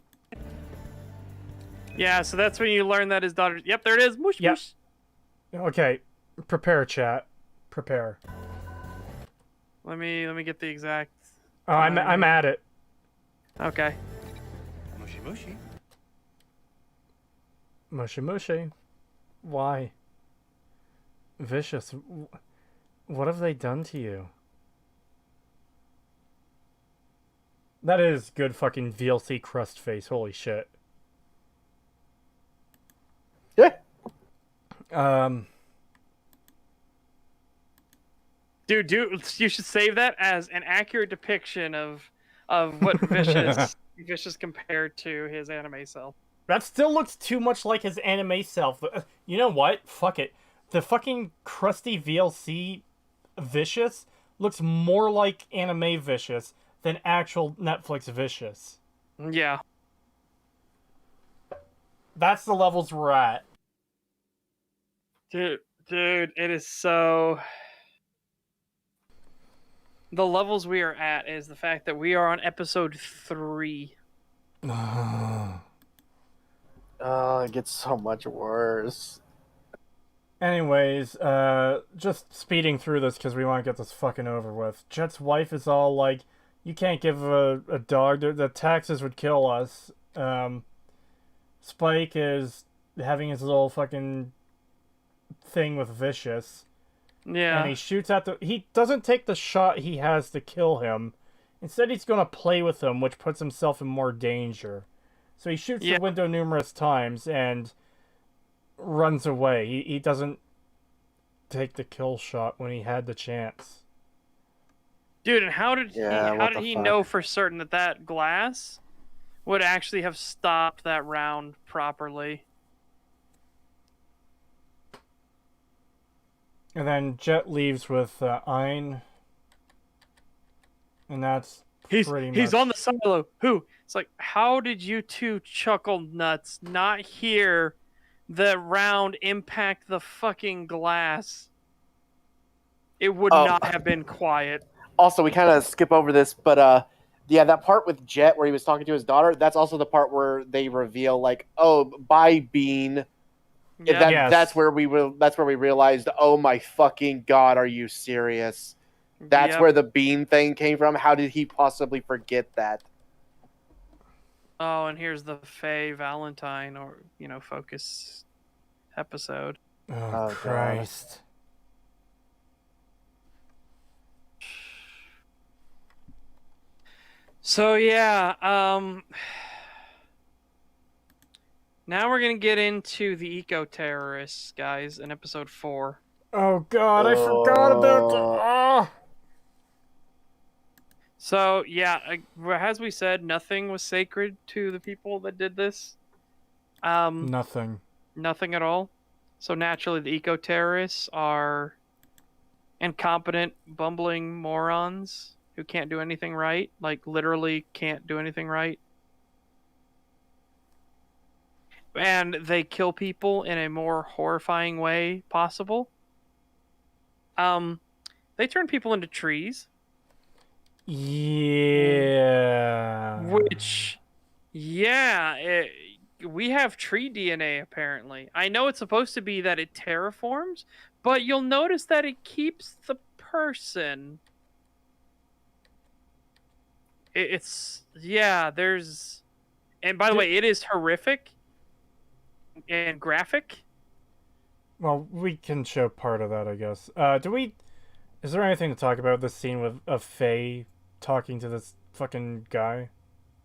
Yeah, so that's when you learn that his daughter. Yep, there it is. Mush Yep. mush. Okay, prepare, chat. Prepare. Let me get the exact. Oh, I'm at it. Okay. Mushy mushy. Moshi Moshi. Why? Vicious. What have they done to you? That is good fucking VLC crust face. Holy shit. Yeah. Dude, you should save that as an accurate depiction of what Vicious compared to his anime self. That still looks too much like his anime self. You know what? Fuck it. The fucking crusty VLC Vicious looks more like anime Vicious than actual Netflix Vicious. Yeah. That's the levels we're at. Dude, it is so. The levels we are at is the fact that we are on episode 3. Oh, it gets so much worse. Anyways, just speeding through this because we want to get this fucking over with. Jet's wife is all like, you can't give a dog, the taxes would kill us. Spike is having his little fucking thing with Vicious. Yeah. And he shoots at he doesn't take the shot he has to kill him. Instead, he's going to play with him, which puts himself in more danger. So he shoots the window numerous times and runs away. He doesn't take the kill shot when he had the chance. Dude, and how did he fuck? know for certain that that glass would actually have stopped that round properly? And then Jet leaves with Ein. And that's pretty much... He's on the silo. Who? It's like, how did you two chuckle nuts not hear the round impact the fucking glass? It would not have been quiet. Also, we kind of skip over this, but yeah, that part with Jet where he was talking to his daughter, that's also the part where they reveal, like, oh, by Bean. Yeah. That's where we realized, oh my fucking god, are you serious? That's where the Bean thing came from. How did he possibly forget that? Oh, and here's the Faye Valentine or focus episode. Oh Christ. So yeah, now we're gonna get into the eco-terrorists, guys, in episode 4. Oh god, I forgot about the... So yeah, as we said, nothing was sacred to the people that did this. Nothing at all. So naturally, the eco-terrorists are incompetent, bumbling morons who can't do anything right. Like, literally can't do anything right. And they kill people in a more horrifying way possible. They turn people into trees. Yeah. Which, yeah, we have tree DNA apparently. I know it's supposed to be that it terraforms, but you'll notice that it keeps the person. There's... And by the way, it is horrific and graphic. Well, we can show part of that, I guess. Is there anything to talk about this scene of Faye talking to this fucking guy?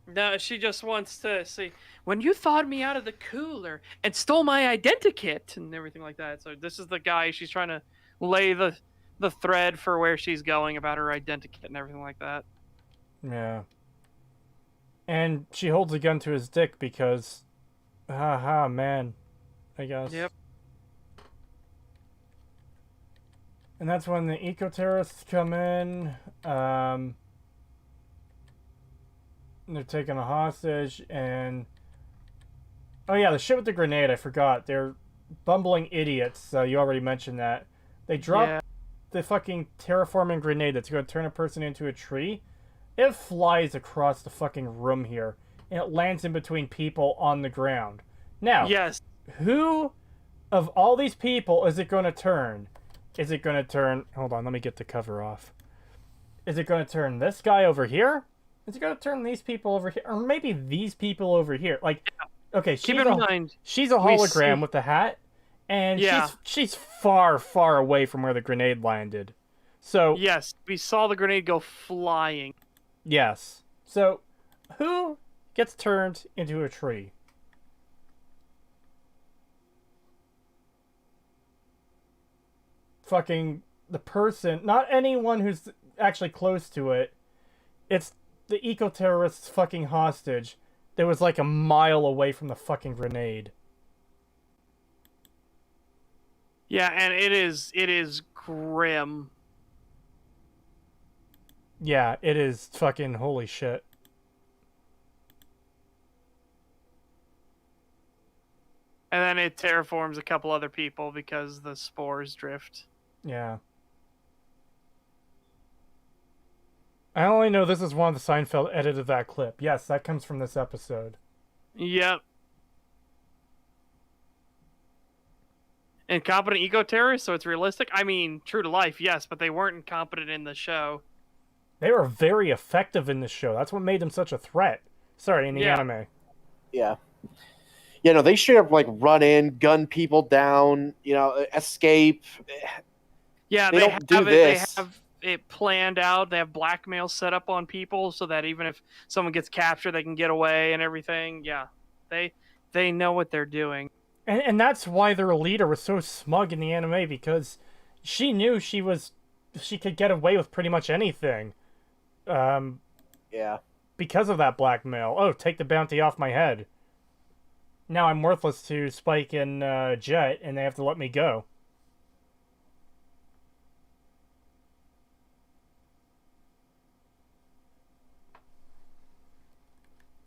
No, she just wants to see, when you thawed me out of the cooler and stole my identikit and everything like that. So this is the guy she's trying to lay the thread for where she's going about her identikit and everything like that. Yeah. And she holds a gun to his dick because... Haha, man. I guess. Yep. And that's when the eco-terrorists come in. They're taking a hostage, and... Oh yeah, the shit with the grenade, I forgot. They're bumbling idiots, you already mentioned that. They drop Yeah. the fucking terraforming grenade that's going to turn a person into a tree. It flies across the fucking room here, and it lands in between people on the ground. Now, Yes. who of all these people is it going to turn? Is it going to turn... Hold on, let me get the cover off. Is it going to turn this guy over here? Is it going to turn these people over here? Or maybe these people over here? Like, okay, Keep in mind, she's a hologram with the hat, and Yeah. she's far, far away from where the grenade landed. So, yes, we saw the grenade go flying. yes. So, who gets turned into a tree? Fucking the person, not anyone who's actually close to it. It's the eco-terrorist's fucking hostage that was like a mile away from the fucking grenade. Yeah, and it is grim. Yeah, it is fucking holy shit. And then it terraforms a couple other people because the spores drift. Yeah. I only know this is one of the Seinfeld edited that clip. Yes, that comes from this episode. Yep. Incompetent eco-terrorists, so it's realistic? I mean, true to life, yes, but they weren't incompetent in the show. They were very effective in this show. That's what made them such a threat. Sorry, in the anime. Yeah. You know, they straight up like run in, gun people down, you know, escape. Yeah, They don't do this. They have it planned out. They have blackmail set up on people so that even if someone gets captured, they can get away and everything. Yeah, they know what they're doing. And that's why their leader was so smug in the anime, because she knew she could get away with pretty much anything. Yeah. Because of that blackmail. Oh, take the bounty off my head. Now I'm worthless to Spike and Jet, and they have to let me go.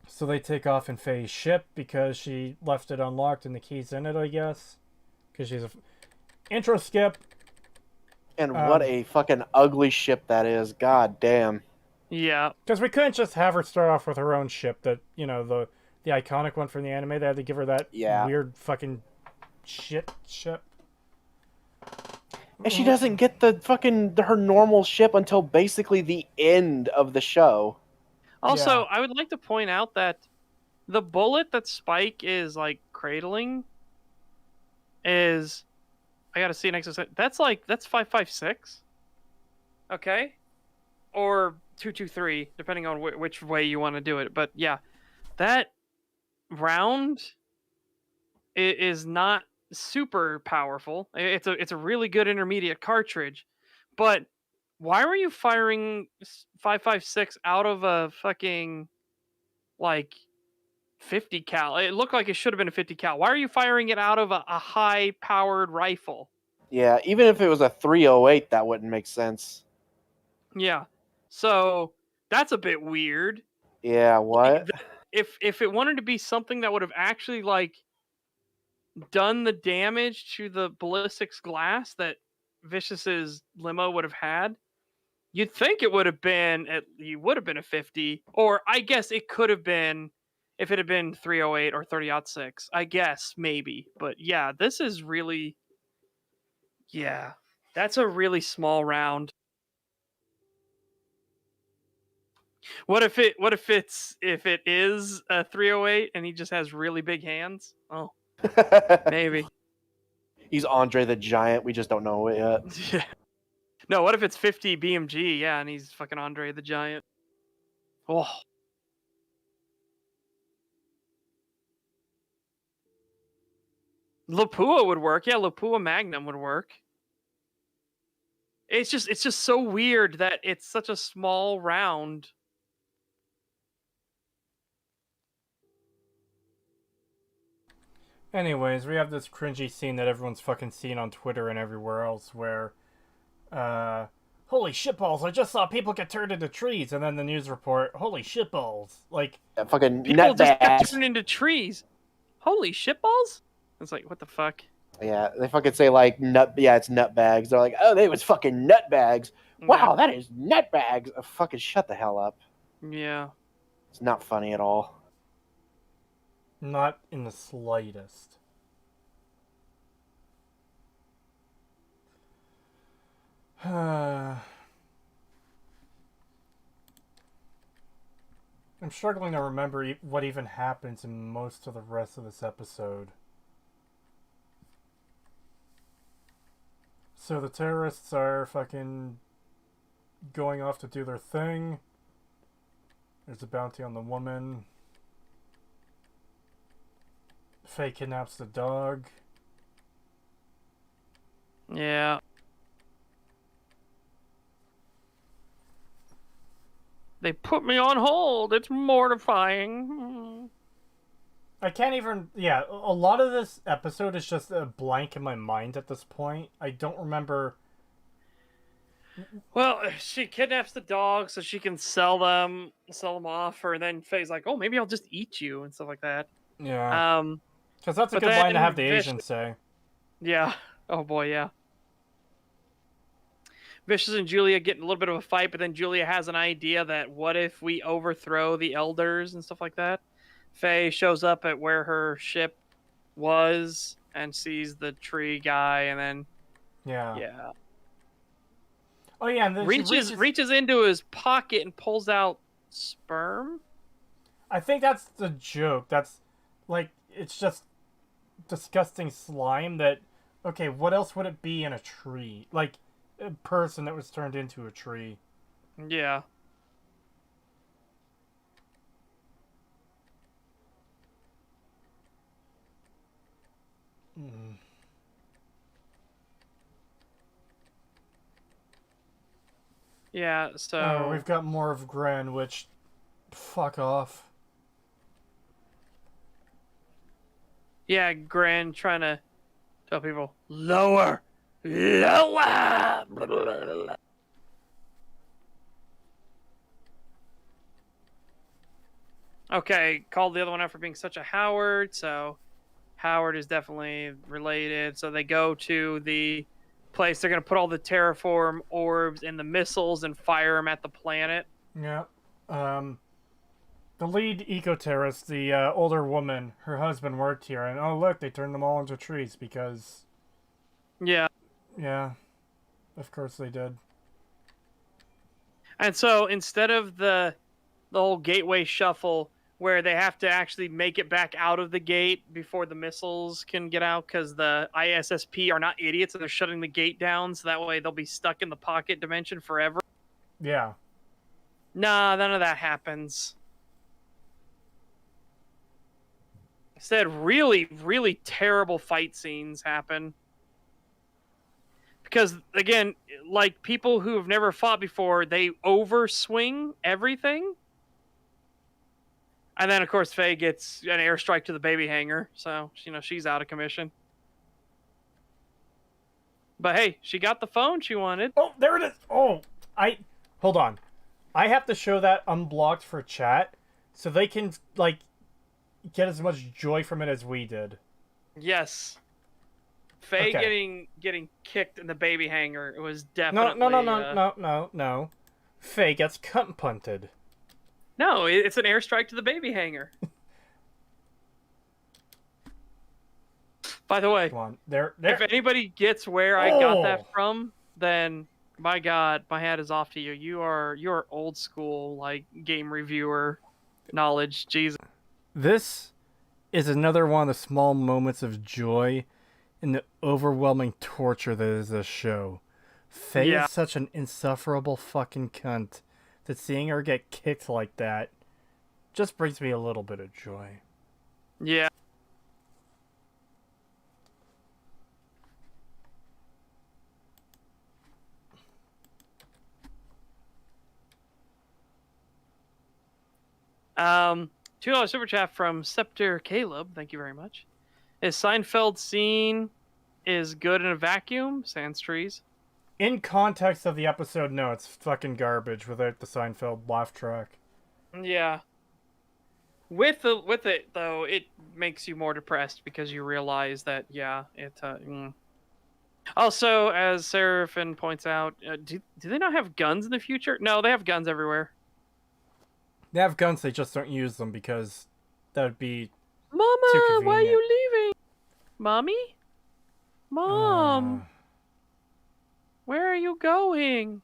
So they take off in Faye's ship because she left it unlocked and the key's in it, I guess. Because she's a... Intro skip. And what a fucking ugly ship that is. God damn. Yeah. Because we couldn't just have her start off with her own ship that, you know, the iconic one from the anime. They had to give her that weird fucking shit ship. And she doesn't get the fucking her normal ship until basically the end of the show. Also, Yeah. I would like to point out that the bullet that Spike is like cradling is, I gotta see next to that's 5.56. Okay, or 2.23, depending on which way you want to do it. But yeah, that round is not super powerful. It's a really good intermediate cartridge, but why were you firing 5.56 out of a fucking like 50 cal? It looked like it should have been a 50 cal. Why are you firing it out of a high powered rifle? Yeah, even if it was a 308, that wouldn't make sense. Yeah, so that's a bit weird. Yeah, what? If it wanted to be something that would have actually like done the damage to the ballistics glass that Vicious's limo would have had, you'd think it would have been a 50, or I guess it could have been if it had been 308 or 30-06. I guess maybe, but yeah, this is really, yeah, that's a really small round. What if it is a 308 and he just has really big hands? Oh, maybe. He's Andre the Giant. We just don't know it yet. Yeah. No, what if it's 50 BMG? Yeah, and he's fucking Andre the Giant. Oh. Lapua would work. Yeah, Lapua Magnum would work. It's just so weird that it's such a small round. Anyways, we have this cringy scene that everyone's fucking seen on Twitter and everywhere else where holy shitballs, I just saw people get turned into trees, and then the news report, holy shitballs. Like, Fucking People just got nutbags. turned into trees. Holy shitballs! It's like, what the fuck? Yeah, they fucking say like it's nutbags. They're like, oh, they was fucking nutbags. Wow, that is nutbags. Oh, fucking shut the hell up. Yeah. It's not funny at all. not in the slightest. I'm struggling to remember what even happens in most of the rest of this episode. So the terrorists are fucking going off to do their thing. There's a bounty on the woman. Faye kidnaps the dog. Yeah. They put me on hold. It's mortifying. I can't even... Yeah, a lot of this episode is just a blank in my mind at this point. I don't remember... Well, she kidnaps the dog so she can sell them off, or then Faye's like, "Oh, maybe I'll just eat you," and stuff like that. Yeah. Because that's a but good line to then have the Asian say. Yeah. Oh boy, yeah. Vicious and Julia get in a little bit of a fight, but then Julia has an idea that what if we overthrow the elders and stuff like that? Faye shows up at where her ship was and sees the tree guy, and then Yeah. Oh yeah, and then reaches into his pocket and pulls out sperm. I think that's the joke. That's like, it's just disgusting slime that, okay, what else would it be in a tree? Like a person that was turned into a tree. Yeah. Mm. Yeah, so... Oh, we've got more of Gren, which... Fuck off. Yeah, Gren trying to tell people, lower! Lower! Okay, called the other one out for being such a Howard, so Howard is definitely related. So they go to the place. They're going to put all the terraform orbs in the missiles and fire them at the planet. Yeah. The lead eco-terrorist, the older woman, her husband worked here, and oh look, they turned them all into trees because... Yeah. Yeah. Of course they did. And so instead of the whole gateway shuffle where they have to actually make it back out of the gate before the missiles can get out because the ISSP are not idiots and they're shutting the gate down so that way they'll be stuck in the pocket dimension forever. Yeah. Nah, none of that happens. Instead, really, really terrible fight scenes happen. Because, again, like people who have never fought before, they overswing everything. And then, of course, Faye gets an airstrike to the baby hanger. So, she's out of commission. But hey, she got the phone she wanted. Oh, there it is. Oh, hold on. I have to show that unblocked for chat so they can, like, get as much joy from it as we did. Yes. Faye getting kicked in the baby hanger. It was definitely... No. Faye gets cunt punted. No, it's an airstrike to the baby hanger. By the way, Come on. There. If anybody gets where I got that from, then my God, my hat is off to you. You're old school, like, game reviewer knowledge. Jesus. This is another one of the small moments of joy in the overwhelming torture that is this show. Faye is such an insufferable fucking cunt that seeing her get kicked like that just brings me a little bit of joy. Yeah. $2 super chat from Scepter Caleb. Thank you very much. Is Seinfeld scene is good in a vacuum? Sans trees. In context of the episode, no, it's fucking garbage without the Seinfeld laugh track. Yeah. With it though, it makes you more depressed because you realize that Also, as Seraphin points out, do they not have guns in the future? No, they have guns everywhere. They have guns, they just don't use them because that would be too Mama, why are convenient. you leaving? Mommy? Mom, where are you going?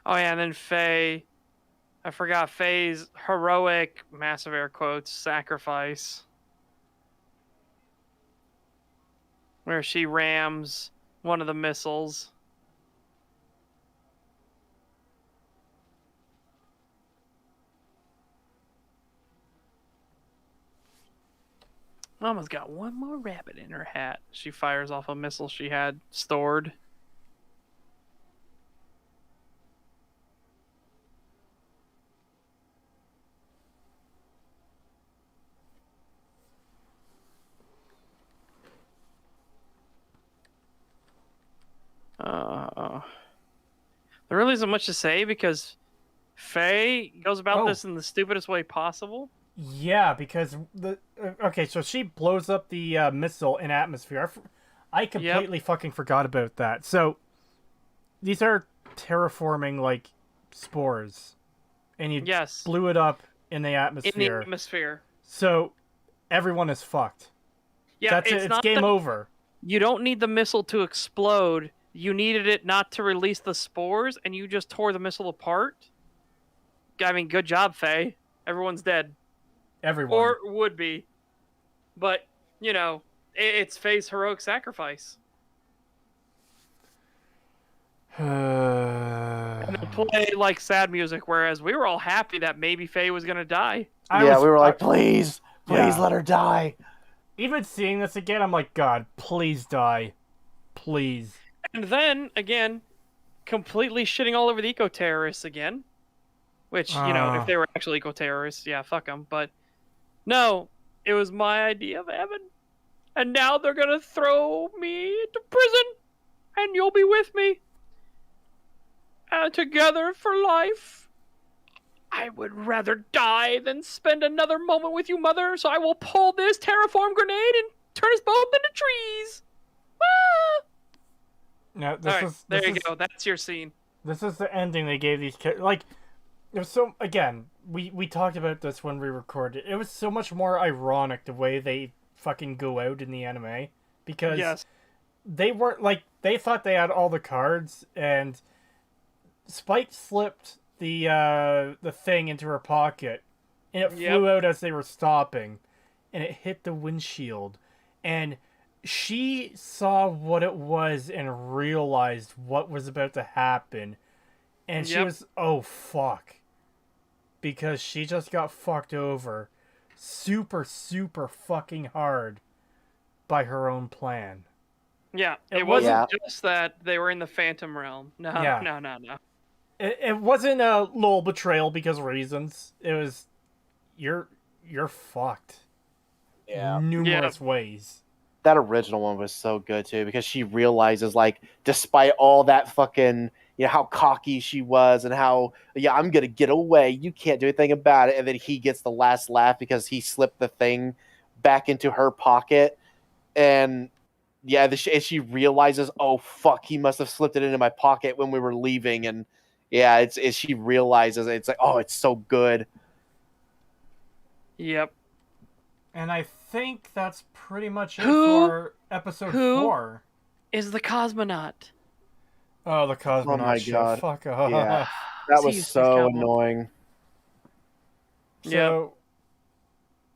Oh yeah, and then Faye. I forgot Faye's heroic, massive air quotes, sacrifice. Where she rams one of the missiles. Mama's got one more rabbit in her hat. She fires off a missile she had stored. There really isn't much to say because Faye goes about this in the stupidest way possible. Yeah, because okay, so she blows up the missile in atmosphere. I completely fucking forgot about that. So these are terraforming like spores, and you blew it up in the atmosphere. In the atmosphere. So everyone is fucked. Yeah, that's it. It's game over. You don't need the missile to explode. You needed it not to release the spores, and you just tore the missile apart. I mean, good job, Faye. Everyone's dead. Everyone. Or would be. But, you know, it's Faye's heroic sacrifice. And they play, like, sad music, whereas we were all happy that maybe Faye was going to die. We were like, please let her die. Even seeing this again, I'm like, God, please die. Please. And then, again, completely shitting all over the eco-terrorists again. Which, you know, if they were actually eco-terrorists, yeah, fuck them. But, no, it was my idea of heaven. And now they're gonna throw me into prison. And you'll be with me. Together for life. I would rather die than spend another moment with you, Mother. So I will pull this terraform grenade and turn us both into trees. Ah! No, there you go. That's your scene. This is the ending they gave these kids. Like, it was so. Again, we talked about this when we recorded. It was so much more ironic the way they fucking go out in the anime because they weren't like they thought they had all the cards, and Spike slipped the thing into her pocket, and it flew out as they were stopping, and it hit the windshield, and she saw what it was and realized what was about to happen. And she was, oh, fuck. Because she just got fucked over super, super fucking hard by her own plan. Yeah, it wasn't just that they were in the Phantom Realm. No. It wasn't a little betrayal because of reasons. It was, you're fucked. Yeah. Numerous ways. That original one was so good too because she realizes, like, despite all that fucking, you know, how cocky she was and how, I'm gonna get away, you can't do anything about it, and then he gets the last laugh because he slipped the thing back into her pocket, and she realizes, oh fuck, he must have slipped it into my pocket when we were leaving, and she realizes it's like, oh, it's so good. Yep. And I think that's pretty much it for episode 4. Is the cosmonaut? Oh, the cosmonaut. Oh my god. Fuck off. Yeah. That was so annoying. So,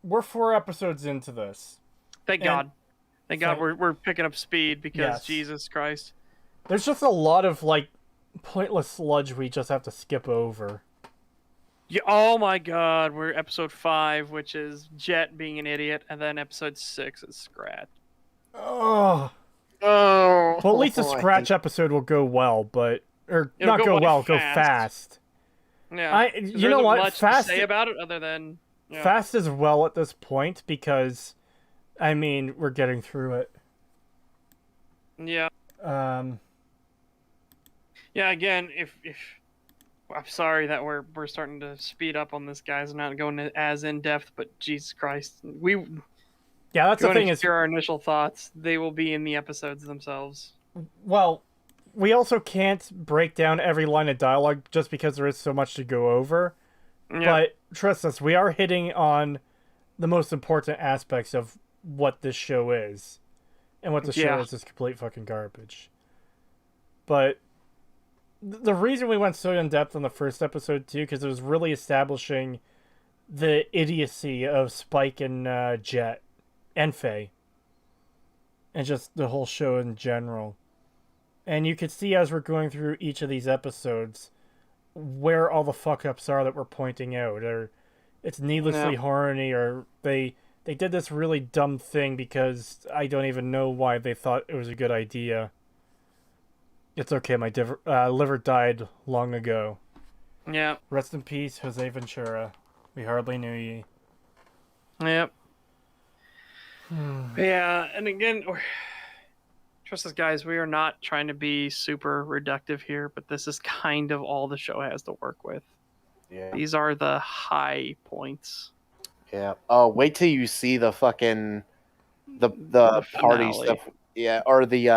we're 4 episodes into this. Thank God. Thank God we're picking up speed because Jesus Christ. There's just a lot of, like, pointless sludge we just have to skip over. Yeah, oh my God, we're episode 5, which is Jet being an idiot, and then episode 6 is Scratch. Oh. Well, at least the Scratch episode will go well, but... Or, not go well, go fast. Yeah. You know what? Much Fast to say about it other than Fast as well at this point because, I mean, we're getting through it. Yeah. Um. Yeah. Again, if I'm sorry that we're starting to speed up on this, guys. I'm not going as in depth, but Jesus Christ, Yeah, that's the thing is, hear our initial thoughts. They will be in the episodes themselves. well, we also can't break down every line of dialogue just because there is so much to go over. Yeah. But trust us, we are hitting on the most important aspects of what this show is. And what the show is complete fucking garbage. But the reason we went so in depth on the first episode, too, because it was really establishing the idiocy of Spike and Jet and Faye. And just the whole show in general. And you could see as we're going through each of these episodes where all the fuck-ups are that we're pointing out. Or it's needlessly horny, or they did this really dumb thing because I don't even know why they thought it was a good idea. It's okay, my liver died long ago. Yeah. Rest in peace, Jose Ventura. We hardly knew ye. Yep. Yeah, and again, trust us, guys, we are not trying to be super reductive here, but this is kind of all the show has to work with. Yeah. These are the high points. Yeah. Oh, wait till you see the fucking the party finale. stuff. Yeah, or the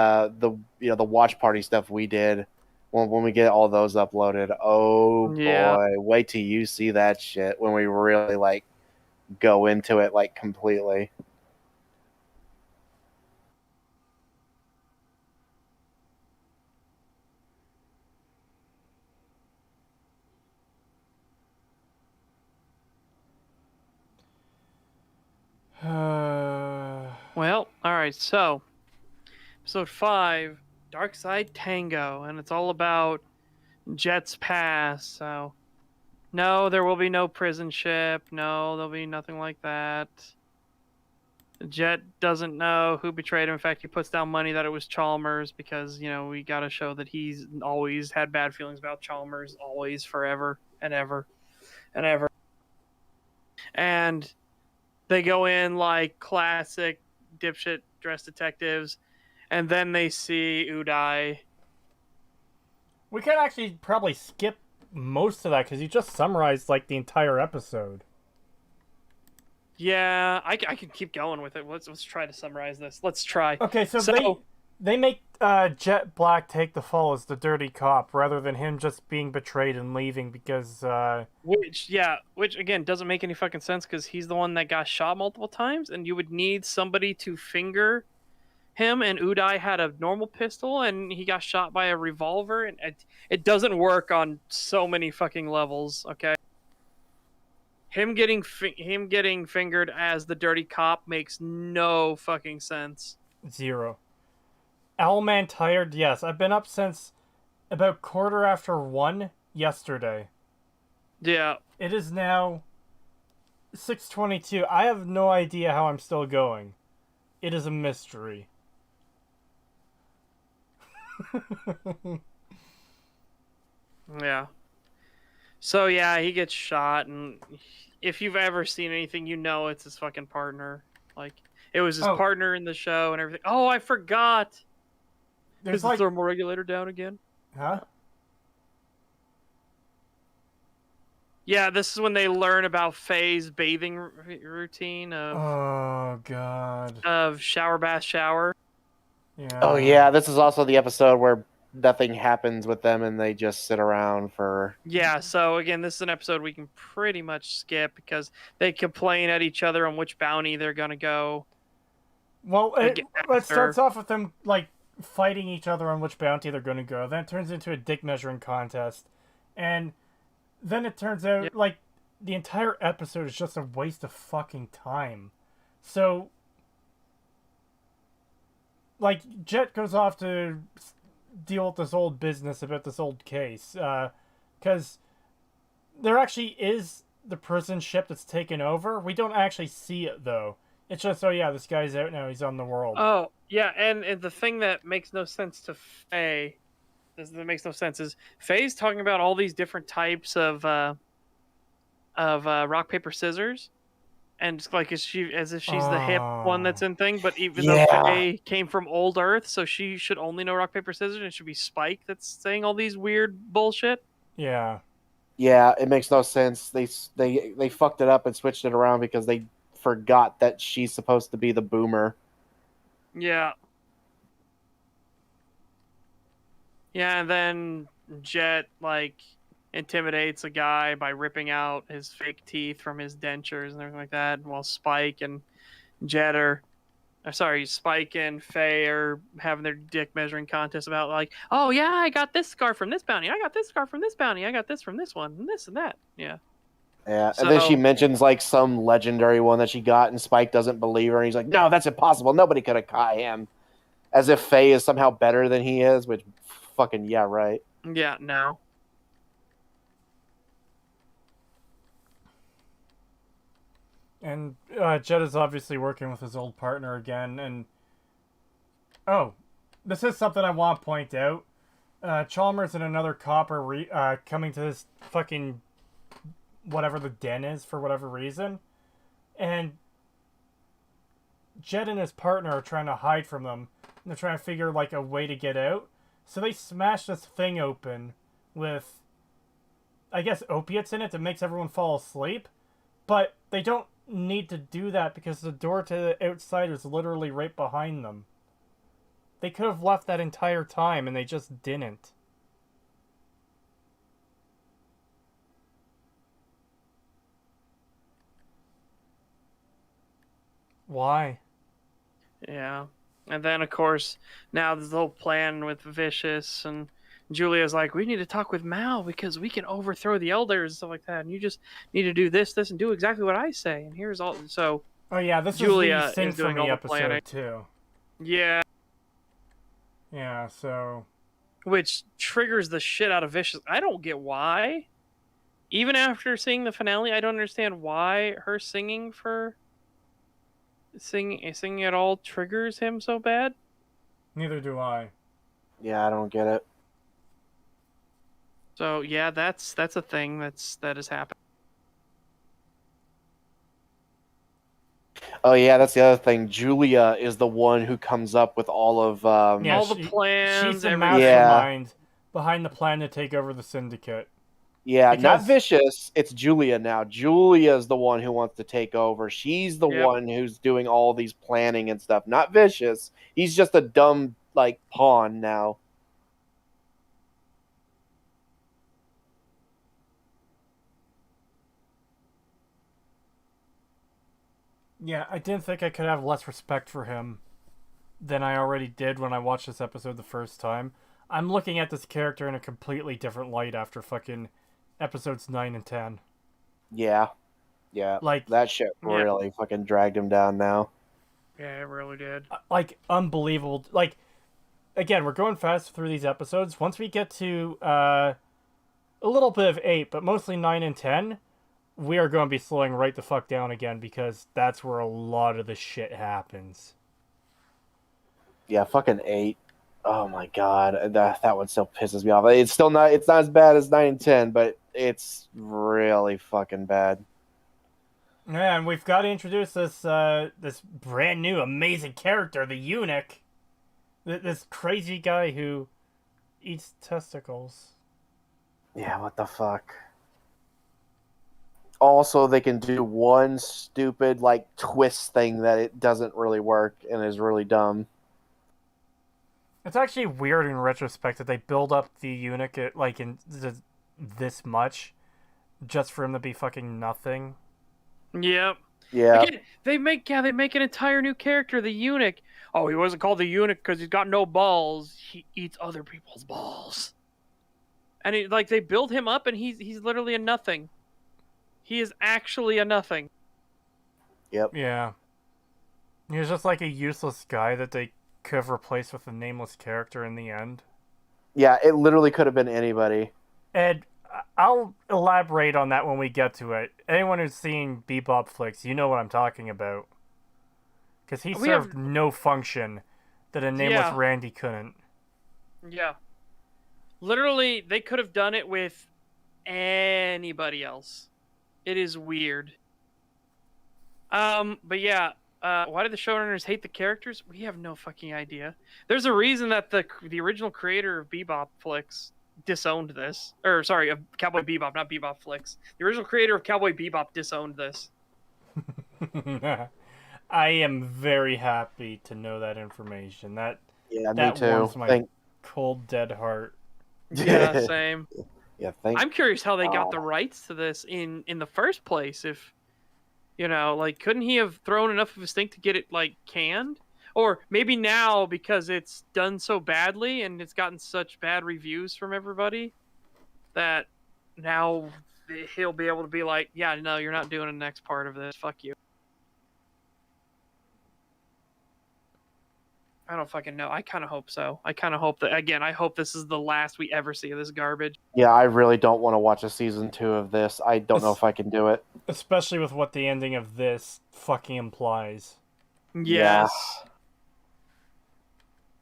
the watch party stuff we did when we get all those uploaded. Oh Yeah. boy, wait till you see that shit when we really like go into it like completely. Well, alright, so episode 5, Dark Side Tango, and it's all about Jet's past. So no, there will be no prison ship. No, there'll be nothing like that. Jet doesn't know who betrayed him. In fact, he puts down money that it was Chalmers because, we got to show that he's always had bad feelings about Chalmers, always, forever, and ever, and ever. And they go in like classic dipshit dress detectives, and then they see Uday. We could actually probably skip most of that because you just summarized like the entire episode. Yeah, I can keep going with it. Let's try to summarize this. Let's try. Okay, so they make Jet Black take the fall as the dirty cop rather than him just being betrayed and leaving because which again doesn't make any fucking sense because he's the one that got shot multiple times, and you would need somebody to finger him, and Uday had a normal pistol and he got shot by a revolver, and it doesn't work on so many fucking levels. Okay, him getting fingered as the dirty cop makes no fucking sense. Zero. Owlman tired? Yes, I've been up since about 1:15 yesterday. Yeah. It is now 6:22. I have no idea how I'm still going. It is a mystery. Yeah. So yeah, he gets shot, and if you've ever seen anything, it's his fucking partner. Like, it was his partner in the show and everything. Oh, I forgot. Is the thermal regulator down again? Huh? Yeah, this is when they learn about Faye's bathing routine of oh god of shower, bath, shower. Yeah. Oh yeah, this is also the episode where nothing happens with them and they just sit around for. Yeah, so again, this is an episode we can pretty much skip because they complain at each other on which bounty they're gonna go. Well, it starts off with them like fighting each other on which bounty they're going to go. Then it turns into a dick measuring contest, and then it turns out like the entire episode is just a waste of fucking time. So, like, Jet goes off to deal with this old business about this old case, because there actually is the prison ship that's taken over. We don't actually see it though. It's just, oh yeah, this guy's out now. He's on the world. Oh yeah, and the thing that makes no sense to Faye, that makes no sense. Is Faye's talking about all these different types of rock paper scissors, and it's like as if she's the hip one that's in thing. But even though Yeah. Faye came from old Earth, so she should only know rock paper scissors, and it should be Spike that's saying all these weird bullshit. Yeah. Yeah, it makes no sense. They fucked it up and switched it around because they forgot that she's supposed to be the boomer. Yeah. Yeah, and then Jet like intimidates a guy by ripping out his fake teeth from his dentures and everything like that. While Spike and Jet are, Spike and Faye are having their dick measuring contest about like, oh yeah, I got this scar from this bounty, I got this scar from this bounty, I got this from this one, and this and that. Yeah. Yeah, So- and then she mentions like some legendary one that she got, and Spike doesn't believe her, and he's like, "No, that's impossible. Nobody could have caught him." As if Faye is somehow better than he is, which fucking yeah, right. Yeah, no. And Jed is obviously working with his old partner again, and this is something I want to point out. Chalmers and another cop are coming to this fucking whatever the den is for whatever reason, and Jed and his partner are trying to hide from them. And they're trying to figure like a way to get out, so they smash this thing open with, I guess, opiates in it that makes everyone fall asleep. But they don't need to do that because the door to the outside is literally right behind them. They could have left that entire time, and they just didn't. Why? Yeah. And then, of course, now there's the whole plan with Vicious, and Julia's like, we need to talk with Mal because we can overthrow the elders and stuff like that, and you just need to do this, and do exactly what I say, and here's all... So, Oh yeah, this Julia is the Sing is For doing all Me the episode, planning. too. Yeah. Yeah, so... Which triggers the shit out of Vicious. I don't get why. Even after seeing the finale, I don't understand why her singing at all triggers him so bad. Neither do I. Yeah, I don't get it. So yeah, that's a thing that has happened. Oh yeah, that's the other thing. Julia is the one who comes up with all of Yeah, all the plans, She's the everything. mastermind behind the plan to take over the syndicate. Yeah, not Because- Vicious. It's Julia now. Julia's the one who wants to take over. She's the Yep. one who's doing all these planning and stuff. Not Vicious. He's just a dumb like pawn now. Yeah, I didn't think I could have less respect for him than I already did when I watched this episode the first time. I'm looking at this character in a completely different light after fucking episodes 9 and 10. Yeah. Yeah. Like, That shit Yeah. really fucking dragged him down now. Yeah, it really did. like unbelievable. Like, again, we're going fast through these episodes. Once we get to a little bit of 8, but mostly 9 and 10, we are going to be slowing right the fuck down again because that's where a lot of the shit happens. Yeah, fucking 8. Oh my god, that one still pisses me off. It's not as bad as 9 and 10, but it's really fucking bad. Yeah, and we've got to introduce this brand new amazing character, the Unic. This crazy guy who eats testicles. Yeah, what the fuck? Also, they can do one stupid like twist thing that it doesn't really work and is really dumb. It's actually weird in retrospect that they build up the Unic this much just for him to be fucking nothing. Yep. Yeah. Again, they make an entire new character, the Unic. Oh, he wasn't called the Unic because he's got no balls. He eats other people's balls. And they build him up, and he's literally a nothing. He is actually a nothing. Yep. Yeah. He was just like a useless guy that they could have replaced with a nameless character in the end. Yeah, it literally could have been anybody. Ed, I'll elaborate on that when we get to it. Anyone who's seen BebopFlix, you know what I'm talking about. Because he served no function that a nameless Yeah. Randy couldn't. Yeah. Literally, they could have done it with anybody else. It is weird. But yeah, why did the showrunners hate the characters? We have no fucking idea. There's a reason that the original creator of BebopFlix disowned this. Or sorry, of Cowboy Bebop, not BebopFlix. The original creator of Cowboy Bebop disowned this. I am very happy to know that information. That Yeah, that me too. warms my cold, dead heart. Yeah, same. Yeah, thank. I'm curious how they got the rights to this in the first place. If like, couldn't he have thrown enough of his stink to get it like canned? Or maybe now because it's done so badly and it's gotten such bad reviews from everybody that now he'll be able to be like, yeah, no, you're not doing the next part of this. Fuck you. I don't fucking know. I kind of hope so. I kind of hope that, again, I hope this is the last we ever see of this garbage. Yeah, I really don't want to watch a season 2 of this. I don't know if I can do it. Especially with what the ending of this fucking implies. Yes.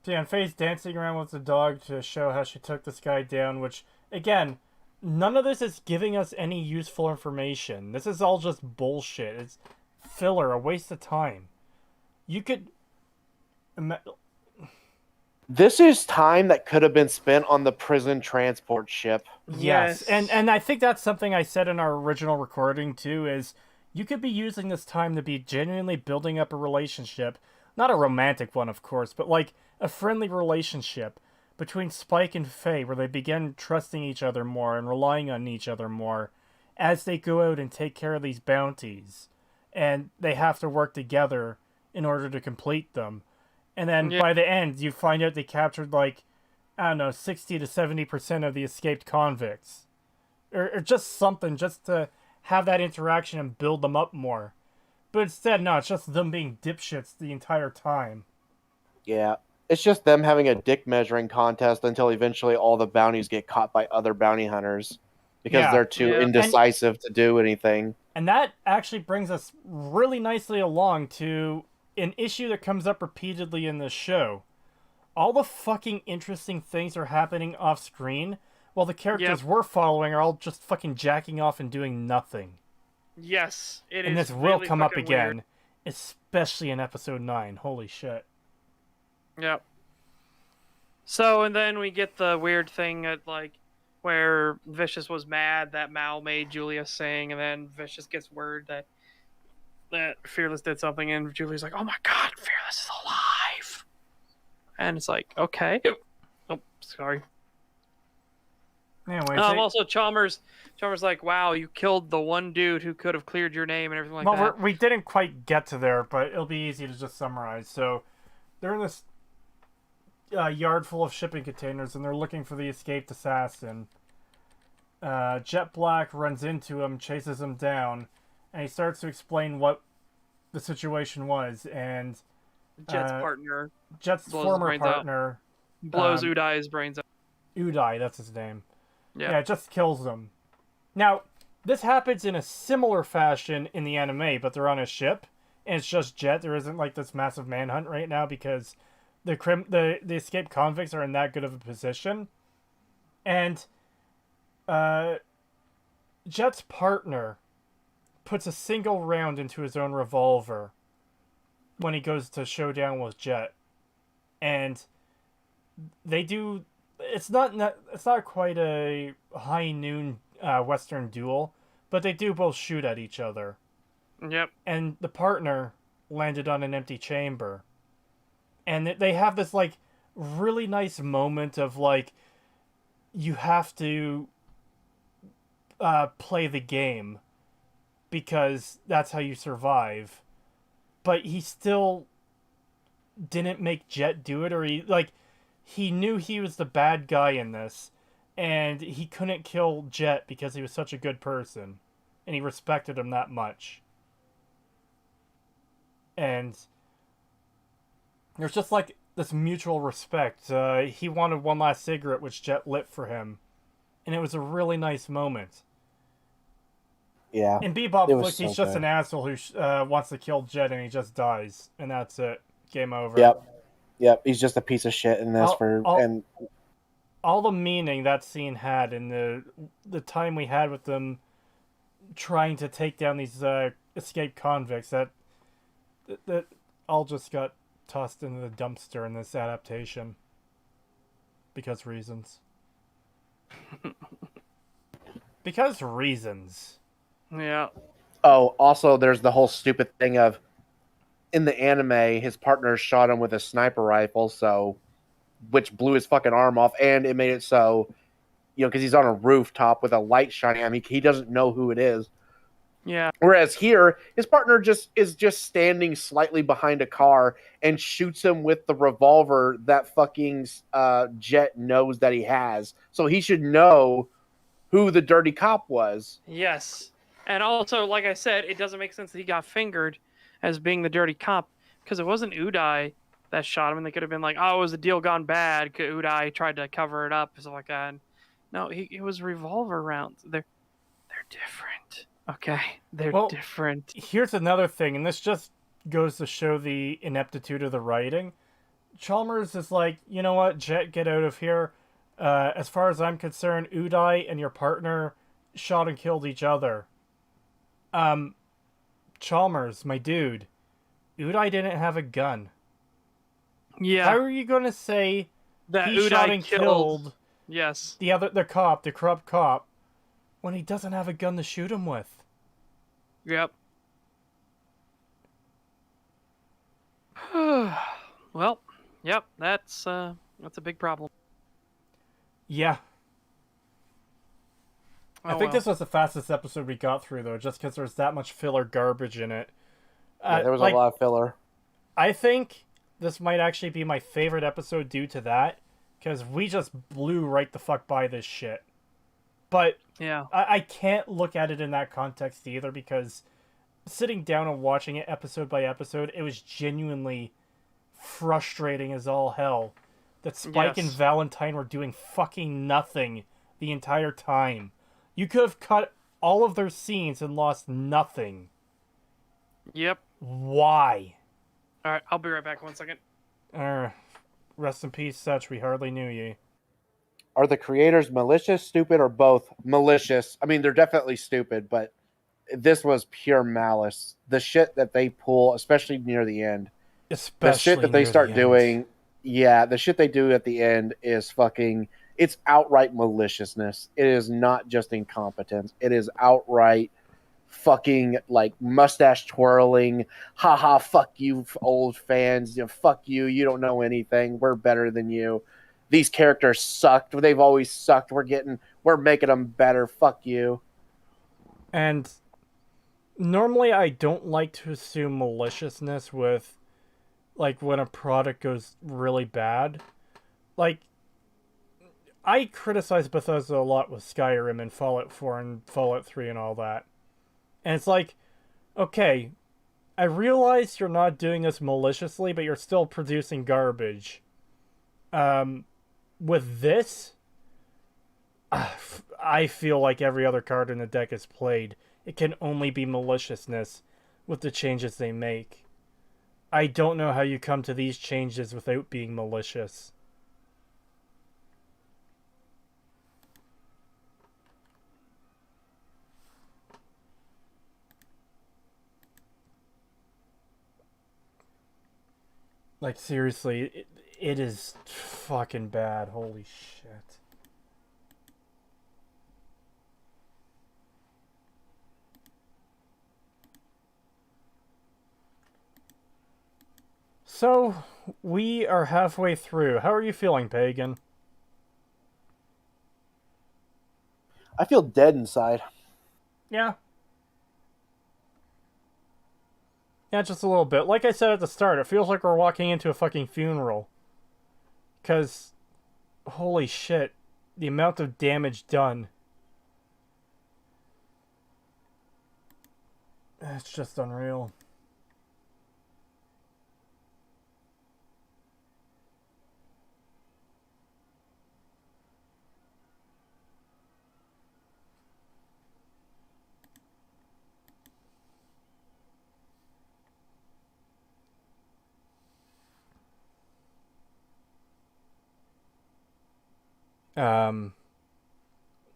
So yeah, and Faye's dancing around with the dog to show how she took this guy down, which, again, none of this is giving us any useful information. This is all just bullshit. It's filler, a waste of time. You could... This is time that could have been spent on the prison transport ship. Yes. And I think that's something I said in our original recording, too, is you could be using this time to be genuinely building up a relationship. Not a romantic one, of course, but like a friendly relationship between Spike and Faye, where they begin trusting each other more and relying on each other more as they go out and take care of these bounties. And they have to work together in order to complete them. And then by the end, you find out they captured, like, I don't know, 60 to 70% of the escaped convicts. Or just something, just to have that interaction and build them up more. But instead, no, it's just them being dipshits the entire time. Yeah. It's just them having a dick measuring contest until eventually all the bounties get caught by other bounty hunters. Because they're too indecisive to do anything. And that actually brings us really nicely along to an issue that comes up repeatedly in this show. All the fucking interesting things are happening off screen, while the characters we're following are all just fucking jacking off and doing nothing. Yes, it is. And this will come up again, especially in episode 9. Holy shit. Yep. So, and then we get the weird thing at, like, where Vicious was mad that Mal made Julia sing, and then Vicious gets word that Fearless did something, and Julia's like, oh my god, Fearless is alive! And it's like, okay. Oh, sorry. Anyway, also, Chalmers like, wow, you killed the one dude who could have cleared your name and everything like that. We didn't quite get to there, but it'll be easy to just summarize. So, they're in this yard full of shipping containers, and they're looking for the escaped assassin. Jet Black runs into him, chases him down, and he starts to explain what the situation was, and Jet's partner, Jet's former partner, blows Udai's brains out. Udai, that's his name. Yeah, it just kills him. Now, this happens in a similar fashion in the anime, but they're on a ship, and it's just Jet. There isn't like this massive manhunt right now because the escaped convicts are in that good of a position, and Jet's partner puts a single round into his own revolver when he goes to showdown with Jet, and they do. It's not quite a high noon Western duel, but they do both shoot at each other. Yep. And the partner landed on an empty chamber, and they have this like really nice moment of like, you have to play the game because that's how you survive. But he still didn't make Jet do it, or he knew he was the bad guy in this, and he couldn't kill Jet because he was such a good person, and he respected him that much. And there's just like this mutual respect. He wanted one last cigarette, which Jet lit for him, and it was a really nice moment. Yeah. In BebopFlix, he's just an asshole who wants to kill Jet, and he just dies, and that's it. Game over. Yep. He's just a piece of shit in this all the meaning that scene had, and the time we had with them trying to take down these escaped convicts, that all just got tossed into the dumpster in this adaptation because reasons. Because reasons. Yeah. Oh, also, there's the whole stupid thing of in the anime, his partner shot him with a sniper rifle, which blew his fucking arm off, and it made it so, because he's on a rooftop with a light shining on him, he doesn't know who it is. Yeah. Whereas here, his partner is just standing slightly behind a car and shoots him with the revolver that fucking Jet knows that he has. So he should know who the dirty cop was. Yes. And also, like I said, it doesn't make sense that he got fingered as being the dirty cop because it wasn't Uday that shot him, and they could have been like, "Oh, it was a deal gone bad." Uday tried to cover it up, stuff like that. And no, it was revolver rounds. They're different. Okay, they're different. Here's another thing, and this just goes to show the ineptitude of the writing. Chalmers is like, you know what, Jet, get out of here. As far as I'm concerned, Uday and your partner shot and killed each other. Chalmers, my dude, Uday didn't have a gun. Yeah. How are you going to say that he Uday shot and killed yes, the corrupt cop, when he doesn't have a gun to shoot him with? Yep. Well, yep, that's a big problem. Yeah. I think well. this was the fastest episode we got through, though, just because there's that much filler garbage in it. Yeah, there was a lot of filler. I think this might actually be my favorite episode due to that, because we just blew right the fuck by this shit. But yeah, I can't look at it in that context either, because sitting down and watching it episode by episode, it was genuinely frustrating as all hell that Spike and Valentine were doing fucking nothing the entire time. You could have cut all of their scenes and lost nothing. Yep. Why? Alright, I'll be right back 1 second. Rest in peace, Such. We hardly knew ye. Are the creators malicious, stupid, or both? Malicious. I mean, they're definitely stupid, but this was pure malice. The shit that they pull, especially near the end. Especially the shit that they start doing, the shit they do at the end is fucking, it's outright maliciousness. It is not just incompetence. It is outright fucking, like, mustache twirling, haha, fuck you, old fans, fuck you, you don't know anything, we're better than you. These characters sucked. They've always sucked. We're making them better. Fuck you. And normally I don't like to assume maliciousness with, like, when a product goes really bad. Like, I criticize Bethesda a lot with Skyrim and Fallout 4 and Fallout 3 and all that. And it's like, okay, I realize you're not doing this maliciously, but you're still producing garbage. With this, I feel like every other card in the deck is played. It can only be maliciousness with the changes they make. I don't know how you come to these changes without being malicious. Like, seriously, it is fucking bad. Holy shit. So, we are halfway through. How are you feeling, Pagan? I feel dead inside. Yeah. Yeah, just a little bit. Like I said at the start, it feels like we're walking into a fucking funeral. 'Cause, holy shit, the amount of damage done. It's just unreal.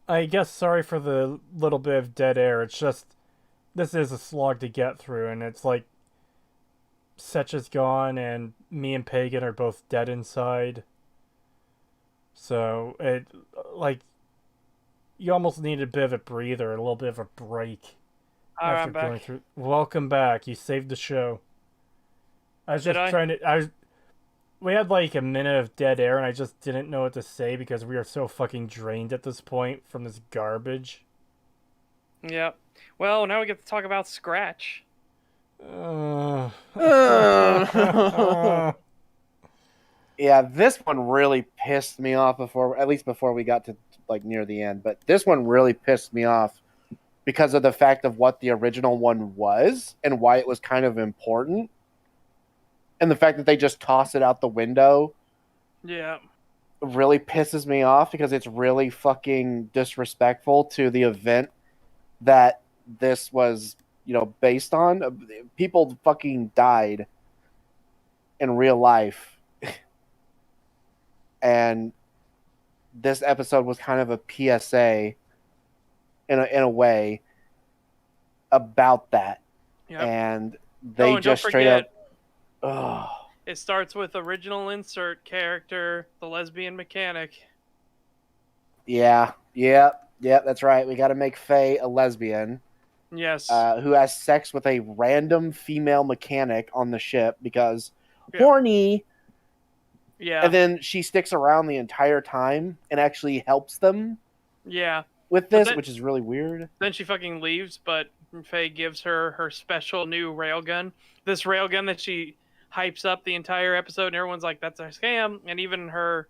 I guess sorry for the little bit of dead air. It's just this is a slog to get through, and it's like Setch is gone, and me and Pagan are both dead inside. So it like you almost need a bit of a breather, a little bit of a break Alright, after I'm back. going through. Welcome back. You saved the show. I was Did just I? trying to. We had like a minute of dead air, and I just didn't know what to say because we are so fucking drained at this point from this garbage. Yep. Well, now we get to talk about Scratch. Uh... Yeah, this one really pissed me off at least before we got to like near the end. But this one really pissed me off because of the fact of what the original one was and why it was kind of important, and the fact that they just toss it out the window. Yeah. Really pisses me off because it's really fucking disrespectful to the event that this was, based on. People fucking died in real life. And this episode was kind of a PSA in a way about that. Yep. And they and just don't straight forget, up. it starts with original insert character, the lesbian mechanic. Yeah, that's right. We got to make Faye a lesbian. Yes. Who has sex with a random female mechanic on the ship because Yeah. horny. Yeah. And then she sticks around the entire time and actually helps them Yeah. with this, then- which is really weird. Then she fucking leaves, but Faye gives her her special new railgun. This railgun that she hypes up the entire episode, and everyone's like, that's a scam. And even her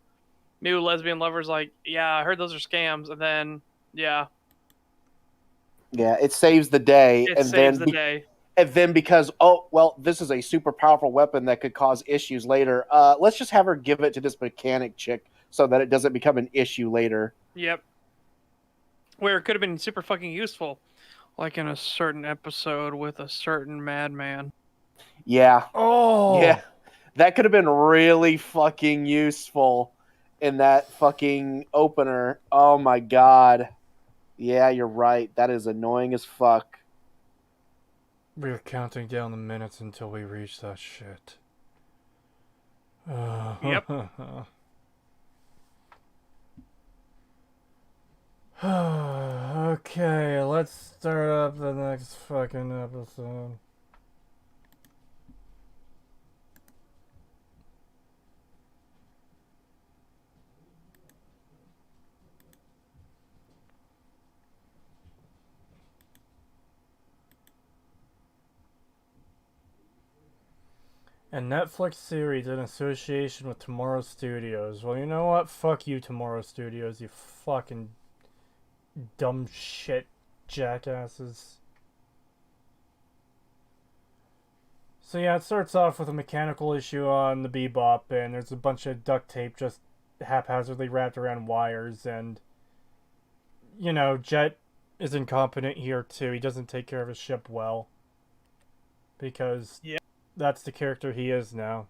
new lesbian lover's like, yeah, I heard those are scams. And then, yeah, Yeah, it saves the day. it saves the day. And then because, this is a super powerful weapon that could cause issues later. Let's just have her give it to this mechanic chick so that it doesn't become an issue later. Yep. Where it could have been super fucking useful. Like in a certain episode with a certain madman. Yeah. Oh! Yeah. That could have been really fucking useful in that fucking opener. Oh my god. Yeah, you're right. That is annoying as fuck. We're counting down the minutes until we reach that shit. Yep. Okay, let's start up the next fucking episode. A Netflix series in association with Tomorrow Studios. Well, you know what? Fuck you, Tomorrow Studios, you fucking dumb shit jackasses. So yeah, it starts off with a mechanical issue on the Bebop, and there's a bunch of duct tape just haphazardly wrapped around wires, and Jet is incompetent here too. He doesn't take care of his ship well. Because that's the character he is now.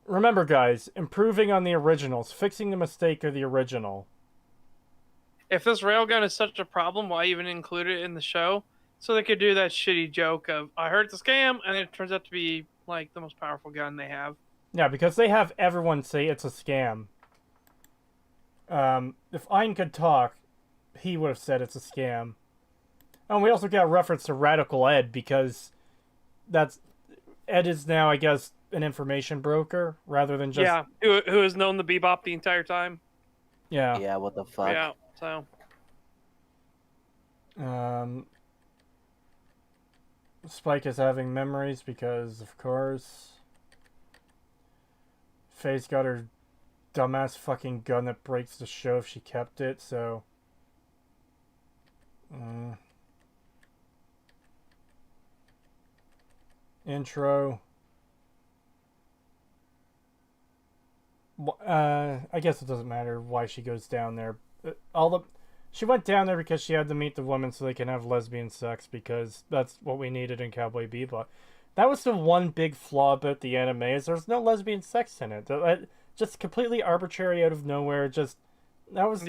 Remember guys, improving on the originals, fixing the mistake of the original. If this railgun is such a problem, why even include it in the show? So they could do that shitty joke of, I heard it's a scam, and it turns out to be, like, the most powerful gun they have. Yeah, because they have everyone say it's a scam. If Ein could talk, he would have said it's a scam. And we also got a reference to Radical Ed, because Ed is now, I guess, an information broker, rather than just... Yeah, who has known the Bebop the entire time. Yeah. Yeah, what the fuck? Yeah, so... Spike is having memories because, of course, Faye's got her dumbass fucking gun that breaks the show if she kept it, so... Intro. I guess it doesn't matter why she goes down there. She went down there because she had to meet the woman so they can have lesbian sex, because that's what we needed in Cowboy Bebop. That was the one big flaw about the anime, is there's no lesbian sex in it. just completely arbitrary out of nowhere. Just that was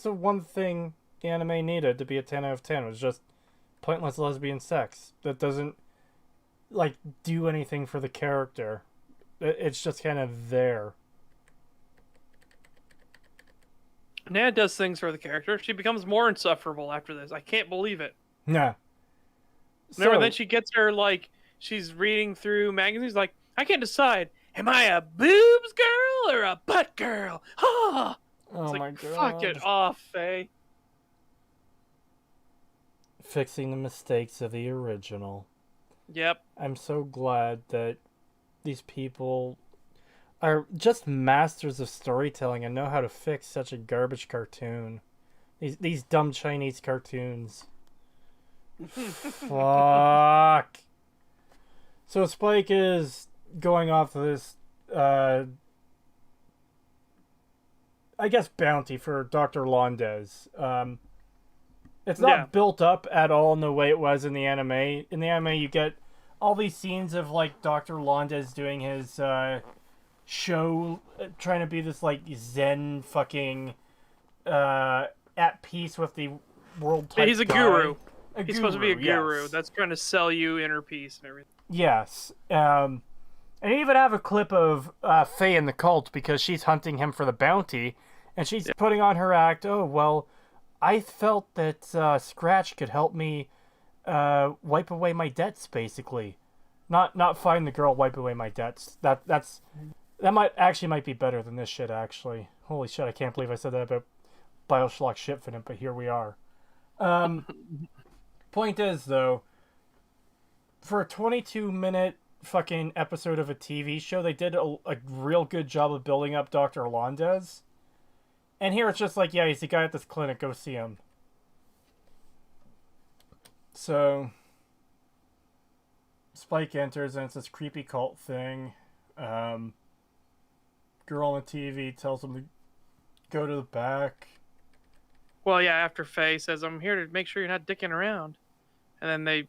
the one thing the anime needed to be a 10 out of 10 was just pointless lesbian sex that doesn't like do anything for the character. It's just kind of there. Nan does things for the character. She becomes more insufferable after this. I can't believe it. Nah. Remember, then she gets her, like, she's reading through magazines, like, I can't decide, am I a boobs girl or a butt girl? Ah! Oh it's my like, god. fuck it off, Faye. Fixing the mistakes of the original. Yep. I'm so glad that these people are just masters of storytelling and know how to fix such a garbage cartoon. These dumb Chinese cartoons. Fuck. So Spike is going off this, I guess, bounty for Dr. Londes. It's not built up at all in the way it was in the anime. In the anime, you get all these scenes of, like, Dr. Londes doing his, show, trying to be this, like, zen fucking, at peace with the world type He's a guy. guru. A He's supposed to be a guru. yes. That's trying to sell you inner peace and everything. Yes. And you even have a clip of Faye in the cult because she's hunting him for the bounty, and she's putting on her act, oh, well, I felt that Scratch could help me wipe away my debts, basically. Not find the girl, wipe away my debts. That might be better than this shit, actually. Holy shit, I can't believe I said that about Bioshock Shipfinite, but here we are. Point is, though, for a 22-minute fucking episode of a TV show, they did a real good job of building up Dr. Londes. And here it's just like, yeah, he's the guy at this clinic, go see him. So, Spike enters, and it's this creepy cult thing. Girl on the TV tells him to go to the back. Well, yeah, after Faye says, I'm here to make sure you're not dicking around. And then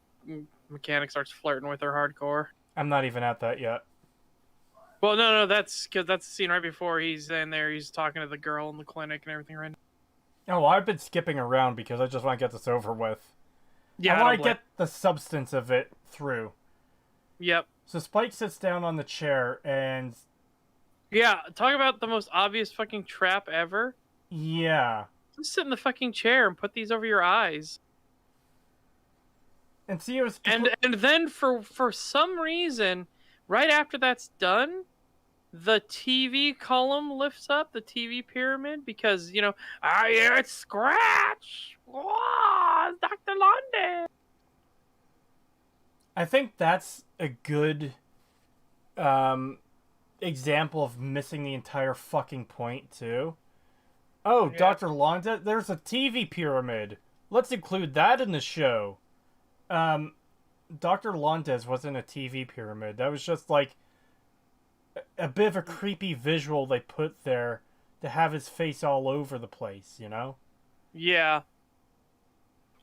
Mechanic starts flirting with her hardcore. I'm not even at that yet. Well, no, that's because that's the scene right before he's in there. He's talking to the girl in the clinic and everything right now. Oh, well, I've been skipping around because I just want to get this over with. Yeah, I want to get the substance of it through. Yep. So Spike sits down on the chair and... Yeah, talk about the most obvious fucking trap ever. Yeah. Just sit in the fucking chair and put these over your eyes. And see, it was... And then for some reason, right after that's done, the TV column lifts up, the TV pyramid, because, you know, I hear it scratch! Oh, it's Dr. Londe! I think that's a good example of missing the entire fucking point, too. Oh, yeah. Dr. Londe, there's a TV pyramid. Let's include that in the show. Dr. Londes wasn't a TV pyramid. That was just like a bit of a creepy visual they put there to have his face all over the place, you know? Yeah.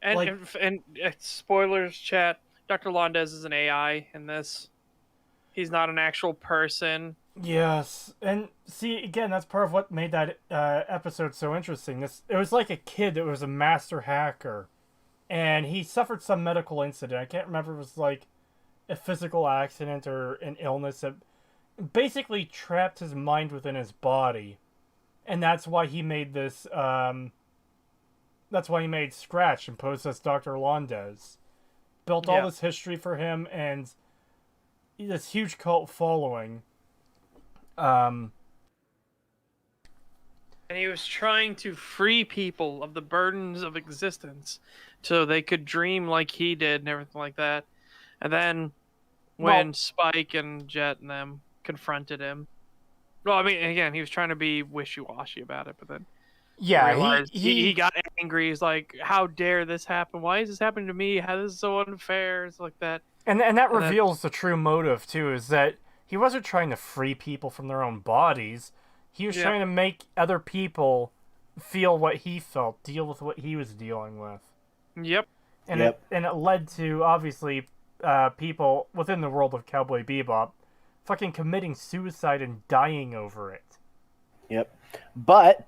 And, like, and spoilers, chat, Dr. Londes is an AI in this. He's not an actual person. Yes. And see, again, that's part of what made that episode so interesting. It was like a kid that was a master hacker. And he suffered some medical incident. I can't remember if it was like a physical accident or an illness that basically trapped his mind within his body. And that's why he made this, that's why he made Scratch and posed as Dr. Londes. Built all this history for him and this huge cult following. And he was trying to free people of the burdens of existence so they could dream like he did and everything like that. And then when Spike and Jet and them confronted him, well, I mean, again, he was trying to be wishy-washy about it, but then he got angry. He's like, how dare this happen? Why is this happening to me? How this is so unfair? It's like that. And that reveals the true motive, too, is that he wasn't trying to free people from their own bodies. He was trying to make other people feel what he felt, deal with what he was dealing with. Yep. And it led to, obviously, people within the world of Cowboy Bebop fucking committing suicide and dying over it. Yep. But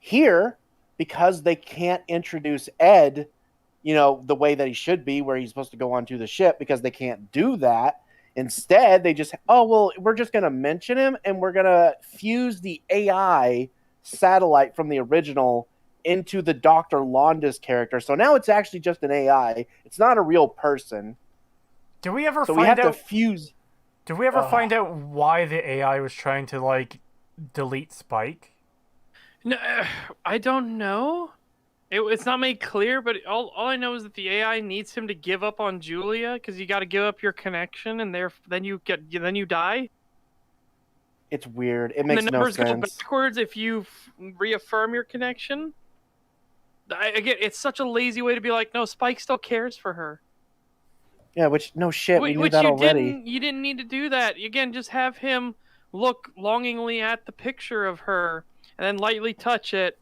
here, because they can't introduce Ed, the way that he should be, where he's supposed to go onto the ship, because they can't do that. Instead, they just, we're just going to mention him and we're going to fuse the AI satellite from the original into the Dr. Londa's character. So now it's actually just an AI. It's not a real person. Do we ever So find we have out? to fuse. Do we ever find out why the AI was trying to like delete Spike? No, I don't know. It's not made clear, but all I know is that the AI needs him to give up on Julia because you got to give up your connection, and then you die. It's weird. It And makes the no numbers go sense. backwards if you reaffirm your connection. Again, it's such a lazy way to be like, no, Spike still cares for her. Yeah, no shit. We knew Which that already. you didn't need to do that. Again, just have him look longingly at the picture of her and then lightly touch it,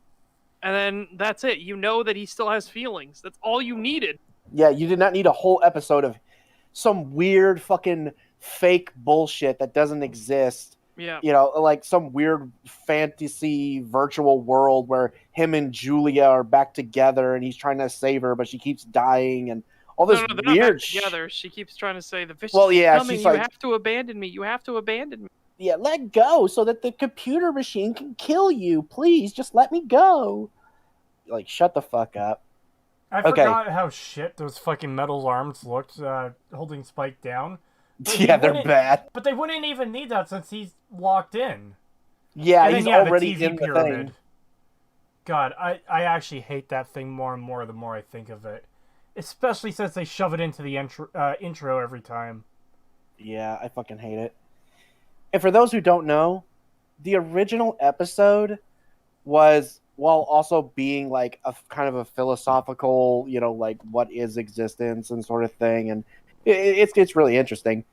and then that's it. You know that he still has feelings. That's all you needed. Yeah, you did not need a whole episode of some weird fucking fake bullshit that doesn't exist. Yeah. Like some weird fantasy virtual world where him and Julia are back together and he's trying to save her, but she keeps dying and all this No, they're not weird back together. She keeps trying to say the fish Well, is yeah, coming. she's You like- have to abandon me. You have to abandon me. Yeah, let go so that the computer machine can kill you. Please, just let me go. Like, shut the fuck up. I Okay. forgot how shit those fucking metal arms looked holding Spike down. But Yeah, he they're wouldn't- bad. But they wouldn't even need that since he's locked in. Yeah, And he's then, already the TV in the pyramid. thing. God, I actually hate that thing more and more the more I think of it. Especially since they shove it into the intro every time. Yeah, I fucking hate it. And for those who don't know, the original episode was, while also being like a kind of a philosophical, like what is existence and sort of thing, and it's really interesting.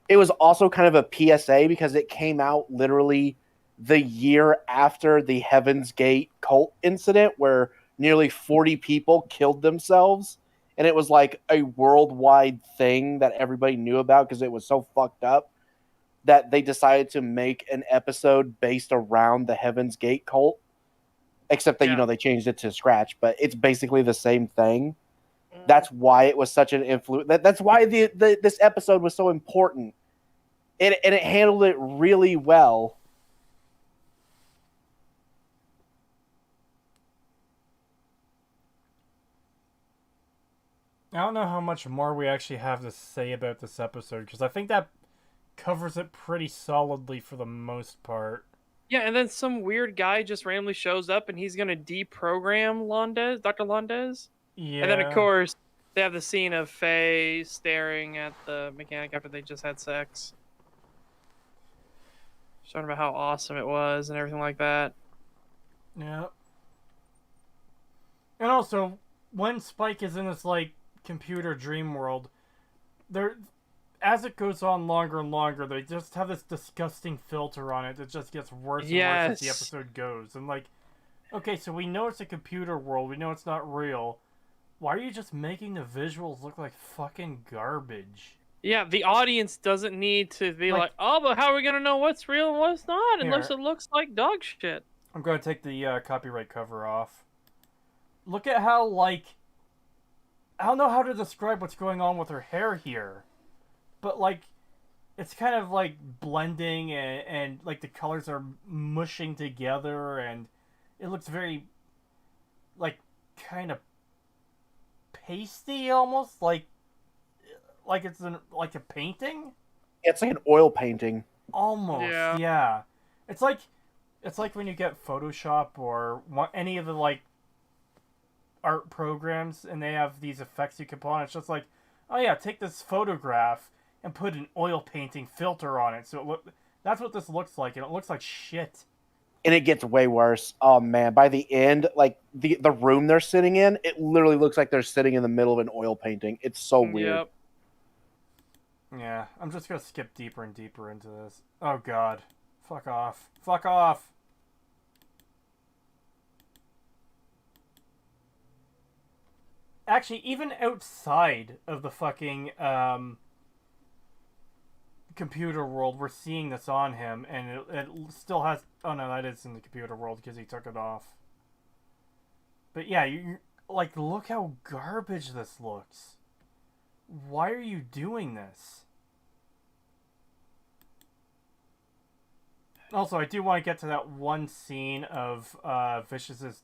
It was also kind of a PSA because it came out literally the year after the Heaven's Gate cult incident where nearly 40 people killed themselves. And it was like a worldwide thing that everybody knew about because it was so fucked up that they decided to make an episode based around the Heaven's Gate cult. Except that, they changed it to scratch, but it's basically the same thing. That's why it was such an influence. That's why this episode was so important. And it handled it really well. I don't know how much more we actually have to say about this episode, because I think that covers it pretty solidly for the most part. Yeah, and then some weird guy just randomly shows up and he's gonna deprogram Dr. Londes. Yeah. And then of course they have the scene of Faye staring at the mechanic after they just had sex. Showing about how awesome it was and everything like that. Yeah. And also, when Spike is in this, like, computer dream world, as it goes on longer and longer, they just have this disgusting filter on it that just gets worse and worse as the episode goes. And like, okay, so we know it's a computer world, we know it's not real. Why are you just making the visuals look like fucking garbage? Yeah, the audience doesn't need to be like, oh, but how are we gonna know what's real and what's not unless it looks like dog shit? I'm gonna take the copyright cover off. Look at how, like, I don't know how to describe what's going on with her hair here. But, like, it's kind of, like, blending and like, the colors are mushing together, and it looks very, like, kind of pasty, almost, like it's like a painting? It's like an oil painting. Almost, yeah. It's like when you get Photoshop or any of the, like, art programs, and they have these effects you can put on. It's just like, oh yeah, take this photograph and put an oil painting filter on it. So that's what this looks like, and it looks like shit. And it gets way worse. Oh man, by the end, like the room they're sitting in, it literally looks like they're sitting in the middle of an oil painting. It's so weird. Yep. Yeah, I'm just gonna skip deeper and deeper into this. Oh god. Fuck off. Fuck off! Actually, even outside of the fucking, computer world, we're seeing this on him, and it still has. Oh no, that is in the computer world because he took it off. But yeah, you like look how garbage this looks. Why are you doing this? Also, I do want to get to that one scene of Vicious's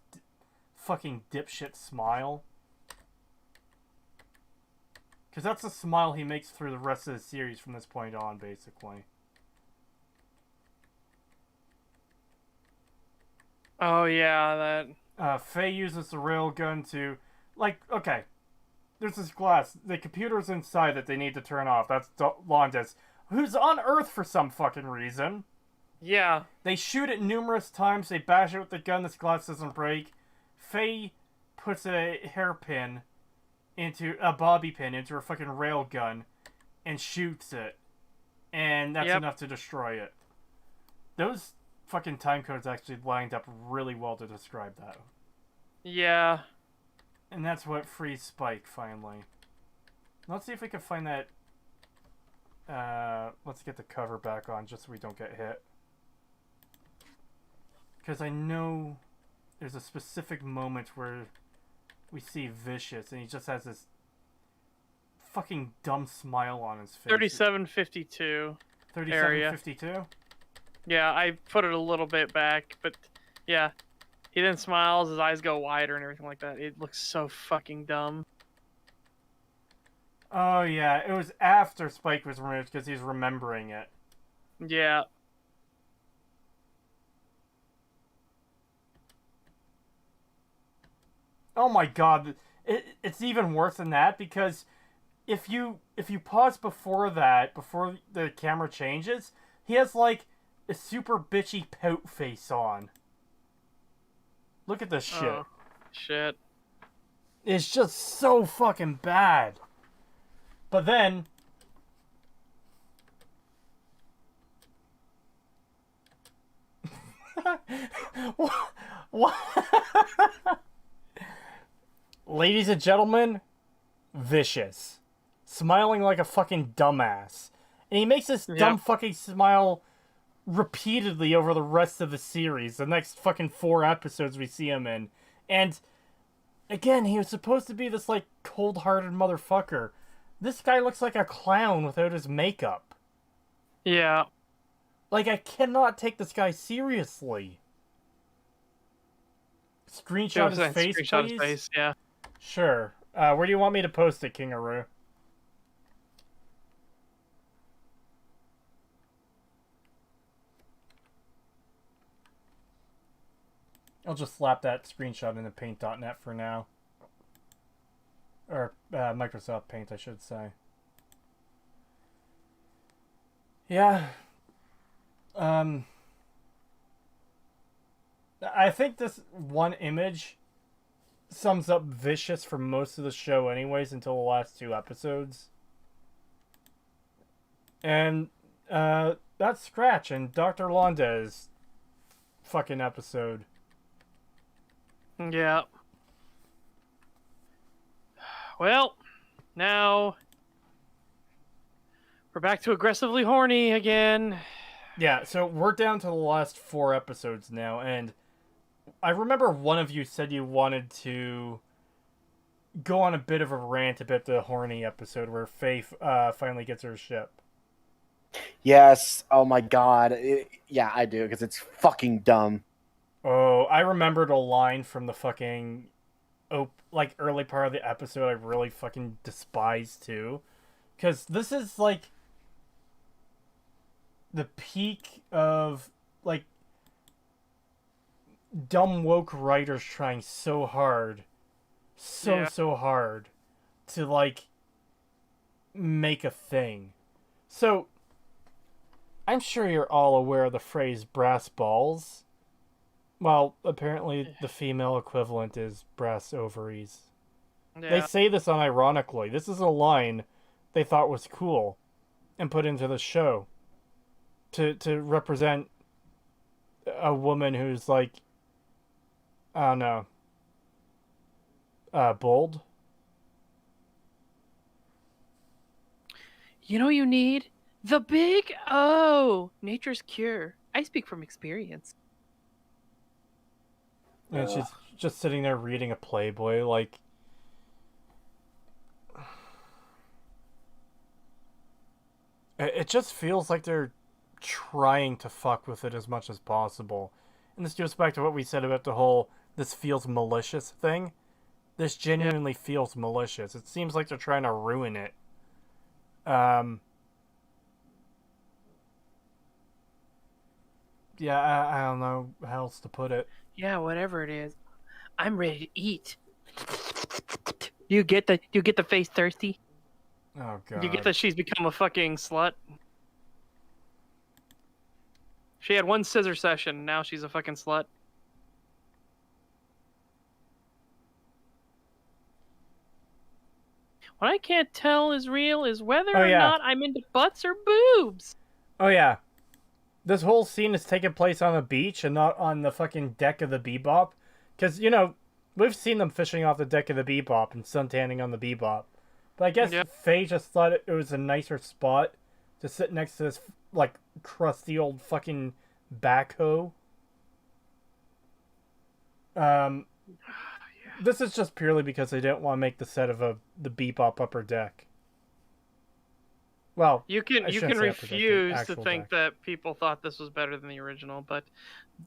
fucking dipshit smile. Because that's the smile he makes through the rest of the series from this point on, basically. Oh, yeah, that... Faye uses the railgun to... Like, okay. There's this glass. The computer's inside that they need to turn off. That's Londes, who's on Earth for some fucking reason. Yeah. They shoot it numerous times. They bash it with the gun. This glass doesn't break. Faye puts a hairpin into a bobby pin into her fucking rail gun and shoots it. And that's enough to destroy it. Those fucking time codes actually lined up really well to describe that. Yeah. And that's what frees Spike, finally. Let's see if we can find that... let's get the cover back on just so we don't get hit. Because I know there's a specific moment where we see Vicious and he just has this fucking dumb smile on his face. 3752 3752? Yeah, I put it a little bit back, but yeah. He then smiles, his eyes go wider and everything like that. It looks so fucking dumb. Oh yeah, it was after Spike was removed because he's remembering it. Yeah. Oh my god, it's even worse than that because if you pause before that, before the camera changes, he has like a super bitchy pout face on. Look at this shit. Oh, shit. It's just so fucking bad. But then... what? Ladies and gentlemen, Vicious. Smiling like a fucking dumbass. And he makes this dumb fucking smile repeatedly over the rest of the series. The next fucking 4 episodes we see him in. And, again, he was supposed to be this, like, cold-hearted motherfucker. This guy looks like a clown without his makeup. Yeah. Like, I cannot take this guy seriously. Screenshot his face, Screenshot please? his face, yeah. Sure. Where do you want me to post it, Kingaroo? I'll just slap that screenshot into paint.net for now. Or Microsoft Paint, I should say. Yeah. I think this one image sums up Vicious for most of the show anyways until the last 2 episodes. And that's Scratch and Dr. Londes fucking episode. Yeah. Well, now we're back to aggressively horny again. Yeah, so we're down to the last 4 episodes now, and I remember one of you said you wanted to go on a bit of a rant about the horny episode where Faye finally gets her ship. Yes. Oh my god. Yeah, I do, because it's fucking dumb. Oh, I remembered a line from the fucking early part of the episode I really fucking despise too. Because this is like the peak of like dumb woke writers trying so hard. So hard to like make a thing. So I'm sure you're all aware of the phrase brass balls. Well, apparently the female equivalent is brass ovaries. Yeah. They say this unironically. This is a line they thought was cool and put into the show to represent a woman who's like, I don't know, bold. You know what you need? The big O, nature's cure. I speak from experience. And she's just sitting there reading a Playboy, like. It just feels like they're trying to fuck with it as much as possible. And this goes back to what we said about the whole this feels malicious thing. This genuinely feels malicious. It seems like they're trying to ruin it. Yeah, I don't know how else to put it. Yeah, whatever it is. I'm ready to eat. You get the face thirsty? Oh god. You get that she's become a fucking slut? She had one scissor session, now she's a fucking slut. What I can't tell is real is whether or not I'm into butts or boobs. Oh yeah. This whole scene is taking place on a beach and not on the fucking deck of the Bebop. Because, you know, we've seen them fishing off the deck of the Bebop and suntanning on the Bebop. But I guess Faye just thought it was a nicer spot to sit next to this, like, crusty old fucking backhoe. This is just purely because they didn't want to make the set of the Bebop upper deck. Well, you can refuse to think that people thought this was better than the original, but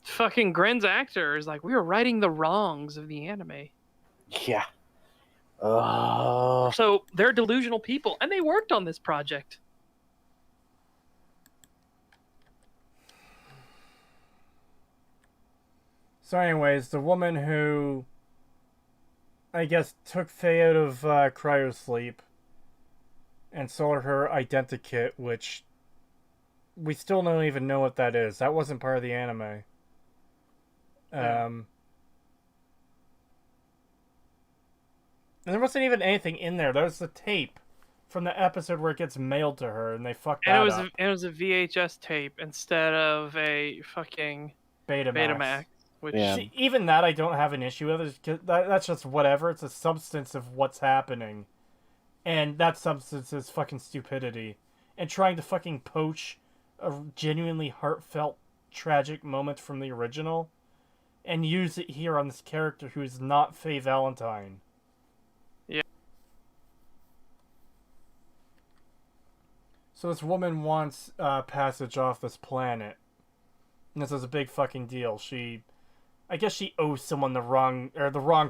fucking Gren's actor is like, we were righting the wrongs of the anime. Yeah. So they're delusional people, and they worked on this project. So anyways, the woman who, I guess, took Faye out of cryosleep and sold her identikit, which we still don't even know what that is. That wasn't part of the anime. And there wasn't even anything in there. There's the tape from the episode where it gets mailed to her, and they fucked that up. And it was a VHS tape instead of a fucking Betamax. Which See, even that I don't have an issue with. That's just whatever. It's a substance of what's happening. And that substance is fucking stupidity. And trying to fucking poach a genuinely heartfelt, tragic moment from the original and use it here on this character who is not Faye Valentine. Yeah. So this woman wants passage off this planet. And this is a big fucking deal. I guess she owes someone the wrong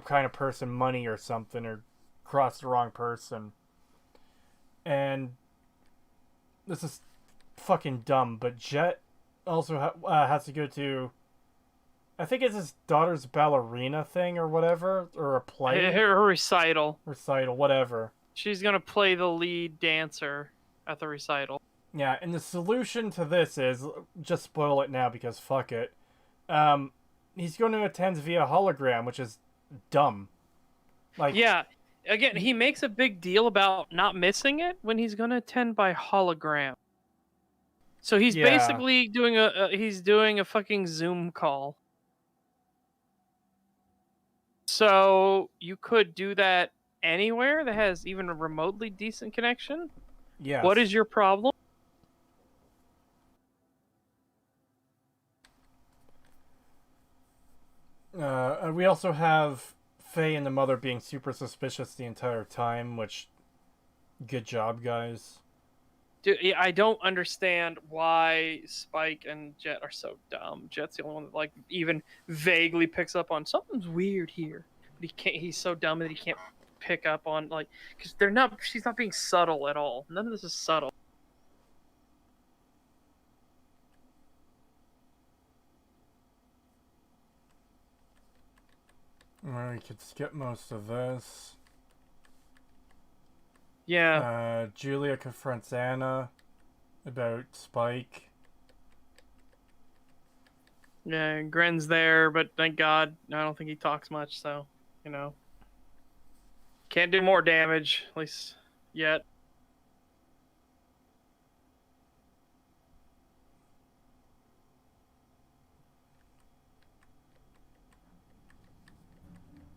kind of person money or something, or crossed the wrong person. And this is fucking dumb, but Jet also has to go to, I think it's his daughter's ballerina thing or whatever, or a play. Her recital. Recital, whatever. She's gonna play the lead dancer at the recital. Yeah, and the solution to this is, just spoil it now because fuck it. He's going to attend via hologram, which is dumb. Like, yeah, again, he makes a big deal about not missing it when he's going to attend by hologram. So he's basically doing a fucking Zoom call. So you could do that anywhere that has even a remotely decent connection. Yeah. What is your problem? We also have Faye and the mother being super suspicious the entire time, which, good job, guys. Dude, I don't understand why Spike and Jet are so dumb. Jet's the only one that like even vaguely picks up on something's weird here. But he can't. He's so dumb that he can't pick up on like because they're not. She's not being subtle at all. None of this is subtle. Well, we could skip most of this. Yeah. Julia confronts Anna about Spike. Yeah, Gren's there, but thank God, I don't think he talks much, so, you know. Can't do more damage, at least yet.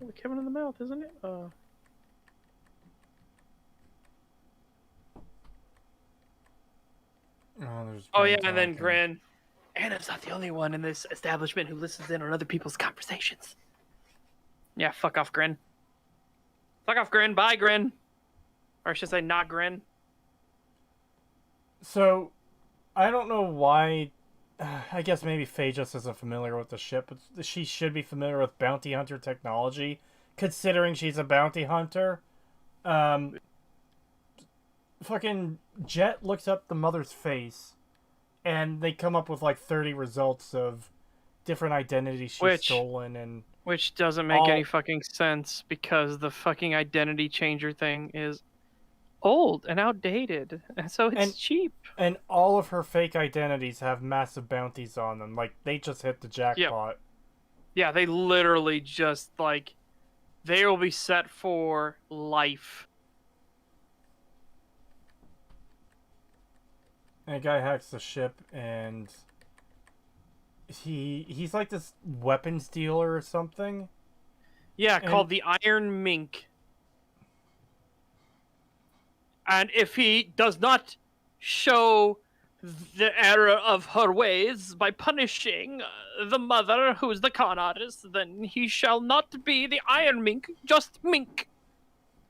Oh, Kevin in the mouth, isn't it? There's Oh Gren yeah, and then talking. Gren. Anna's not the only one in this establishment who listens in on other people's conversations. Yeah, fuck off, Gren. Fuck off, Gren. Bye, Gren. Or I should say, not Gren. So, I don't know why. I guess maybe Faye just isn't familiar with the ship, but she should be familiar with bounty hunter technology, considering she's a bounty hunter. Fucking Jet looks up the mother's face, and they come up with like 30 results of different identities she's stolen, and which doesn't make any fucking sense because the fucking identity changer thing is old and outdated, and so it's cheap. And all of her fake identities have massive bounties on them. Like, they just hit the jackpot. Yeah, they literally just, like, they will be set for life. And a guy hacks the ship, and he's like this weapons dealer or something. Yeah, called the Iron Mink. And if he does not show the error of her ways by punishing the mother, who's the con artist, then he shall not be the Iron Mink, just Mink.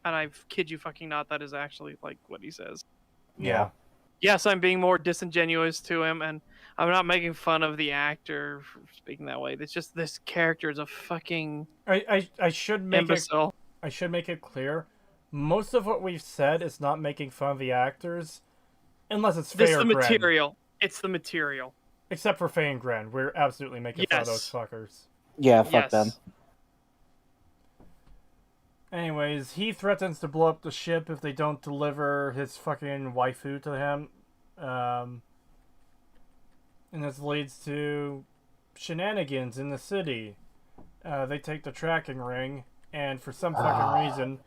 And I kid you fucking not, that is actually like what he says. Yeah. Yes, I'm being more disingenuous to him, and I'm not making fun of the actor for speaking that way. It's just this character is a fucking I should make imbecile. I should make it clear. Most of what we've said is not making fun of the actors, unless it's Faye or Gren. Material. It's the material. Except for Faye and Gren, we're absolutely making fun of those fuckers. Yeah, fuck them. Anyways, he threatens to blow up the ship if they don't deliver his fucking waifu to him. And this leads to shenanigans in the city. They take the tracking ring, and for some fucking reason,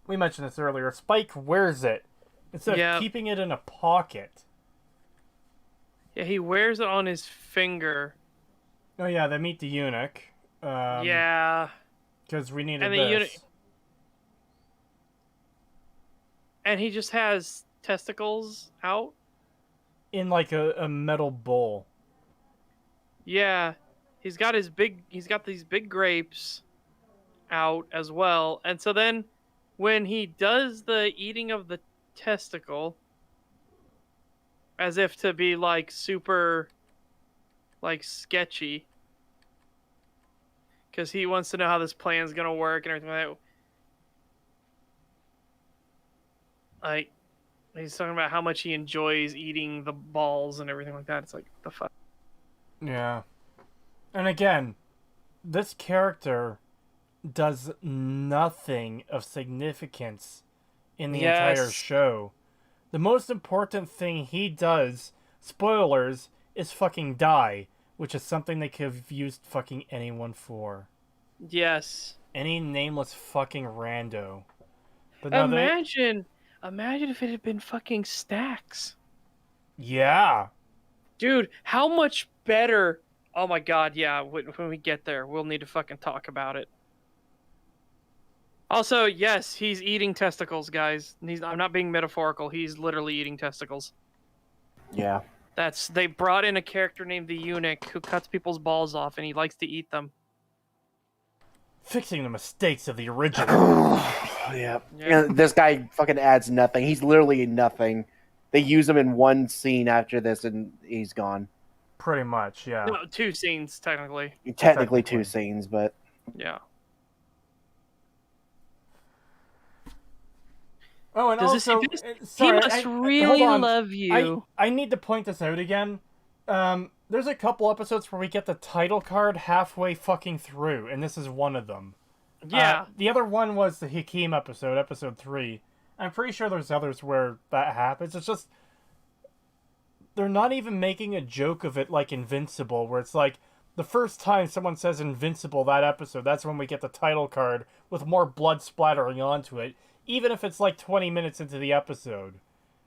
we mentioned this earlier, Spike wears it instead of keeping it in a pocket. Yeah, he wears it on his finger. Oh yeah, they meet the Unic. Yeah. Because we needed this. And he just has testicles out? In like a metal bowl. Yeah. He's got these big grapes out as well. And so then when he does the eating of the testicle, as if to be like super like sketchy, because he wants to know how this plan's gonna work and everything like that. Like, he's talking about how much he enjoys eating the balls and everything like that. It's like, the fuck. Yeah. And again, this character does nothing of significance in the entire show. The most important thing he does, spoilers, is fucking die, which is something they could have used fucking anyone for. Yes. Any nameless fucking rando. But no, Imagine if it had been fucking Stacks. Yeah. Dude, how much better... Oh my god, yeah, when we get there, we'll need to fucking talk about it. Also, yes, he's eating testicles, guys. I'm not being metaphorical, he's literally eating testicles. Yeah. They brought in a character named the Unic who cuts people's balls off and he likes to eat them. Fixing the mistakes of the original. Yeah. And this guy fucking adds nothing. He's literally nothing. They use him in one scene after this and he's gone. Pretty much, yeah. No, 2 scenes, technically. Technically 2 scenes, but... Yeah. Oh, and also... he must really love you. I need to point this out again. There's a couple episodes where we get the title card halfway fucking through, and this is one of them. Yeah. The other one was the Hakeem episode, episode 3. I'm pretty sure there's others where that happens. It's just... They're not even making a joke of it like Invincible, where it's like, the first time someone says Invincible that episode, that's when we get the title card with more blood splattering onto it, even if it's like 20 minutes into the episode.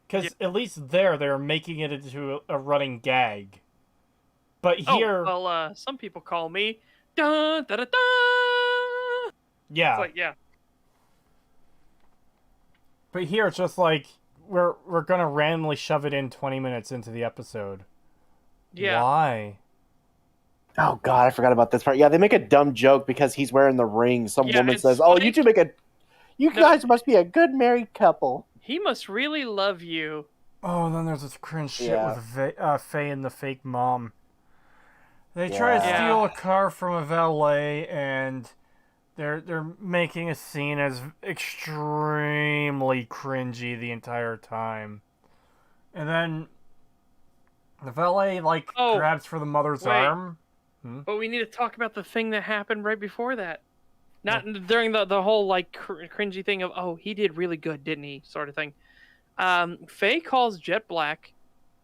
Because at least they're making it into a running gag. But here... Oh, well, some people call me... Dun, da, da, da. Yeah. It's like, yeah. But here it's just like, we're gonna randomly shove it in 20 minutes into the episode. Yeah. Why? Oh God, I forgot about this part. Yeah, they make a dumb joke because he's wearing the ring. Some Yeah, woman it's says, "Oh, funny. you No. guys must be a good married couple." He must really love you. Oh, then there's this cringe shit Yeah. with Faye and the fake mom. They try to Yeah. steal a car from a valet, and they're making a scene as extremely cringy the entire time. And then the valet grabs for the mother's wait. arm. But we need to talk about the thing that happened right before that. Not during the whole cringy thing of, oh, he did really good, didn't he? Sort of thing. Faye calls Jet Black.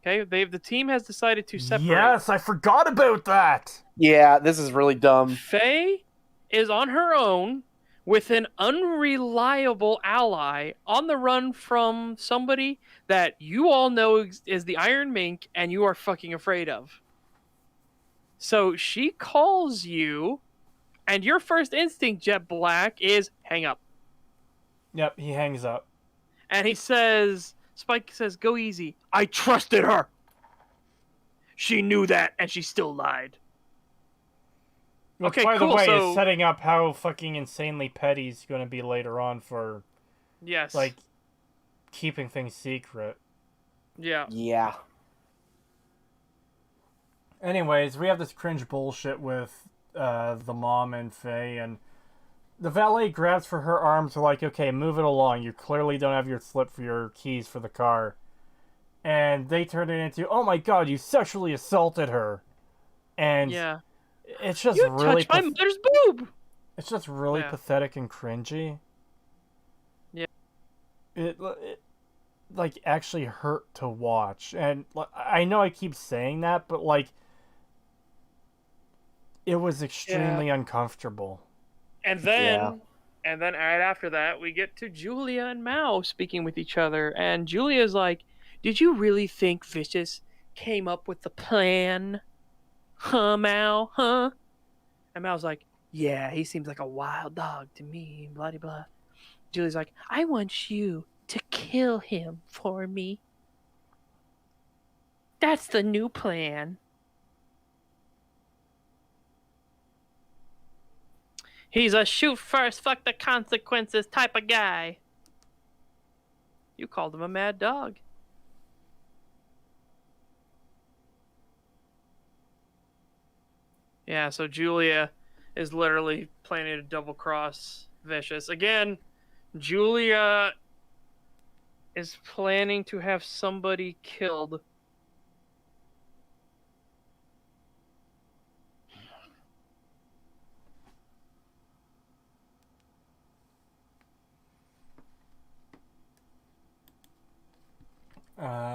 Okay, the team has decided to separate. Yes, I forgot about that. Yeah, this is really dumb. Faye is on her own with an unreliable ally on the run from somebody that you all know is the Iron Mink and you are fucking afraid of. So she calls you, and your first instinct, Jet Black, is hang up. Yep, he hangs up. And Spike says, go easy. I trusted her. She knew that, and she still lied. Which, Okay, by cool. the way, So, is setting up how fucking insanely petty he's going to be later on for, yes. keeping things secret. Yeah. Yeah. Anyways, we have this cringe bullshit with the mom and Faye, and the valet grabs for her arm to okay, move it along. You clearly don't have your slip for your keys for the car. And they turn it into, oh my god, you sexually assaulted her. And Yeah. it's just You really touched my mother's boob. it's just really Yeah. pathetic and cringy. Yeah. It actually hurt to watch. And I know I keep saying that, but it was extremely uncomfortable. And then right after that, we get to Julia and Mao speaking with each other. And Julia's like, did you really think Vicious came up with the plan? Huh, Mao? Huh? And Mao's like, yeah, he seems like a wild dog to me, blah, blah, blah. Julia's like, I want you to kill him for me. That's the new plan. He's a shoot first, fuck the consequences type of guy. You called him a mad dog. Yeah, so Julia is literally planning to double cross Vicious. Again, Julia is planning to have somebody killed.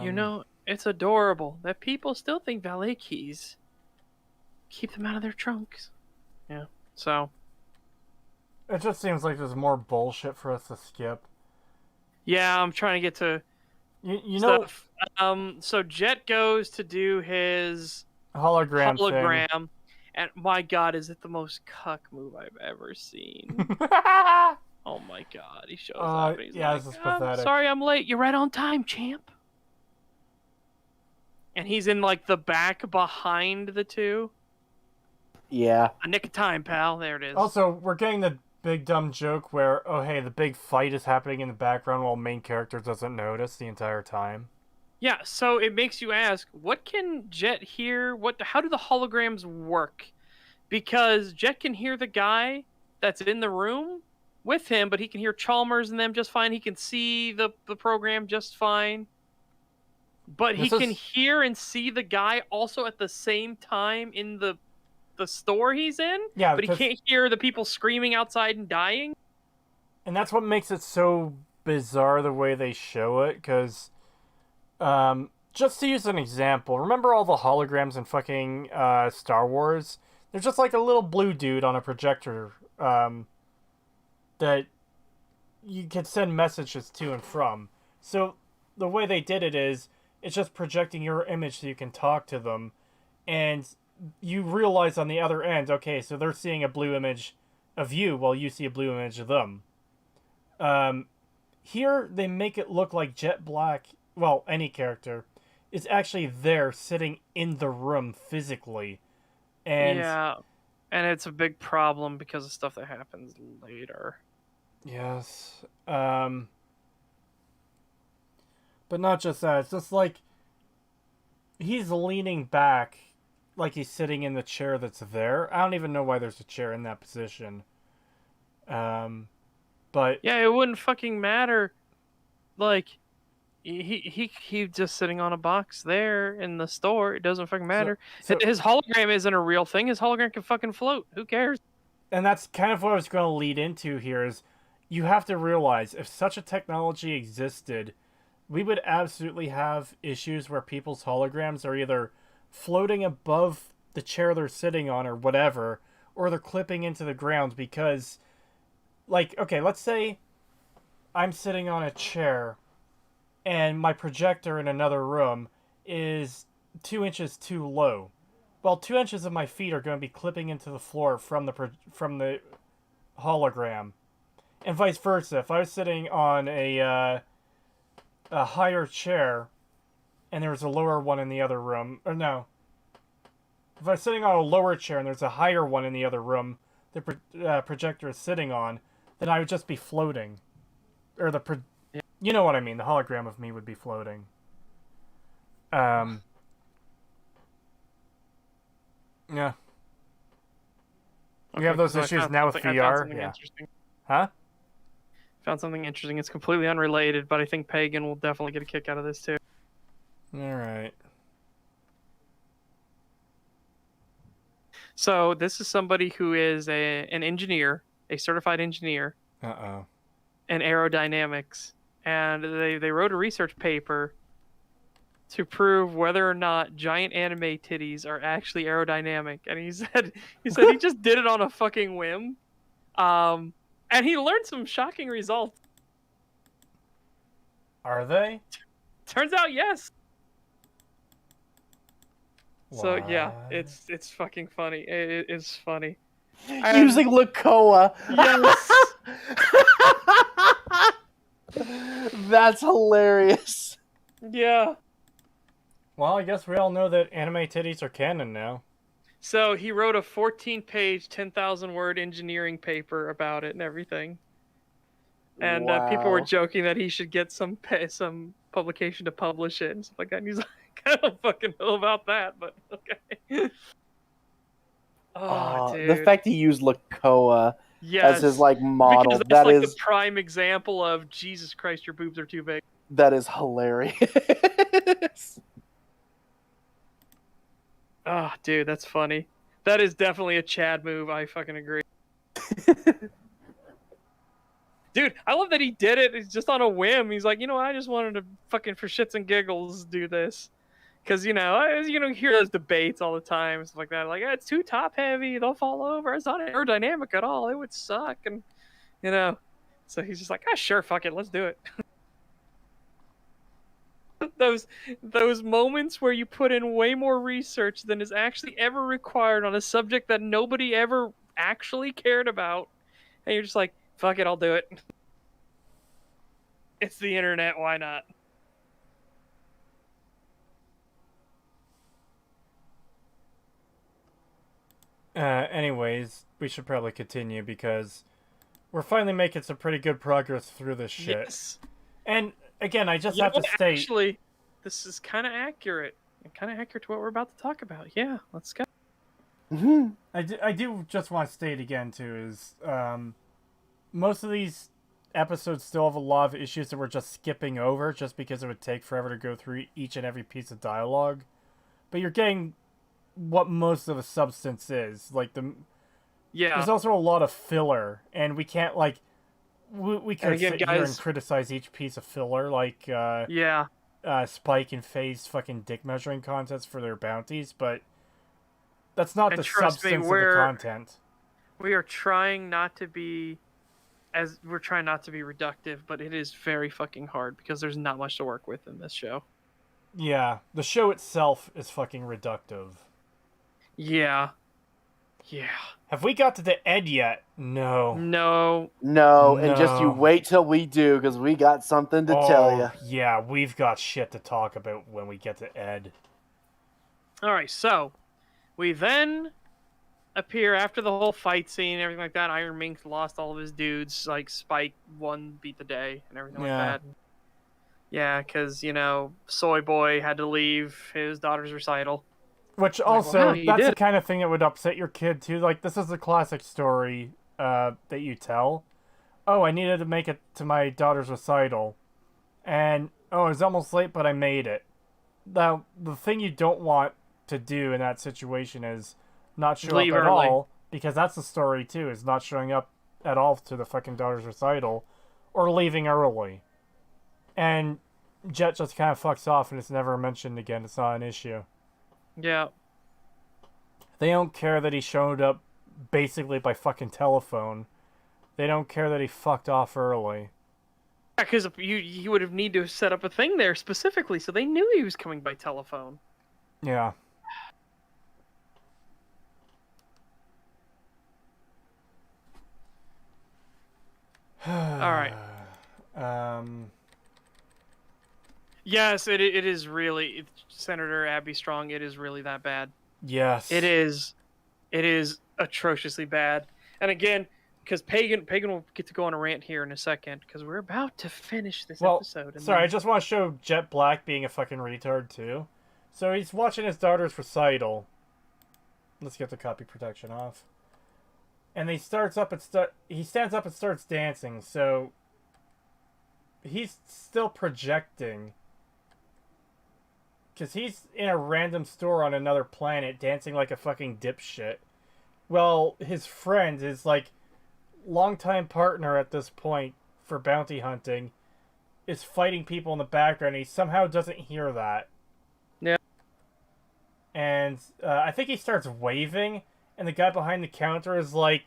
You know, it's adorable that people still think valet keys keep them out of their trunks. Yeah, so. It just seems like there's more bullshit for us to skip. Yeah, I'm trying to get to You stuff. So Jet goes to do his hologram hologram, and my god, is it the most cuck move I've ever seen? thing. Oh my god, he shows up and he's yeah, like, this is "I'm pathetic. sorry I'm late. You're right on time, champ." And he's in the back behind the two. Yeah. A nick of time, pal. There it is. Also, we're getting the big dumb joke where, oh hey, the big fight is happening in the background while main character doesn't notice the entire time. Yeah, so it makes you ask, what can Jet hear? How do the holograms work? Because Jet can hear the guy that's in the room with him, but he can hear Chalmers and them just fine. He can see the program just fine. But he can hear and see the guy also at the same time in the store he's in. Yeah, but he can't hear the people screaming outside and dying. And that's what makes it so bizarre the way they show it, because just to use an example, remember all the holograms in fucking Star Wars? They're just like a little blue dude on a projector that you can send messages to and from. So the way they did it is, it's just projecting your image so you can talk to them, and you realize on the other end, okay, so they're seeing a blue image of you while you see a blue image of them. Here, they make it look like Jet Black, well, any character, is actually there sitting in the room physically. And Yeah, and it's a big problem because of stuff that happens later. yes. But not just that. It's just like he's leaning back like he's sitting in the chair that's there. I don't even know why there's a chair in that position. But Yeah, it wouldn't fucking matter. Like, he just sitting on a box there in the store. It doesn't fucking matter. so His hologram isn't a real thing. His hologram can fucking float. Who cares? and that's kind of what I was going to lead into here is you have to realize if such a technology existed, we would absolutely have issues where people's holograms are either floating above the chair they're sitting on or whatever, or they're clipping into the ground because, like, okay, let's say I'm sitting on a chair and my projector in another room is 2 inches too low. Well, 2 inches of my feet are going to be clipping into the floor from the hologram, and vice versa. If I was sitting on a higher chair, and there was a lower one in the other room, or no, if I was sitting on a lower chair and there's a higher one in the other room, the projector is sitting on, then I would just be floating, or you know what I mean. The hologram of me would be floating. Yeah. We have those so I issues found now with something- I found VR. something Yeah. interesting. Huh? Found something interesting. It's completely unrelated, but I think Pagan will definitely get a kick out of this too. All right. So this is somebody who is an engineer, a certified engineer Uh-oh. in aerodynamics, and they wrote a research paper to prove whether or not giant anime titties are actually aerodynamic. And he said he just did it on a fucking whim, and he learned some shocking results. Are they? Turns out, yes. So yeah, What? it's fucking funny. It is funny. Using Lakoa. Yes. That's hilarious. Yeah. Well, I guess we all know that anime titties are canon now. So he wrote a 14-page, 10,000-word engineering paper about it and everything. And people were Wow. joking that he should get some publication to publish it and stuff like that. And he's like, I don't fucking know about that, but okay. Oh, dude. The fact he used Lakoa Yes. as his like model, Because that's that like is the prime example of Jesus Christ, your boobs are too big. that is hilarious. Oh, dude, that's funny. That is definitely a Chad move. I fucking agree. Dude, I love that he did it. It's just on a whim. He's like, I just wanted to fucking for shits and giggles do this. Because, I hear those debates all the time, stuff like that. Like, it's too top heavy. They'll fall over. It's not aerodynamic at all. It would suck. And, so he's just like, sure, fuck it. Let's do it. Those moments where you put in way more research than is actually ever required on a subject that nobody ever actually cared about. And you're just like, fuck it, I'll do it. It's the internet, why not? Anyways, we should probably continue because we're finally making some pretty good progress through this shit. Yes. And again, I just have to state. Actually, this is kind of accurate. And kind of accurate to what we're about to talk about. Yeah, let's go. Mhm. I do just want to state again too is most of these episodes still have a lot of issues that we're just skipping over just because it would take forever to go through each and every piece of dialogue. But you're getting what most of the substance is. Like there's also a lot of filler, and we can't we could again, sit here guys, and criticize each piece of filler, like Spike and Faye's fucking dick measuring contests for their bounties, but that's not the substance of the content. We are trying not to be reductive, but it is very fucking hard because there's not much to work with in this show. Yeah, the show itself is fucking reductive. Yeah. Yeah. Have we got to the Ed yet? No. No. No, and just you No. wait till we do, because we got something to tell you. Yeah, we've got shit to talk about when we get to Ed. All right, so we then appear after the whole fight scene and everything like that. Iron Mink lost all of his dudes. Like Spike beat the day and everything like that. Yeah, because Soy Boy had to leave his daughter's recital. Which Like, also, well, you that's the did. kind of thing that would upset your kid too. Like, this is the classic story that you tell. Oh, I needed to make it to my daughter's recital. And, oh, it was almost late, but I made it. Now, the thing you don't want to do in that situation is not show Leave up at early. all. Because that's the story too, is not showing up at all to the fucking daughter's recital. Or leaving early. And Jet just kind of fucks off and it's never mentioned again. It's not an issue. Yeah. They don't care that he showed up basically by fucking telephone. They don't care that he fucked off early. Yeah, because you would have need to set up a thing there specifically, so they knew he was coming by telephone. Yeah. All right. Um. Yes, it is really Senator Abby Strong. It is really that bad. Yes. It is atrociously bad. And again, because Pagan will get to go on a rant here in a second, because we're about to finish this episode. And sorry, I just want to show Jet Black being a fucking retard too. So he's watching his daughter's recital. Let's get the copy protection off. And he stands up and starts dancing. So he's still projecting. Because he's in a random store on another planet dancing like a fucking dipshit. Well, his friend, his, longtime partner at this point for bounty hunting, is fighting people in the background, and he somehow doesn't hear that. Yeah. And I think he starts waving, and the guy behind the counter is like,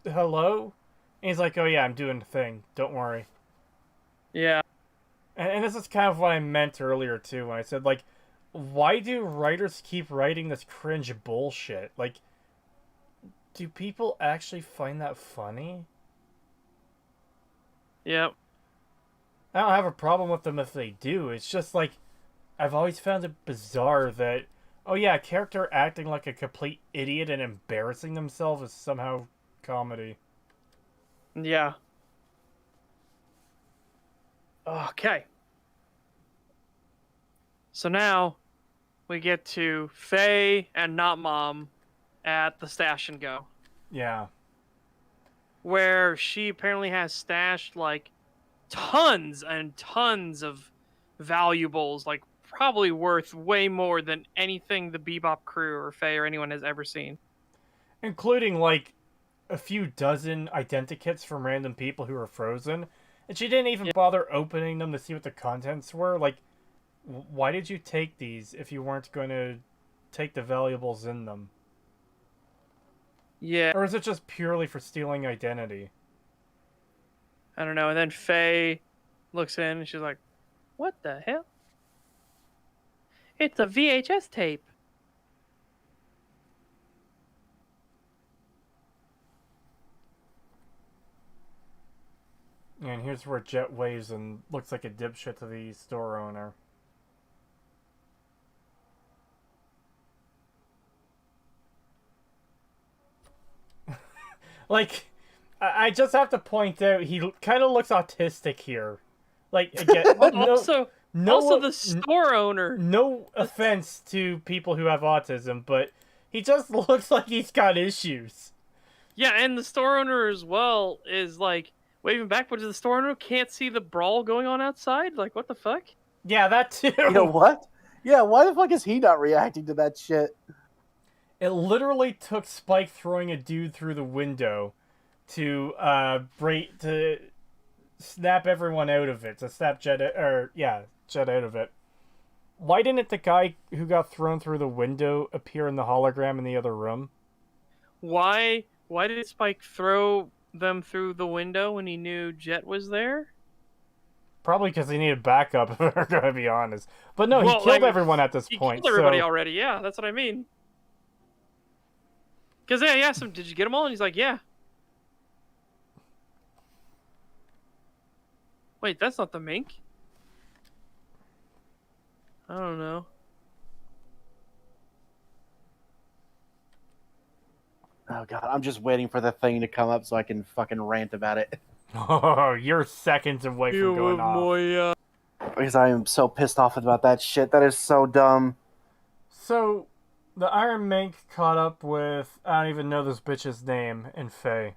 hello? And he's like, oh yeah, I'm doing the thing. Don't worry. Yeah. And this is kind of what I meant earlier, too, when I said, why do writers keep writing this cringe bullshit? Do people actually find that funny? Yep. I don't have a problem with them if they do. It's just, I've always found it bizarre that, oh yeah, a character acting like a complete idiot and embarrassing themselves is somehow comedy. Yeah. Okay. So now we get to Faye and Not Mom at the Stash and Go, Yeah. where she apparently has stashed tons and tons of valuables, probably worth way more than anything the Bebop crew or Faye or anyone has ever seen. Including, a few dozen identikits from random people who were frozen. And she didn't even bother opening them to see what the contents were. Why did you take these if you weren't going to take the valuables in them? Yeah. Or is it just purely for stealing identity? I don't know. And then Faye looks in and she's like, what the hell? It's a VHS tape. And here's where Jet waves and looks like a dipshit to the store owner. I just have to point out, he kind of looks autistic here. Again, also the store owner. No offense to people who have autism, but he just looks like he's got issues. Yeah, and the store owner as well is waving backwards. The store owner can't see the brawl going on outside. What the fuck? Yeah, that too. You know what? Yeah, why the fuck is he not reacting to that shit? It literally took Spike throwing a dude through the window to snap everyone out of it, to snap Jet out of it. Why didn't the guy who got thrown through the window appear in the hologram in the other room? Why did Spike throw them through the window when he knew Jet was there? Probably because he needed backup, if we're going to be honest. But no, he killed everyone at this point. He killed everybody already, yeah, that's what I mean. Because I asked him, "Did you get them all?" And he's like, "Yeah." Wait, that's not the mink. I don't know. Oh god, I'm just waiting for the thing to come up so I can fucking rant about it. Oh, you're seconds away from going off. Because I am so pissed off about that shit. That is so dumb. So, the Iron Mink caught up with, I don't even know this bitch's name, in Faye.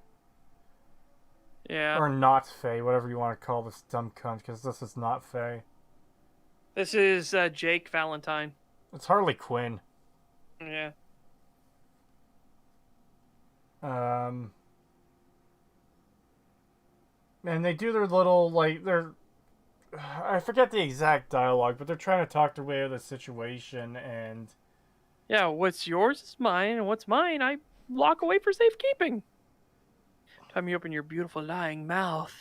Yeah. Or not Faye, whatever you want to call this dumb cunt, because this is not Faye. This is Jake Valentine. It's Harley Quinn. Yeah. And they do their little, like, I forget the exact dialogue, but they're trying to talk their way out of the situation, and... Yeah, what's yours is mine, and what's mine I lock away for safekeeping. Time you open your beautiful lying mouth,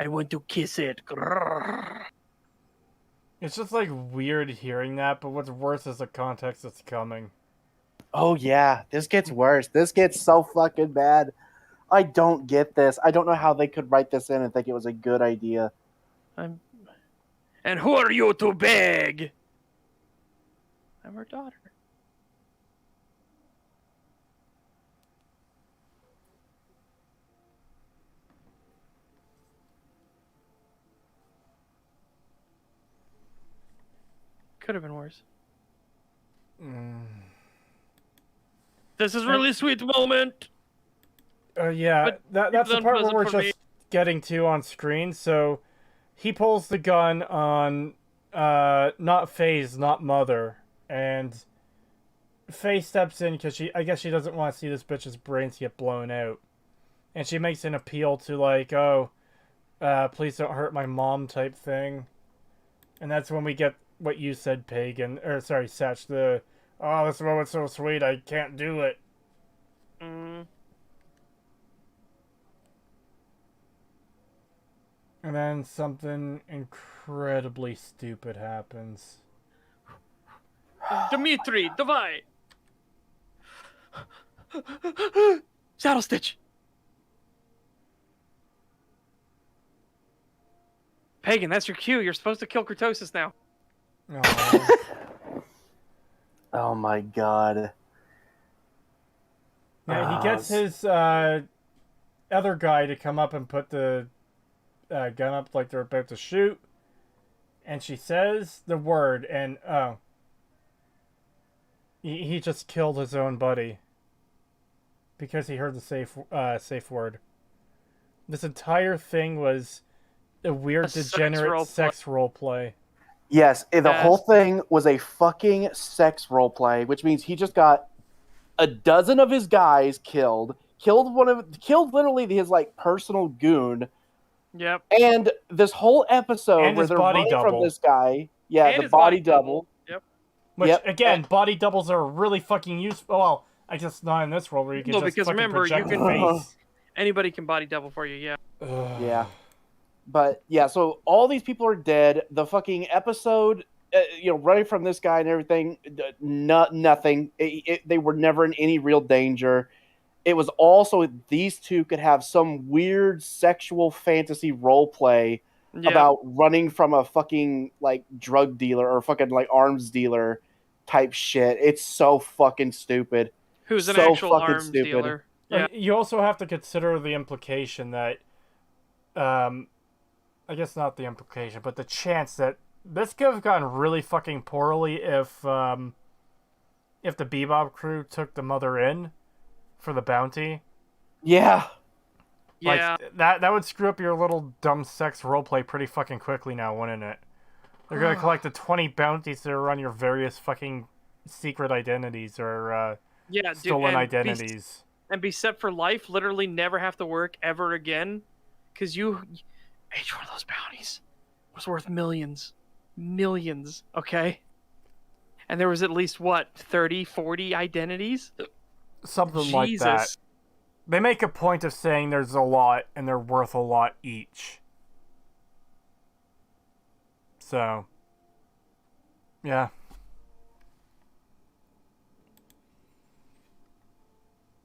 I want to kiss it. Grrr. It's just, like, weird hearing that, but what's worse is the context that's coming. Oh yeah, this gets worse. This gets so fucking bad. I don't get this. I don't know how they could write this in and think it was a good idea. And who are you to beg? I'm her daughter. Could have been worse. This is really sweet moment. Yeah, But that's the part where we're for me. just getting to on screen. So he pulls the gun on not Faye's, not Mother, and Faye steps in because I guess she doesn't want to see this bitch's brains get blown out, and she makes an appeal to like, oh, please don't hurt my mom type thing, and that's when we get what you said, Pagan, or sorry, Satch, the, oh, this moment's so sweet, I can't do it. And then something incredibly stupid happens. Dimitri, давай! Saddle Stitch! Pagan, that's your cue. You're supposed to kill Creetosis now. Oh. Oh my god. Yeah, he gets his other guy to come up and put the gun up like they're about to shoot. And she says the word, and oh. He just killed his own buddy. Because he heard the safe word. This entire thing was a weird, degenerate sex roleplay. Yes, the whole thing was a fucking sex roleplay, which means he just got a dozen of his guys killed, killed literally his like personal goon. Yep. And this whole episode and where they're running from this guy, yeah, and the body double. Yep. Which again, body doubles are really fucking useful. Well, I guess not in this world where you can just because fucking remember, you project can your face. Anybody can body double for you. Yeah. Yeah. But yeah, so all these people are dead. The fucking episode, running from this guy and everything, nothing. They were never in any real danger. It was also these two could have some weird sexual fantasy role play about running from a fucking like drug dealer or fucking like arms dealer type shit. It's so fucking stupid. Who's an so actual arms dealer? Yeah. You also have to consider the implication that, I guess not the implication, but the chance that this could have gone really fucking poorly if the Bebop crew took the mother in for the bounty. Yeah. Yeah. Like, that would screw up your little dumb sex roleplay pretty fucking quickly now, wouldn't it? They're gonna collect the 20 bounties that are on your various fucking secret identities or stolen identities. And be set for life, literally never have to work ever again. Because each one of those bounties was worth millions. Millions, okay? And there was at least, 30, 40 identities? Something like that. They make a point of saying there's a lot, and they're worth a lot each. So, yeah.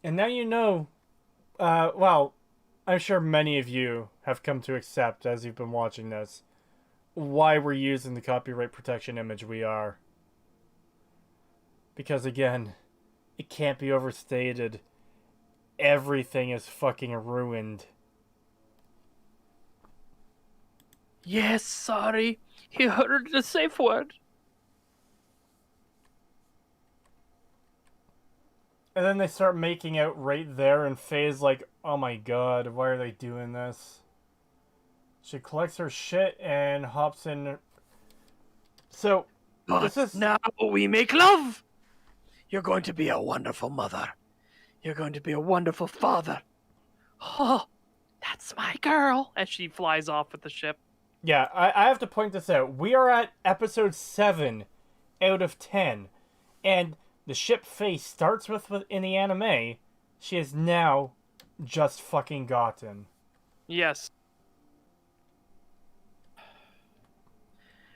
And now you know, well, I'm sure many of you have come to accept as you've been watching this why we're using the copyright protection image we are. Because again, it can't be overstated. Everything is fucking ruined. Yes, sorry. He heard the safe word. And then they start making out right there, and Faye's like, oh my god, why are they doing this? She collects her shit and hops in. So, But this is... now we make love. You're going to be a wonderful mother. You're going to be a wonderful father. Oh, that's my girl. As she flies off with the ship. Yeah, I have to point this out. We are at episode 7 out of 10. And the ship Faye starts with in the anime, she has now just fucking gotten. Yes.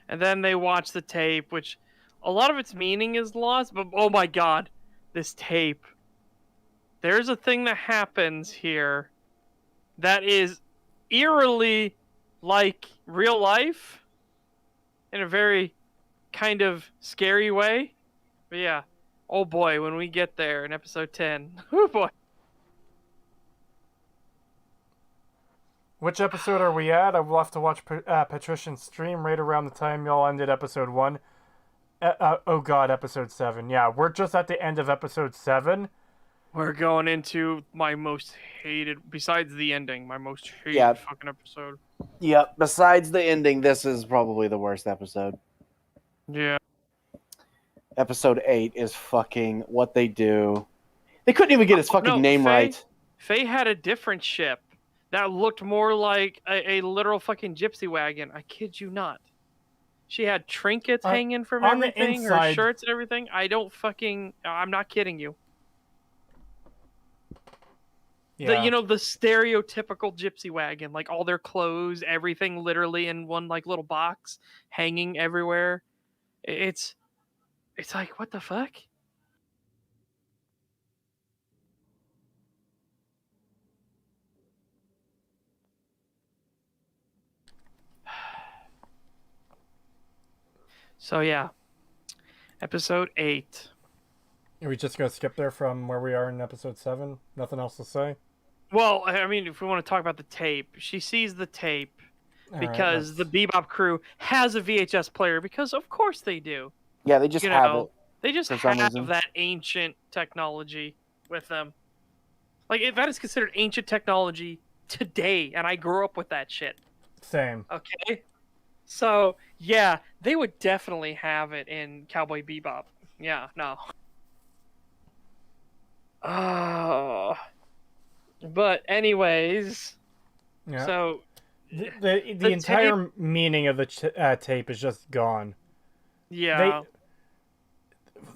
And then they watch the tape, which a lot of its meaning is lost, but oh my god, this tape. There's a thing that happens here that is eerily like real life in a very kind of scary way. But yeah, oh boy, when we get there in episode 10, oh boy. Which episode are we at? I will have to watch Patrician's stream right around the time y'all ended episode 1. Oh god, episode 7. Yeah, we're just at the end of episode 7. We're going into my most hated, besides the ending, my most hated fucking episode. Yep. Besides the ending, this is probably the worst episode. Yeah. Episode 8 is fucking what they do. They couldn't even get his fucking name right. Faye had a different ship that looked more like a literal fucking gypsy wagon. I kid you not. She had trinkets hanging from everything, her shirts and everything. I'm not kidding you. Yeah. The stereotypical gypsy wagon, like all their clothes, everything literally in one like little box hanging everywhere. It's like, what the fuck? So yeah, episode 8. Are we just gonna skip there from where we are in episode 7? Nothing else to say? Well, I mean, if we want to talk about the tape, she sees the tape because the Bebop crew has a VHS player, because of course they do. Yeah, they just have it. They just have that ancient technology with them. Like, that is considered ancient technology today, and I grew up with that shit. Same. Okay? So, yeah, they would definitely have it in Cowboy Bebop. Yeah, no. But anyways, yeah. So the entire meaning of the tape is just gone. Yeah.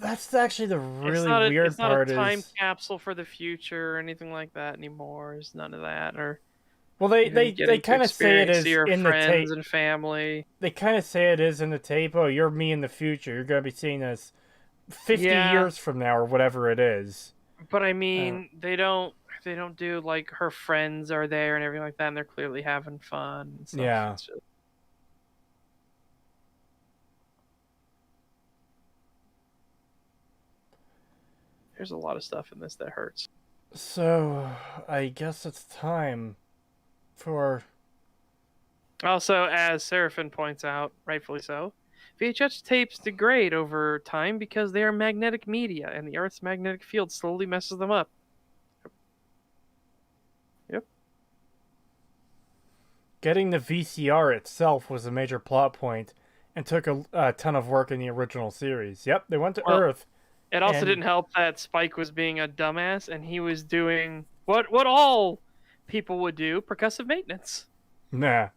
That's actually the really weird part. It's not a time capsule for the future or anything like that anymore. It's none of that. Or well, they kind of say it is in the tape. Friends and family. They kind of say it is in the tape. Oh, you're me in the future. You're gonna be seeing this 50 years from now or whatever it is. But I mean, they don't do like her friends are there and everything like that, and they're clearly having fun and stuff. Yeah. There's a lot of stuff in this that hurts. So, I guess it's time for... Also, as Seraphin points out, rightfully so, VHS tapes degrade over time because they are magnetic media, and the Earth's magnetic field slowly messes them up. Yep. Getting the VCR itself was a major plot point and took a ton of work in the original series. Yep, they went to Earth. It also didn't help that Spike was being a dumbass, and he was doing what all people would do, percussive maintenance. Nah.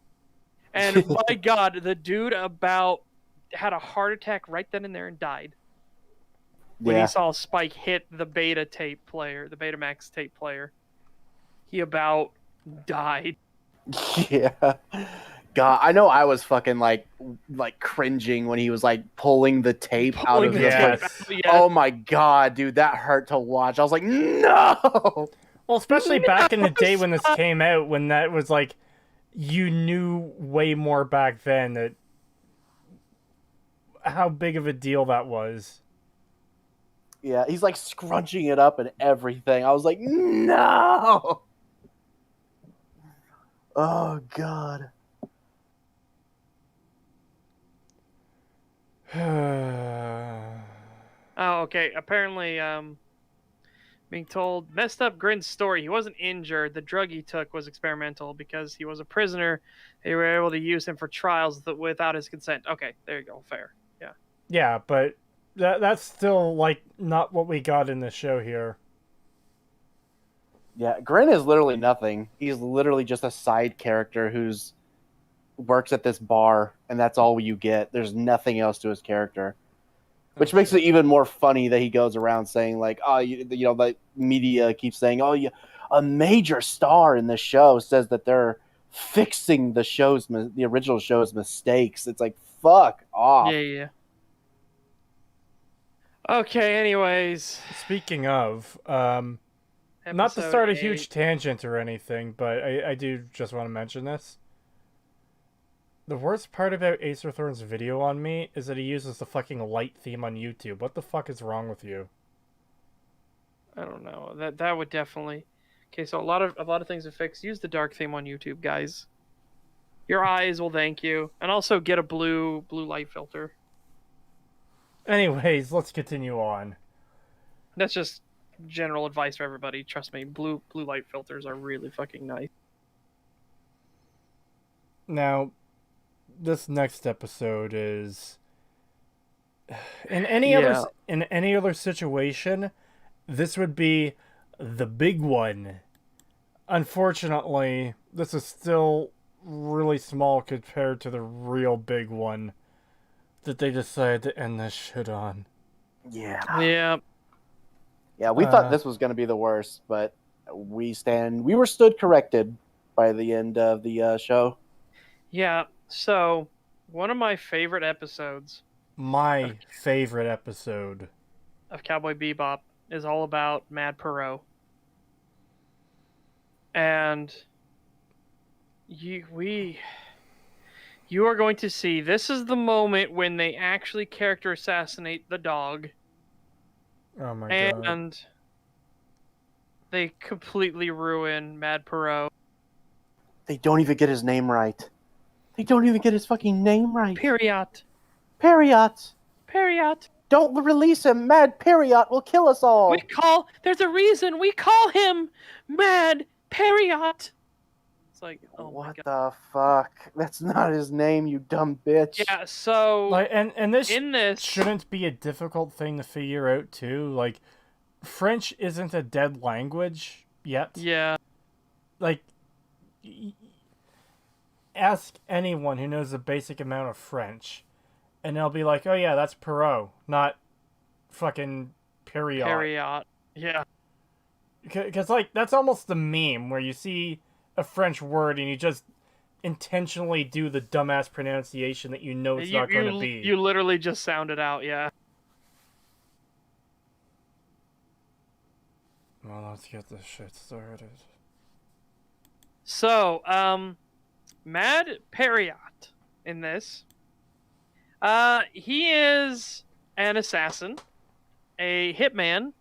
And my god, the dude had a heart attack right then and there and died. When he saw Spike hit the Betamax tape player. He about died. Yeah. God, I know I was fucking like like cringing when he was like pulling the tape out Pulling of the his tape foot. out, yeah. Oh my god, dude, that hurt to watch. I was like, no. Well, especially back in the day No, when this came out, when that was like, you knew way more back then that how big of a deal that was. Yeah, he's like scrunching it up and everything. I was like, no. Oh god. Oh, okay. Apparently, being told messed up Gren's story. He wasn't injured. The drug he took was experimental because he was a prisoner. They were able to use him for trials without his consent. Okay, there you go. Fair. Yeah. Yeah, but that's still like not what we got in the show here. Yeah, Gren is literally nothing. He's literally just a side character who's works at this bar, and that's all you get. There's nothing else to his character, which makes it even more funny that he goes around saying like, "Oh, you know, the media keeps saying, oh, yeah, a major star in the show says that they're fixing the original show's mistakes." It's like, fuck off. Yeah. Okay. Anyways, Speaking of, not to episode start a 8. huge tangent or anything, but I do just want to mention this. The worst part about Acer Thorne's video on me is that he uses the fucking light theme on YouTube. What the fuck is wrong with you? I don't know. That would definitely. Okay, so a lot of things to fix. Use the dark theme on YouTube, guys. Your eyes will thank you, and also get a blue light filter. Anyways, let's continue on. That's just general advice for everybody. Trust me, blue light filters are really fucking nice. Now, this next episode is in any other situation, this would be the big one. Unfortunately, this is still really small compared to the real big one that they decided to end this shit on. Yeah. Yeah. We thought this was going to be the worst, but we were stood corrected by the end of the show. Yeah. So, one of my favorite episodes My favorite episode of Cowboy Bebop is all about Mad Perot. And you are going to see, this is the moment when they actually character assassinate the dog. Oh my god. And they completely ruin Mad Perot. They don't even get his name right. They don't even get his fucking name right. Period. Period. Don't release him. Mad Period will kill us all. There's a reason we call him Mad Period. It's like, oh my what god. the fuck? That's not his name, you dumb bitch. Yeah, so Like, and this in this shouldn't be a difficult thing to figure out too. Like, French isn't a dead language yet. Yeah. Like, ask anyone who knows a basic amount of French, and they'll be like, "Oh yeah, that's Perot, not fucking Period." Period. Yeah. Because like that's almost the meme where you see a French word and you just intentionally do the dumbass pronunciation that you know it's not going to be. You literally just sound it out, yeah. Well, let's get this shit started. So, Mad Period in this. He is an assassin, a hitman,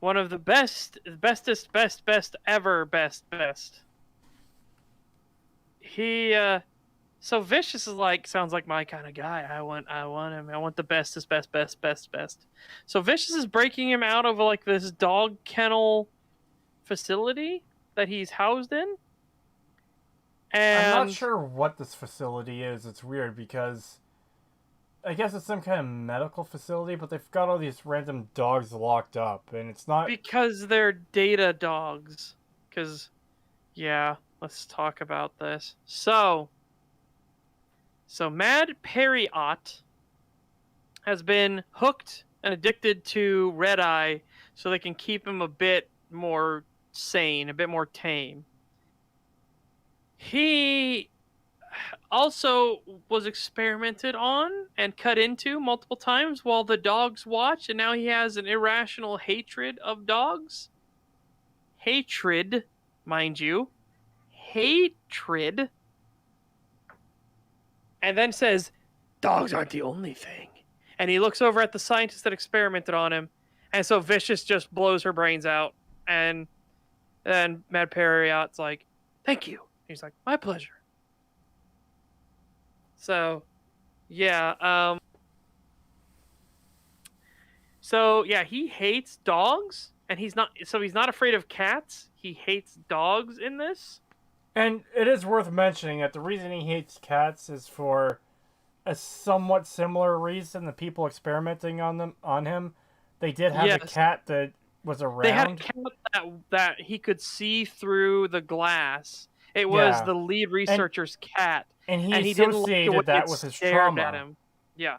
one of the best ever. He, so Vicious is like, sounds like my kind of guy. I want him. I want the best. So Vicious is breaking him out of like this dog kennel facility that he's housed in. And I'm not sure what this facility is. It's weird because I guess it's some kind of medical facility, but they've got all these random dogs locked up, and it's not because they're data dogs. Because, yeah, let's talk about this. So Mad Periot has been hooked and addicted to Red Eye so they can keep him a bit more sane, a bit more tame. He also was experimented on and cut into multiple times while the dogs watch, and now he has an irrational hatred of dogs. Hatred, mind you. Hatred. And then says, dogs aren't the only thing. And he looks over at the scientist that experimented on him, and so Vicious just blows her brains out, and then Mad Periot's like, thank you. He's like, my pleasure. So, yeah, he hates dogs, and he's not afraid of cats. He hates dogs in this. And it is worth mentioning that the reason he hates cats is for a somewhat similar reason. The people experimenting on him, they did have a cat that was around. They had a cat that he could see through the glass. It was the lead researcher's cat. And he associated that with his trauma. At him. Yeah.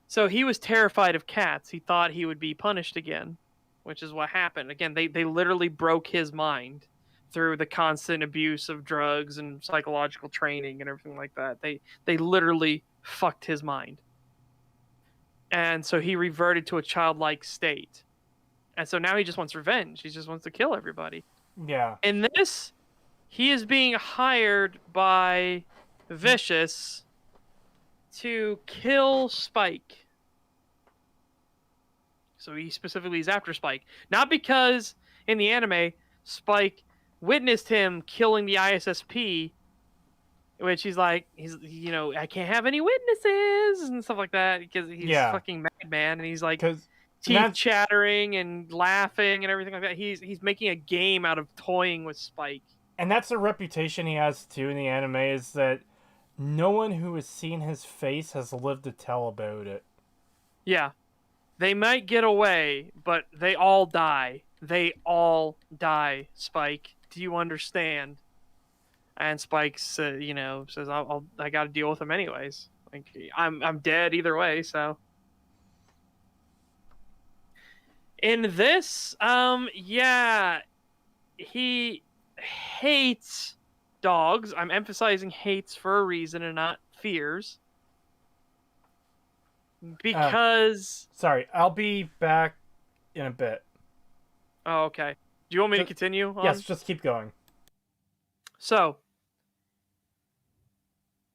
So he was terrified of cats. He thought he would be punished again, which is what happened. Again, they literally broke his mind through the constant abuse of drugs and psychological training and everything like that. They literally fucked his mind. And so he reverted to a childlike state. And so now he just wants revenge. He just wants to kill everybody. Yeah. In this, he is being hired by Vicious to kill Spike. So he specifically is after Spike. Not because in the anime, Spike witnessed him killing the ISSP, which he's like, I can't have any witnesses and stuff like that because he's fucking madman, and he's like teeth chattering and laughing and everything like that. He's making a game out of toying with Spike. And that's a reputation he has too in the anime, is that no one who has seen his face has lived to tell about it. Yeah. They might get away, but they all die. They all die, Spike. Do you understand? And Spike says, I got to deal with him anyways. Like, I'm dead either way, so. In this, he hates dogs. I'm emphasizing hates for a reason and not fears. Because... sorry, I'll be back in a bit. Oh, okay. Do you want me to continue on? Yes, just keep going. So,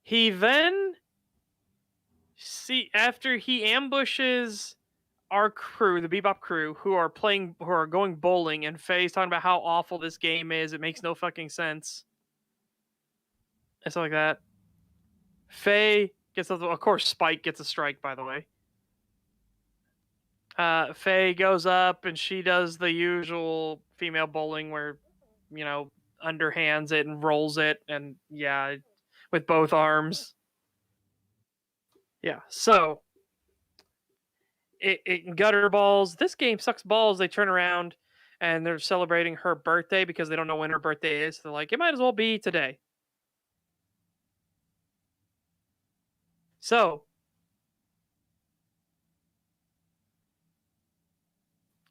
he then... after he ambushes our crew, the Bebop crew, who are going bowling, and Faye's talking about how awful this game is, it makes no fucking sense. And stuff like that. Faye gets, of course, Spike gets a strike, by the way. Faye goes up and she does the usual female bowling where, underhands it and rolls it, and with both arms. Yeah, so it gutter balls. This game sucks balls. They turn around and they're celebrating her birthday because they don't know when her birthday is. So they're like, it might as well be today. So,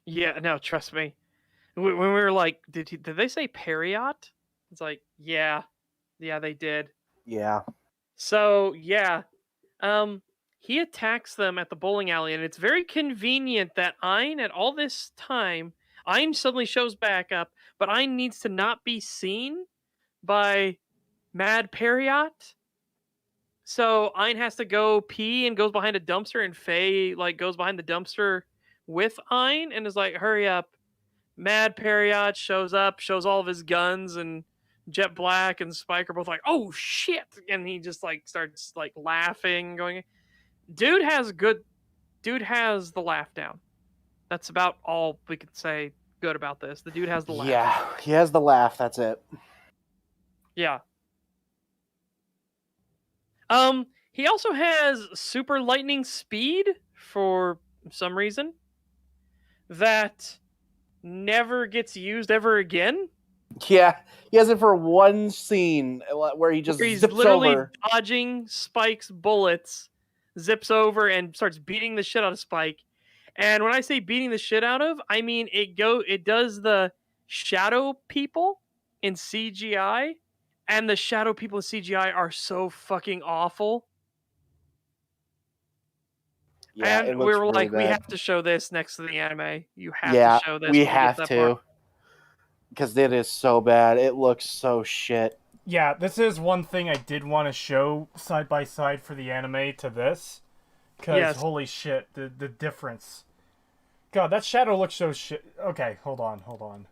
yeah, no, trust me. When we were like, did they say Periot? It's like, yeah, they did. Yeah. So, he attacks them at the bowling alley, and it's very convenient that Ein, at all this time, Ein suddenly shows back up, but Ein needs to not be seen by Mad Periot. So Ein has to go pee and goes behind a dumpster, and Faye goes behind the dumpster with Ein and is like, hurry up. Mad Periot shows up, shows all of his guns, and Jet Black and Spike are both like, oh shit, and he just starts laughing, going, dude has the laugh down. That's about all we could say good about this. The dude has the laugh. Yeah, he has the laugh, that's it. Yeah. He also has super lightning speed for some reason that never gets used ever again. Yeah, he has it for one scene where he just he's zips literally over. Dodging Spike's bullets, zips over and starts beating the shit out of Spike. And when I say beating the shit out of, I mean it does the shadow people in CGI And the shadow people in CGI are so fucking awful. Yeah, And it we looks were really like, we bad. have to show this next to the anime. You have to Yeah, show this we when we get have to that part. to. Because it is so bad. It looks so shit. Yeah, this is one thing I did want to show side by side for the anime to this. Because, Yes. holy shit, the difference. God, that shadow looks so shit. Okay, hold on.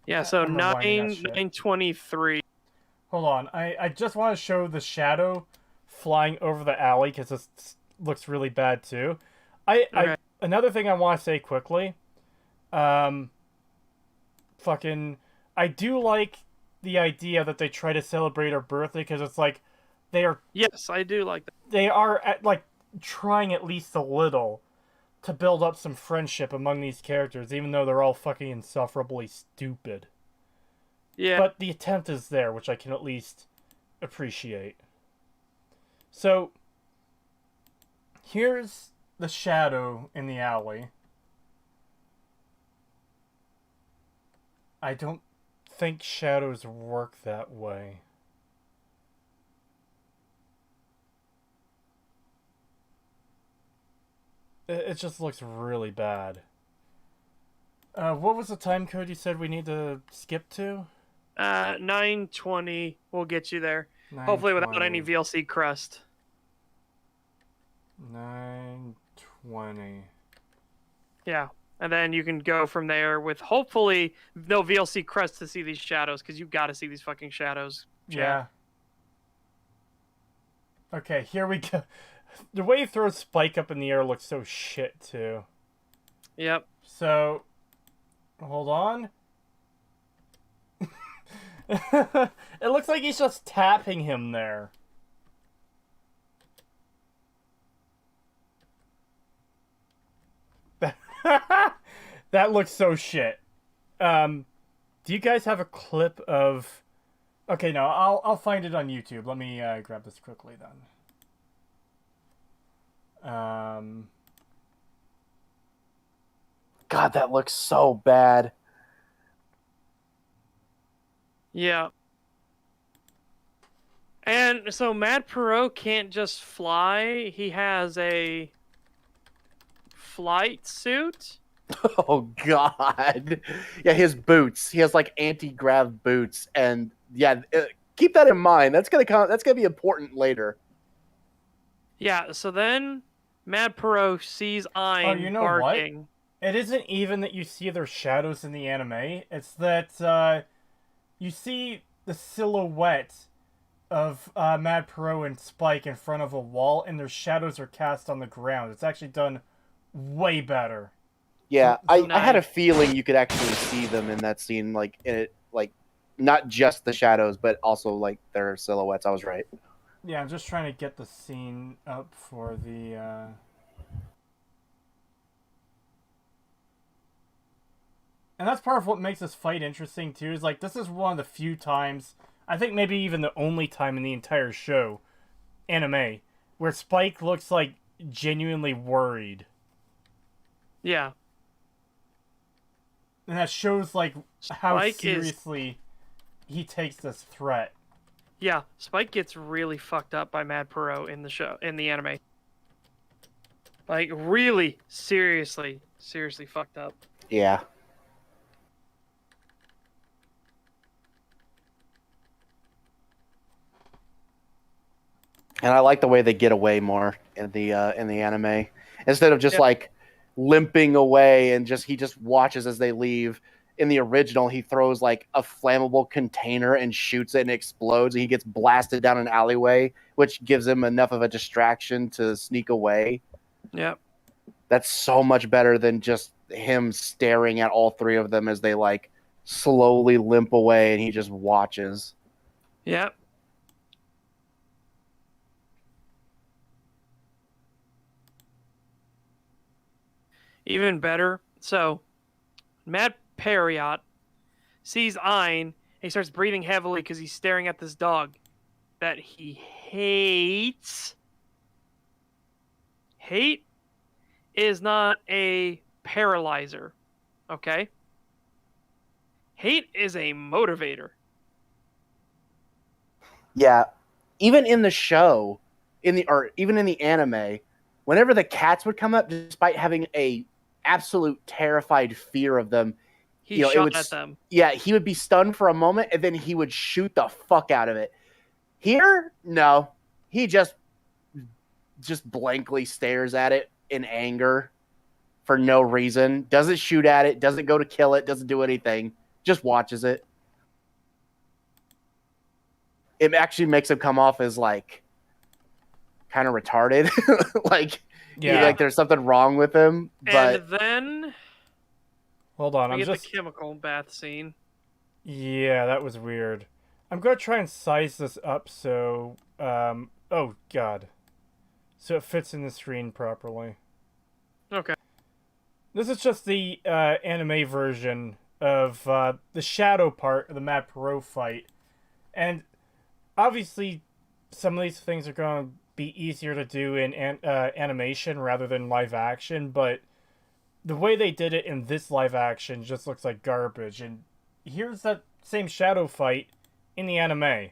Yeah, so I'm rewinding that shit. 923. Hold on, I just want to show the shadow flying over the alley, because this looks really bad too. Okay. Another thing I want to say quickly, I do like the idea that they try to celebrate her birthday, because it's like, Yes, I do like that. they are trying at least a little to build up some friendship among these characters, even though they're all fucking insufferably stupid. Yeah. But the attempt is there, which I can at least appreciate. So, here's the shadow in the alley. I don't think shadows work that way. It just looks really bad. What was the time code you said we need to skip to? 920 will get you there. Hopefully without any 920. VLC crust. 920. Yeah. And then you can go from there with hopefully no VLC crust to see these shadows, because you got to see these fucking shadows. Yeah. Okay, here we go. The way he throws Spike up in the air looks so shit, too. Yep. So, hold on. It looks like he's just tapping him there. That looks so shit. Do you guys have a clip of... Okay, no, I'll find it on YouTube. Let me grab this quickly then. God, that looks so bad. Yeah. And so Mad Perot can't just fly. He has a flight suit. Oh God. Yeah, his boots. He has like anti-grav boots, and yeah, keep that in mind. That's gonna be important later. Yeah. So then Mad Perot sees Ein you know barking. what? It isn't even that you see their shadows in the anime. It's that you see the silhouette of Mad Perot and Spike in front of a wall, and their shadows are cast on the ground. It's actually done way better. Yeah, I had a feeling you could actually see them in that scene, like in it, like not just the shadows, but also like their silhouettes. I was right. Yeah, I'm just trying to get the scene up for the. And that's part of what makes this fight interesting too. Is like this is one of the few times, I think maybe even the only time in the entire show, anime, where Spike looks like genuinely worried. Yeah. And that shows like how Spike seriously he takes this threat. Yeah, Spike gets really fucked up by Mad Perot in the anime. Like really seriously fucked up. Yeah. And I like the way they get away more in the anime, instead of just like limping away and he just watches as they leave. In the original, he throws like a flammable container and shoots it and it explodes, and he gets blasted down an alleyway, which gives him enough of a distraction to sneak away. Yep. That's so much better than just him staring at all three of them as they like slowly limp away and he just watches. Yep. Even better. So, Mad Perriot sees Ein, and he starts breathing heavily because he's staring at this dog that he hates. Hate is not a paralyzer, okay? Hate is a motivator. Yeah, even in the show, even in the anime, whenever the cats would come up, despite having a absolute terrified fear of them, He it shot would. at them. Yeah, he would be stunned for a moment, and then he would shoot the fuck out of it. Here, no, he just blankly stares at it in anger for no reason. Doesn't shoot at it. Doesn't go to kill it. Doesn't do anything. Just watches it. It actually makes him come off as like kind of retarded, like there's something wrong with him. But And then Hold on, we I'm get just... the chemical bath scene. Yeah, that was weird. I'm gonna try and size this up so... oh, God. So it fits in the screen properly. Okay. This is just the anime version of the shadow part of the Mad Perot fight. And obviously, some of these things are going to be easier to do in animation rather than live action, but the way they did it in this live action just looks like garbage. And here's that same shadow fight in the anime.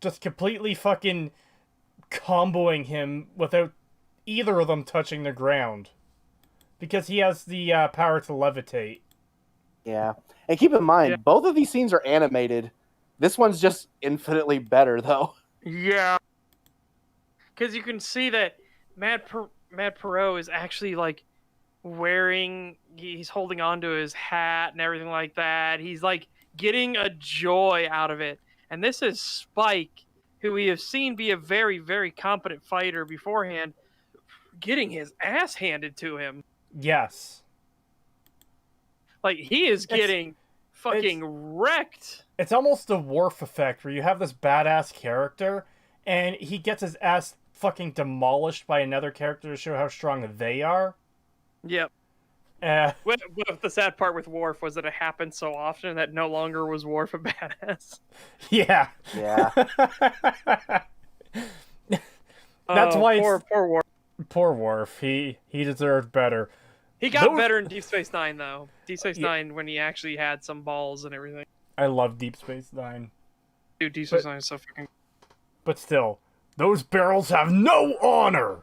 Just completely fucking comboing him without either of them touching the ground. Because he has the power to levitate. yeah, and keep in mind, both of these scenes are animated. This one's just infinitely better, though. Yeah. Because you can see that Mad Perot is actually like he's holding on to his hat and everything like that. He's like getting a joy out of it. And this is Spike, who we have seen be a very, very competent fighter beforehand, getting his ass handed to him. Yes. Like, he is getting fucking wrecked. It's almost a Worf effect where you have this badass character and he gets his ass fucking demolished by another character to show how strong they are. Yep. The sad part with Worf was that it happened so often that no longer was Worf a badass. Yeah. Yeah. That's why poor Worf. Poor Worf. He deserved better. He got better in Deep Space Nine, though. Deep Space Nine, when he actually had some balls and everything. I love Deep Space Nine. Dude, Deep Space Nine is so fucking... But still, those barrels have no honor!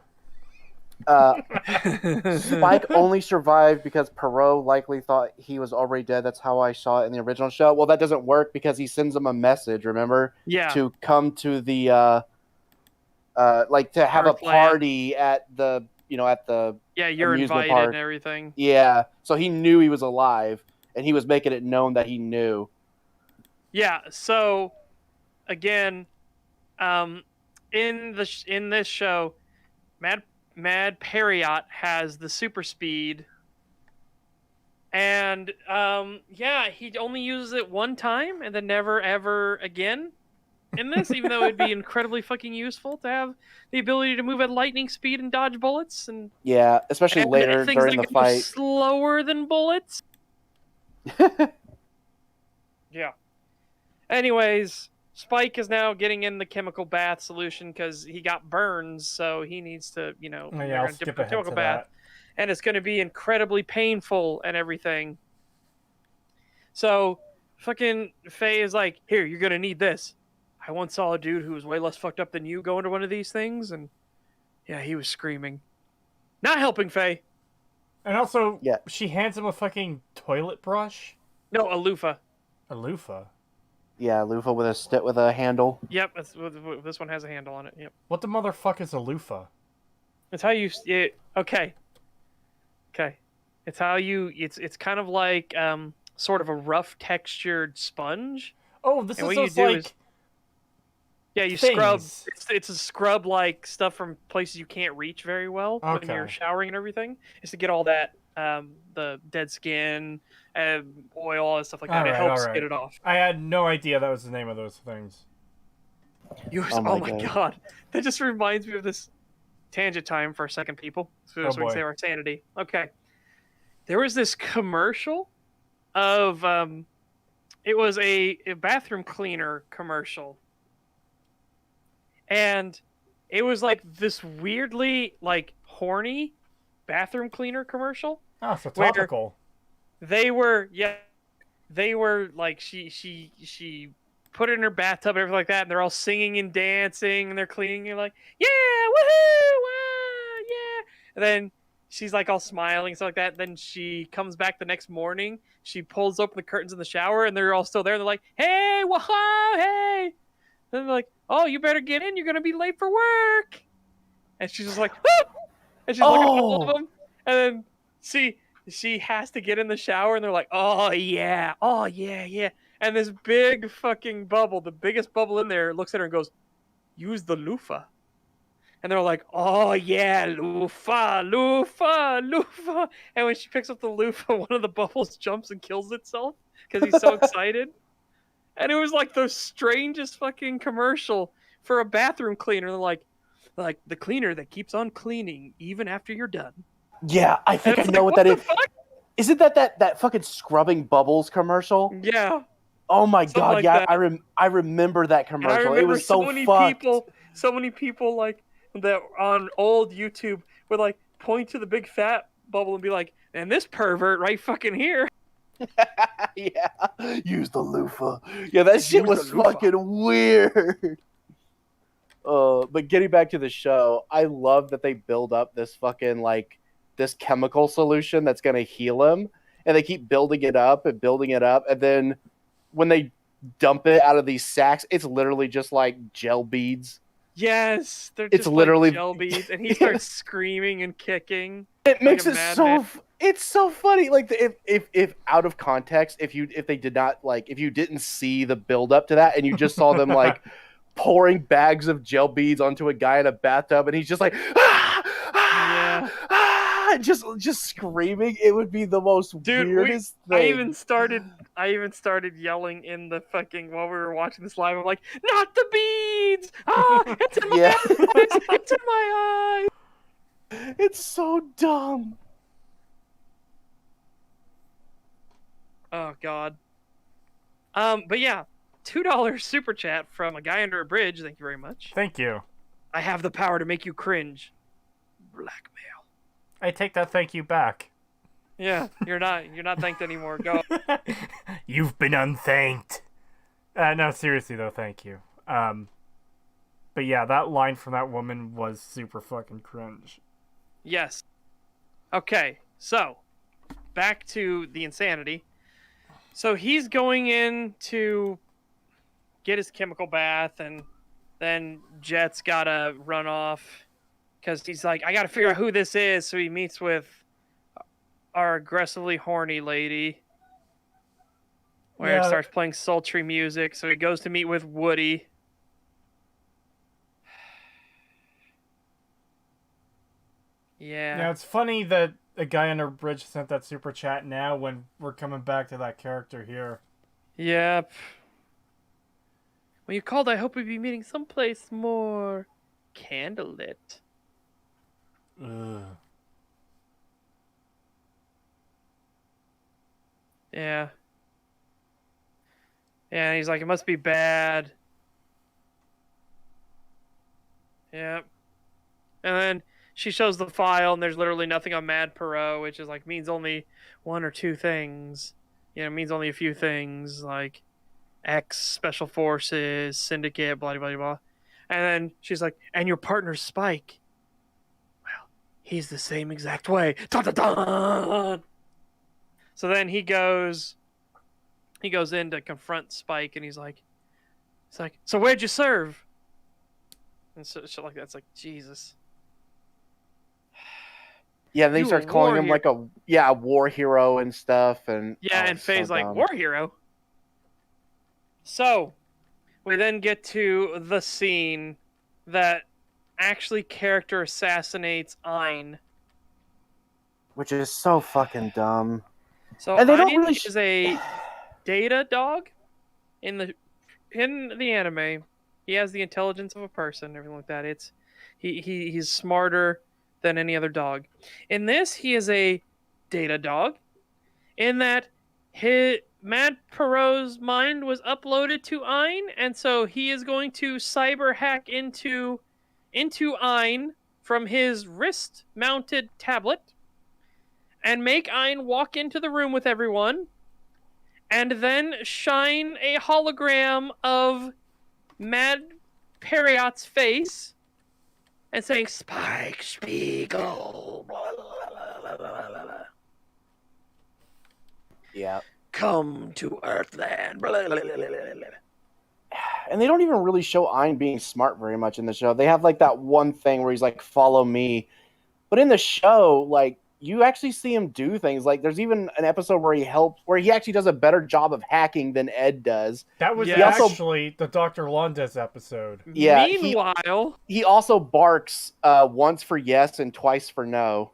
Spike only survived because Perot likely thought he was already dead. That's how I saw it in the original show. Well, that doesn't work because he sends him a message, remember? Yeah. To come to the, to have a party at the, at the yeah, you're invited park. And everything. Yeah, so he knew he was alive, and he was making it known that he knew. Yeah, so, again, in this show, Mad Perriot has the super speed, and he only uses it one time and then never ever again in this, even though it'd be incredibly fucking useful to have the ability to move at lightning speed and dodge bullets, and especially later during the fight. Slower than bullets. Yeah. Anyways, Spike is now getting in the chemical bath solution because he got burns, so he needs to, I'll skip ahead chemical bath. And it's going to be incredibly painful and everything. So, fucking Faye is like, here, you're going to need this. I once saw a dude who was way less fucked up than you go into one of these things, and yeah, he was screaming. Not helping Faye. And also, she hands him a fucking toilet brush? No, a loofah. A loofah? Yeah, loofah with a handle. Yep, this one has a handle on it. Yep. What the motherfuck is a loofah? It's how you... Okay. It's how you... It's kind of like sort of a rough textured sponge. Oh, this is those like... Yeah, you scrub. It's a scrub like stuff from places you can't reach very well when you're showering and everything. It's to get all that the dead skin, oil, and stuff like that. It helps get it off. I had no idea that was the name of those things. Oh my god, that just reminds me of this tangent time for a second, people. So we can save our sanity. Okay, there was this commercial of it was a bathroom cleaner commercial. And it was like this weirdly like horny bathroom cleaner commercial. Oh, so topical. They were like she put her in her bathtub and everything like that, and they're all singing and dancing and they're cleaning. And you're like, yeah, woohoo, ah, yeah. And then she's like all smiling and stuff like that. Then she comes back the next morning. She pulls open the curtains in the shower, and they're all still there. They're like, hey, wahoo, hey. And they're like, oh, you better get in. You're gonna be late for work. And she's just like, whoop! And she's looking at all of them. And then she has to get in the shower, and they're like, oh yeah, yeah. And this big fucking bubble, the biggest bubble in there, looks at her and goes, use the loofah. And they're like, oh yeah, loofah. And when she picks up the loofah, one of the bubbles jumps and kills itself because he's so excited. And it was like the strangest fucking commercial for a bathroom cleaner. They're like the cleaner that keeps on cleaning even after you're done. Yeah, I think I know what that is. Isn't that fucking scrubbing bubbles commercial? Yeah. Oh my god, like yeah, that. I remember that commercial. And I remember it was so fucked. So many people like that on old YouTube would like point to the big fat bubble and be like, and this pervert right fucking here. Yeah, use the loofah. Yeah, that shit was fucking weird. But getting back to the show, I love that they build up this fucking like this chemical solution that's gonna heal him, and they keep building it up, and then when they dump it out of these sacks, it's literally just like gel beads. Yes, they're it's just literally like gel beads, and he starts screaming and kicking. It makes like it so. It's so funny. Like if out of context, if you didn't see the build up to that, and you just saw them like pouring bags of gel beads onto a guy in a bathtub, and he's just like, just screaming, it would be the most weirdest thing. I even started yelling in the fucking while we were watching this live. I'm like, not the beads! It's in my eyes! It's in my eyes! It's so dumb. Oh god. But yeah, $2 super chat from a guy under a bridge. Thank you very much. Thank you. I have the power to make you cringe. Blackmail. I take that thank you back. Yeah, you're not thanked anymore. Go. You've been unthanked. No, seriously though, thank you. But yeah, that line from that woman was super fucking cringe. Yes. Okay, so back to the insanity. So he's going in to get his chemical bath, and then Jet's gotta run off because he's like, I gotta figure out who this is. So he meets with our aggressively horny lady, where it starts playing sultry music. So he goes to meet with Woody. Yeah. Now it's funny that a guy under a bridge sent that super chat now when we're coming back to that character here. Yep. When you called, I hope we'd be meeting someplace more candlelit. Ugh. Yeah. Yeah, and he's like, it must be bad. Yep. And then she shows the file, and there's literally nothing on Mad Perot, which is like means only one or two things. You know, it means only a few things, like X, Special Forces, Syndicate, blah, blah, blah, blah. And then she's like, and your partner's Spike. Well, he's the same exact way. Dun, dun, dun! So then he goes in to confront Spike, and he's like, so where'd you serve? And so shit like that. It's like, Jesus. Yeah, and then he starts calling him like a war hero and stuff, and and Faye's like, war hero. So we then get to the scene that actually character assassinates Ein, which is so fucking dumb. So Ein is a data dog in the anime. He has the intelligence of a person, everything like that. He's smarter than any other dog. In this, he is a data dog, in that Mad Perot's mind was uploaded to Ein, and so he is going to cyber hack into Ein from his wrist-mounted tablet, and make Ein walk into the room with everyone, and then shine a hologram of Mad Periot's face and saying Spike Spiegel. Blah, blah, blah, blah, blah, blah. Yeah. Come to Earthland. Blah, blah, blah, blah, blah, blah. And they don't even really show Ein being smart very much in the show. They have like that one thing where he's like, "Follow me," but in the show, like you actually see him do things. Like there's even an episode where he actually does a better job of hacking than Ed does. That was Yeah. actually the Dr. Londes episode. Yeah, Meanwhile, He also barks once for yes and twice for no.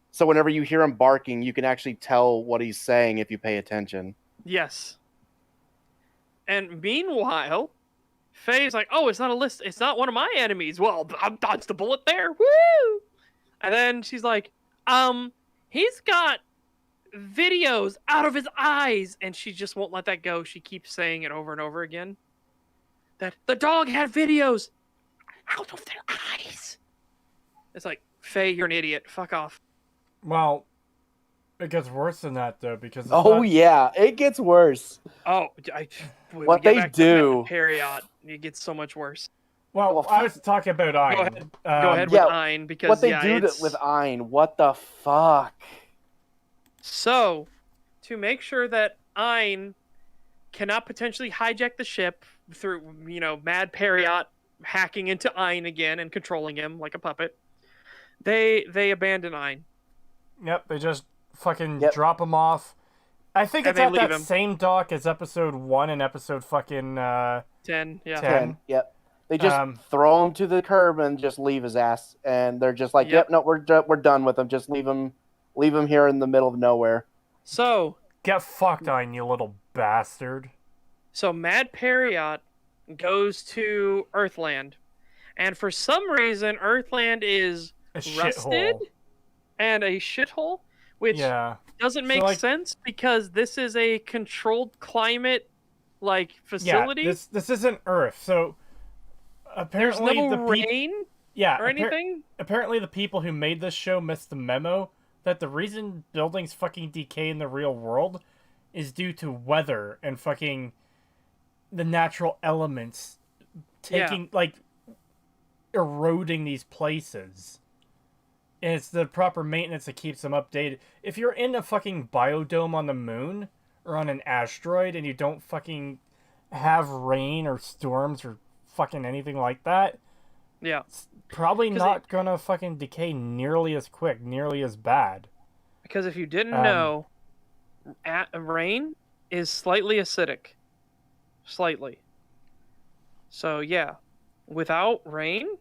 So whenever you hear him barking, you can actually tell what he's saying if you pay attention. yes. And meanwhile, Faye's like, "Oh, it's not a list. It's not one of my enemies." Well, I'll dodge the bullet there. Woo! And then she's like, he's got videos out of his eyes," and she just won't let that go. She keeps saying it over and over again. That the dog had videos out of their eyes. It's like, Faye, you're an idiot. Fuck off. Well, it gets worse than that though, because it's Oh not- yeah, it gets worse. Oh, when What we get they back to do- Period, it gets so much worse. Well, I was talking about Ein. Go ahead. Go ahead with yeah, Ein, because What they yeah, do it's... with Ein, what the fuck? So, to make sure that Ein cannot potentially hijack the ship through, Mad Periot hacking into Ein again and controlling him like a puppet, they abandon Ein. Yep, they just fucking Yep. drop him off. I think And it's they at that leave him. same dock as episode 1 and episode fucking 10, yeah. 10. Yep. They just throw him to the curb and just leave his ass, and they're just like, Yep. "Yep, no, we're done with him. Just leave him here in the middle of nowhere." So Get fucked, Ein, you little bastard. Mad Periot goes to Earthland, and for some reason, Earthland is A rusted shithole. and a shithole, which Yeah. doesn't make like- sense because this is a controlled climate facility. Yeah, this isn't Earth. So There's apparently no the rain yeah, or anything. apparently the people who made this show missed the memo that the reason buildings fucking decay in the real world is due to weather and fucking the natural elements taking eroding these places. And it's the proper maintenance that keeps them updated. If you're in a fucking biodome on the moon or on an asteroid and you don't fucking have rain or storms or fucking anything like that, Yeah, probably 'Cause not gonna fucking decay nearly as quick, nearly as bad. because if you didn't know, rain is slightly acidic. Slightly. So yeah, without rain,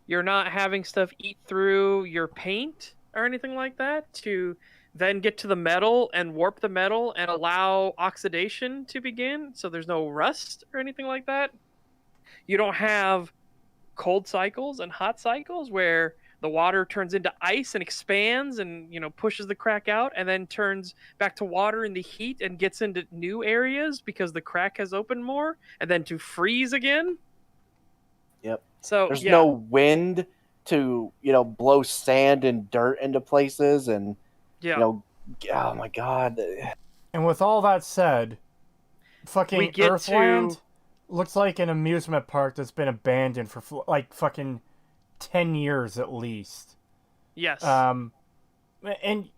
you're not having stuff eat through your paint or anything like that to then get to the metal and warp the metal and allow oxidation to begin. So there's no rust or anything like that. You don't have cold cycles and hot cycles where the water turns into ice and expands and pushes the crack out and then turns back to water in the heat and gets into new areas because the crack has opened more and then to freeze again. Yep. So There's yeah, no wind to blow sand and dirt into places, and yeah. oh my god. And with all that said, We fucking get Earthland to- looks like an amusement park that's been abandoned for fucking 10 years at least. Yes. And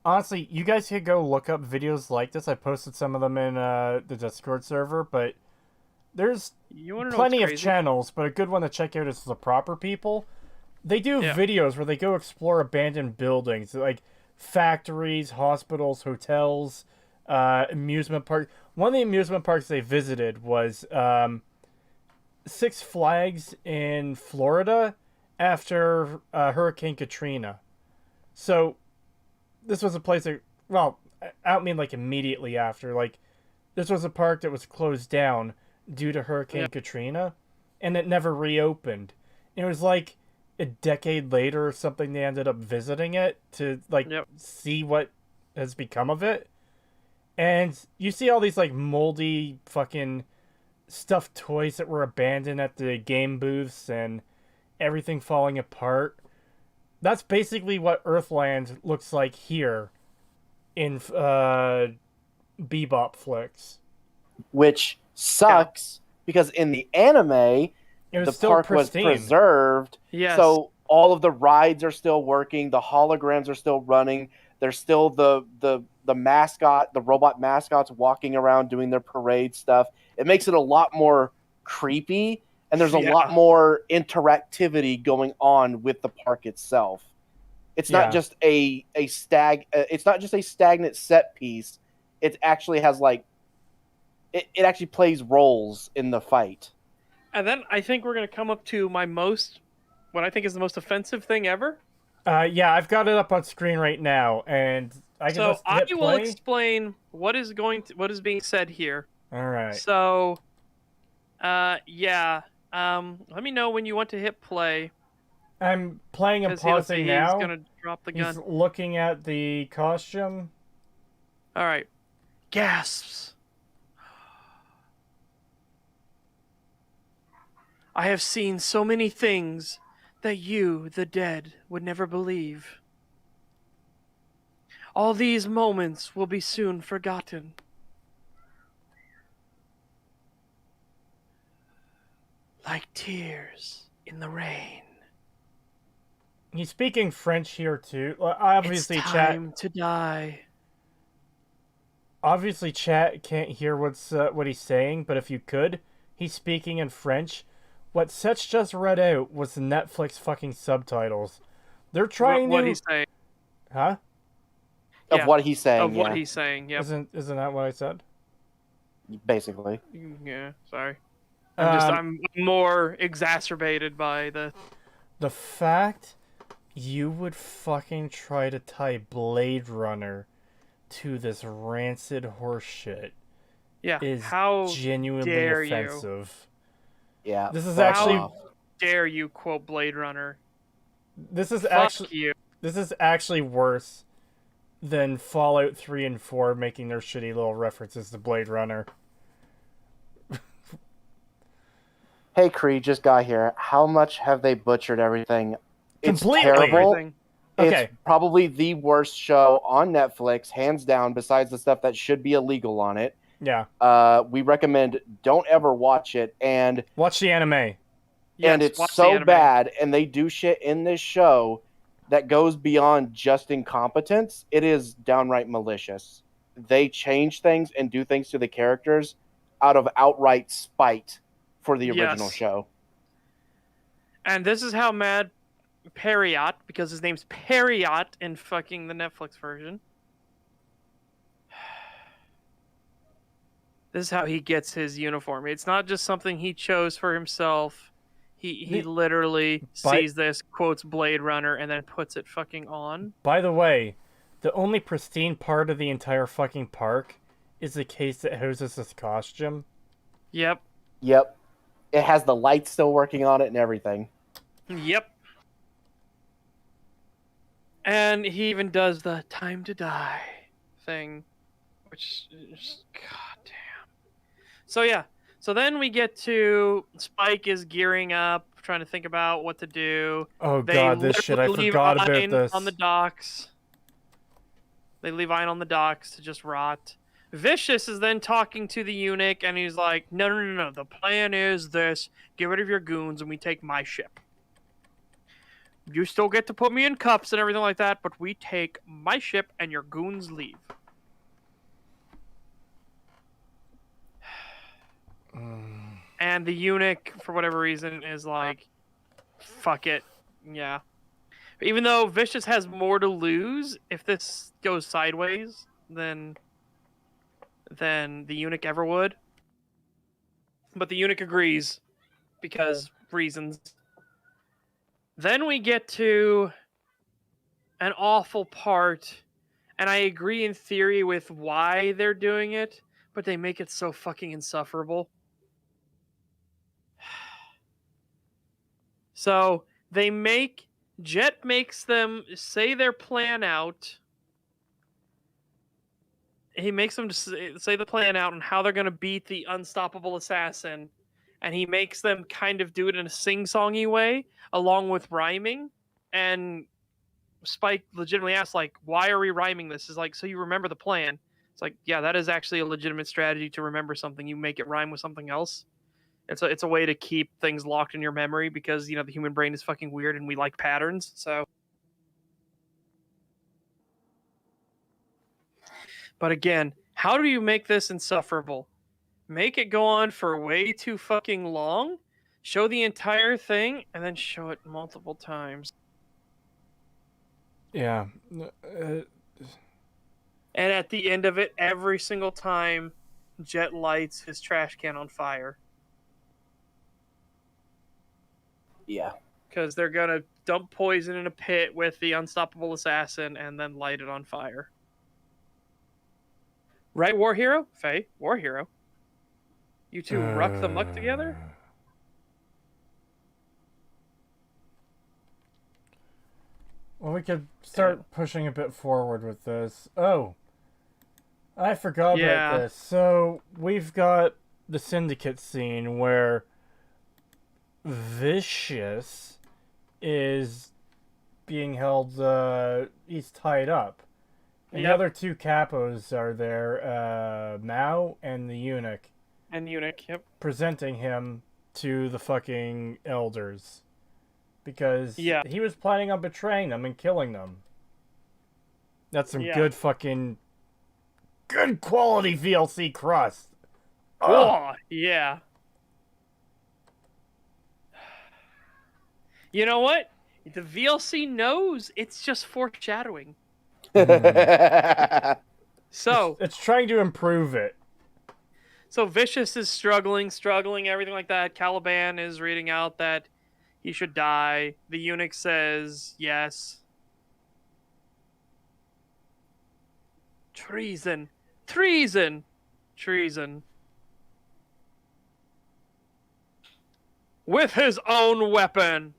honestly, you guys could go look up videos like this. I posted some of them in the Discord server, but there's You want to know plenty what's of crazy? channels, but a good one to check out is The Proper People. They do Yeah. videos where they go explore abandoned buildings, like factories, hospitals, hotels, amusement parks. One of the amusement parks they visited was Six Flags in Florida after Hurricane Katrina. So this was a place that, well, I don't mean like immediately after. Like, this was a park that was closed down due to Hurricane Katrina, and it never reopened. It was like a decade later or something they ended up visiting it to see what has become of it. And you see all these moldy fucking stuffed toys that were abandoned at the game booths and everything falling apart. That's basically what Earthland looks like here in BebopFlix. which sucks because in the anime, It was the still park pristine. was preserved. Yes. So all of the rides are still working. The holograms are still running. There's still the mascot, the robot mascots walking around doing their parade stuff. It makes it a lot more creepy, and there's a lot more interactivity going on with the park itself. It's not just a stag. It's not just a stagnant set piece. It actually has like it actually plays roles in the fight. And then I think we're gonna come up to what I think is the most offensive thing ever. Yeah, I've got it up on screen right now, and I can just hit I will play. explain what is being said here. All right. So, yeah. Let me know when you want to hit play. I'm playing and pausing now. He's gonna drop the gun. He's looking at the costume. All right. Gasps. I have seen so many things that you, the dead, would never believe. All these moments will be soon forgotten. Like tears in the rain. He's speaking French here too. Obviously, it's time to die. Obviously, chat can't hear what he's saying, but if you could, he's speaking in French. What Setch just read out was the Netflix fucking subtitles. They're trying what he's saying. Huh? Of what he's saying. Of what he's saying. Yep. Isn't that what I said? Basically. Yeah. Sorry. I'm more exacerbated by the fact you would fucking try to tie Blade Runner to this rancid horseshit. Yeah. Is how genuinely dare offensive. Yeah. This is actually. How dare you quote Blade Runner? This is Fuck you. This is actually worse than Fallout 3 and 4 making their shitty little references to Blade Runner. Hey, Cree, just got here. How much have they butchered everything? Completely. It's terrible. Everything. Okay. It's probably the worst show on Netflix, hands down, besides the stuff that should be illegal on it. Yeah. We recommend don't ever watch it. And watch the anime. Yes, and it's so bad, and they do shit in this show that goes beyond just incompetence. It is downright malicious. They change things and do things to the characters out of outright spite for the original show. And this is how mad Periot, because his name's Periot in fucking the Netflix version. This is how he gets his uniform. It's not just something he chose for himself. He literally sees this, quotes Blade Runner, and then puts it fucking on. By the way, the only pristine part of the entire fucking park is the case that houses this costume. Yep. Yep. It has the lights still working on it and everything. Yep. And he even does the time to die thing, which is goddamn. So yeah. So then we get to Spike is gearing up, trying to think about what to do. Oh god, this shit! I forgot about this. On the docks. They leave Iron on the docks to just rot. Vicious is then talking to the Unic, and he's like, no. The plan is this. Get rid of your goons, and we take my ship. You still get to put me in cuffs and everything like that, but we take my ship, and your goons leave. And the Unic, for whatever reason, is like, fuck it. Yeah. Even though Vicious has more to lose if this goes sideways than the Unic ever would. But the Unic agrees because reasons. Then we get to an awful part, and I agree in theory with why they're doing it, but they make it so fucking insufferable. So Jet makes them say their plan out. He makes them say the plan out and how they're going to beat the unstoppable assassin. And he makes them kind of do it in a sing-songy way, along with rhyming. And Spike legitimately asks, like, why are we rhyming this? Is like, so you remember the plan. It's like, yeah, that is actually a legitimate strategy to remember something. You make it rhyme with something else. It's a way to keep things locked in your memory because, the human brain is fucking weird and we like patterns. So, but again, how do you make this insufferable? Make it go on for way too fucking long, show the entire thing, and then show it multiple times. Yeah. And at the end of it, every single time, Jet lights his trash can on fire. Yeah. Because they're going to dump poison in a pit with the unstoppable assassin and then light it on fire. Right, War Hero? Faye, War Hero. You two ruck the muck together? Well, we could start pushing a bit forward with this. Oh, I forgot about this. So, we've got the Syndicate scene where Vicious is being held, he's tied up. And the other two capos are there, Mao and the Unic. And Unic, yep. Presenting him to the fucking elders. Because he was planning on betraying them and killing them. That's some good fucking... good quality VLC crust. Oh, yeah. You know what? The VLC knows it's just foreshadowing. So it's trying to improve it. So Vicious is struggling, everything like that. Caliban is reading out that he should die. The Unic says yes. Treason. Treason. Treason. With his own weapon.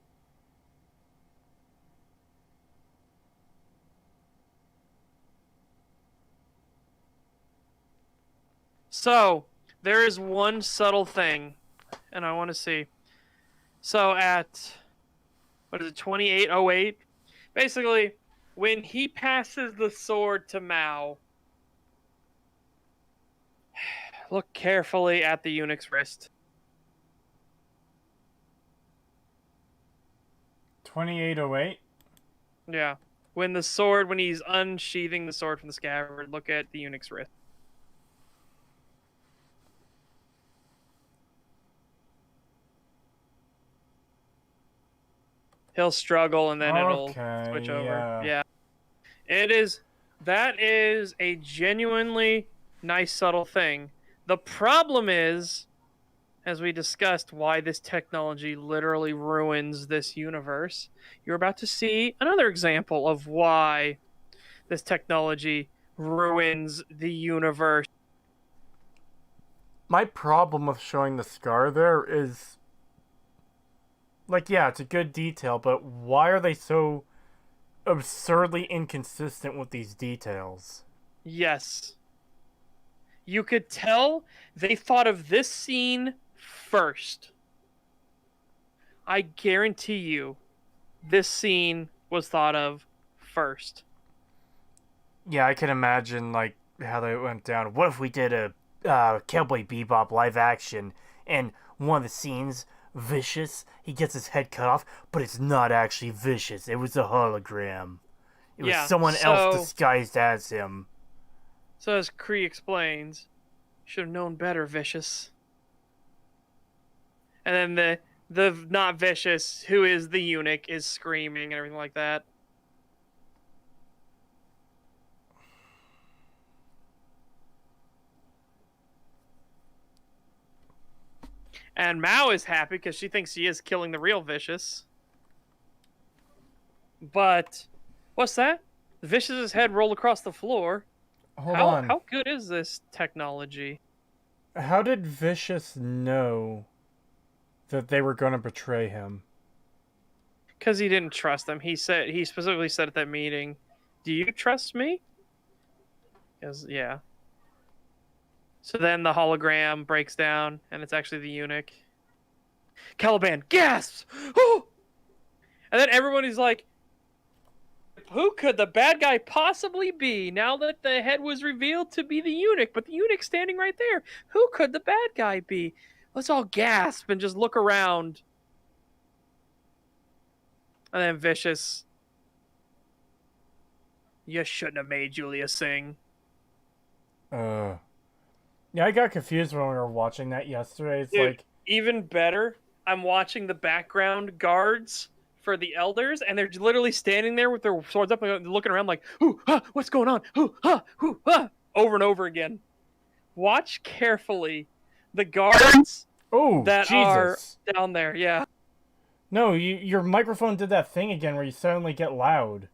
So, there is one subtle thing, and I want to see. So at, 2808? Basically, when he passes the sword to Mao, look carefully at the Unic's wrist. 2808? Yeah. When he's unsheathing the sword from the scabbard, look at the Unic's wrist. He'll struggle and then it'll switch over. Yeah. That is a genuinely nice, subtle thing. The problem is, as we discussed, why this technology literally ruins this universe. You're about to see another example of why this technology ruins the universe. My problem with showing the scar there is... it's a good detail, but why are they so absurdly inconsistent with these details? Yes. You could tell they thought of this scene first. I guarantee you, this scene was thought of first. Yeah, I can imagine, how they went down. What if we did a Cowboy Bebop live action, and one of the scenes... Vicious, he gets his head cut off, but it's not actually Vicious. It was a hologram. It was someone else disguised as him. So as Kree explains, should have known better, Vicious. And then the not Vicious, who is the Unic, is screaming and everything like that. And Mao is happy because she thinks she is killing the real Vicious. But, what's that? Vicious's head rolled across the floor. Hold on. How good is this technology? How did Vicious know that they were going to betray him? Because he didn't trust them. He specifically said at that meeting, "Do you trust me?" Because, yeah. So then the hologram breaks down, and it's actually the Unic. Caliban gasps! Oh! And then everyone is like, who could the bad guy possibly be now that the head was revealed to be the eunuch? But the eunuch's standing right there. Who could the bad guy be? Let's all gasp and just look around. And then Vicious. You shouldn't have made Julia sing. Yeah, I got confused when we were watching that yesterday. It's Dude, like... even better, I'm watching the background guards for the elders, and they're literally standing there with their swords up and looking around like, "Ooh, what's going on? Ooh, over and over again. Watch carefully the guards that are down there. Yeah. No, your microphone did that thing again where you suddenly get loud.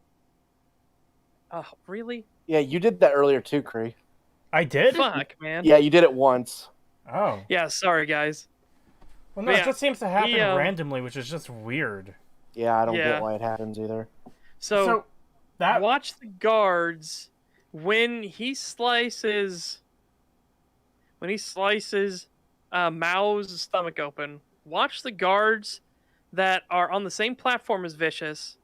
Oh, really? Yeah, you did that earlier too, Cree. I did? Fuck, man. Yeah, you did it once. Oh. Yeah, sorry, guys. Well, no, it just seems to happen randomly, which is just weird. Yeah, I don't get why it happens either. So watch the guards when he slices Mao's stomach open. Watch the guards that are on the same platform as Vicious,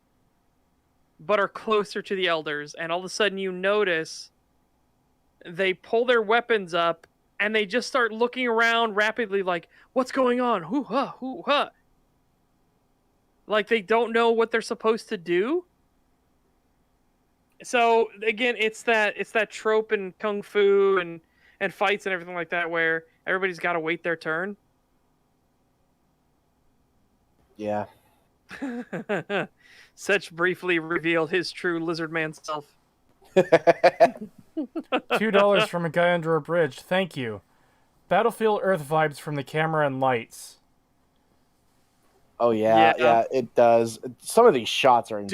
but are closer to the elders, and all of a sudden you notice they pull their weapons up and they just start looking around rapidly like, what's going on? Hoo-ha, hoo-ha. Like they don't know what they're supposed to do. So again, it's that trope in kung fu and fights and everything like that where everybody's got to wait their turn. Yeah. Such briefly revealed his true lizard man self. $2 from a guy under a bridge. Thank you. Battlefield Earth vibes from the camera and lights. Oh yeah, it does. Some of these shots are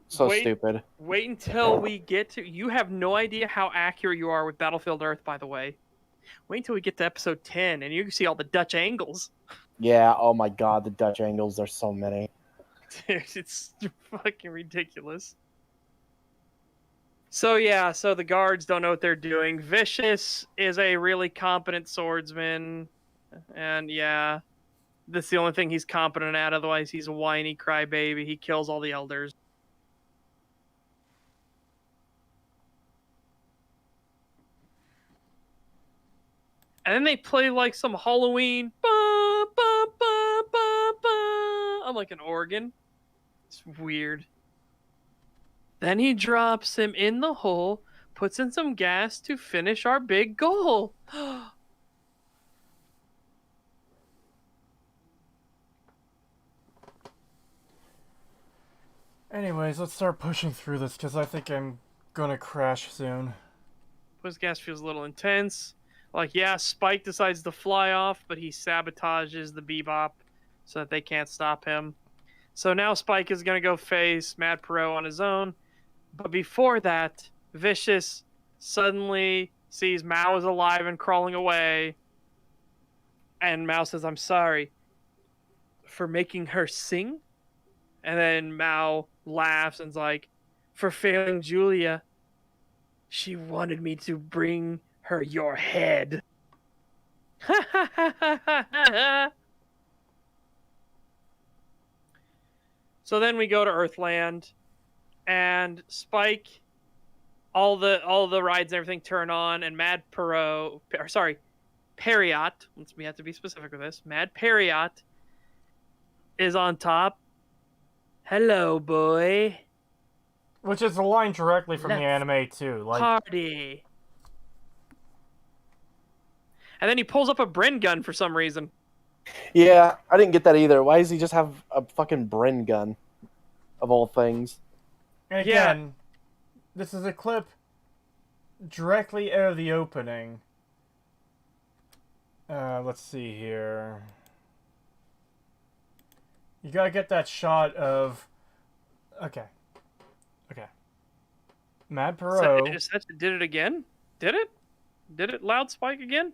so stupid. Wait until we get to. You have no idea how accurate you are with Battlefield Earth, by the way. Wait until we get to episode 10, and you can see all the Dutch angles. Yeah. Oh my God, the Dutch angles. There's so many. Dude, it's fucking ridiculous. So yeah, the guards don't know what they're doing. Vicious is a really competent swordsman, and yeah, that's the only thing he's competent at. Otherwise, he's a whiny crybaby. He kills all the elders. And then they play like some Halloween, ba, ba, ba, ba, ba, on like an organ. It's weird. Then he drops him in the hole, puts in some gas to finish our big goal. Anyways, let's start pushing through this, because I think I'm gonna crash soon. This gas feels a little intense. Like, yeah, Spike decides to fly off, but he sabotages the Bebop so that they can't stop him. So now Spike is going to go face Mad Perot on his own. But before that, Vicious suddenly sees Mao is alive and crawling away. And Mao says, I'm sorry for making her sing. And then Mao laughs and's like, for failing Julia. She wanted me to bring her your head. So then we go to Earthland, and Spike, all the rides and everything turn on, and Periot, we have to be specific with this, Mad Periot is on top. Hello, boy. Which is a line directly from the anime, too. Like, party. And then he pulls up a Bren gun for some reason. Yeah, I didn't get that either. Why does he just have a fucking Bren gun? Of all things. And again, this is a clip directly out of the opening. Let's see here. You gotta get that shot of... Okay. Mad Perot... Did it again? Did it? Did it loud Spike again?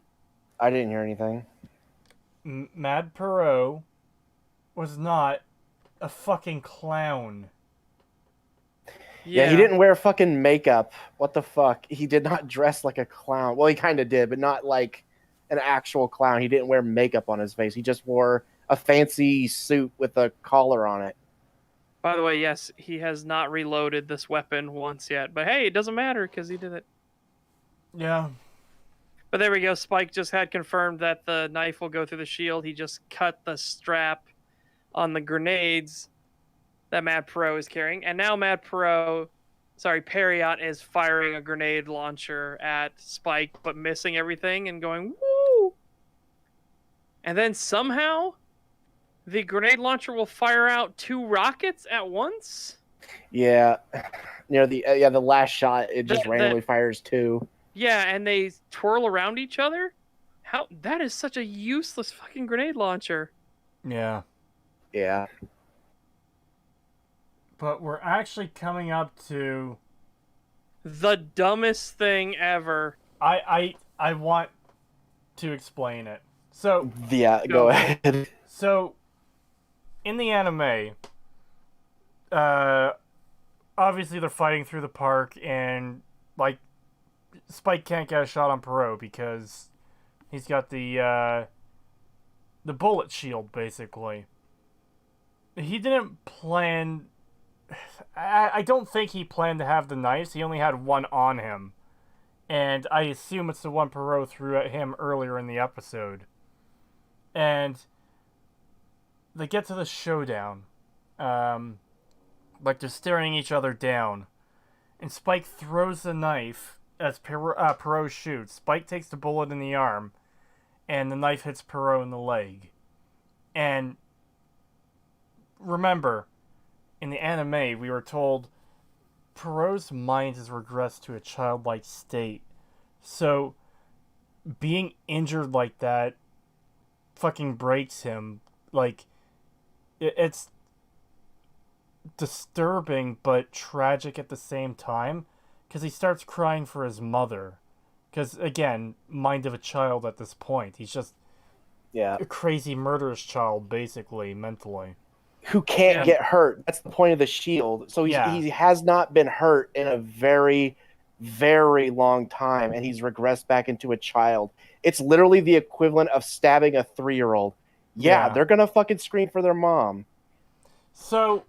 I didn't hear anything. Mad Perot was not a fucking clown. Yeah, he didn't wear fucking makeup. What the fuck? He did not dress like a clown. Well, he kind of did, but not like an actual clown. He didn't wear makeup on his face. He just wore a fancy suit with a collar on it. By the way, yes, he has not reloaded this weapon once yet. But hey, it doesn't matter because he did it. Yeah. But there we go. Spike just had confirmed that the knife will go through the shield. He just cut the strap on the grenades that Mad Pro is carrying. And now Periot is firing a grenade launcher at Spike, but missing everything and going, woo! And then somehow the grenade launcher will fire out 2 rockets at once? Yeah. The last shot, it just randomly fires 2. Yeah, and they twirl around each other? That is such a useless fucking grenade launcher. Yeah. Yeah. But we're actually coming up to the dumbest thing ever. I want to explain it. So yeah, go ahead. So in the anime, obviously they're fighting through the park, and like Spike can't get a shot on Perot because he's got the bullet shield, basically. He didn't plan. I don't think he planned to have the knives. He only had one on him, and I assume it's the one Perot threw at him earlier in the episode. And they get to the showdown. Like they're staring each other down. And Spike throws the knife as Perot shoots. Spike takes the bullet in the arm, and the knife hits Perot in the leg. And remember, in the anime, we were told Perot's mind has regressed to a childlike state. So, being injured like that fucking breaks him. Like, it's disturbing but tragic at the same time, because he starts crying for his mother. Because, again, mind of a child at this point. He's just a crazy murderous child, basically, mentally. Who can't get hurt. That's the point of the shield. So he has not been hurt in a very, very long time, and he's regressed back into a child. It's literally the equivalent of stabbing a 3-year-old. Yeah, they're gonna fucking scream for their mom. So,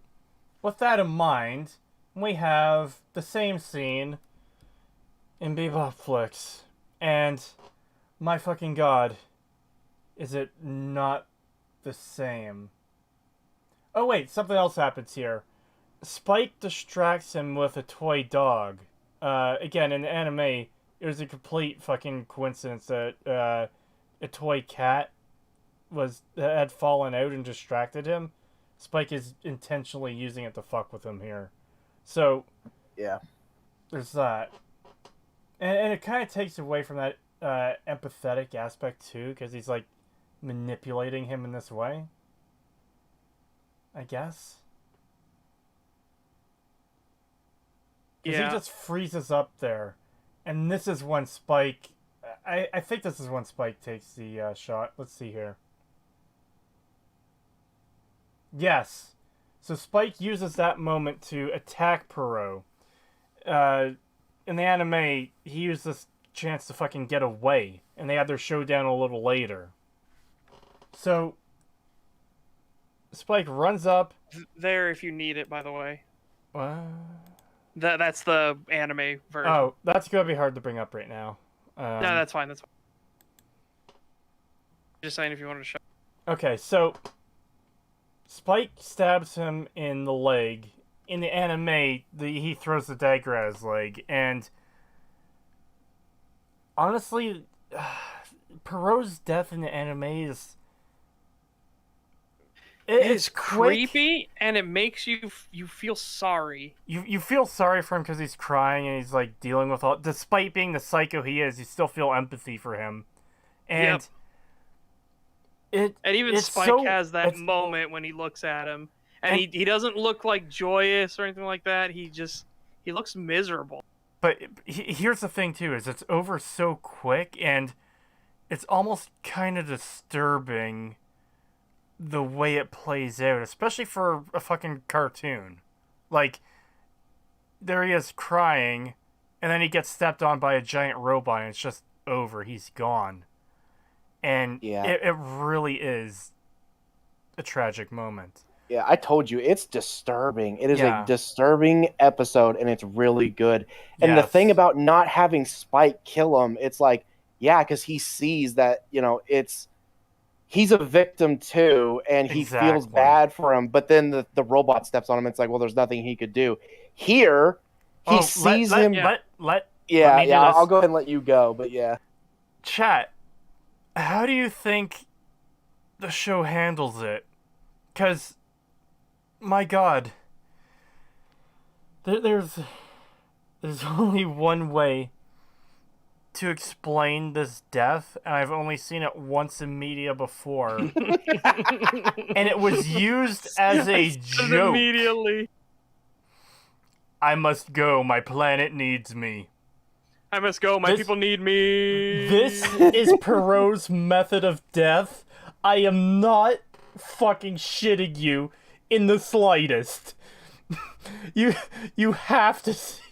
with that in mind, we have the same scene in BebopFlix, and my fucking god, is it not the same? Oh wait, something else happens here. Spike distracts him with a toy dog. Again, in the anime, it was a complete fucking coincidence that a toy cat had fallen out and distracted him. Spike is intentionally using it to fuck with him here. So, yeah, there's that. And it kind of takes away from that empathetic aspect too, because he's like manipulating him in this way, I guess. Because he just freezes up there. And this is when Spike... I think this is when Spike takes the shot. Let's see here. Yes. So Spike uses that moment to attack Perot. In the anime, he used this chance to fucking get away. And they had their showdown a little later. So... Spike runs up. There, if you need it, by the way. What? That's the anime version. Oh, that's gonna be hard to bring up right now. No, that's fine. That's fine. Just saying if you wanted to show. Okay, so Spike stabs him in the leg. In the anime, he throws the dagger at his leg, and honestly, Perot's death in the anime is... It's creepy, and it makes you feel sorry. You feel sorry for him because he's crying and he's like dealing with all... Despite being the psycho he is, you still feel empathy for him. And even Spike has that moment when he looks at him. And he doesn't look like joyous or anything like that. He looks miserable. But here's the thing too, is it's over so quick, and it's almost kind of disturbing the way it plays out, especially for a fucking cartoon. Like, there he is crying, and then he gets stepped on by a giant robot, and it's just over. He's gone. And it really is a tragic moment. Yeah, I told you, it's disturbing. It is Yeah. a disturbing episode, and it's really good. And the thing Yes. about not having Spike kill him, it's like, yeah, because he sees that, he's a victim too, and he feels Exactly. bad for him. But then the robot steps on him. It's like, well, there's nothing he could do. Here, he sees him. Let Yeah, me do yeah. this. I'll go ahead and let you go. But yeah, Chat, how do you think the show handles it? Because, my God, there's only one way to explain this death, and I've only seen it once in media before. And it was used as a joke. Immediately. I must go, my planet needs me. I must go, my people need me. This is Perot's method of death. I am not fucking shitting you in the slightest. You have to see.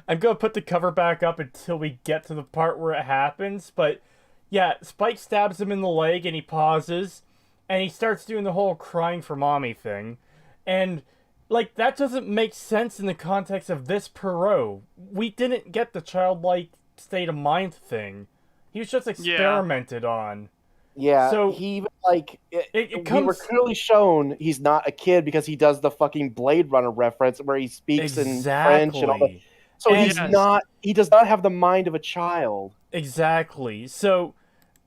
I'm gonna put the cover back up until we get to the part where it happens, but yeah, Spike stabs him in the leg and he pauses, and he starts doing the whole crying for mommy thing, and like, that doesn't make sense in the context of this Perot. We didn't get the childlike state of mind thing. He was just experimented on. yeah. So, he even comes... we were clearly shown he's not a kid because he does the fucking Blade Runner reference where he speaks in French and all that. So he does not have the mind of a child. Exactly. So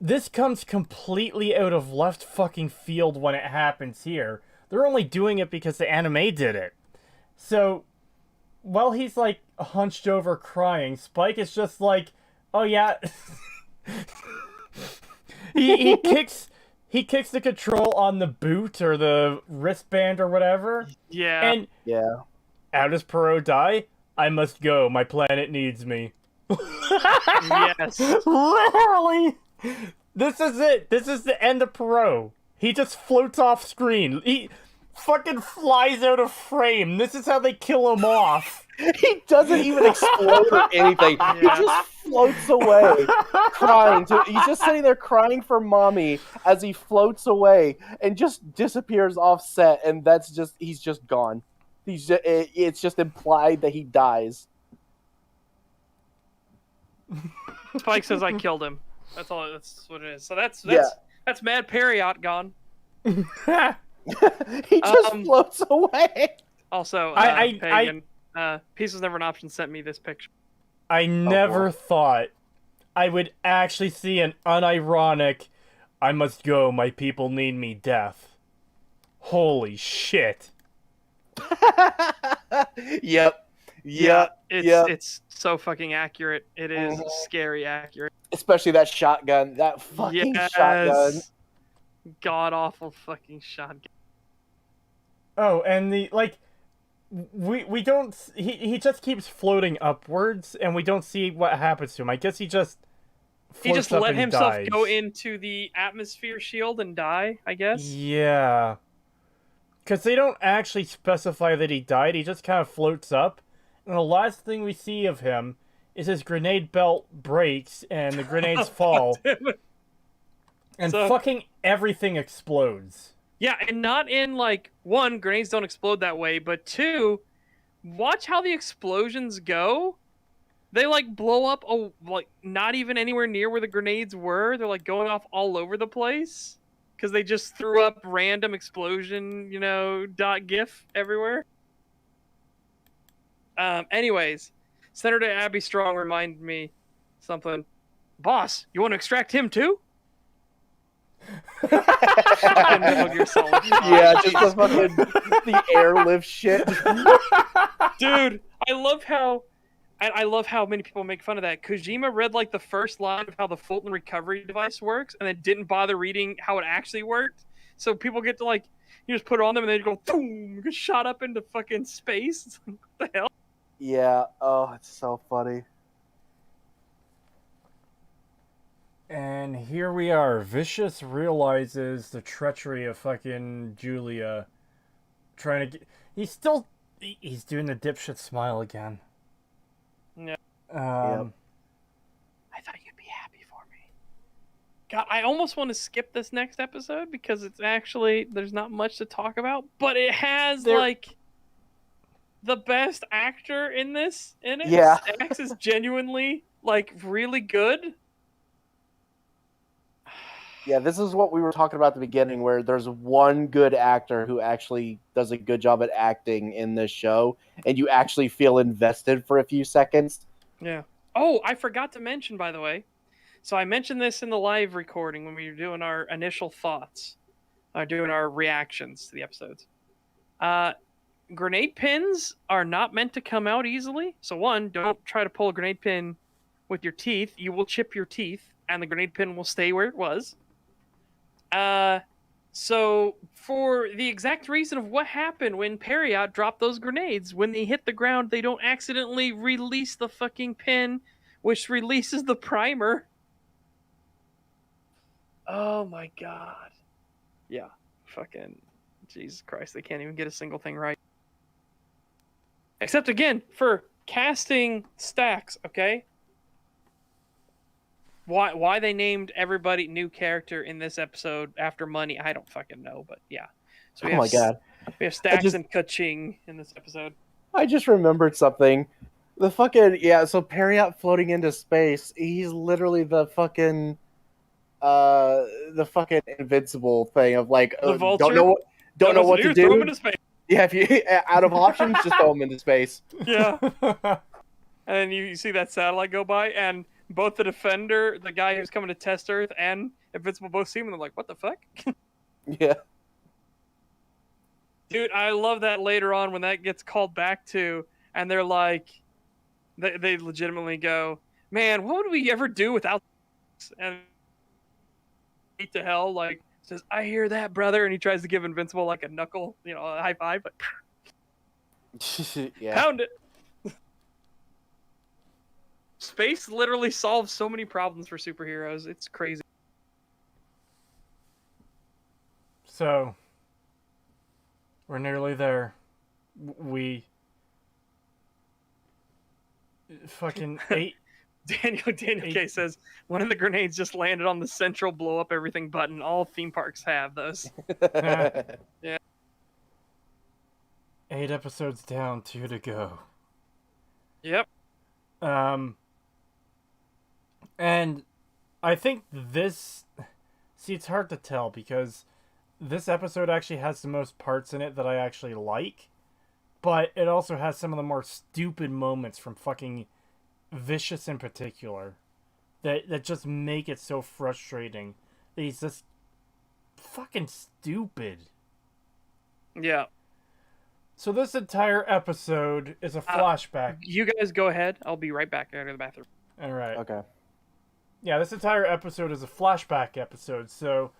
this comes completely out of left fucking field when it happens here. They're only doing it because the anime did it. So while he's like hunched over crying, Spike is just like, oh yeah. he kicks the control on the boot or the wristband or whatever. Yeah. And how does Perot die? I must go. My planet needs me. Yes. Literally. This is it. This is the end of Perot. He just floats off screen. He fucking flies out of frame. This is how they kill him off. He doesn't even explode or anything. He just floats away, crying. He's just sitting there crying for mommy as he floats away and just disappears off set. And he's just gone. It's just implied that he dies. Spike says I killed him. That's all. That's what it is. So that's Mad Periot gone. He just floats away. Also, Pagan, Pieces Never an Option sent me this picture. I never thought I would actually see an unironic, I must go, my people need me death. Holy shit. Yep. It's so fucking accurate. It is scary accurate. Especially that shotgun. That fucking shotgun. God awful fucking shotgun. Oh, and we don't... He just keeps floating upwards, and we don't see what happens to him. I guess he just floats up let and himself dies. go into the atmosphere shield and die, I guess? Yeah. Because they don't actually specify that he died. He just kind of floats up. And the last thing we see of him is his grenade belt breaks, and the grenades fall. And fucking everything explodes. Yeah, and not in, one, grenades don't explode that way, but two, watch how the explosions go. They, blow up, not even anywhere near where the grenades were. They're, going off all over the place. Because they just threw up random explosion, .gif everywhere. Anyways, Senator Abby Strong reminded me something. Boss, you want to extract him too? Yeah, just the airlift shit. Dude, I love how many people make fun of that. Kojima read the first line of how the Fulton recovery device works, and then didn't bother reading how it actually worked. So people get to you just put it on them, and they go boom, get shot up into fucking space. It's what the hell? Yeah. Oh, it's so funny. And here we are. Vicious realizes the treachery of fucking Julia. Trying to get... He's doing the dipshit smile again. Yeah. Yep. I thought you'd be happy for me. God, I almost want to skip this next episode because it's actually there's not much to talk about, but it has like the best actor in this in it. Yeah. Stax is genuinely like really good. Yeah, this is what we were talking about at the beginning, where there's one good actor who actually does a good job at acting in this show, and you actually feel invested for a few seconds. Yeah. Oh, I forgot to mention, by the way. So I mentioned this in the live recording when we were doing our initial thoughts, doing our reactions to the episodes. Grenade pins are not meant to come out easily. So one, don't try to pull a grenade pin with your teeth. You will chip your teeth, and the grenade pin will stay where it was. So for the exact reason of what happened when Periot dropped those grenades, when they hit the ground, they don't accidentally release the fucking pin, which releases the primer. Oh my god. Yeah. Fucking Jesus Christ, they can't even get a single thing right. Except again, for casting Stax, okay? Why they named everybody new character in this episode after money, I don't fucking know, but yeah. So we Oh my god. We have Stax and Kaching in this episode. I just remembered something. The fucking so Periot floating into space, he's literally the fucking invincible thing of like The vulture? don't know what to do. Throw him into space. Yeah, if you out of options, just throw him into space. Yeah. And you see that satellite go by, and both the Defender, the guy who's coming to test Earth, and Invincible both see him, and they're like, what the fuck? Yeah. Dude, I love that later on when that gets called back to, and they're like, they legitimately go, man, what would we ever do without this? And to hell, like, says, I hear that, brother, and he tries to give Invincible like a knuckle, a high five, but Yeah. pound it. Space literally solves so many problems for superheroes. It's crazy. So, we're nearly there. We fucking Daniel K says one of the grenades just landed on the central blow up everything button. All theme parks have those. Yeah. 8 episodes down, 2 to go. Yep. And I think this... See, it's hard to tell because this episode actually has the most parts in it that I actually like. But it also has some of the more stupid moments from fucking Vicious in particular. That just make it so frustrating. That he's just fucking stupid. Yeah. So this entire episode is a flashback. You guys go ahead. I'll be right back. I gotta go to the bathroom. Alright. Okay. Yeah, this entire episode is a flashback episode, so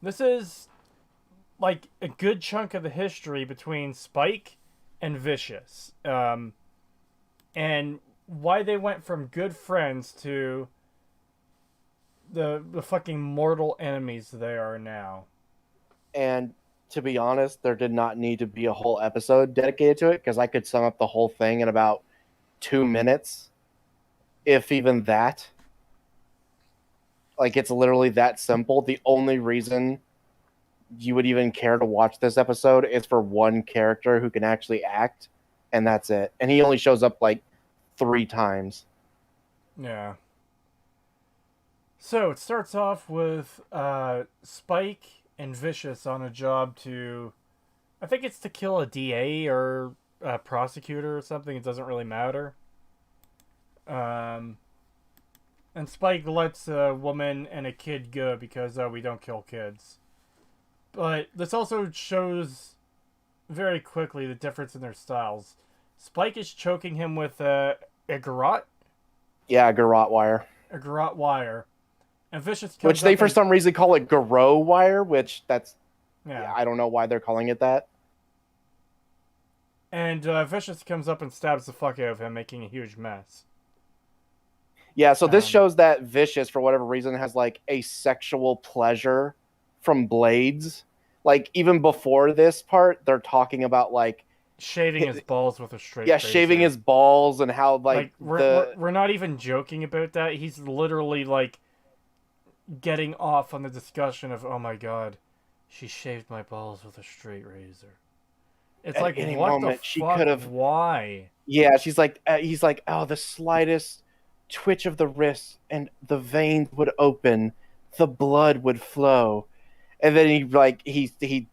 this is like a good chunk of the history between Spike and Vicious. And why they went from good friends to the fucking mortal enemies they are now. And to be honest, there did not need to be a whole episode dedicated to it, because I could sum up the whole thing in about 2 minutes, if even that. Like, it's literally that simple. The only reason you would even care to watch this episode is for one character who can actually act, and that's it. And he only shows up like 3 times. Yeah. So it starts off with Spike and Vicious on a job to, I think it's to kill a DA or a prosecutor or something. It doesn't really matter. And Spike lets a woman and a kid go because we don't kill kids. But this also shows very quickly the difference in their styles. Spike is choking him with a garrote. Yeah, garrote wire. A garrote wire. And Vicious comes Which they, for some reason, call it garrote wire, which that's... Yeah. I don't know why they're calling it that. And Vicious comes up and stabs the fuck out of him, making a huge mess. Yeah, so this shows that Vicious, for whatever reason, has, like, a sexual pleasure from blades. Like, even before this part, they're talking about, like... Shaving his balls with a straight Yeah, razor. shaving his balls and how, like we're not even joking about that. He's literally, like, getting off on the discussion of, oh my god, she shaved my balls with a straight razor. It's At like, any what the moment, she fuck? could have. Why? Yeah, she's like, he's like, oh, the slightest twitch of the wrist, and the veins would open, the blood would flow, and then he,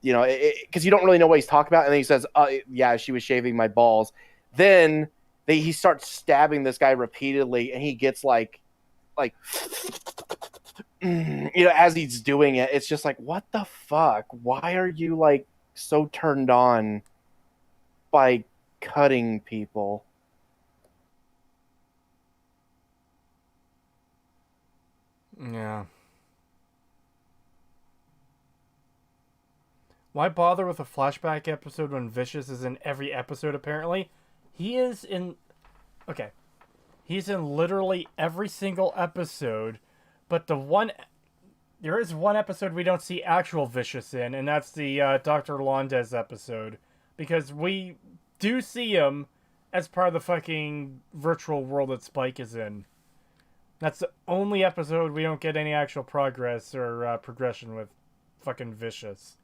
you know, because you don't really know what he's talking about, and then he says, yeah, she was shaving my balls. Then he starts stabbing this guy repeatedly, and he gets like, you know, as he's doing it, it's just like, what the fuck? Why are you like so turned on by cutting people? Yeah. Why bother with a flashback episode when Vicious is in every episode, apparently? He is in... Okay. He's in literally every single episode, but there is one episode we don't see actual Vicious in, and that's the Dr. Londes episode. Because we do see him as part of the fucking virtual world that Spike is in. That's the only episode we don't get any actual progress or progression with fucking Vicious.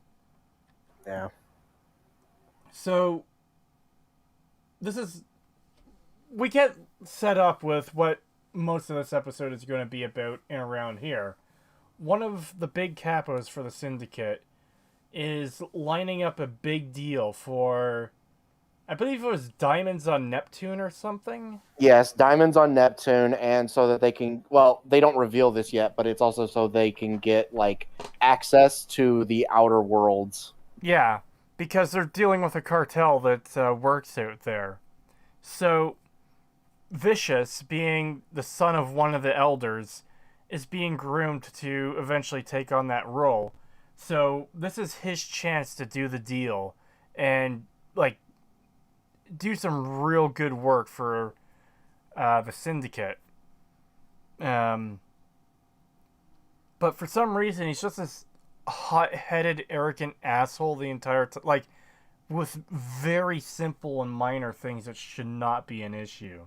Yeah. So, we get set up with what most of this episode is going to be about and around here. One of the big capos for the Syndicate is lining up a big deal for, I believe it was Diamonds on Neptune or something? Yes, Diamonds on Neptune, and so that they can, well, they don't reveal this yet, but it's also so they can get, like, access to the outer worlds. Yeah, because they're dealing with a cartel that works out there. So, Vicious, being the son of one of the elders, is being groomed to eventually take on that role. So, this is his chance to do the deal and, like, do some real good work for the Syndicate. But for some reason, he's just this hot-headed, arrogant asshole the entire time. Like, with very simple and minor things that should not be an issue.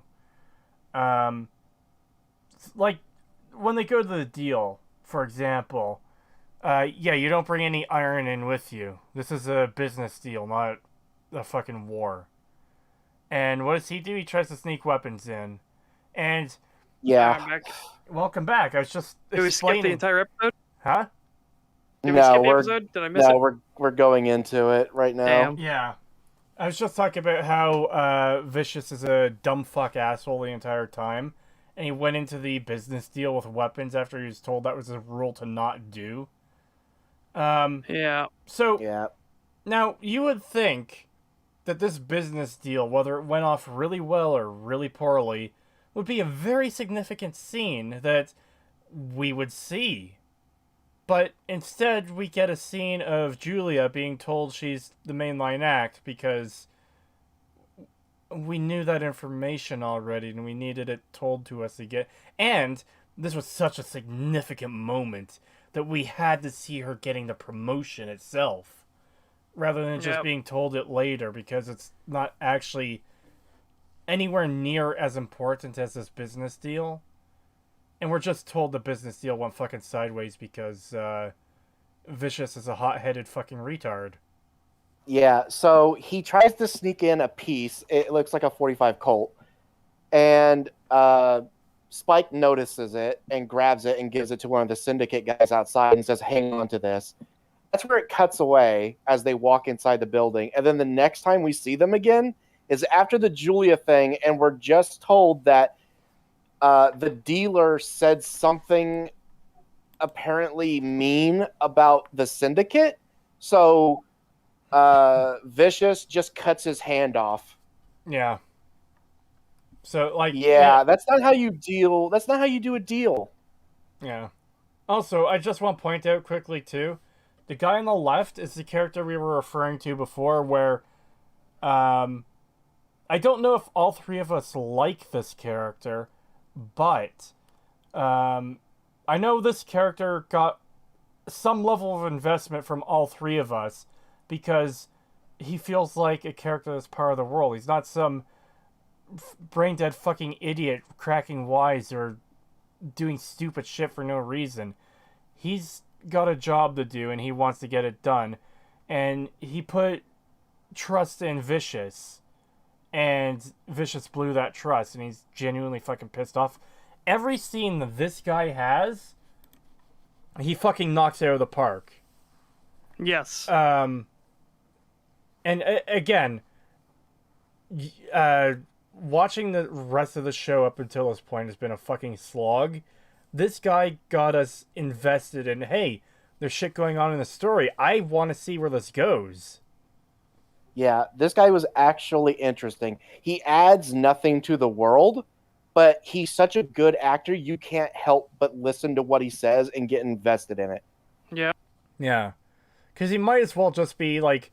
Like, when they go to the deal, for example, yeah, you don't bring any iron in with you. This is a business deal, not a fucking war. And what does he do? He tries to sneak weapons in. And... Yeah. I'm back. Welcome back. I was just Did we skip the entire episode? Huh? Did we skip the episode? Did I miss it? No, we're going into it right now. Damn. Yeah. I was just talking about how Vicious is a dumb fuck asshole the entire time. And he went into the business deal with weapons after he was told that was a rule to not do. Yeah. So, Yeah. now, you would think that this business deal, whether it went off really well or really poorly, would be a very significant scene that we would see. But instead, we get a scene of Julia being told she's the mainline act because we knew that information already and we needed it told to us again. And this was such a significant moment that we had to see her getting the promotion itself rather than just being told it later, because it's not actually anywhere near as important as this business deal. And we're just told the business deal went fucking sideways because Vicious is a hot-headed fucking retard. Yeah, so he tries to sneak in a piece. It looks like a 45 Colt. And Spike notices it and grabs it and gives it to one of the Syndicate guys outside and says, hang on to this. That's where it cuts away as they walk inside the building. And then the next time we see them again is after the Julia thing, and we're just told that the dealer said something apparently mean about the Syndicate. So Vicious just cuts his hand off. Yeah. So, like... Yeah, that's not how you deal. That's not how you do a deal. Yeah. Also, I just want to point out quickly, too, the guy on the left is the character we were referring to before, where, I don't know if all three of us like this character, but, I know this character got some level of investment from all three of us, because he feels like a character that's part of the world. He's not some brain-dead fucking idiot cracking wise or doing stupid shit for no reason. He's got a job to do and he wants to get it done. And he put trust in Vicious. And Vicious blew that trust and he's genuinely fucking pissed off. Every scene that this guy has, he fucking knocks out of the park. Yes. And again, watching the rest of the show up until this point has been a fucking slog. This guy got us invested in, hey, there's shit going on in the story. I want to see where this goes. Yeah, this guy was actually interesting. He adds nothing to the world, but he's such a good actor, you can't help but listen to what he says and get invested in it. Yeah. Yeah. Because he might as well just be, like,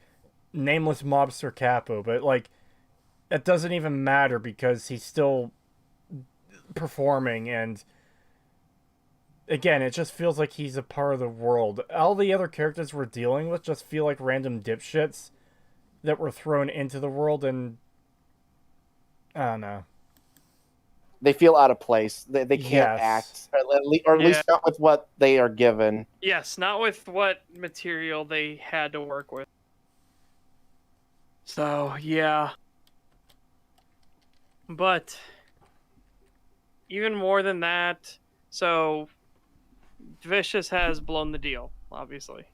nameless mobster capo, but, like, it doesn't even matter because he's still performing, and again, it just feels like he's a part of the world. All the other characters we're dealing with just feel like random dipshits that were thrown into the world, and I don't know. They feel out of place. They can't Yes. act, or at least not with what they are given. Yes, not with what material they had to work with. So, yeah. But even more than that, so Vicious has blown the deal, obviously.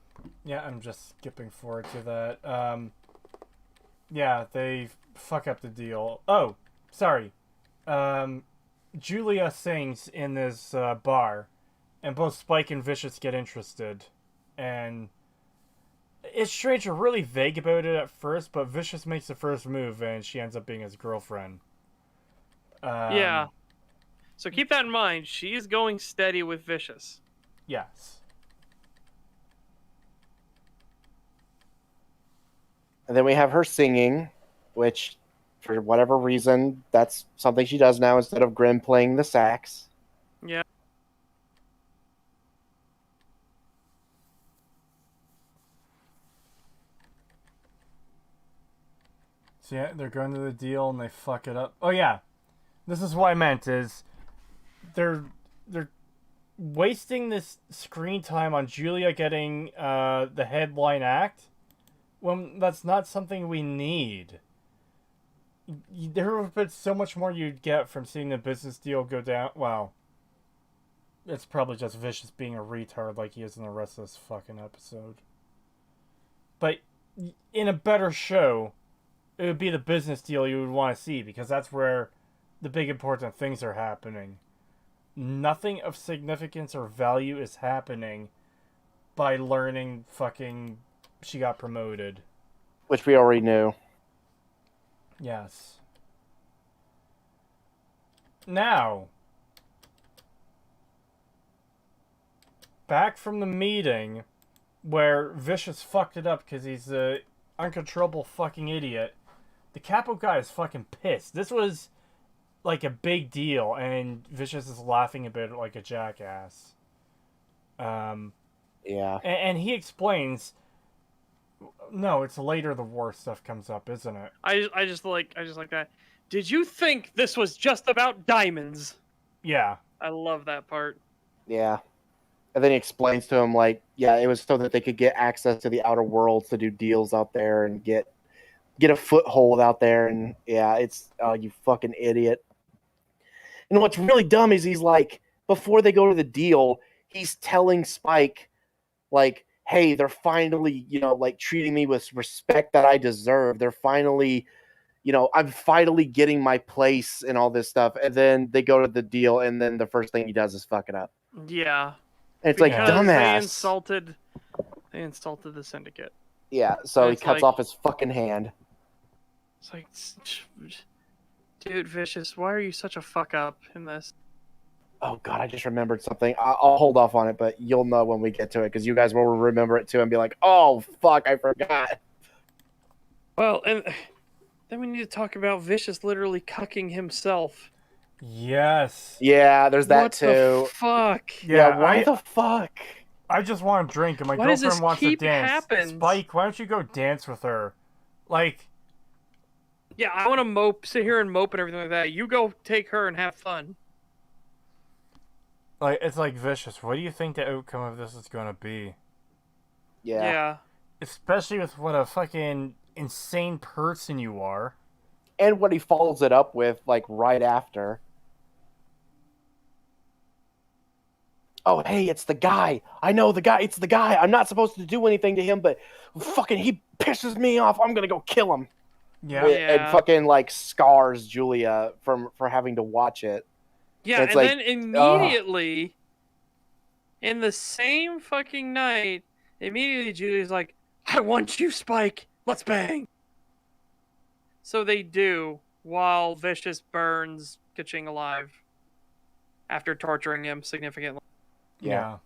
Yeah, I'm just skipping forward to that. Yeah, they fuck up the deal. Oh, sorry. Julia sings in this bar, and both Spike and Vicious get interested. And it's strange, they're really vague about it at first, but Vicious makes the first move, and she ends up being his girlfriend. Yeah. So keep that in mind. She's going steady with Vicious. Yes. And then we have her singing, which, for whatever reason, that's something she does now instead of Gren playing the sax. Yeah. So yeah, they're going to the deal and they fuck it up. Oh yeah, this is what I meant is they're wasting this screen time on Julia getting the headline act when that's not something we need. There would have been so much more you'd get from seeing the business deal go down. Well, it's probably just Vicious being a retard like he is in the rest of this fucking episode. But in a better show, it would be the business deal you would want to see, because that's where the big important things are happening. Nothing of significance or value is happening by learning fucking she got promoted. Which we already knew. Yes. Now, back from the meeting where Vicious fucked it up because he's a uncontrollable fucking idiot. The capo guy is fucking pissed. This was like a big deal, and Vicious is laughing about it like a jackass. Yeah. And he explains, no, it's later the war stuff comes up, isn't it? I just like that. Did you think this was just about diamonds? Yeah. I love that part. Yeah. And then he explains to him, like, yeah, it was so that they could get access to the outer worlds to do deals out there and get a foothold out there. And yeah, it's, oh, you fucking idiot. And what's really dumb is he's like, before they go to the deal, he's telling Spike, like, hey, they're finally, like, treating me with respect that I deserve. They're finally, I'm finally getting my place and all this stuff. And then they go to the deal, and then the first thing he does is fuck it up. Yeah. And it's like, Because dumbass. They insulted the syndicate. Yeah, so he It's cuts like- off his fucking hand. It's like, dude, Vicious, why are you such a fuck up in this? Oh, God, I just remembered something. I'll hold off on it, but you'll know when we get to it, because you guys will remember it too and be like, oh, fuck, I forgot. Well, and then we need to talk about Vicious literally cucking himself. Yes. Yeah, there's that What too. the fuck? Yeah, why the fuck? I just want to drink, and my Why does girlfriend this wants to keep dance. happening? Spike, why don't you go dance with her? Like, Yeah, I want to sit here and mope and everything like that. You go take her and have fun. Like, it's like, Vicious, what do you think the outcome of this is gonna be? Yeah. Especially with what a fucking insane person you are. And what he follows it up with, like, right after. Oh, hey, it's the guy. I know the guy. It's the guy. I'm not supposed to do anything to him, but fucking he pisses me off. I'm gonna go kill him. Yeah. And fucking, like, scars Julia for having to watch it. Yeah, It's and like, then immediately, in the same fucking night, immediately Julia's like, I want you, Spike. Let's bang. So they do, while Vicious burns Kaching alive after torturing him significantly. Yeah.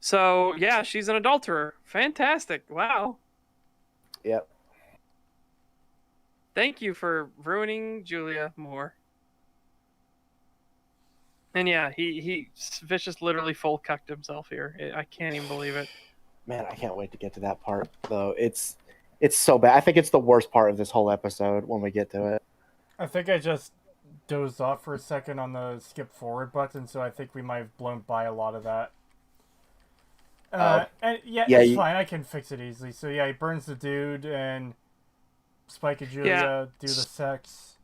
So, yeah, she's an adulterer. Fantastic. Wow. Yep. Thank you for ruining Julia more. And yeah, he Vicious literally full cucked himself here. I can't even believe it. Man, I can't wait to get to that part, though. It's so bad. I think it's the worst part of this whole episode when we get to it. I think I just dozed off for a second on the skip forward button, so I think we might have blown by a lot of that. And it's fine. I can fix it easily. So yeah, he burns the dude, and Spike and Julia do the sex.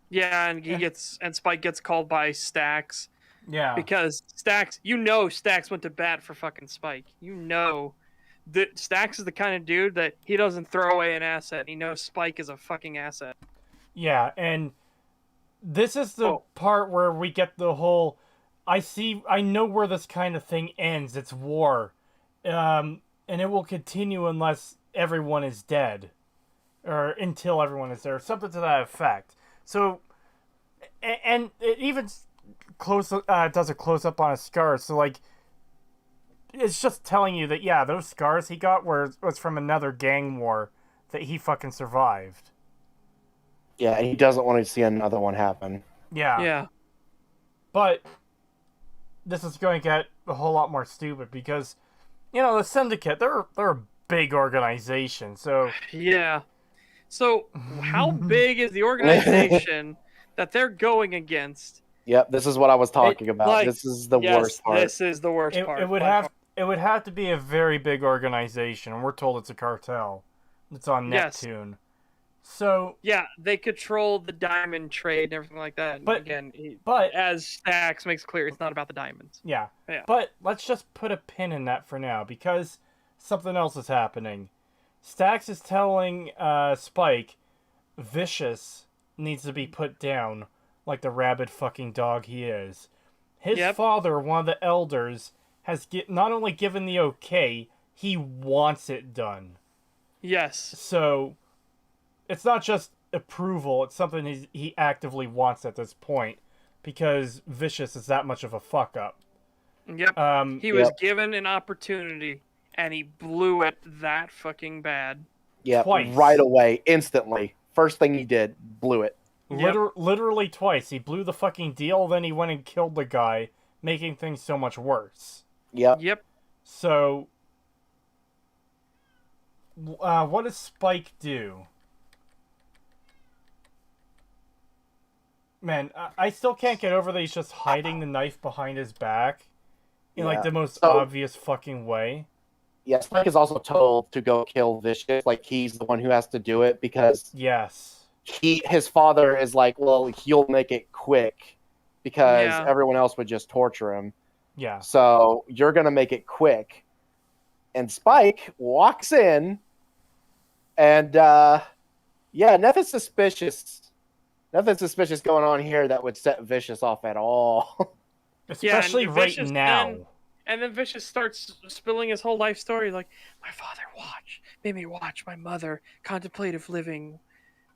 Yeah, and Spike gets called by Stax. Yeah. Because Stax went to bat for fucking Spike. That Stax is the kind of dude that he doesn't throw away an asset. He knows Spike is a fucking asset. Yeah, and this is the part where we get the whole, I know where this kind of thing ends. It's war. And it will continue unless everyone is dead. Or until everyone is there. Something to that effect. So, and it even does a close up on his scars. So, like, it's just telling you that, yeah, those scars he got was from another gang war that he fucking survived. Yeah, and he doesn't want to see another one happen. Yeah. Yeah. But this is going to get a whole lot more stupid because, the Syndicate, they're a big organization, so... Yeah. So, how big is the organization that they're going against? Yep, this is what I was talking about. This is the worst part. This is the worst part. It would have to be a very big organization, and we're told it's a cartel. It's on Neptune. So yeah, they control the diamond trade and everything like that. But again, but as Stax makes clear, it's not about the diamonds. Yeah. But let's just put a pin in that for now because something else is happening. Stax is telling Spike Vicious needs to be put down like the rabid fucking dog he is. His father, one of the elders, has not only given the okay, he wants it done. Yes. So it's not just approval, it's something he actively wants at this point because Vicious is that much of a fuck up. Yep. He was given an opportunity and he blew it that fucking bad. Yeah, twice. Right away, instantly. First thing he did, blew it. Literally twice. He blew the fucking deal, then he went and killed the guy, making things so much worse. Yep. So, what does Spike do? Man, I still can't get over that he's just hiding the knife behind his back in like the most obvious fucking way. Yeah, Spike is also told to go kill Vicious. Like, he's the one who has to do it because... Yes. His father is like, well, he'll make it quick because everyone else would just torture him. Yeah. So you're going to make it quick. And Spike walks in and, nothing suspicious going on here that would set Vicious off at all. Especially right now. And then Vicious starts spilling his whole life story like, my father made me watch my mother contemplative living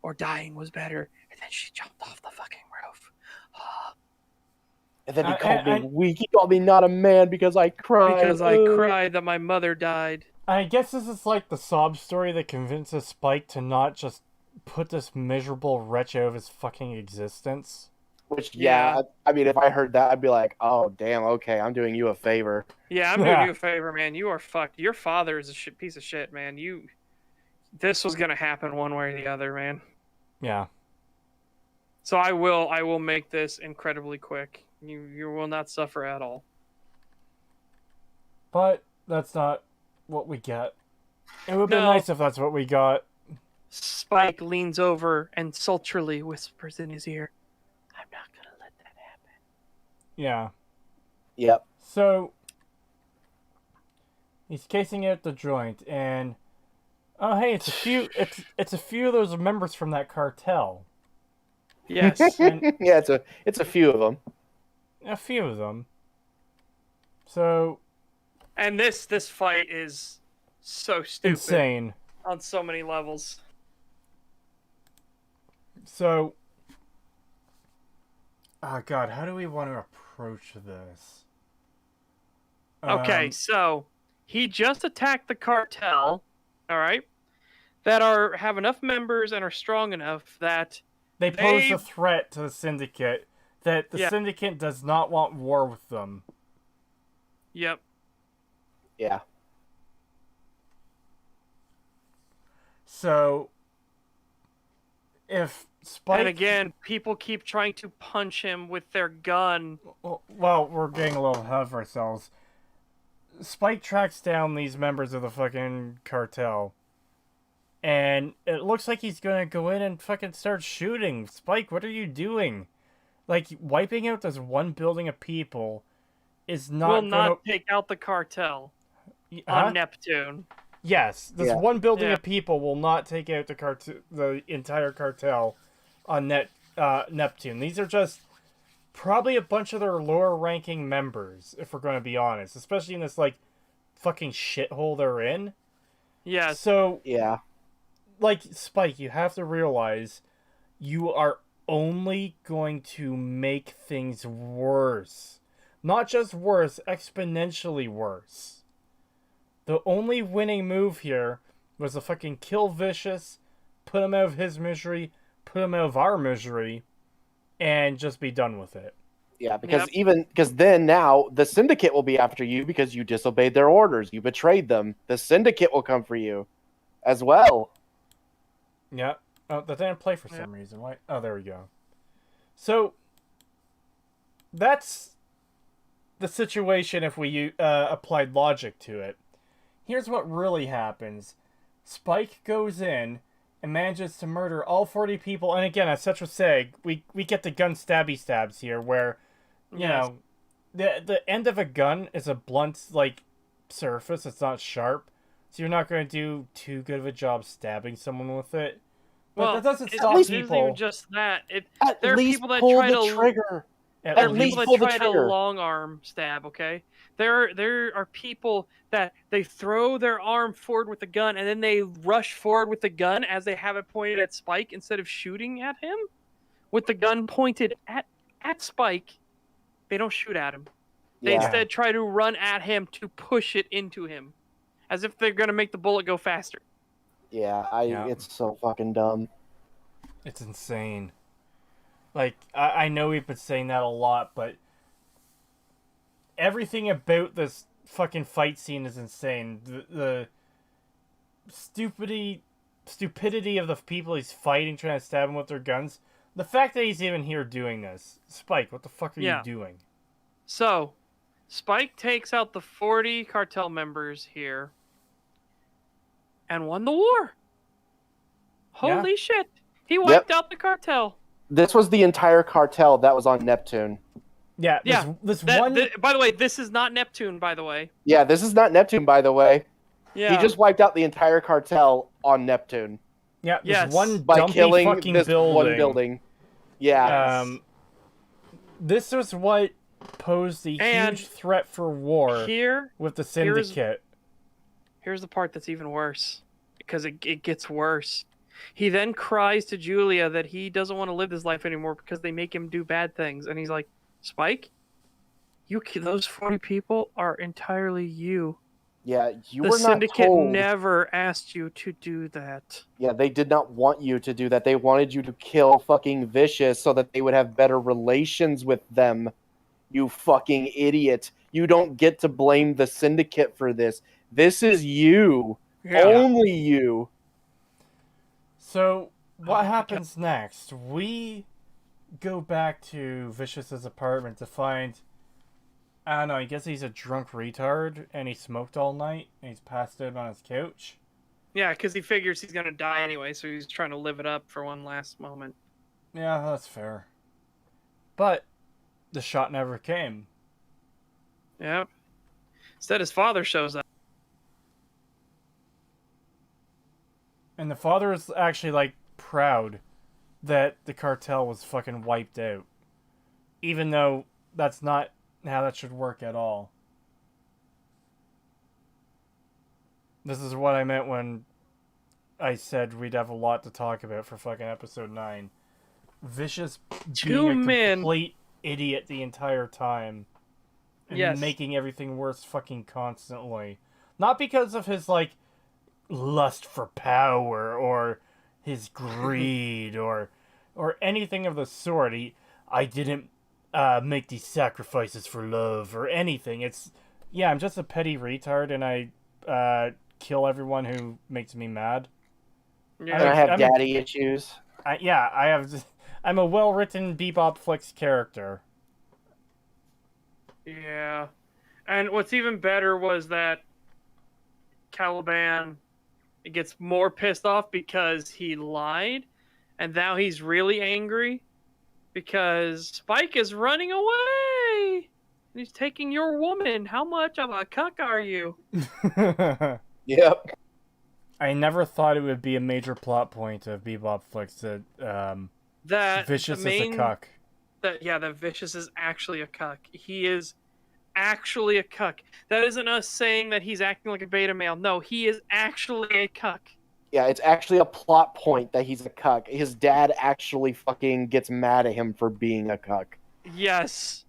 or dying was better, and then she jumped off the fucking roof. And then he called me weak. He called me not a man because I cried. Because I cried that my mother died. I guess this is like the sob story that convinces Spike to not just put this miserable wretch out of his fucking existence. Which, I mean, if I heard that, I'd be like, oh, damn, okay, I'm doing you a favor. Yeah, I'm doing you a favor, man. You are fucked. Your father is a piece of shit, man. This was going to happen one way or the other, man. Yeah. So I will make this incredibly quick. You will not suffer at all. But that's not what we get. It would be No. nice if that's what we got. Spike leans over and sultrily whispers in his ear, "I'm not gonna let that happen." Yeah. Yep. So he's casing out the joint, and oh hey, it's a few. It's a few of those members from that cartel. Yes. And Yeah, it's a few of them. a few of them. So And this fight is so stupid insane. on so many levels. So, oh god, how do we want to approach this? Okay, so he just attacked the cartel, all right, that have enough members and are strong enough that they pose a threat to the syndicate that the syndicate does not want war with them. Yep. Yeah. So, if Spike... And again, people keep trying to punch him with their gun. Well, we're getting a little ahead of ourselves. Spike tracks down these members of the fucking cartel. And it looks like he's gonna go in and fucking start shooting. Spike, what are you doing? Like, wiping out this one building of people is not will not take out the cartel on Neptune. Yes, this one building Yeah. of people will not take out the entire cartel on Neptune. These are just probably a bunch of their lower-ranking members, if we're going to be honest. Especially in this, like, fucking shithole they're in. Yeah. So, Yeah. like, Spike, you have to realize you are only going to make things worse. Not just worse, exponentially worse. The only winning move here was to fucking kill Vicious, put him out of his misery, put him out of our misery, and just be done with it. Yeah, because then now the syndicate will be after you because you disobeyed their orders. You betrayed them. The syndicate will come for you as well. Yeah. Oh, that didn't play for some reason. Why? Oh, there we go. So, that's the situation if we applied logic to it. Here's what really happens. Spike goes in and manages to murder all 40 people. And again, as Cetra said, we get the gun stabby stabs here where, you know, the end of a gun is a blunt, like, surface. It's not sharp. So you're not going to do too good of a job stabbing someone with it. But that doesn't stop It people. isn't even just that. At There are least people that pull try the to trigger. At There are least people that pull the try to trigger. long arm stab, okay? There are people that they throw their arm forward with the gun and then they rush forward with the gun as they have it pointed at Spike instead of shooting at him with the gun pointed at Spike. They don't shoot at him. They Yeah. instead try to run at him to push it into him as if they're going to make the bullet go faster. Yeah, it's so fucking dumb. It's insane. Like, I know we've been saying that a lot, but everything about this fucking fight scene is insane. The stupidity of the people he's fighting, trying to stab him with their guns. The fact that he's even here doing this. Spike, what the fuck are you doing? So, Spike takes out the 40 cartel members here and won the war. Holy shit. He wiped out the cartel. This was the entire cartel that was on Neptune. Yeah, this one... by the way, this is not Neptune, by the way. Yeah, this is not Neptune, by the way. Yeah. He just wiped out the entire cartel on Neptune. Yeah, this one by dumpy killing fucking this building. one building. Yeah. This was what posed a huge threat for war with the syndicate. Here's the part that's even worse, because it gets worse. He then cries to Julia that he doesn't want to live this life anymore because they make him do bad things. And he's like, Spike, those 40 people are entirely you. Yeah, you the were not syndicate told. never asked you to do that. Yeah, they did not want you to do that. They wanted you to kill fucking Vicious so that they would have better relations with them. You fucking idiot. You don't get to blame the syndicate for this. This is you. Yeah. Only you. So, what happens next? We go back to Vicious's apartment to find, I don't know, I guess he's a drunk retard and he smoked all night and he's passed out on his couch. Yeah, because he figures he's gonna die anyway, so he's trying to live it up for one last moment. Yeah, that's fair. But the shot never came. Yep. Instead, his father shows up. And the father is actually, like, proud that the cartel was fucking wiped out. Even though that's not how that should work at all. This is what I meant when I said we'd have a lot to talk about for fucking episode 9. Vicious being a complete idiot the entire time. And making everything worse fucking constantly. Not because of his, like, lust for power or his greed or anything of the sort. I didn't make these sacrifices for love or anything. It's, yeah, I'm just a petty retard and I kill everyone who makes me mad. Yeah. And I have daddy issues. I'm a well-written BebopFlix character. Yeah. And what's even better was that Caliban gets more pissed off because he lied, and now he's really angry because Spike is running away. He's taking your woman. How much of a cuck are you? Yep. I never thought it would be a major plot point of BebopFlix that Vicious is a cuck. That Vicious is actually a cuck. He is actually a cuck. That isn't us saying that he's acting like a beta male. No, he is actually a cuck. Yeah, it's actually a plot point that he's a cuck. His dad actually fucking gets mad at him for being a cuck. Yes.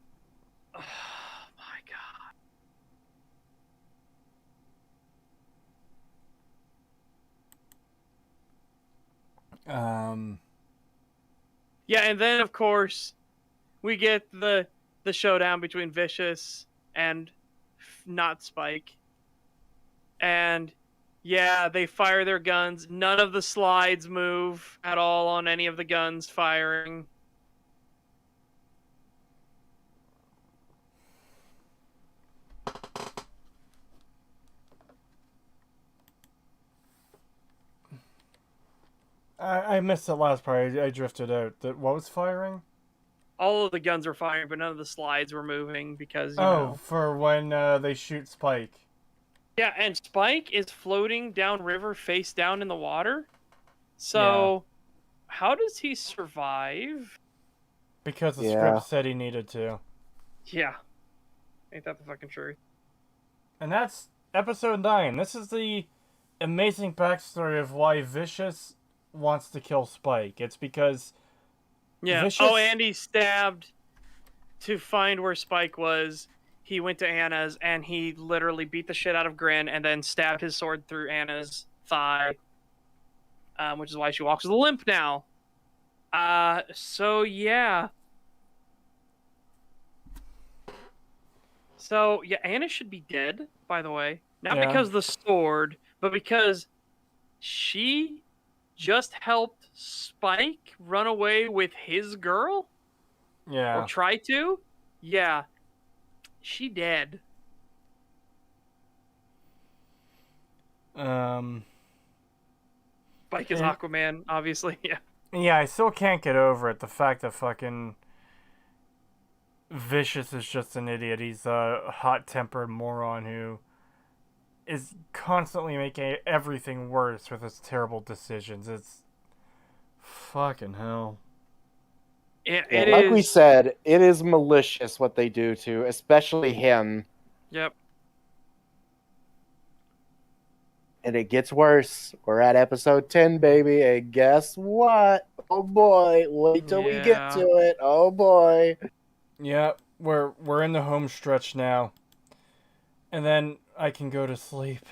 Oh my god. Yeah, and then of course we get the showdown between Vicious and not Spike. And yeah, they fire their guns. None of the slides move at all on any of the guns firing. I missed that last part. I drifted out. What was firing? All of the guns were firing, but none of the slides were moving because, you know. For when they shoot Spike. Yeah, and Spike is floating downriver face down in the water. So, how does he survive? Because the script said he needed to. Yeah. Ain't that the fucking truth? And that's episode 9. This is the amazing backstory of why Vicious wants to kill Spike. It's because... Yeah. Vicious... Oh, and he stabbed to find where Spike was. He went to Anna's and he literally beat the shit out of Gren and then stabbed his sword through Anna's thigh. Which is why she walks with a limp now. So yeah. So yeah, Anna should be dead, by the way. Not because of the sword, but because she just helped Spike run away with his girl? Yeah. Or try to? Yeah. She dead. Spike is Aquaman, obviously, yeah. Yeah, I still can't get over it. The fact that fucking Vicious is just an idiot. He's a hot-tempered moron who is constantly making everything worse with his terrible decisions. It's fucking hell. Like we said, it is malicious what they do to, especially him. Yep. And it gets worse. We're at episode 10, baby, and guess what? Oh boy, wait till we get to it. Oh boy. Yeah, we're in the home stretch now. And then I can go to sleep.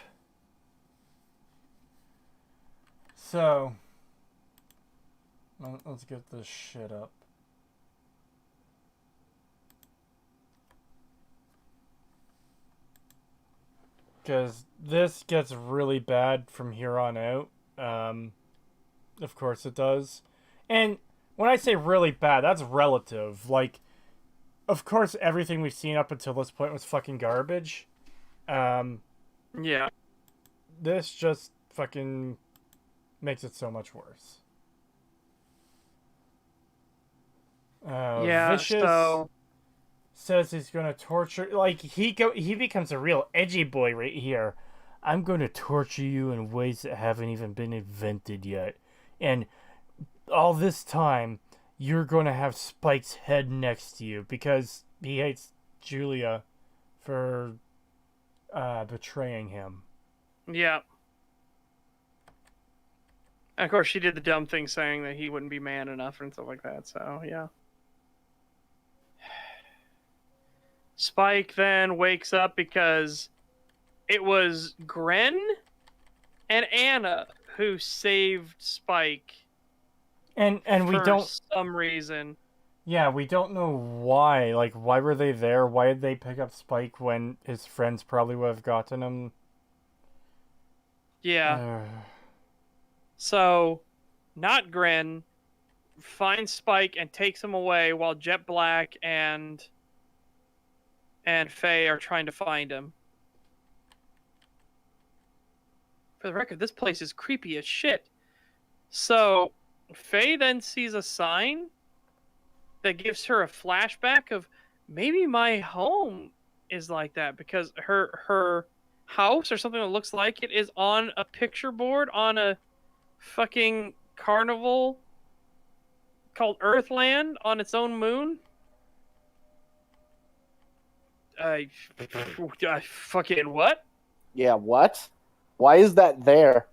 So, let's get this shit up. Because this gets really bad from here on out. Of course it does. And when I say really bad, that's relative. Like, of course, everything we've seen up until this point was fucking garbage. Yeah. This just fucking makes it so much worse. Yeah, Vicious so says he's gonna torture. Like he becomes a real edgy boy right here. I'm gonna torture you in ways that haven't even been invented yet, and all this time you're gonna have Spike's head next to you because he hates Julia for betraying him. yeah. And of course, she did the dumb thing saying that he wouldn't be man enough and stuff like that. So yeah. Spike then wakes up because it was Gren and Anna who saved Spike And we for don't. some reason. Yeah, we don't know why. Like, why were they there? Why did they pick up Spike when his friends probably would have gotten him? Yeah. So, not Gren finds Spike and takes him away while Jet Black and Faye are trying to find him. For the record, this place is creepy as shit. So, Faye then sees a sign that gives her a flashback of maybe my home is like that because her house or something that looks like it is on a picture board on a fucking carnival called Earthland on its own moon. I fucking what? Yeah, what? Why is that there?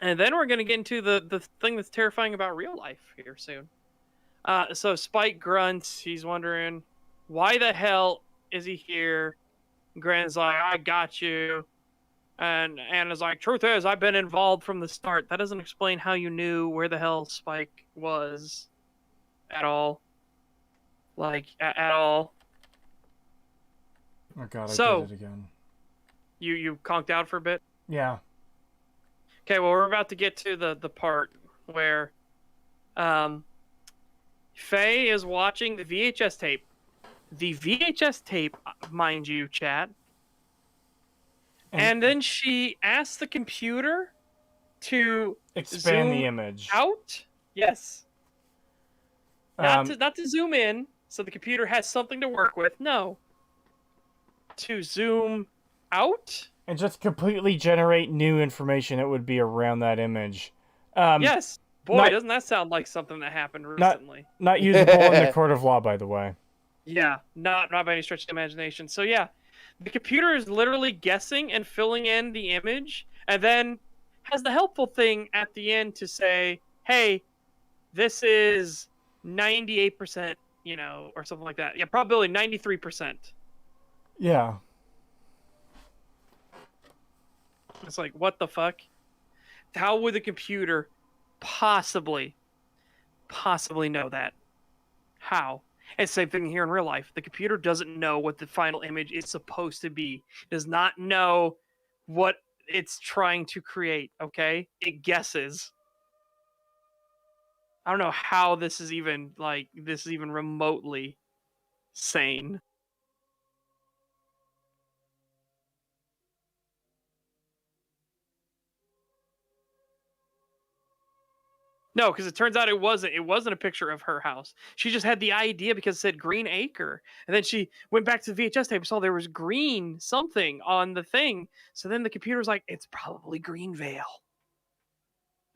And then we're gonna get into the thing that's terrifying about real life here soon. So Spike grunts. He's wondering why the hell is he here. Gren's like, I got you. And Anna's like, truth is, I've been involved from the start. That doesn't explain how you knew where the hell Spike was at all. Like, at all. Oh god, I So, did it again. You conked out for a bit? Yeah. Okay, well, we're about to get to the part where Faye is watching the VHS tape. The VHS tape, mind you, chat. And then she asks the computer to expand the zoom image out. Yes. Um, Not to zoom in, so the computer has something to work with. No. To zoom out. and just completely generate new information that would be around that image. Yes. Boy, doesn't that sound like something that happened recently? Not usable in the court of law, by the way. Yeah, not by any stretch of the imagination. So yeah, the computer is literally guessing and filling in the image, and then has the helpful thing at the end to say, "Hey, this is 98%, you know, or something like that." Yeah, probability 93%. Yeah. It's like, what the fuck? How would the computer possibly know that? How? And same thing here in real life. The computer doesn't know what the final image is supposed to be. It does not know what it's trying to create, okay? It guesses. I don't know how this is even remotely sane. No, because it turns out it wasn't a picture of her house. She just had the idea because it said Green Acre. And then she went back to the VHS tape and saw there was green something on the thing. So then the computer was like, it's probably Greenvale.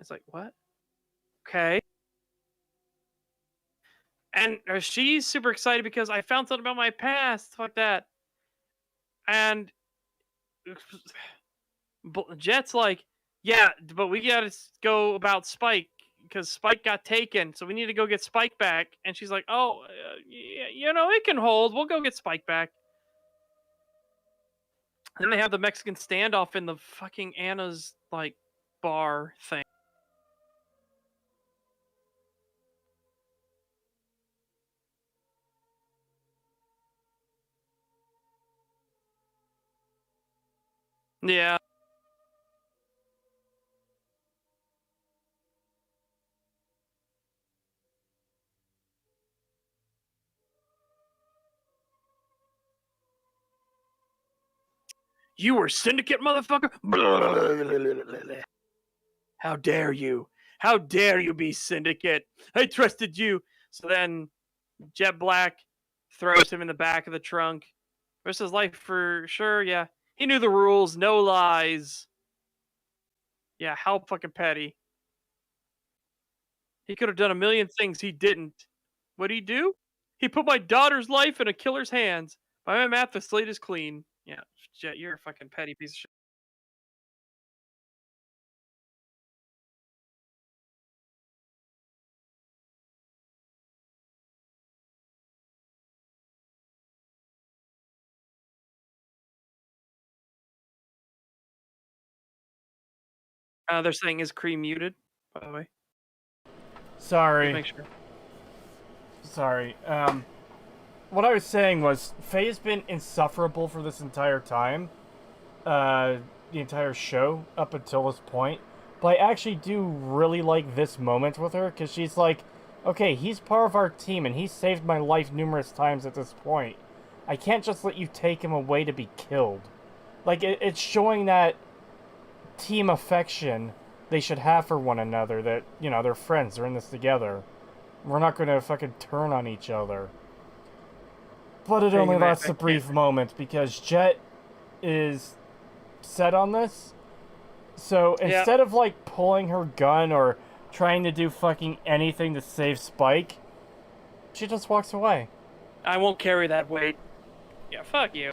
It's like, what? Okay. And she's super excited because I found something about my past. Fuck that. And Jet's like, yeah, but we gotta go about Spike because Spike got taken, so we need to go get Spike back. And she's like, oh, yeah, you know, it can hold. We'll go get Spike back. And then they have the Mexican standoff in the fucking Anna's, like, bar thing. Yeah. You were Syndicate, motherfucker! How dare you? How dare you be Syndicate? I trusted you. So then Jet Black throws him in the back of the trunk. Risks his life for sure, yeah. He knew the rules, no lies. Yeah, how fucking petty. He could have done a million things, he didn't. What'd he do? He put my daughter's life in a killer's hands. By my math, the slate is clean. Yeah, Jet, you're a fucking petty piece of shit. They're saying is Kree muted, by the way. Sorry. Make sure. Sorry. What I was saying was, Faye's been insufferable for this entire time. The entire show, up until this point. But I actually do really like this moment with her, because she's like, okay, he's part of our team, and he's saved my life numerous times at this point. I can't just let you take him away to be killed. Like, it's showing that team affection they should have for one another, that, you know, they're friends, they're in this together. We're not gonna fucking turn on each other. But it only lasts a brief moment, because Jet is set on this. So instead of, like, pulling her gun or trying to do fucking anything to save Spike, she just walks away. I won't carry that weight. Yeah, fuck you.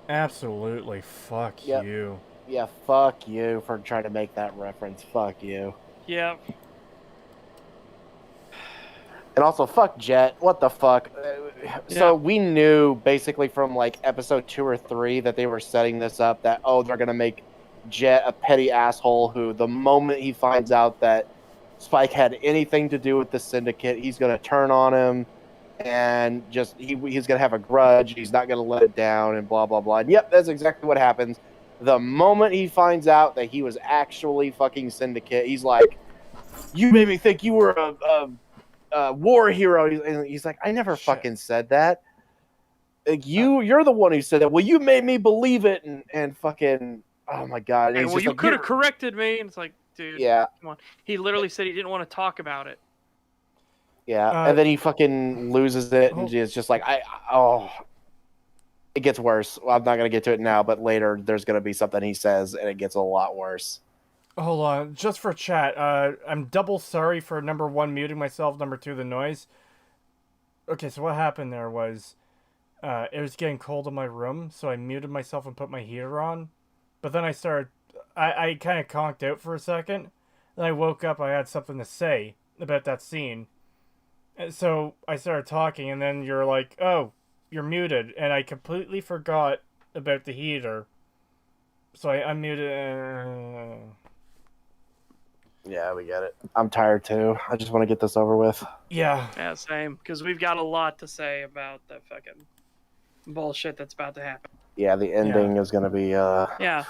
Absolutely, fuck you. Yeah, fuck you for trying to make that reference. Fuck you. Yeah. And also, fuck Jet. What the fuck? So we knew, basically, from, like, episode 2 or 3 that they were setting this up, that, oh, they're gonna make Jet a petty asshole who, the moment he finds out that Spike had anything to do with the Syndicate, he's gonna turn on him, and just, he's gonna have a grudge, he's not gonna let it down, and blah, blah, blah. And yep, that's exactly what happens. The moment he finds out that he was actually fucking Syndicate, he's like, you made me think you were a war hero. And he's like, I never fucking said that. Like, you're the one who said that. Well, you made me believe it, and fucking, oh my god. Hey, well, you could have corrected me. And it's like, dude, come on. He literally said he didn't want to talk about it. Yeah, and then he fucking loses it, and it's just like, it gets worse. Well, I'm not going to get to it now, but later there's going to be something he says, and it gets a lot worse. Hold on, just for chat, I'm double sorry for number 1, muting myself, number 2, the noise. Okay, so what happened there was, it was getting cold in my room, so I muted myself and put my heater on. But then I kind of conked out for a second. Then I woke up, I had something to say about that scene. And so I started talking, and then you're like, oh, you're muted, and I completely forgot about the heater. So I unmuted. Yeah, we get it. I'm tired too. I just want to get this over with. Yeah. Yeah, same. Because we've got a lot to say about the fucking bullshit that's about to happen. Yeah, the ending is going to be. Yeah.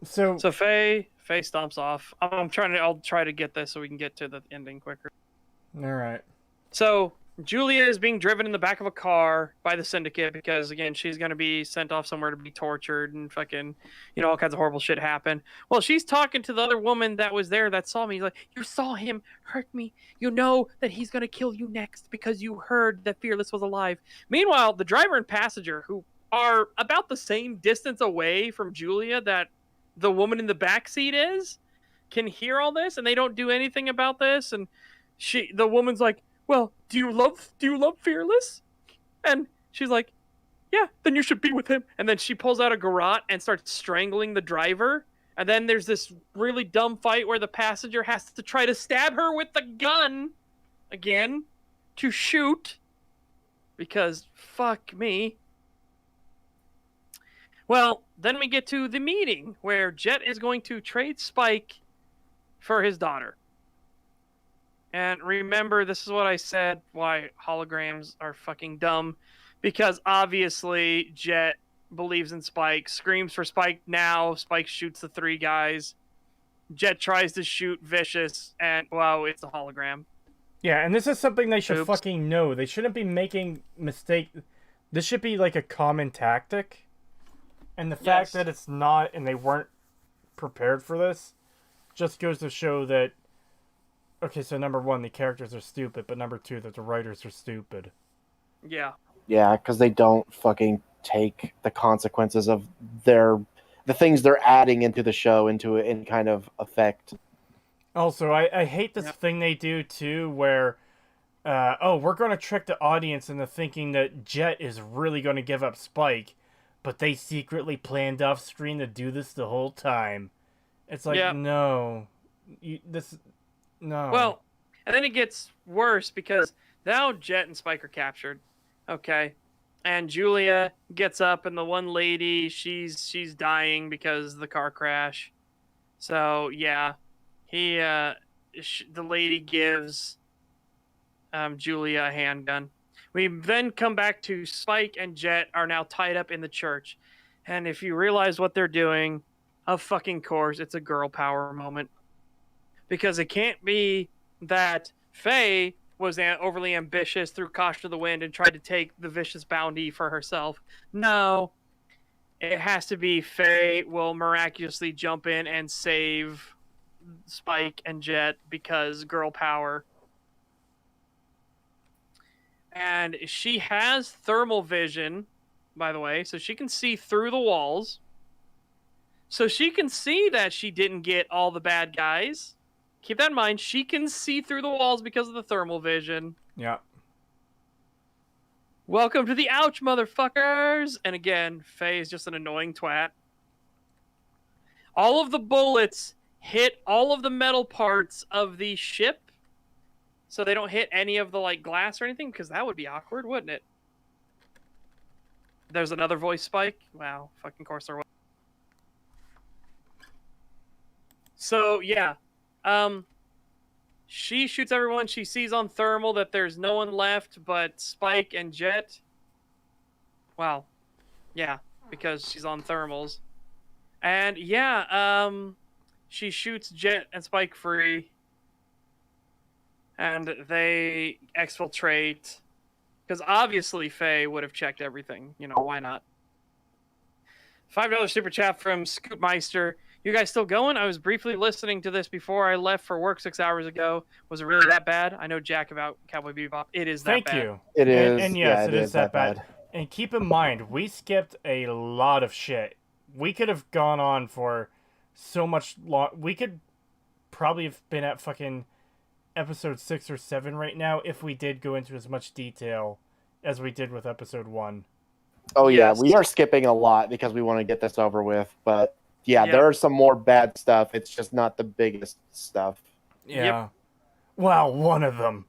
So Faye stomps off. I'll try to get this so we can get to the ending quicker. All right. So Julia is being driven in the back of a car by the Syndicate because, again, she's going to be sent off somewhere to be tortured and fucking, you know, all kinds of horrible shit happen. Well, she's talking to the other woman that was there that saw me. He's like, you saw him hurt me. You know that he's going to kill you next because you heard that Fearless was alive. Meanwhile, the driver and passenger, who are about the same distance away from Julia that the woman in the backseat is, can hear all this, and they don't do anything about this. And the woman's like, well, do you love Fearless? And she's like, yeah, then you should be with him. And then she pulls out a garrote and starts strangling the driver. And then there's this really dumb fight where the passenger has to try to stab her with the gun again to shoot because fuck me. Well, then we get to the meeting where Jet is going to trade Spike for his daughter. And remember, this is what I said, why holograms are fucking dumb. Because obviously, Jet believes in Spike, screams for Spike now, Spike shoots the 3 guys. Jet tries to shoot Vicious, and, wow, it's a hologram. Yeah, and this is something they should fucking know. They shouldn't be making mistake. This should be like a common tactic. And the Yes. fact that it's not, and they weren't prepared for this, just goes to show that, okay, so number one, the characters are stupid, but number two, that the writers are stupid. Yeah. Yeah, because they don't fucking take the consequences of the things they're adding into the show into any kind of effect. Also, I hate this Yep. thing they do, too, where, we're going to trick the audience into thinking that Jet is really going to give up Spike, but they secretly planned off screen to do this the whole time. It's like, Yep. no. No. Well, and then it gets worse because now Jet and Spike are captured. Okay. And Julia gets up, and the one lady, she's dying because of the car crash. So, yeah. The lady gives Julia a handgun. We then come back to Spike and Jet are now tied up in the church. And if you realize what they're doing, of fucking course, it's a girl power moment. Because it can't be that Faye was overly ambitious, threw caution to the wind, and tried to take the vicious bounty for herself. No. It has to be Faye will miraculously jump in and save Spike and Jet because girl power. And she has thermal vision, by the way, so she can see through the walls. So she can see that she didn't get all the bad guys. Keep that in mind. She can see through the walls because of the thermal vision. Yeah. Welcome to the ouch, motherfuckers! And again, Faye is just an annoying twat. All of the bullets hit all of the metal parts of the ship, so they don't hit any of the like glass or anything, because that would be awkward, wouldn't it? There's another voice spike. Wow, fucking course there was. So yeah, she shoots everyone. She sees on thermal that there's no one left but Spike and Jet. Wow, yeah, because she's on thermals. And yeah, she shoots Jet and Spike free. And they exfiltrate. Because obviously Faye would have checked everything. You know, why not? $5 super chat from Scootmeister. You guys still going? I was briefly listening to this before I left for work 6 hours ago. Was it really that bad? I know Jack about Cowboy Bebop. It is that Thank bad. you. It is. And yes, yeah, it is that bad. And keep in mind, we skipped a lot of shit. We could have gone on for so much long. We could probably have been at fucking episode 6 or 7 right now if we did go into as much detail as we did with episode 1. Oh yeah, Yes. we are skipping a lot because we want to get this over with. But yeah, Yep. there are some more bad stuff. It's just not the biggest stuff. Yeah. Well, one of them.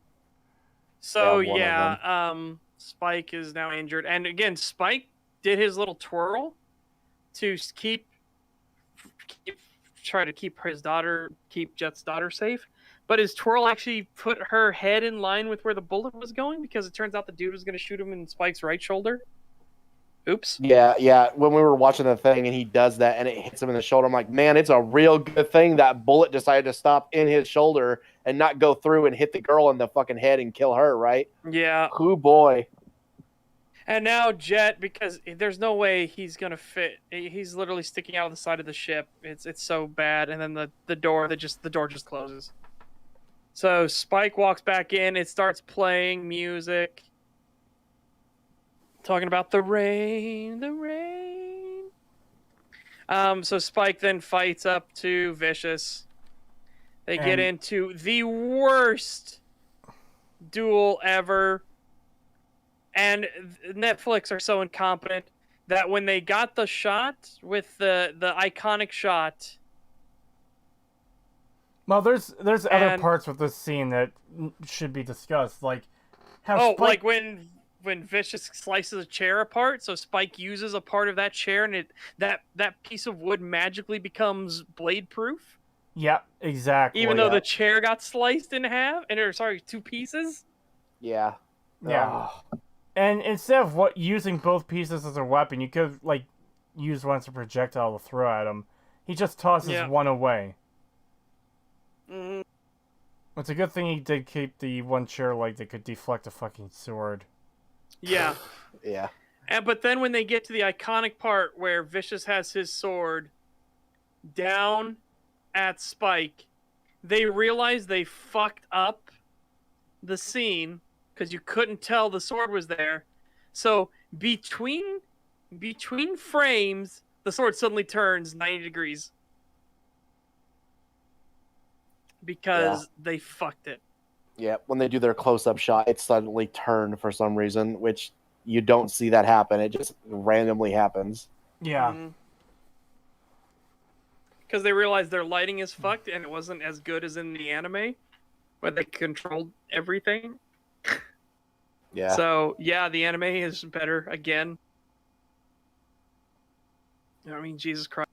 So Yeah, one of yeah, Spike is now injured, and again, Spike did his little twirl to try to keep Jet's daughter safe. But his twirl actually put her head in line with where the bullet was going, because it turns out the dude was going to shoot him in Spike's right shoulder. Oops. Yeah. When we were watching the thing and he does that and it hits him in the shoulder, I'm like, man, it's a real good thing that bullet decided to stop in his shoulder and not go through and hit the girl in the fucking head and kill her, right? Yeah. Who boy. And now Jet, because there's no way he's gonna fit. He's literally sticking out of the side of the ship. It's so bad. And then the door just closes. So Spike walks back in. It starts playing music, talking about the rain. So Spike then fights up to Vicious. They get And- into the worst duel ever. And Netflix are so incompetent that when they got the shot with the iconic shot, Well, there's other And- parts with this scene that should be discussed, like how oh, Spike... like when Vicious slices a chair apart, so Spike uses a part of that chair, and that piece of wood magically becomes blade proof, Yeah, exactly. even though yeah. the chair got sliced in half, two pieces. Yeah. Yeah. Ugh. And instead of using both pieces as a weapon, you could have, used one as a projectile to throw at him. He just tosses Yeah. one away. Mhm. It's a good thing he did keep the one chair that could deflect a fucking sword. Yeah. Yeah. But then when they get to the iconic part where Vicious has his sword down at Spike, they realize they fucked up the scene because you couldn't tell the sword was there. So between frames, the sword suddenly turns 90 degrees because they fucked it. Yeah, when they do their close-up shot, it suddenly turned for some reason, which you don't see that happen. It just randomly happens. Yeah. Because they realized their lighting is fucked and it wasn't as good as in the anime, where they controlled everything. Yeah. So, yeah, the anime is better again. I mean, Jesus Christ.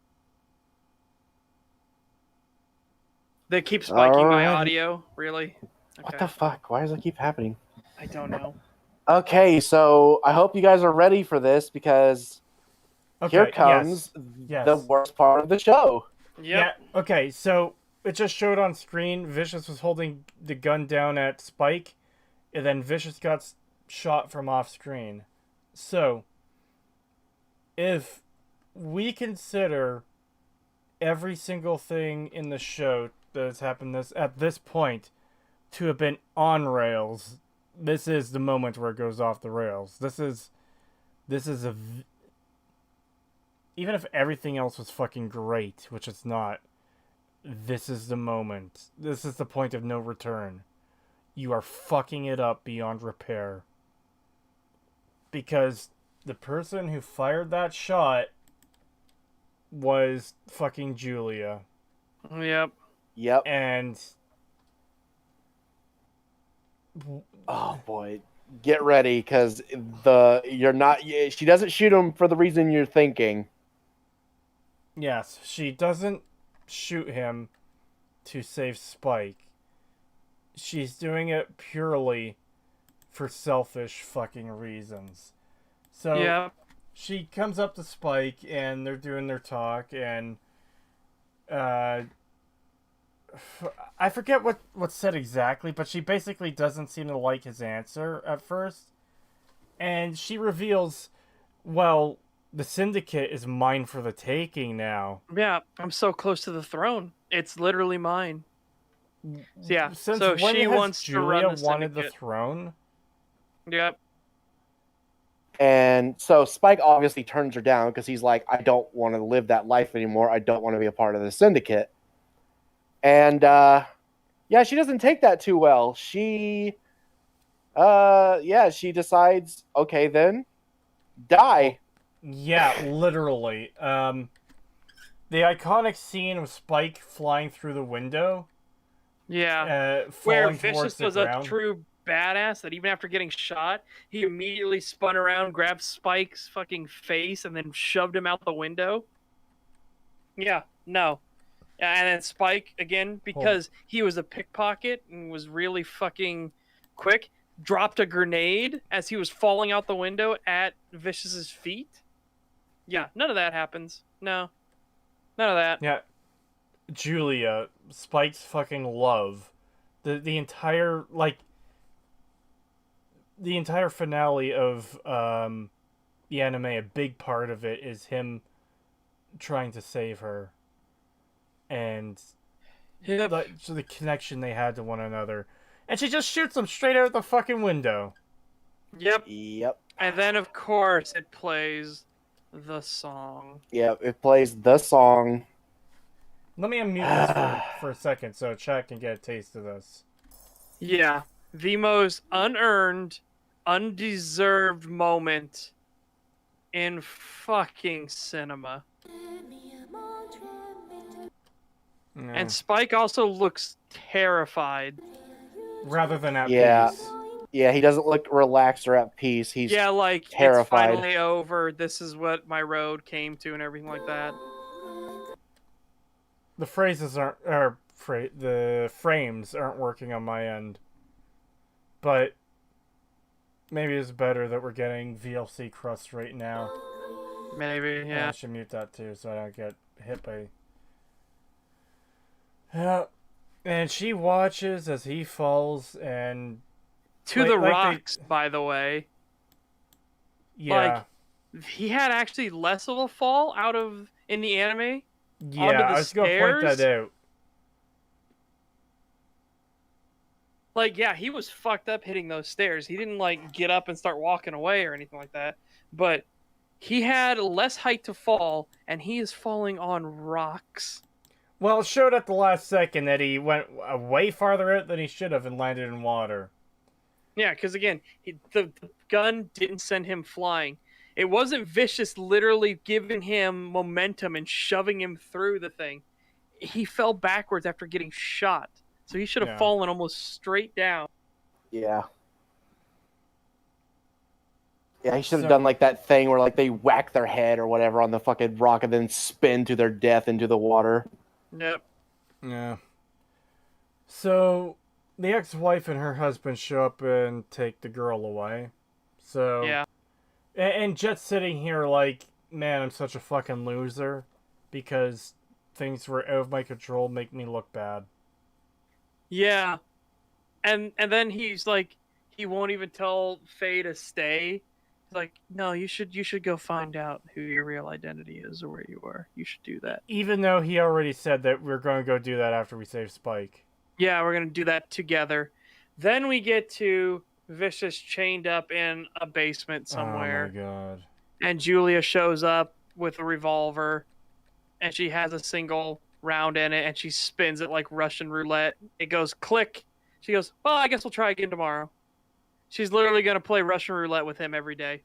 They keep spiking my audio, really? Okay. What the fuck? Why does it keep happening? I don't know. Okay, so I hope you guys are ready for this because here comes the worst part of the show. Yep. Yeah, okay, so it just showed on screen Vicious was holding the gun down at Spike, and then Vicious got shot from off screen. So, if we consider every single thing in the show that has happened at this point to have been on rails, this is the moment where it goes off the rails. This is even if everything else was fucking great, which it's not, this is the moment. This is the point of no return. You are fucking it up beyond repair. Because the person who fired that shot was fucking Julia. Yep. And oh boy, get ready because she doesn't shoot him for the reason you're thinking. Yes, she doesn't shoot him to save Spike. She's doing it purely for selfish fucking reasons. So she comes up to Spike and they're doing their talk and I forget what's said exactly, but she basically doesn't seem to like his answer at first. And she reveals, well, the Syndicate is mine for the taking now. Yeah, I'm so close to the throne. It's literally mine. Yeah, Since so when she has wants Julia to run the wanted the Syndicate. throne? Yep. And so Spike obviously turns her down because he's like, I don't want to live that life anymore. I don't want to be a part of the Syndicate. And she doesn't take that too well. She decides, okay then, die. Yeah, literally. The iconic scene of Spike flying through the window. Yeah. Where Vicious was a true badass that even after getting shot, he immediately spun around, grabbed Spike's fucking face, and then shoved him out the window. Yeah, no. And then Spike, again, because he was a pickpocket and was really fucking quick, dropped a grenade as he was falling out the window at Vicious's feet. Yeah, none of that happens. No. None of that. Yeah. Julia, Spike's fucking love. The entire finale of the anime, a big part of it is him trying to save her. And the connection they had to one another. And she just shoots him straight out the fucking window. Yep. And then, of course, it plays the song. Yep, it plays the song. Let me unmute this for a second so chat can get a taste of this. Yeah. The most unearned, undeserved moment in fucking cinema. No. And Spike also looks terrified. Rather than at peace. Yeah, he doesn't look relaxed or at peace. He's like terrified. It's finally over. This is what my road came to, and everything like that. The phrases the frames aren't working on my end, but maybe it's better that we're getting VLC crust right now. Maybe, yeah. I should mute that too, so I don't get hit by. Yeah, and she watches as he falls and to the rocks, by the way. Yeah. he had actually less of a fall in the anime onto Yeah, the I was gonna point that stairs. out. Like, yeah, he was fucked up hitting those stairs. He didn't like get up and start walking away or anything like that. But he had less height to fall, and he is falling on rocks. Well, it showed at the last second that he went way farther out than he should have and landed in water. Yeah, because again, the gun didn't send him flying. It wasn't Vicious literally giving him momentum and shoving him through the thing. He fell backwards after getting shot. So he should have Yeah. fallen almost straight down. Yeah. Yeah, he should have So- done like that thing where like they whack their head or whatever on the fucking rock and then spin to their death into the water. Yep. Yeah. So, the ex-wife and her husband show up and take the girl away. So, Yeah. And Jet's sitting here like, man, I'm such a fucking loser because things were out of my control, make me look bad. Yeah. And then he's like, he won't even tell Faye to stay. He's like, no, you should go find out who your real identity is or where you are. You should do that. Even though he already said that we're going to go do that after we save Spike. Yeah, we're gonna do that together. Then we get to Vicious chained up in a basement somewhere. Oh my god. And Julia shows up with a revolver, and she has a single round in it, and she spins it like Russian roulette. It goes click. She goes, well, I guess we'll try again tomorrow. She's literally going to play Russian roulette with him every day.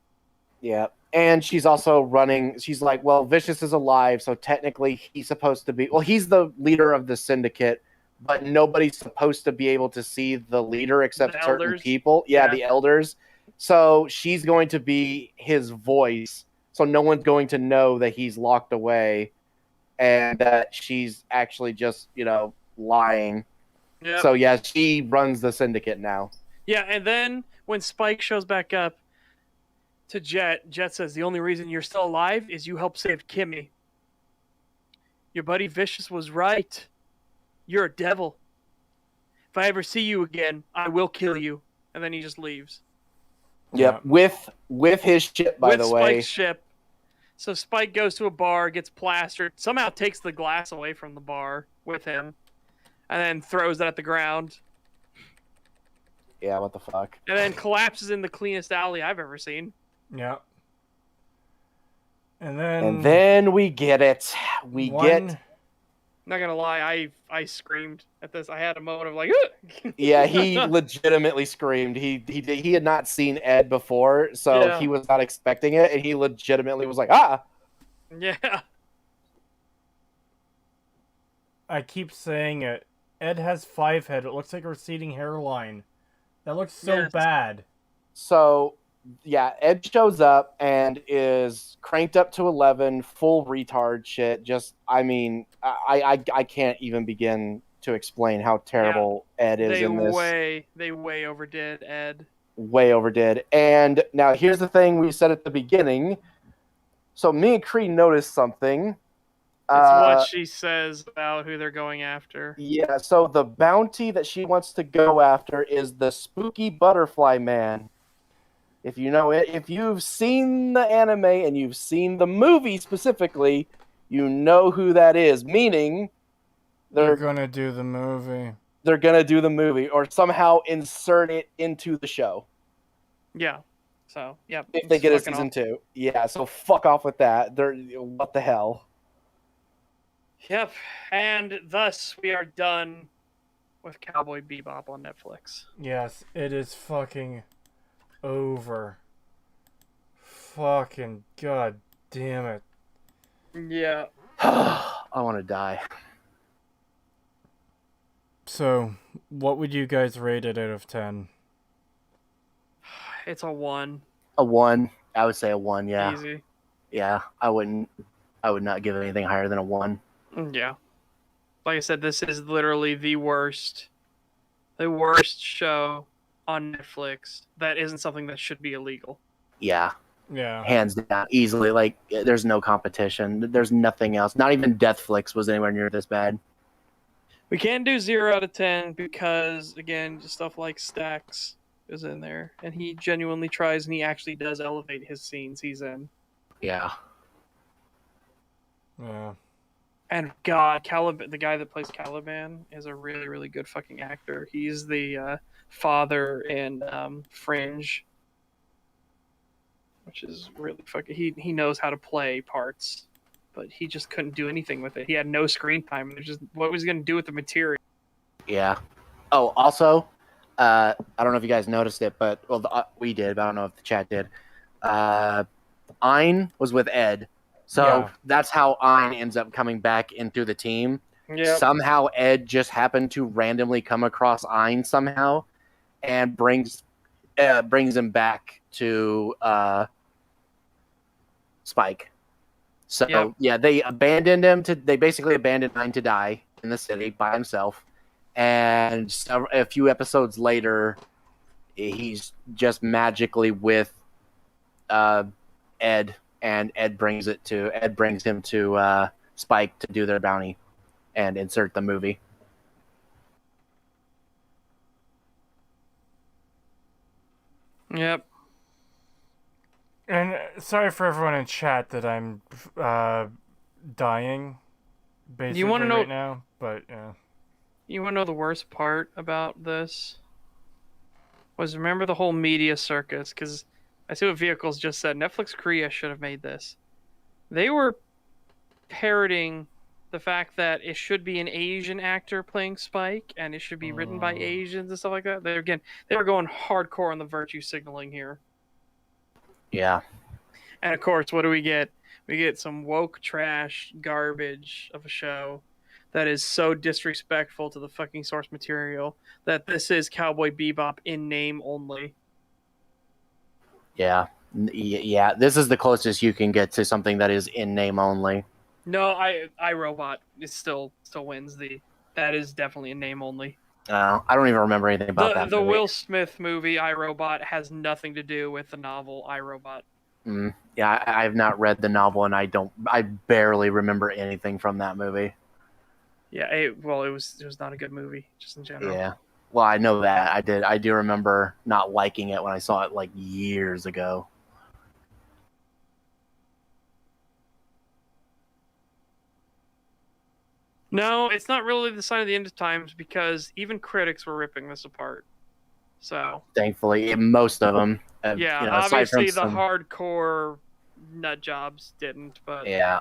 Yeah. And she's also running. She's like, well, Vicious is alive, so technically he's supposed to be. Well, he's the leader of the syndicate, but nobody's supposed to be able to see the leader except The certain elders? people. Yeah, Yeah. the elders. So she's going to be his voice. So no one's going to know that he's locked away and that she's actually just, lying. Yep. So yeah, she runs the syndicate now. Yeah, and then when Spike shows back up to Jet, Jet says, the only reason you're still alive is you helped save Kimmy. Your buddy Vicious was right. You're a devil. If I ever see you again, I will kill you. And then he just leaves. Yep, with his ship, by With the way. Spike's ship. So Spike goes to a bar, gets plastered, somehow takes the glass away from the bar with him, and then throws it at the ground. Yeah, what the fuck? And then collapses in the cleanest alley I've ever seen. Yeah. And then we get it. We get. Not gonna lie, I screamed at this. I had a moment of like, Yeah, he legitimately screamed. He had not seen Ed before, so Yeah. he was not expecting it, and he legitimately was like, ah. Yeah. I keep saying it. Ed has 5 head. It looks like a receding hairline. That looks so Yes. bad. So, yeah, Ed shows up and is cranked up to 11, full retard shit. Just, I mean, I can't even begin to explain how terrible Ed is in this. They way overdid Ed. Way overdid. And now here's the thing we said at the beginning. So me and Cree noticed something. It's what she says about who they're going after. Yeah, so the bounty that she wants to go after is the spooky butterfly man. If you know it, if you've seen the anime and you've seen the movie specifically, you know who that is. Meaning, They're gonna do the movie. They're gonna do the movie or somehow insert it into the show. Yeah. So, yeah. If they get a season 2. Yeah, so fuck off with that. What the hell? Yep. And thus we are done with Cowboy Bebop on Netflix. Yes, it is fucking over. Fucking god damn it. Yeah. I want to die. So, what would you guys rate it out of 10? It's a 1. A 1. I would say a 1, yeah. Easy. Yeah, I would not give it anything higher than a 1. Yeah. Like I said, this is literally the worst show on Netflix that isn't something that should be illegal. Yeah. Yeah. Hands down, easily. Like, there's no competition. There's nothing else. Not even Deathflix was anywhere near this bad. We can't do 0 out of 10 because, again, just stuff like Stacks is in there. And he genuinely tries and he actually does elevate his scenes he's in. Yeah. Yeah. And God, the guy that plays Caliban is a really, really good fucking actor. He's the father in Fringe, which is really fucking. He knows how to play parts, but he just couldn't do anything with it. He had no screen time. There's just what was he gonna do with the material? Yeah. Oh, also, I don't know if you guys noticed it, but we did. But I don't know if the chat did. Ein was with Ed, so Yeah. that's how Ein ends up coming back into the team. Yeah. Somehow Ed just happened to randomly come across Ein somehow, and brings him back to Spike. So yeah, they abandoned him they basically abandoned Ein to die in the city by himself, and a few episodes later, he's just magically with Ed, and Ed brings him to Spike to do their bounty and insert the movie. Yep. And sorry for everyone in chat that I'm dying basically know, right now, but yeah. You want to know the worst part about this? Was remember the whole media circus? Because I see what Vehicles just said. Netflix Korea should have made this. They were parroting the fact that it should be an Asian actor playing Spike, and it should be written by Asians and stuff like that. They were going hardcore on the virtue signaling here. Yeah. And of course, what do we get? We get some woke trash garbage of a show that is so disrespectful to the fucking source material that this is Cowboy Bebop in name only. Yeah. Yeah. This is the closest you can get to something that is in name only. No, iRobot still wins that is definitely in name only. I don't even remember anything about that. The Will Smith movie iRobot has nothing to do with the novel iRobot. Yeah, I have not read the novel, and I barely remember anything from that movie. Yeah, it was not a good movie, just in general. Yeah, well, I know that I do remember not liking it when I saw it like years ago. No, it's not really the sign of the end of times because even critics were ripping this apart. So thankfully, most of them. Obviously the hardcore nut jobs didn't, but yeah,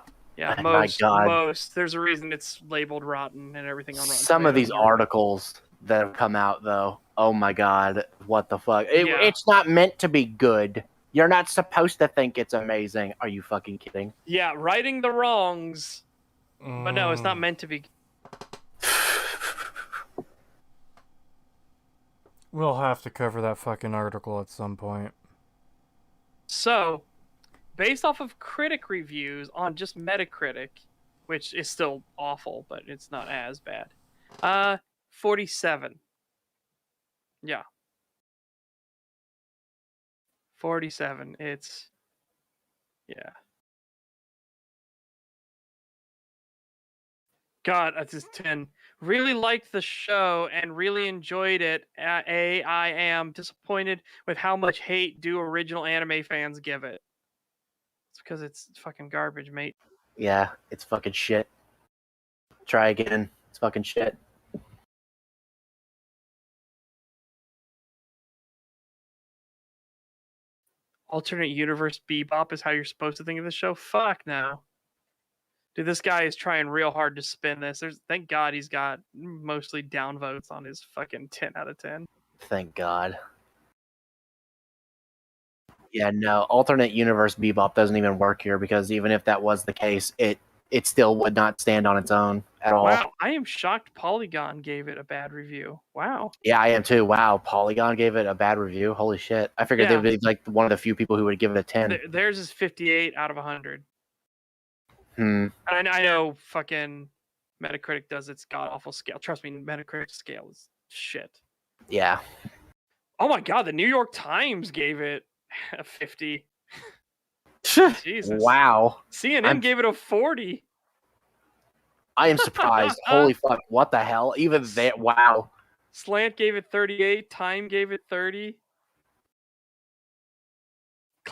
most. There's a reason it's labeled rotten and everything on Rotten. Some of these articles that have come out, though, oh my god, what the fuck? It's not meant to be good. You're not supposed to think it's amazing. Are you fucking kidding? Yeah, righting the wrongs. But no, it's not meant to be. We'll have to cover that fucking article at some point. So, based off of critic reviews on just Metacritic, which is still awful, but it's not as bad. 47. Yeah. 47. It's yeah. God, that's just 10. Really liked the show and really enjoyed it. I am disappointed with how much hate do original anime fans give it. It's because it's fucking garbage, mate. Yeah, it's fucking shit. Try again. It's fucking shit. Alternate universe Bebop is how you're supposed to think of the show? Fuck no. Dude, this guy is trying real hard to spin this. Thank God he's got mostly downvotes on his fucking 10 out of 10. Thank God. Yeah, no, alternate universe Bebop doesn't even work here because even if that was the case, it still would not stand on its own at all. Wow, I am shocked Polygon gave it a bad review. Wow. Yeah, I am too. Wow, Polygon gave it a bad review. Holy shit. I figured they would be like one of the few people who would give it a 10. Theirs is 58 out of 100. And I know fucking Metacritic does its god-awful scale. Trust me, Metacritic's scale is shit. Yeah. Oh my god, the New York Times gave it a 50. Jesus. Wow. CNN gave it a 40. I am surprised. Holy fuck. What the hell? Even that. Wow. Slant gave it 38. Time gave it 30.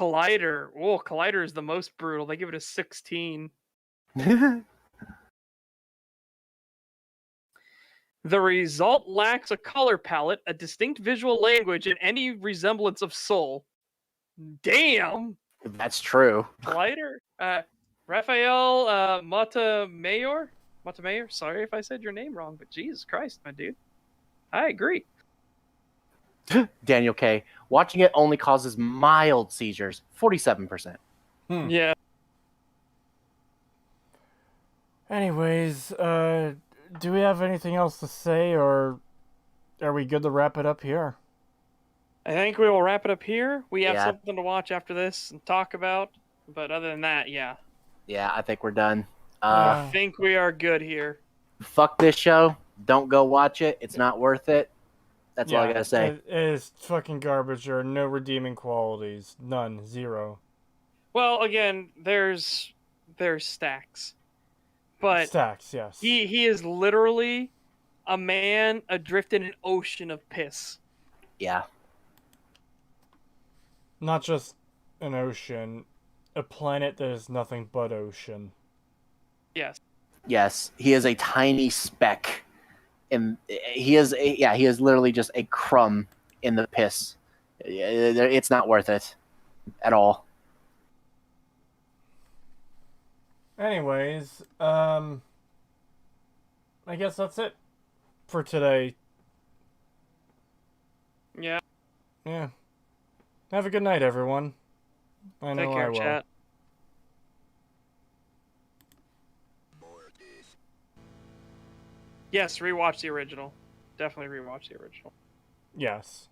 Collider. Oh, Collider is the most brutal. They give it a 16. The result lacks a color palette, a distinct visual language, and any resemblance of soul. Damn! That's true. Collider? Raphael Montemayor? Montemayor? Sorry if I said your name wrong, but Jesus Christ, my dude. I agree. Daniel K. Watching it only causes mild seizures. 47%. Yeah. Anyways, do we have anything else to say, or are we good to wrap it up here? I think we will wrap it up here. We have Yeah. something to watch after this and talk about, but other than that, yeah. Yeah, I think we're done. I think we are good here. Fuck this show. Don't go watch it. It's not worth it. That's all I gotta say. It is fucking garbage. There are no redeeming qualities. None. Zero. Well, again, there's stacks. But Stacks, yes. he is literally a man adrift in an ocean of piss. Yeah. Not just an ocean. A planet that is nothing but ocean. Yes. Yes, he is a tiny speck. And he is literally just a crumb in the piss. It's not worth it at all. Anyways, I guess that's it for today. Yeah. Yeah. Have a good night, everyone. I know Take care, I will. chat. Yes, rewatch the original. Definitely rewatch the original. Yes.